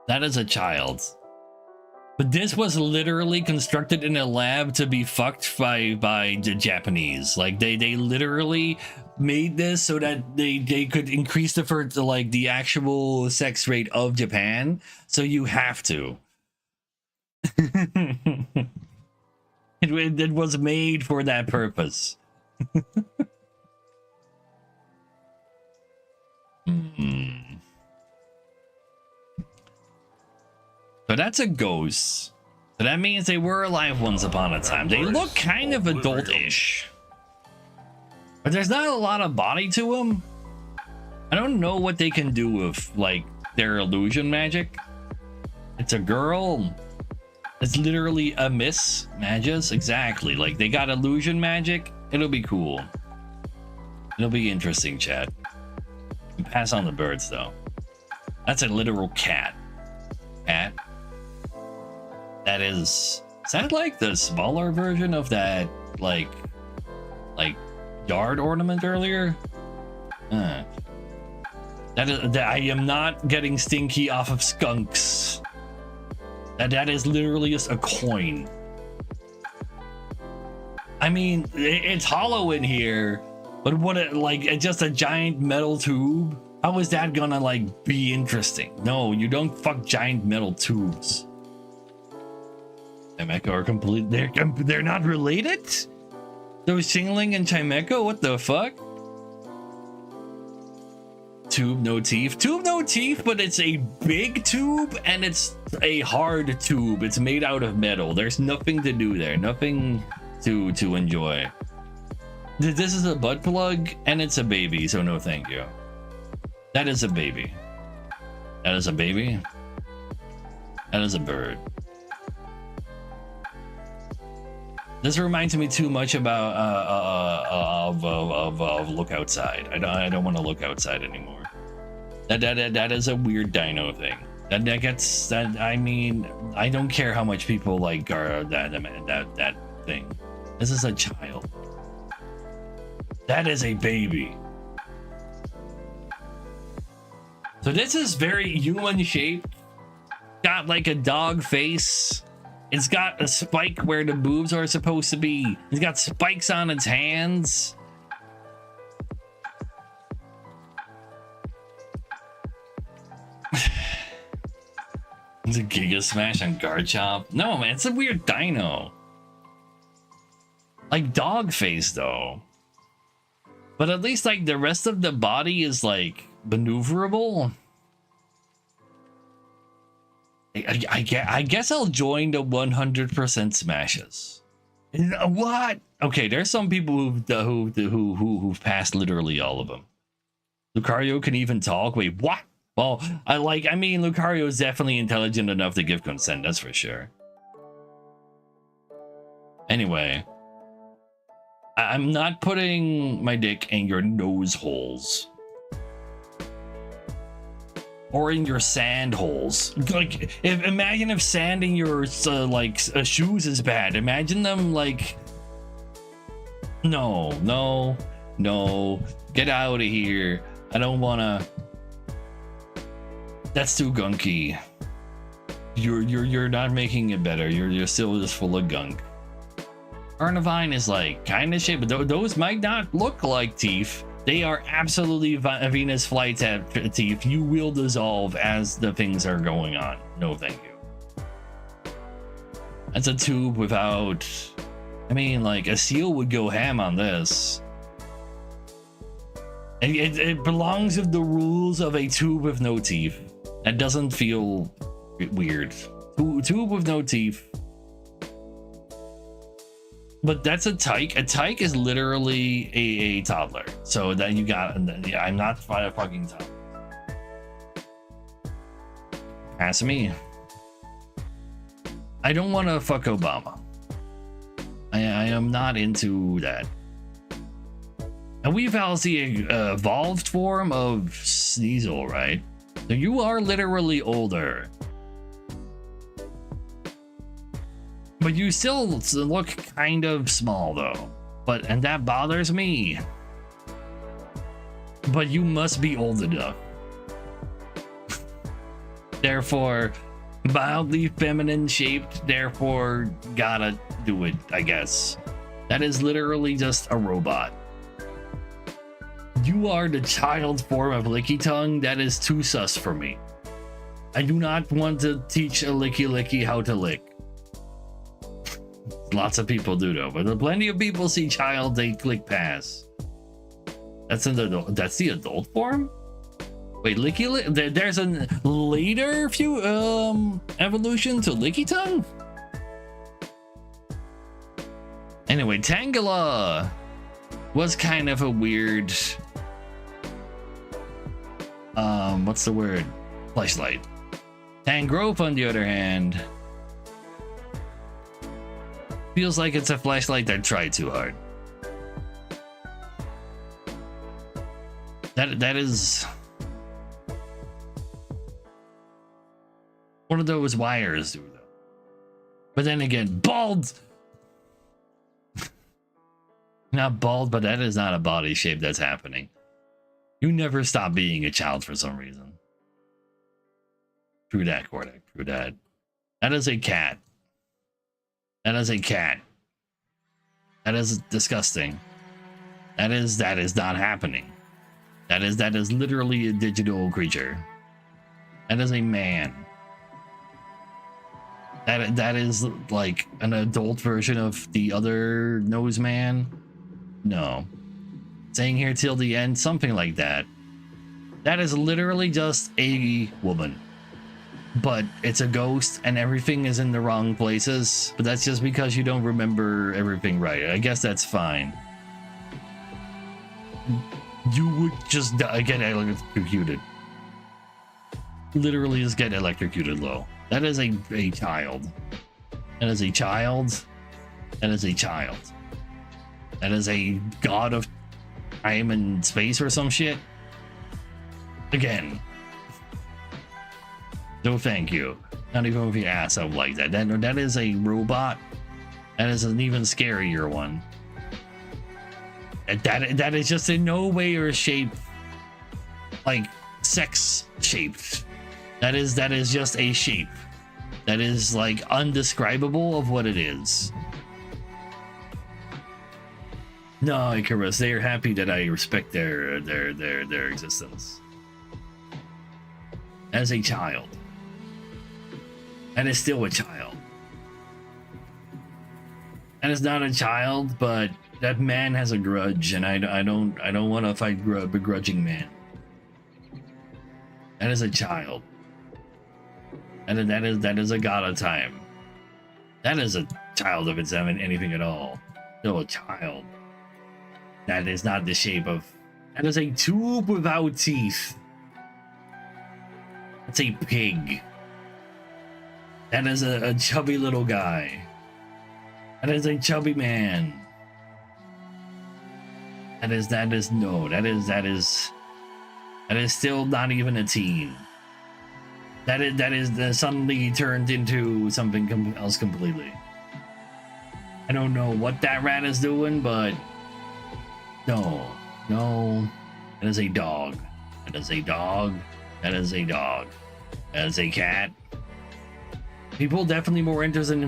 That is a child. But this was literally constructed in a lab to be fucked by the Japanese. Like they literally made this so that they could increase the actual sex rate of Japan. So you have to. It was made for that purpose. So that's a ghost. So that means they were alive once upon a time. They look kind of adult-ish. But there's not a lot of body to them. I don't know what they can do with, like, their illusion magic. It's a girl. It's literally a Miss Magus. Exactly. Like, they got illusion magic. It'll be cool. It'll be interesting, chat. Pass on the birds, though. That's a literal cat. Cat. That is that like the smaller version of that, like yard ornament earlier? That is, I am not getting stinky off of skunks. That is literally just a coin. I mean, it's hollow in here, but what it's just a giant metal tube? How is that gonna like be interesting? No, you don't fuck giant metal tubes. Chimeco are complete. They're not related? Those Shingling and Chimeco? What the fuck? Tube, no teeth. Tube, no teeth, but it's a big tube and it's a hard tube. It's made out of metal. There's nothing to do there. Nothing to enjoy. This is a butt plug and it's a baby, so no thank you. That is a baby. That is a baby. That is a bird. This reminds me too much about of Look Outside. I don't want to look outside anymore. That is a weird dino thing. That gets that. I mean, I don't care how much people like that thing. This is a child. That is a baby. So this is very human shaped. Got like a dog face. It's got a spike where the boobs are supposed to be. It's got spikes on its hands. It's a Giga Smash on Garchomp. No, man, it's a weird dino. Like dog face though. But at least like the rest of the body is like maneuverable. I guess I'll join the 100% smashes. What? Okay, there's some people who've passed literally all of them. Lucario can even talk. Wait, what? Well, I mean, Lucario is definitely intelligent enough to give consent, that's for sure. Anyway, I'm not putting my dick in your nose holes. Or in your sand holes. Like, imagine if sand in your shoes is bad. Imagine them like, no, get out of here. I don't wanna. That's too gunky. You're not making it better. You're still just full of gunk. Carnivine is like kind of shaped, but those might not look like teeth. They are absolutely Venus flytrap teeth. You will dissolve as the things are going on. No, thank you. That's a tube without. I mean, like a seal would go ham on this. It belongs with the rules of a tube with no teeth. That doesn't feel weird. Tube with no teeth. But that's a tyke. A tyke is literally a toddler. So then you got, yeah, I'm not a fucking toddler. Pass me. I don't want to fuck Obama. I am not into that. And Weavel's the evolved form of Sneasel, right? So you are literally older. But you still look kind of small though. And that bothers me. But you must be old enough. Therefore, mildly feminine shaped, therefore gotta do it, I guess. That is literally just a robot. You are the child form of Licky Tongue. That is too sus for me. I do not want to teach a Licky how to lick. Lots of people do though, but plenty of people see child, they click pass. That's the adult form? Wait, there's a later evolution to Licky Tongue? Anyway, Tangela was kind of a weird what's the word? Fleshlight. Tangrowth, on the other hand, feels like it's a flashlight that tried too hard. That is one of those wires do though. But then again, bald. Not bald, but that is not a body shape that's happening. You never stop being a child for some reason. True that, Kordak. True that. That is a cat. That is a cat. That is disgusting. That is not happening. That is literally a digital creature. That is a man. That is like an adult version of the other nose man. No. Staying here till the end, something like that. That is literally just a woman. But it's a ghost and everything is in the wrong places. But that's just because you don't remember everything right. I guess that's fine. You would just get electrocuted. Literally just get electrocuted low. That is a child. That is a child. That is a child. That is a god of time and space or some shit. Again. No thank you. Not even with your ass up like that. That is a robot. That is an even scarier one. That is just in no way or shape like sex shaped. That is just a shape. That is like undescribable of what it is. No, Icarus, they are happy that I respect their existence. As a child. That is still a child. That is not a child, but that man has a grudge, and I don't want to fight a begrudging man. That is a child. That is a god of time. That is a child if it's anything at all. Still a child. That is not the shape of. That is a tube without teeth. That's a pig. That is a chubby little guy. That is a chubby man. That is still not even a teen. That is suddenly turned into something else completely. I don't know what that rat is doing, but no, that is a dog. That is a dog. That is a dog. That is a cat. People definitely more interested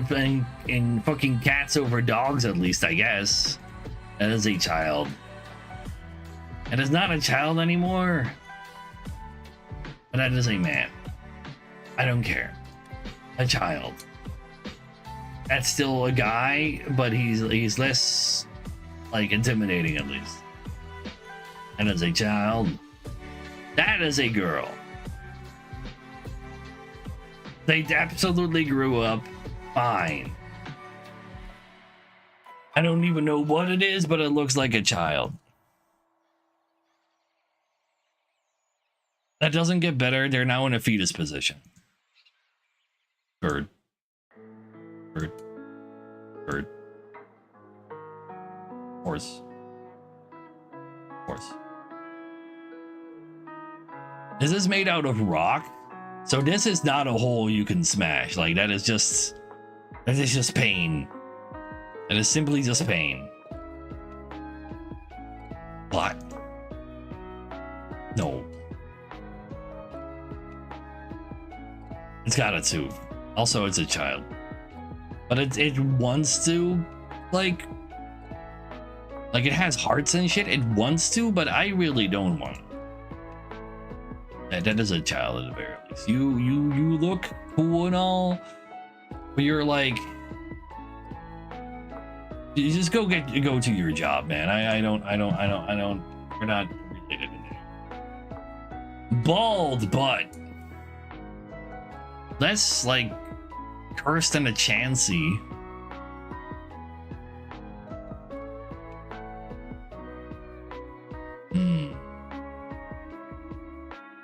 in fucking cats over dogs, at least, I guess. That is a child. That is not a child anymore. But that is a man. I don't care. A child. That's still a guy, but he's less, like, intimidating, at least. That is a child. That is a girl. They absolutely grew up fine. I don't even know what it is, but it looks like a child. That doesn't get better. They're now in a fetus position. Bird. Horse. Is this made out of rock? So this is not a hole you can smash. Like, that is just pain. That is simply just pain. What? No. It's got a tooth. Also, it's a child. But it wants to, like it has hearts and shit. It wants to, but I really don't want it. That is a child at the very least. You look cool and all, but you're like, you just go to your job, man. I don't. We're not related in there. Bald butt. Less like cursed than a Chansey.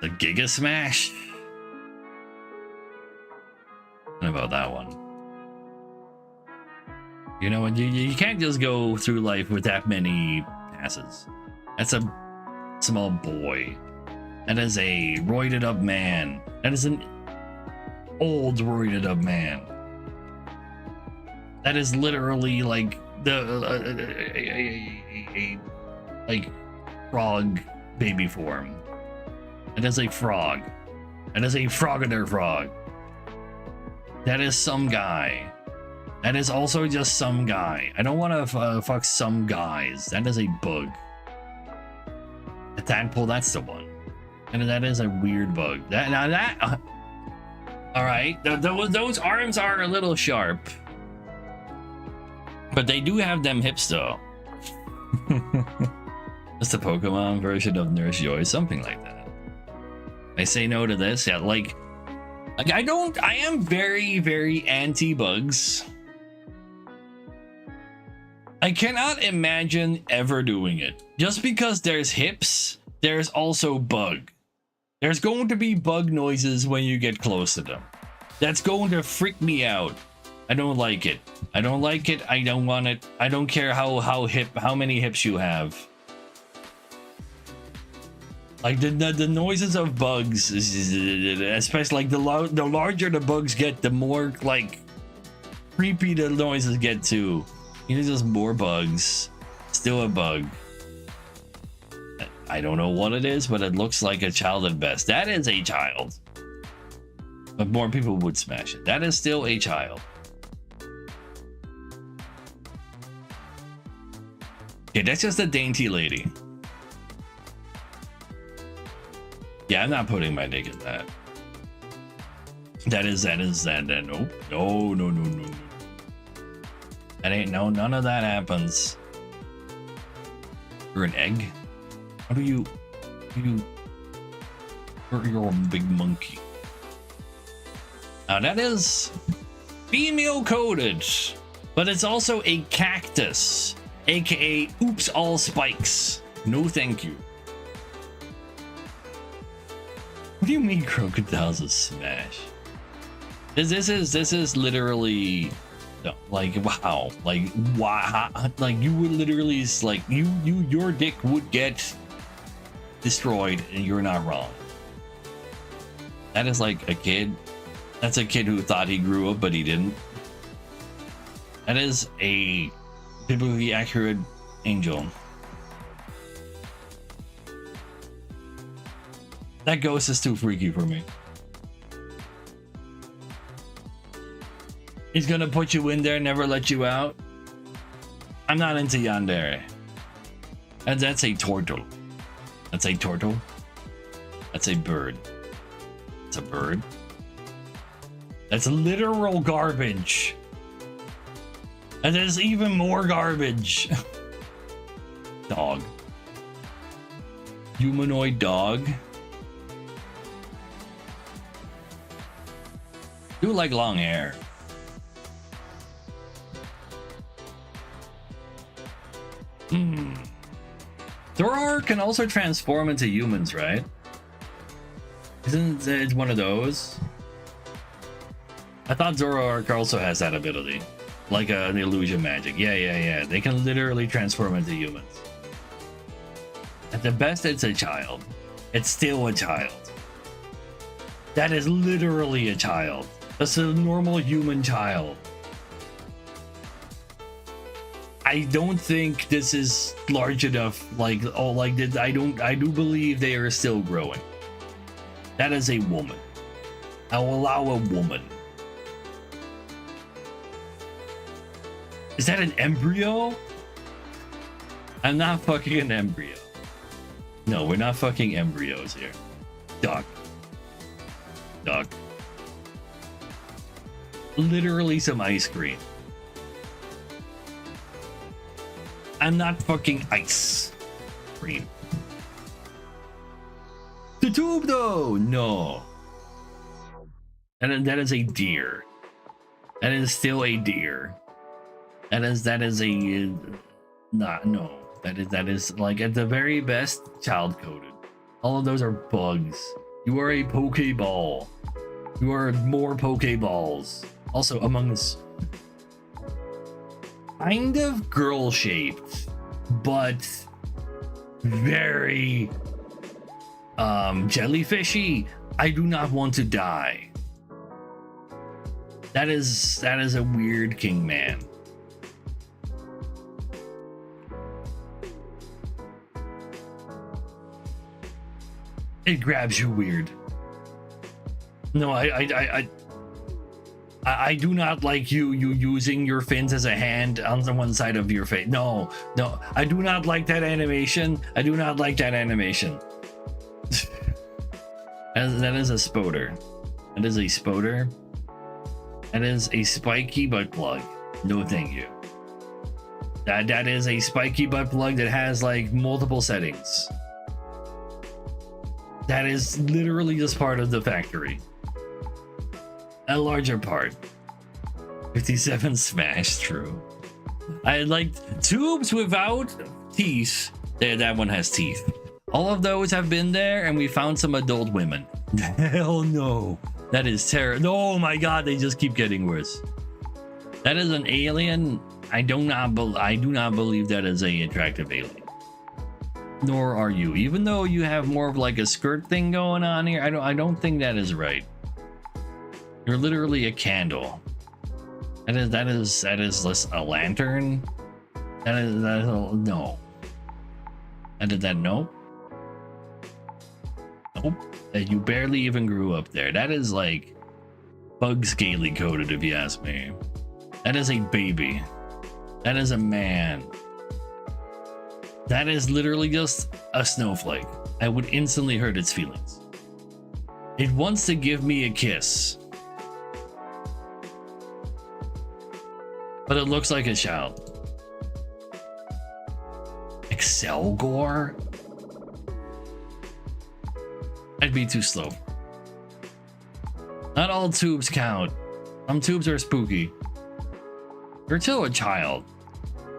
The Giga Smash? What about that one? You know what? You can't just go through life with that many passes. That's a small boy. That is a roided up man. That is an old roided up man. That is literally like the like frog baby form. That is a frog. That is a frogger frog. That is some guy. That is also just some guy. I don't want to fuck some guys. That is a bug. A tadpole, that's the one. And that is a weird bug. All right, those arms are a little sharp, but they do have them hips though. It's the Pokemon version of Nurse Joy, something like that. I say no to this. Yeah, like I am very, very anti-bugs. I cannot imagine ever doing it. Just because there's hips, there's also bug. There's going to be bug noises when you get close to them. That's going to freak me out. I don't like it. I don't like it. I don't want it. I don't care how many hips you have. Like the noises of bugs, especially like the larger the bugs get, the more like creepy the noises get too. You know, just more bugs. Still a bug. I don't know what it is, but it looks like a child at best. That is a child. But more people would smash it. That is still a child. Okay, that's just a dainty lady. Yeah, I'm not putting my dick in that. That no. That ain't none of that happens. You're an egg? How do you you're a big monkey. Now that is female coded, but it's also a cactus, aka oops all spikes. No thank you. What do you mean crocodiles is smash? This is literally no, like wow, like you would literally like your dick would get destroyed and you're not wrong. That is like a kid. That's a kid who thought he grew up but he didn't. That is a biblically accurate angel. That ghost is too freaky for me. He's gonna put you in there, never let you out. I'm not into yandere. And that's a turtle. That's a turtle. That's a bird. It's a bird. That's literal garbage. And there's even more garbage. Dog. Humanoid dog. You like long hair. Zoroark can also transform into humans, right? Isn't it one of those? I thought Zoroark also has that ability. Like an illusion magic. Yeah. They can literally transform into humans. At the best, it's a child. It's still a child. That is literally a child. That's a normal human child. I don't think this is large enough. Like, oh, like this. I do believe they are still growing. That is a woman. I will allow a woman. Is that an embryo? I'm not fucking an embryo. No, we're not fucking embryos here. Duck. Literally some ice cream. I'm not fucking ice cream. The tube though, no. And that is a deer. That is still a deer. That is a not no. That is like at the very best child coded. All of those are bugs. You are a Pokeball. You are more Pokeballs. Also Among Us. Kind of girl shaped, but very jellyfishy. I do not want to die. That is a weird king man. It grabs you weird. No, I do not like you using your fins as a hand on the one side of your face. No, I do not like that animation. That is a spoder. That is a spoder. That is a spiky butt plug. No thank you. That is a spiky butt plug that has like multiple settings. That is literally just part of the factory. A larger part. 57 smash, true. I liked tubes without teeth. There, that one has teeth. All of those have been there, and we found some adult women. Hell no. That is terrible. Oh my god, they just keep getting worse. That is an alien. I do not believe that is a attractive alien. Nor are you. Even though you have more of like a skirt thing going on here, I don't think that is right. You're literally a candle. That is less a lantern. That is no. And did that nope? Nope. That you barely even grew up there. That is like bug scaly coded, if you ask me. That is a baby. That is a man. That is literally just a snowflake. I would instantly hurt its feelings. It wants to give me a kiss. but it looks like a child. Excel gore? I'd be too slow. Not all tubes count. Some tubes are spooky. You're still a child.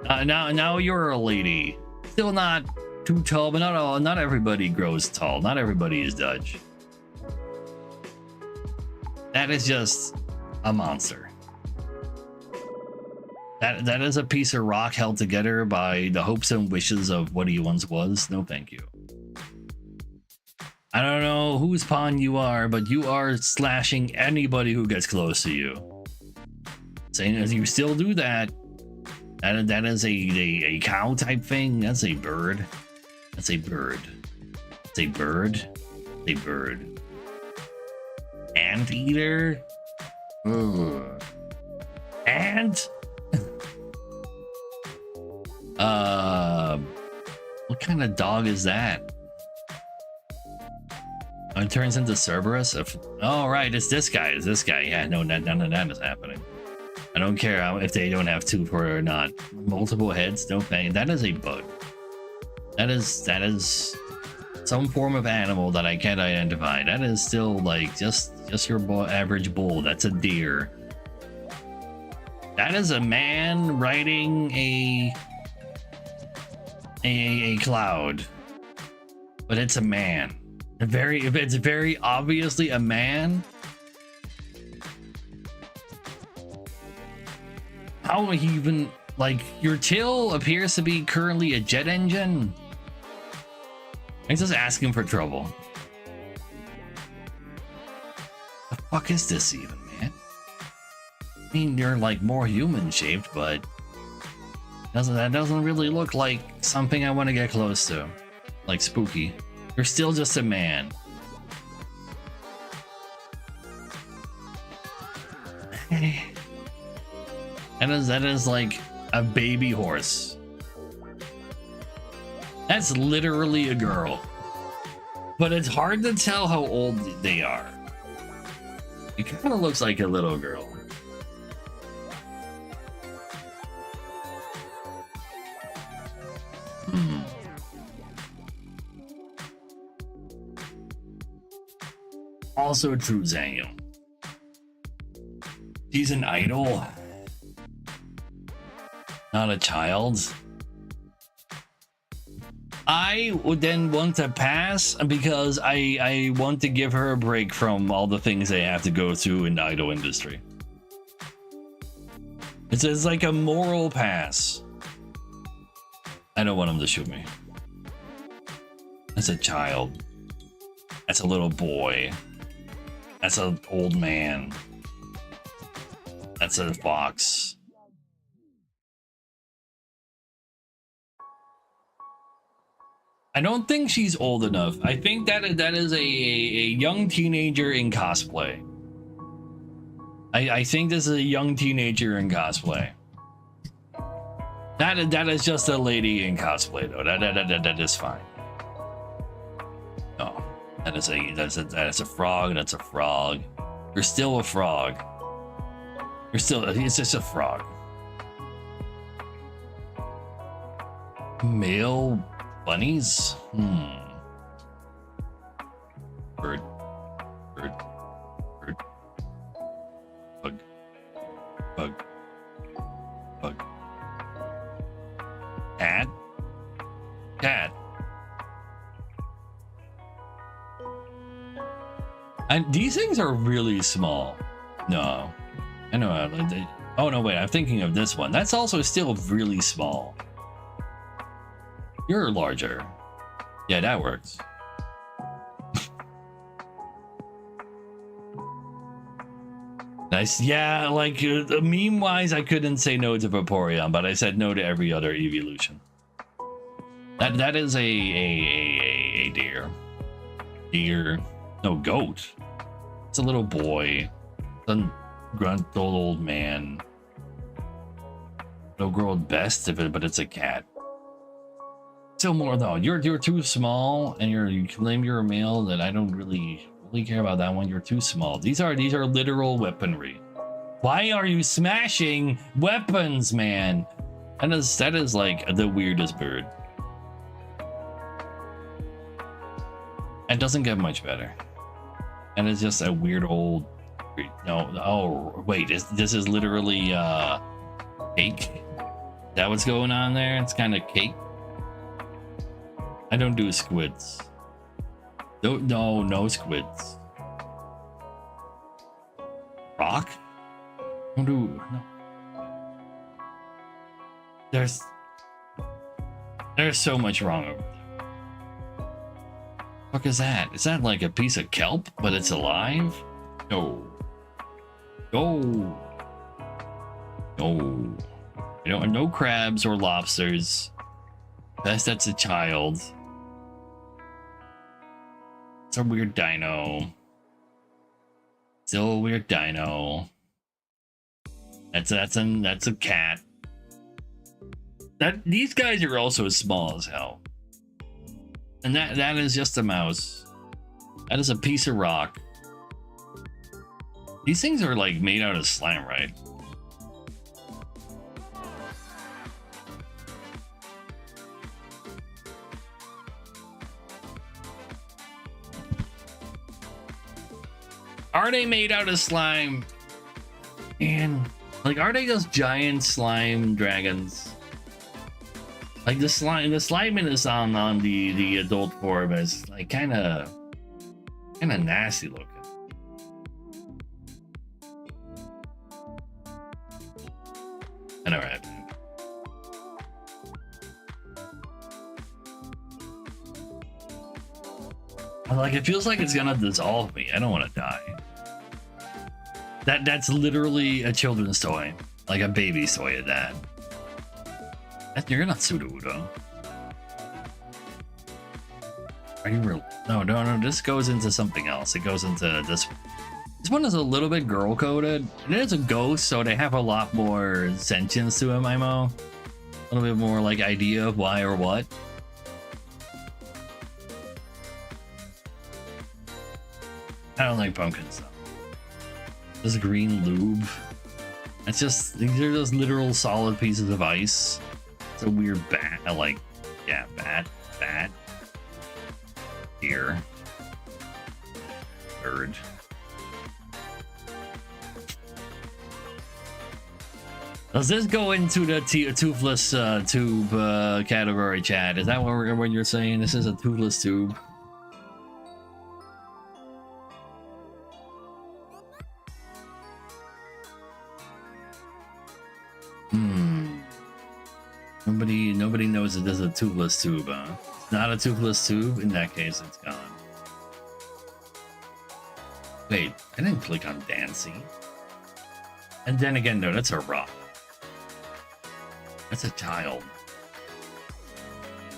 Now you're a lady. Still not too tall, but not everybody grows tall. Not everybody is Dutch. That is just a monster. That is a piece of rock held together by the hopes and wishes of what he once was. No, thank you. I don't know whose pawn you are, but you are slashing anybody who gets close to you. Saying as you still do that, that is a cow type thing. That's a bird. That's a bird. It's a bird. It's a bird. Anteater. Ugh. Ant. What kind of dog is that? Oh, it turns into Cerberus. Oh, right, it's this guy. It's this guy. Yeah, no, none of that is happening. I don't care if they don't have two for it or not. Multiple heads, no bang. That is a bug. That is some form of animal that I can't identify. That is still like just your average bull. That's a deer. That is a man riding a cloud, but it's a man. If it's very obviously a man. How even, like, your tail appears to be currently a jet engine. I'm just asking for trouble. The fuck is this even, man? I mean, you're like more human shaped, but that doesn't really look like something I want to get close to. Like spooky. You're still just a man. That is like a baby horse. That's literally a girl. But it's hard to tell how old they are. It kind of looks like a little girl. Also true, Zaniel. She's an idol. Not a child. I would then want to pass because I want to give her a break from all the things they have to go through in the idol industry. It's like a moral pass. I don't want him to shoot me. That's a child. That's a little boy. That's an old man. That's a fox. I don't think she's old enough. I think that is a young teenager in cosplay. I think this is a young teenager in cosplay. That is just a lady in cosplay though. That is fine. No, that's a frog. That's a frog. You're still a frog. It's just a frog. Male bunnies? Bird. Bug. Cat. And these things are really small. No. I know. Oh no, wait, I'm thinking of this one. That's also still really small. You're larger. Yeah, that works. Nice. Yeah, like meme-wise, I couldn't say no to Vaporeon, but I said no to every other evolution. That is a deer. Deer. No, goat. It's a little boy. Some grunt old man. It'll grow best but it's a cat. Still more though. You're too small, and you claim you're a male. That I don't really care about that one. You're too small. These are literal weaponry. Why are you smashing weapons, man? That is like the weirdest bird. It doesn't get much better. And it's just a weird old. No, oh wait, this is literally cake. Is that what's going on there? It's kind of cake. I don't do squids. No squids. Rock? Don't do no. There's so much wrong over there. What is that? Is that like a piece of kelp, but it's alive? No. No. No. You know, no crabs or lobsters. That's a child. It's a weird dino. Still a weird dino. That's a cat. These guys are also small as hell. And that is just a mouse. That is a piece of rock. These things are like made out of slime, right? Are they made out of slime? And like, are they those giant slime dragons? Like the slime is on the adult form is like kind of nasty looking. I know, right? Like, it feels like it's gonna dissolve me. I don't want to die. That's literally a children's toy, like a baby's toy at that. You're not Sudowoodo. Are you real? No. This goes into something else. It goes into this. This one is a little bit girl coded. It is a ghost, so they have a lot more sentience to them, IMO. A little bit more like idea of why or what. I don't like pumpkins though. This green lube. It's just, these are just literal solid pieces of ice. It's a weird bat. I like, yeah, bat. Deer. Bird. Does this go into the toothless tube category, Chad? Is that what you're saying? This is a toothless tube? Nobody knows that there's a toothless tube, huh? It's not a toothless tube? In that case, it's gone. Wait, I didn't click on Dancy. And then again, no, that's a rock. That's a child.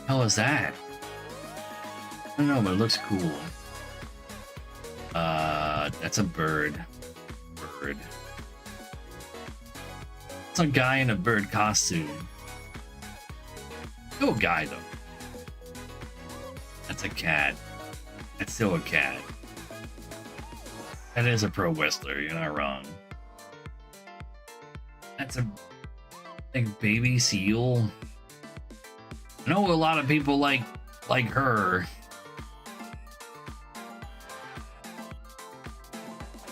How is that? I don't know, but it looks cool. That's a bird. It's a guy in a bird costume. Still a guy though. That's a cat. That's still a cat. That is a pro wrestler, you're not wrong. That's a like baby seal. I know a lot of people like her.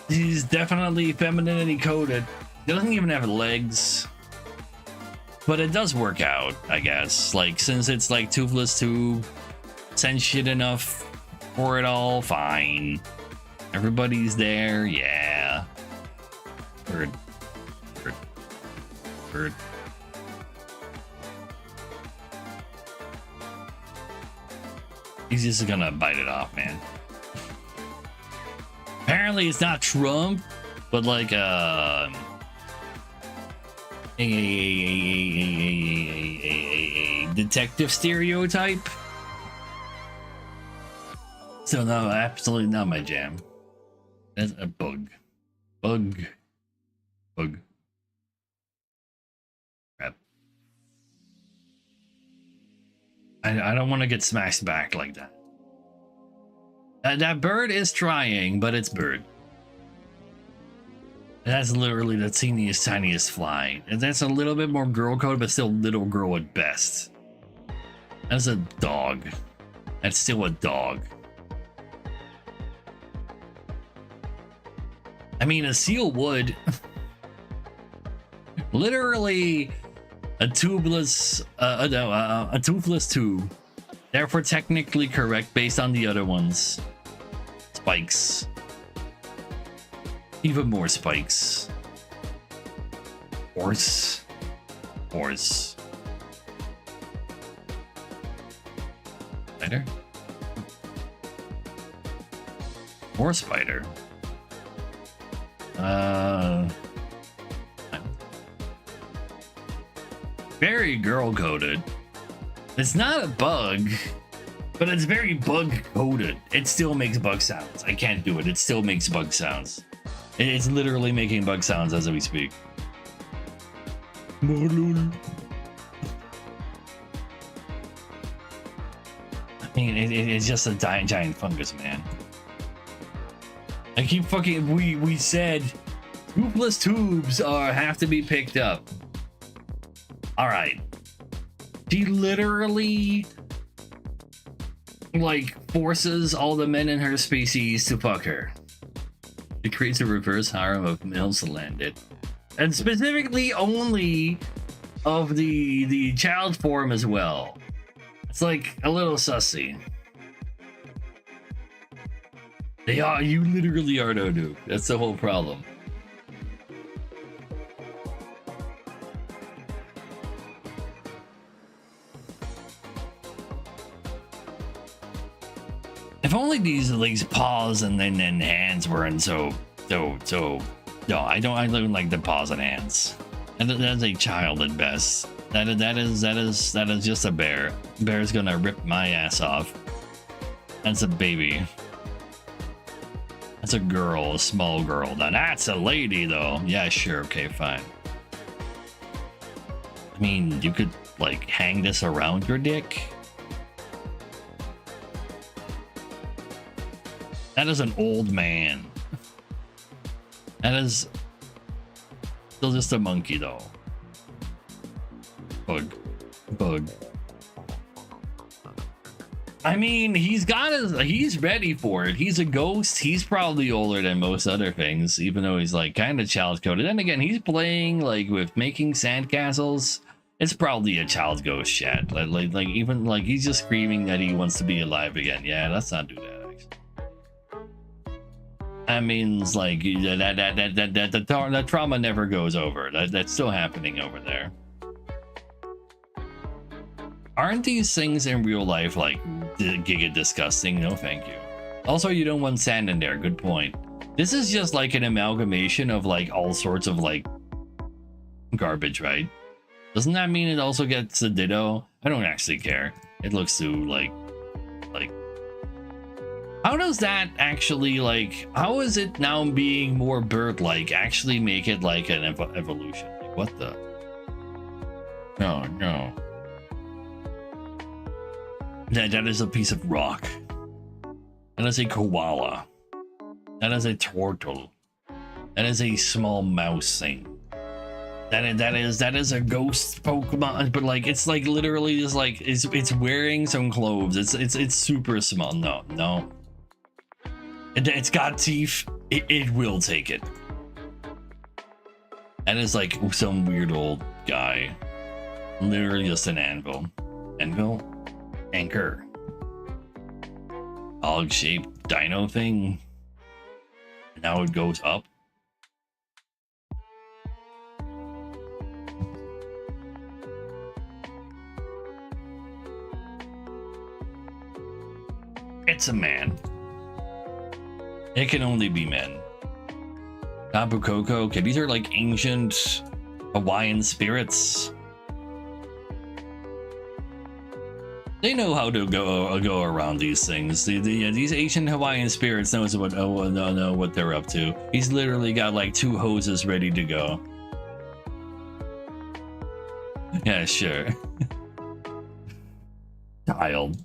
She's definitely femininity coded. Doesn't even have legs. But it does work out, I guess. Like, since it's like toothless tube, sentient enough for it all, fine. Everybody's there, yeah. Bird. He's just gonna bite it off, man. Apparently it's not Trump, but like a detective stereotype. So no, absolutely not my jam. That's a bug. Crap. I don't want to get smashed back like that. That bird is trying, but it's bird. That's literally the teeniest, tiniest fly. And that's a little bit more girl code, but still little girl at best. That's a dog. That's still a dog. I mean, a seal would. Literally a tubeless, a toothless tube. Therefore, technically correct based on the other ones. Spikes. Even more spikes. Horse. Horse. Spider? More spider. Very girl coded. It's not a bug, but it's very bug coded. It still makes bug sounds. I can't do it. It still makes bug sounds. It's literally making bug sounds as we speak. I mean, it's just a giant fungus, man. I keep fucking. We said toothless tubes have to be picked up. All right. She literally like forces all the men in her species to fuck her. It creates a reverse harem of males to land it, and specifically only of the child form as well. It's like a little sussy. They are. You literally are no noob. That's the whole problem. If only these paws and then hands weren't so. No, I don't. I don't like the paws and hands. And that's a child at best. That is just a bear. Bear's gonna rip my ass off. That's a baby. That's a girl, a small girl. Now that's a lady though. Yeah, sure, okay, fine. I mean, you could like hang this around your dick. That is an old man. That is still just a monkey though. Bug. I mean, he's ready for it. He's a ghost. He's probably older than most other things, even though he's like kind of child coded. Then again, he's playing like with making sandcastles. It's probably a child ghost chat. Like even like he's just screaming that he wants to be alive again. Yeah, let's not do that. Actually, that means like that trauma never goes over. That's still happening over there. Aren't these things in real life like giga disgusting? No, thank you. Also, you don't want sand in there. Good point. This is just like an amalgamation of like all sorts of like garbage, right? Doesn't that mean it also gets a ditto? I don't actually care. It looks too like how does that actually like how is it now being more bird-like actually make it like an evolution? Like what the? No. That is a piece of rock. That is a koala. That is a turtle. That is a small mouse thing. That is a ghost Pokemon, but like it's like literally just like it's wearing some clothes. It's super small. No. It's got teeth. It will take it. That is like some weird old guy. Literally just an anvil. Anchor. Dog-shaped dino thing. Now it goes up. It's a man. It can only be men. Tapu Koko. Okay, these are like ancient Hawaiian spirits. They know how to go around these things. These ancient Hawaiian spirits knows what they're up to. He's literally got like 2 hoses ready to go. Yeah, sure. Child.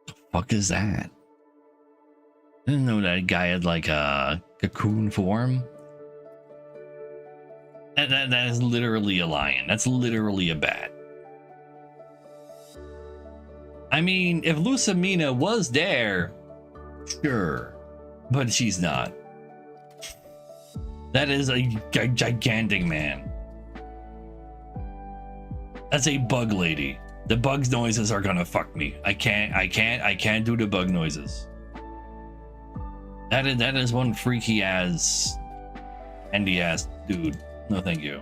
The fuck is that? I didn't know that guy had like a cocoon form. That is literally a lion. That's literally a bat. I mean, if Lucamina was there, sure, but she's not. That is a gigantic man. That's a bug lady. The bug's noises are gonna fuck me. I can't do the bug noises. That is one freaky ass, handy ass dude. No, thank you.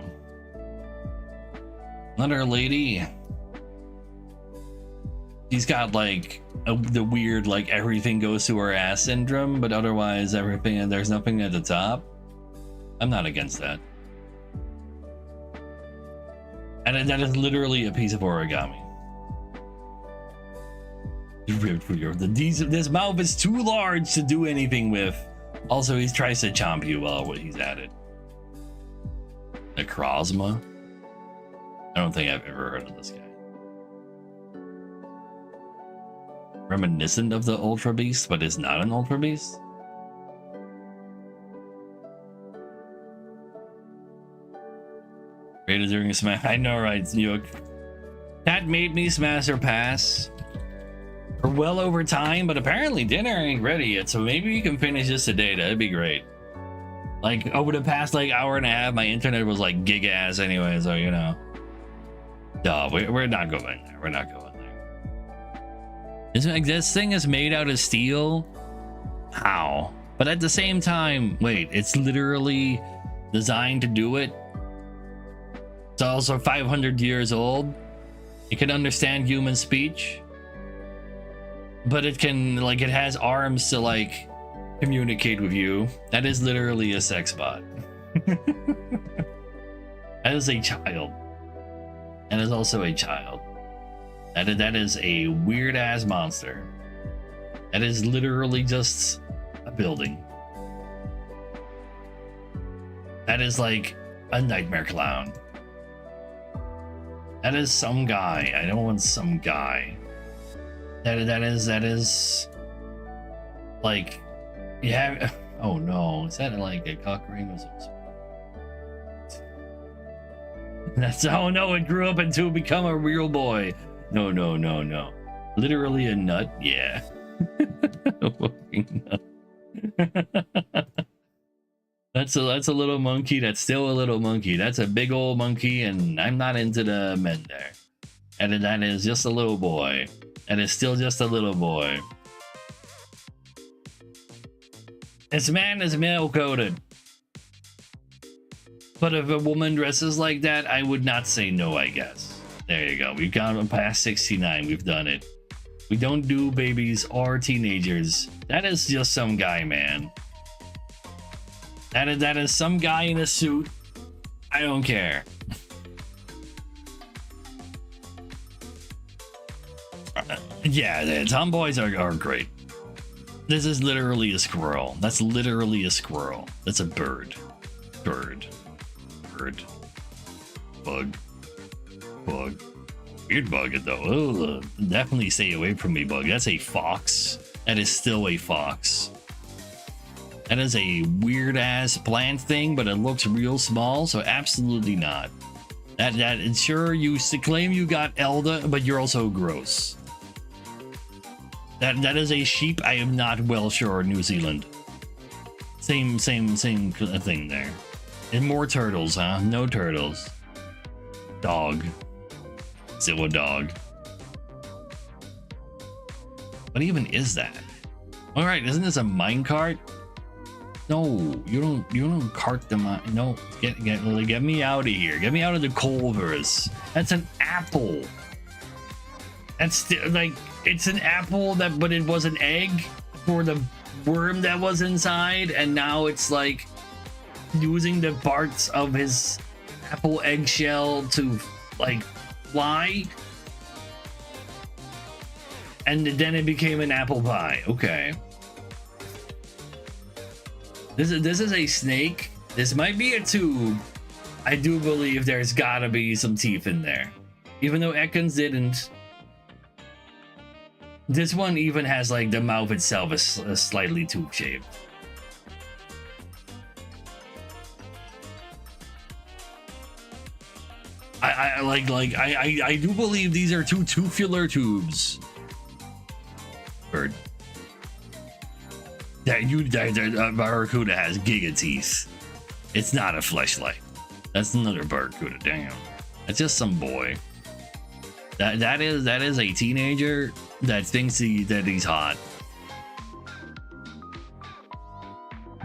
Another lady. She's got like the weird like everything goes to her ass syndrome, but otherwise everything, there's nothing at the top. I'm not against that. And that is literally a piece of origami. This mouth is too large to do anything with. Also, he tries to chomp you while he's at it. Necrozma? I don't think I've ever heard of this guy. Reminiscent of the Ultra Beast, but is not an Ultra Beast? Rated during a smash. I know, right? That made me smash or pass for well over time, but apparently dinner ain't ready yet, so maybe we can finish this today. That'd be great. Like over the past like hour and a half, my internet was like gig ass anyway, so you know. Duh, we're not going there. We're not going there. This thing is made out of steel? How? But at the same time, wait, it's literally designed to do it? It's also 500 years old. It can understand human speech. But it can, like, it has arms to, like, communicate with you. That is literally a sex bot. That is a child. That is also a child. That is a weird ass monster. That is literally just a building. That is like a nightmare clown. That is some guy. I don't want some guy. That is like you have. Oh no, is that like a cock ring or something? That's, oh no, it grew up into become a real boy. No. Literally a nut, yeah. A fucking nut. That's a little monkey. That's still a little monkey. That's a big old monkey, and I'm not into the men there. And that is just a little boy. And it's still just a little boy. This man is male coded. But if a woman dresses like that, I would not say no, I guess. There you go. We've gone past 69. We've done it. We don't do babies or teenagers. That is just some guy, man. That is some guy in a suit. I don't care. Yeah, the tomboys are great. This is literally a squirrel. That's literally a squirrel. That's a bird. Bird. Bug. Weird bug though. Ugh. Definitely stay away from me, bug. That's a fox. That is still a fox. That is a weird ass plant thing, but it looks real small, so absolutely not. That sure, you claim you got Elda, but you're also gross. That is a sheep. I am not well sure. New Zealand. Same thing there. And more turtles, huh? No turtles. Dog. Still a dog. What even is that? All right, isn't this a minecart? No, you don't cart them out. No, get me out of here. Get me out of the Culver's. That's an apple. That's like, it's an apple but it was an egg for the worm that was inside, and now it's like using the parts of his apple eggshell to like fly, and then it became an apple pie. Okay, this is a snake. This might be a tube. I do believe there's gotta be some teeth in there, even though Ekans didn't. This one even has like the mouth itself is slightly tube shaped. I do believe these are two tubular tubes. Bird. That barracuda has giga teeth. It's not a fleshlight. That's another barracuda. Damn, that's just some boy. That is a teenager that thinks that he's hot.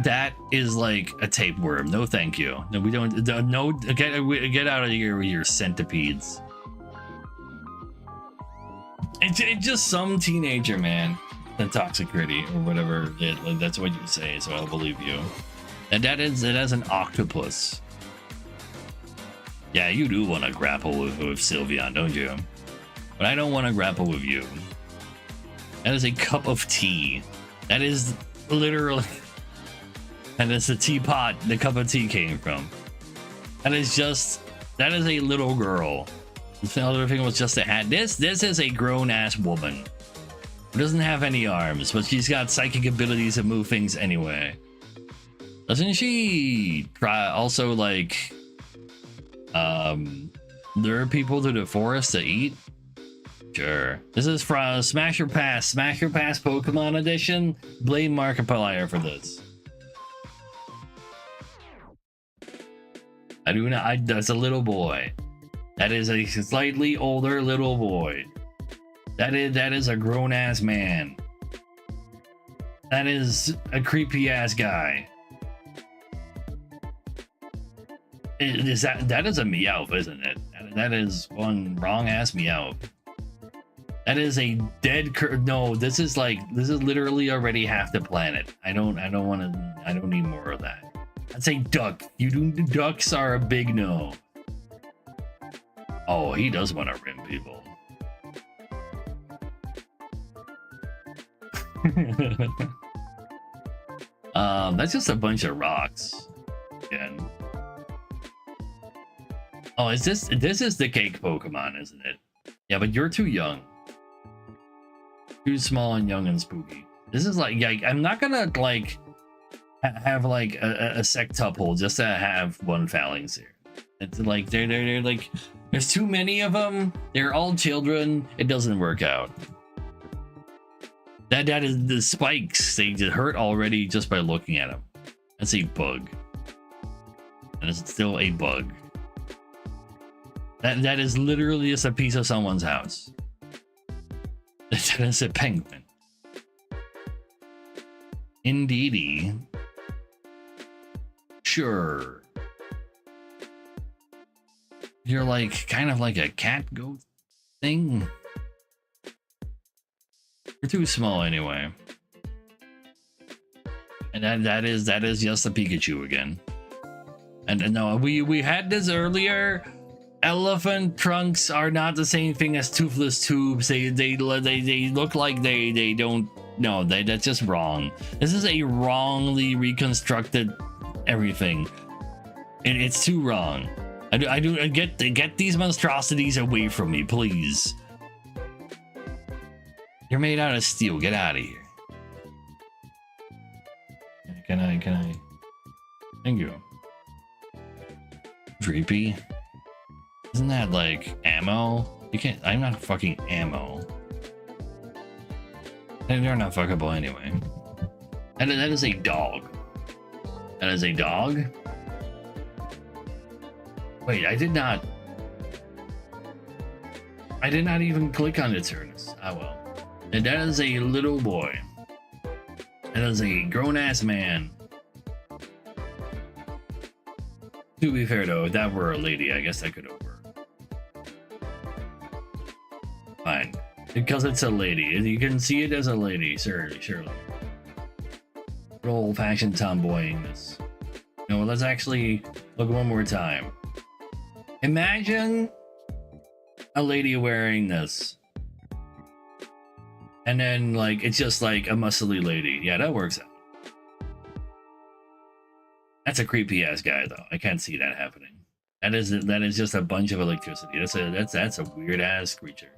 That is like a tapeworm. No, thank you. No, we don't. No, get out of here with your centipedes. It's just some teenager, man. The toxic gritty or whatever. That's what you say, so I'll believe you. And it has an octopus. Yeah, you do want to grapple with Sylveon, don't you? But I don't want to grapple with you. That is a cup of tea. That is literally. And it's the teapot the cup of tea came from. That is a little girl. The other thing was just a hat. This is a grown-ass woman who doesn't have any arms, but she's got psychic abilities to move things anyway. Doesn't she try also like lure people to the forest to eat? Sure. This is from Smash or Pass Pokemon Edition. Blame Markiplier for this. I do not. That's a little boy. That is a slightly older little boy. That is a grown ass man. That is a creepy ass guy. That is a Meowth, isn't it? That is one wrong ass Meowth. That is a dead no, this is literally already half the planet. I don't need more of that. That's a duck. Ducks are a big no. Oh, he does want to rim people. That's just a bunch of rocks. Again. Oh, this is the cake Pokemon, isn't it? Yeah, but you're too young. Too small and young and spooky. This is like I'm not gonna like have like a sectuple just to have one phalanx here. It's like they're like there's too many of them. They're all children. It doesn't work out. That is the spikes. They just hurt already just by looking at them. That's a bug, and it's still a bug. That is literally just a piece of someone's house. That is a penguin. Indeedy. Sure. You're like kind of like a cat goat thing. You're too small anyway. And that is just a Pikachu again. And no, we had this earlier. Elephant trunks are not the same thing as toothless tubes. They look like they don't. No, that's just wrong. This is a wrongly reconstructed everything. It's too wrong. I get these monstrosities away from me, please. You're made out of steel. Get out of here. Can I? Thank you. Creepy. Isn't that like ammo? You can't. I'm not fucking ammo. And they're not fuckable anyway. That is a dog. That is a dog. Wait, I did not even click on its Turnus. Ah well. And that is a little boy. That is a grown-ass man. To be fair though, if that were a lady, I guess that could have worked. Fine. Because it's a lady. You can see it as a lady, surely. Good old-fashioned tomboyingness. No, let's actually look one more time. Imagine a lady wearing this. And then, like, it's just like a muscly lady. Yeah, that works out. That's a creepy-ass guy, though. I can't see that happening. That is just a bunch of electricity. That's a weird-ass creature.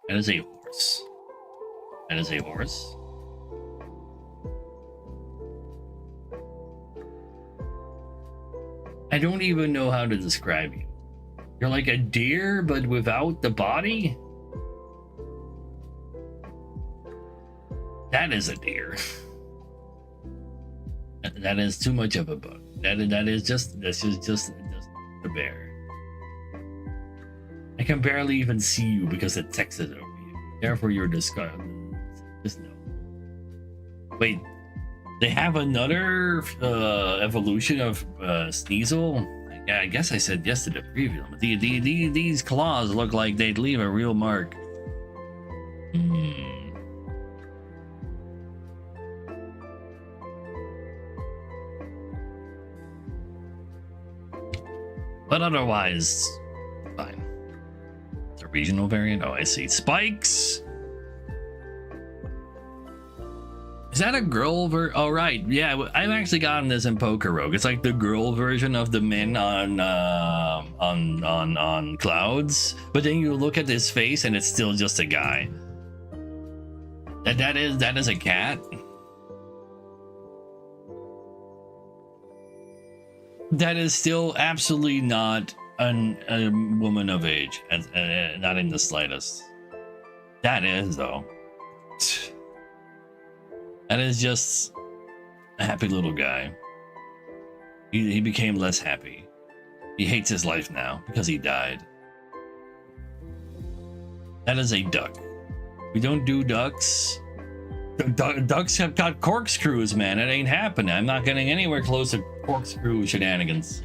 That is a horse. That is a horse. I don't even know how to describe you. You're like a deer, but without the body? That is a deer. That is too much of a bug. This is just a bear. I can barely even see you because the text is over you. Therefore, you're disgusted. Just no. Wait, they have another evolution of Sneasel? Yeah, I guess I said yes to the preview. But these claws look like they'd leave a real mark. But otherwise, fine. It's a regional variant. Oh, I see. Spikes! Is that a girl oh, right. Yeah, I've actually gotten this in Poker Rogue. It's like the girl version of the men on Clouds. But then you look at his face and it's still just a guy. That is a cat. That is still absolutely not a woman of age, not in the slightest. That is, though. That is just a happy little guy. He became less happy. He hates his life now because he died. That is a duck. We don't do ducks. Ducks have got corkscrews, man. It ain't happening. I'm not getting anywhere close to corkscrew shenanigans.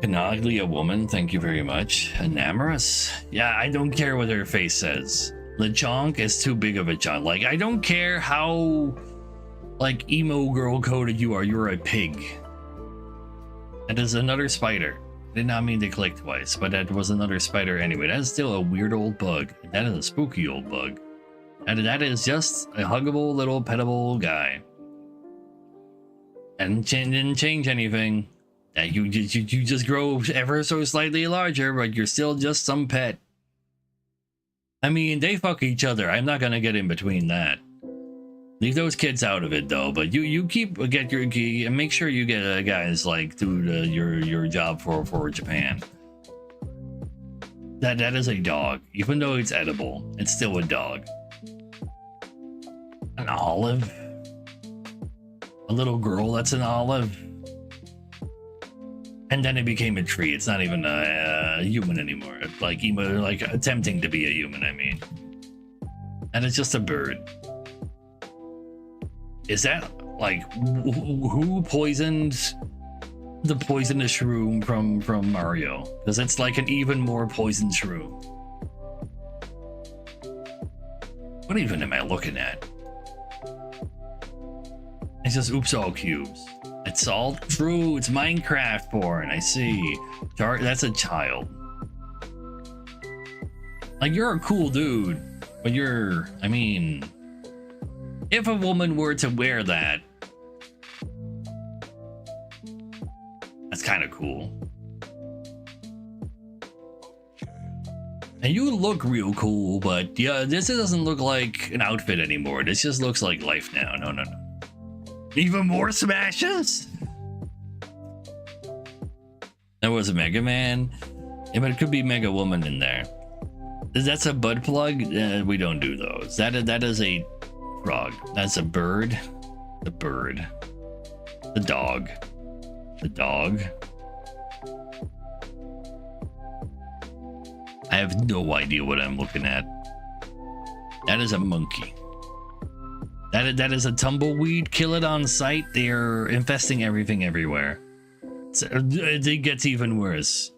Canonically a woman, thank you very much. Enamorous? Yeah, I don't care what her face says. Lechonk is too big of a chunk. Like, I don't care how, like, emo girl coded you are. You're a pig. That is another spider. I did not mean to click twice, but that was another spider anyway. That is still a weird old bug. That is a spooky old bug. And that is just a huggable little petable guy. And didn't change anything. You just grow ever so slightly larger, but you're still just some pet. I mean, they fuck each other. I'm not gonna get in between that. Leave those kids out of it, though. But you get your key and make sure you get guys like do your job for Japan. That is a dog, even though it's edible. It's still a dog. An olive. A little girl that's an olive. And then it became a tree. It's not even a human anymore. It's like attempting to be a human, I mean. And it's just a bird. Is that like who poisoned the poisonous shroom from Mario? Because it's like an even more poisoned shroom. What even am I looking at? It's just oops all cubes. It's all true. It's Minecraft porn. I see. That's a child. Like, you're a cool dude, but I mean, if a woman were to wear that, that's kind of cool. And you look real cool, but yeah, this doesn't look like an outfit anymore. This just looks like life now. No. Even more smashes? There was a Mega Man. Yeah, but it could be Mega Woman in there. That's a butt plug? We don't do those. That is a frog. That's a bird. The bird. The dog. The dog. I have no idea what I'm looking at. That is a monkey. That is a tumbleweed. Kill it on sight. They're infesting everything everywhere. It gets even worse.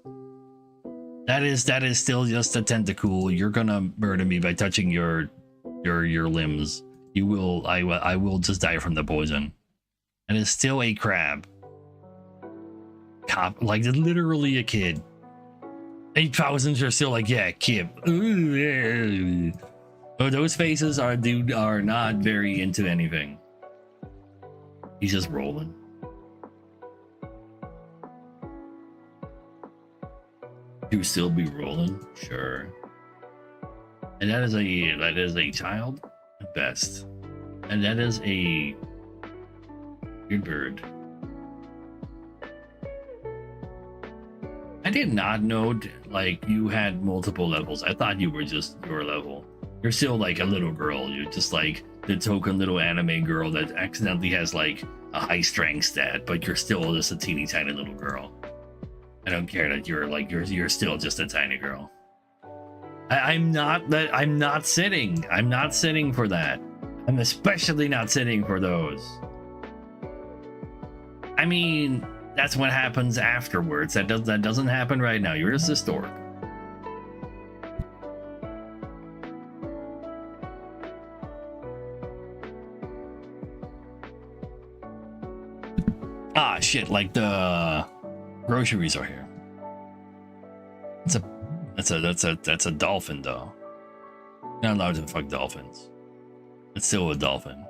That is still just a tentacle. You're gonna murder me by touching your limbs. You will. I will just die from the poison. And it's still a crab. Like literally a kid. 8,000s are still like, yeah, kid. Oh, those faces are not very into anything. He's just rolling. You still be rolling? Sure. And that is a child at best. And that is a good bird. I did not know like you had multiple levels. I thought you were just your level. You're still like a little girl. You're just like the token little anime girl that accidentally has like a high strength stat, but you're still just a teeny tiny little girl. I don't care that you're still just a tiny girl. I'm not sitting. I'm not sitting for that. I'm especially not sitting for those. I mean, that's what happens afterwards. That doesn't happen right now. You're just a stork. Ah, shit! Like the groceries are here. That's a dolphin though. You're not allowed to fuck dolphins. It's still a dolphin.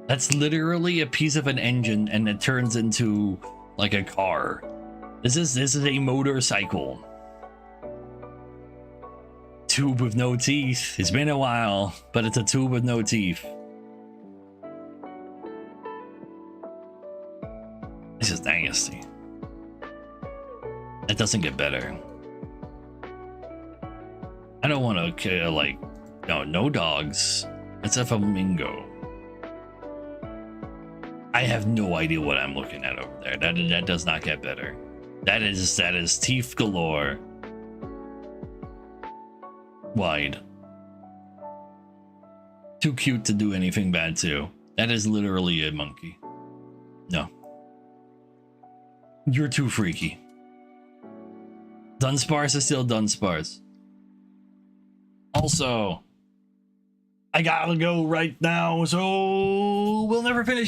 That's literally a piece of an engine and it turns into like a car. This is a motorcycle. Tube with no teeth. It's been a while, but it's a tube with no teeth. This is nasty. It doesn't get better. I don't want to kill, like, no dogs. It's a flamingo. I have no idea what I'm looking at over there. That does not get better. That is teeth galore. Wide. Too cute to do anything bad to. That is literally a monkey. No. You're too freaky. Dunsparce is still Dunsparce. Also, I gotta go right now, so we'll never finish.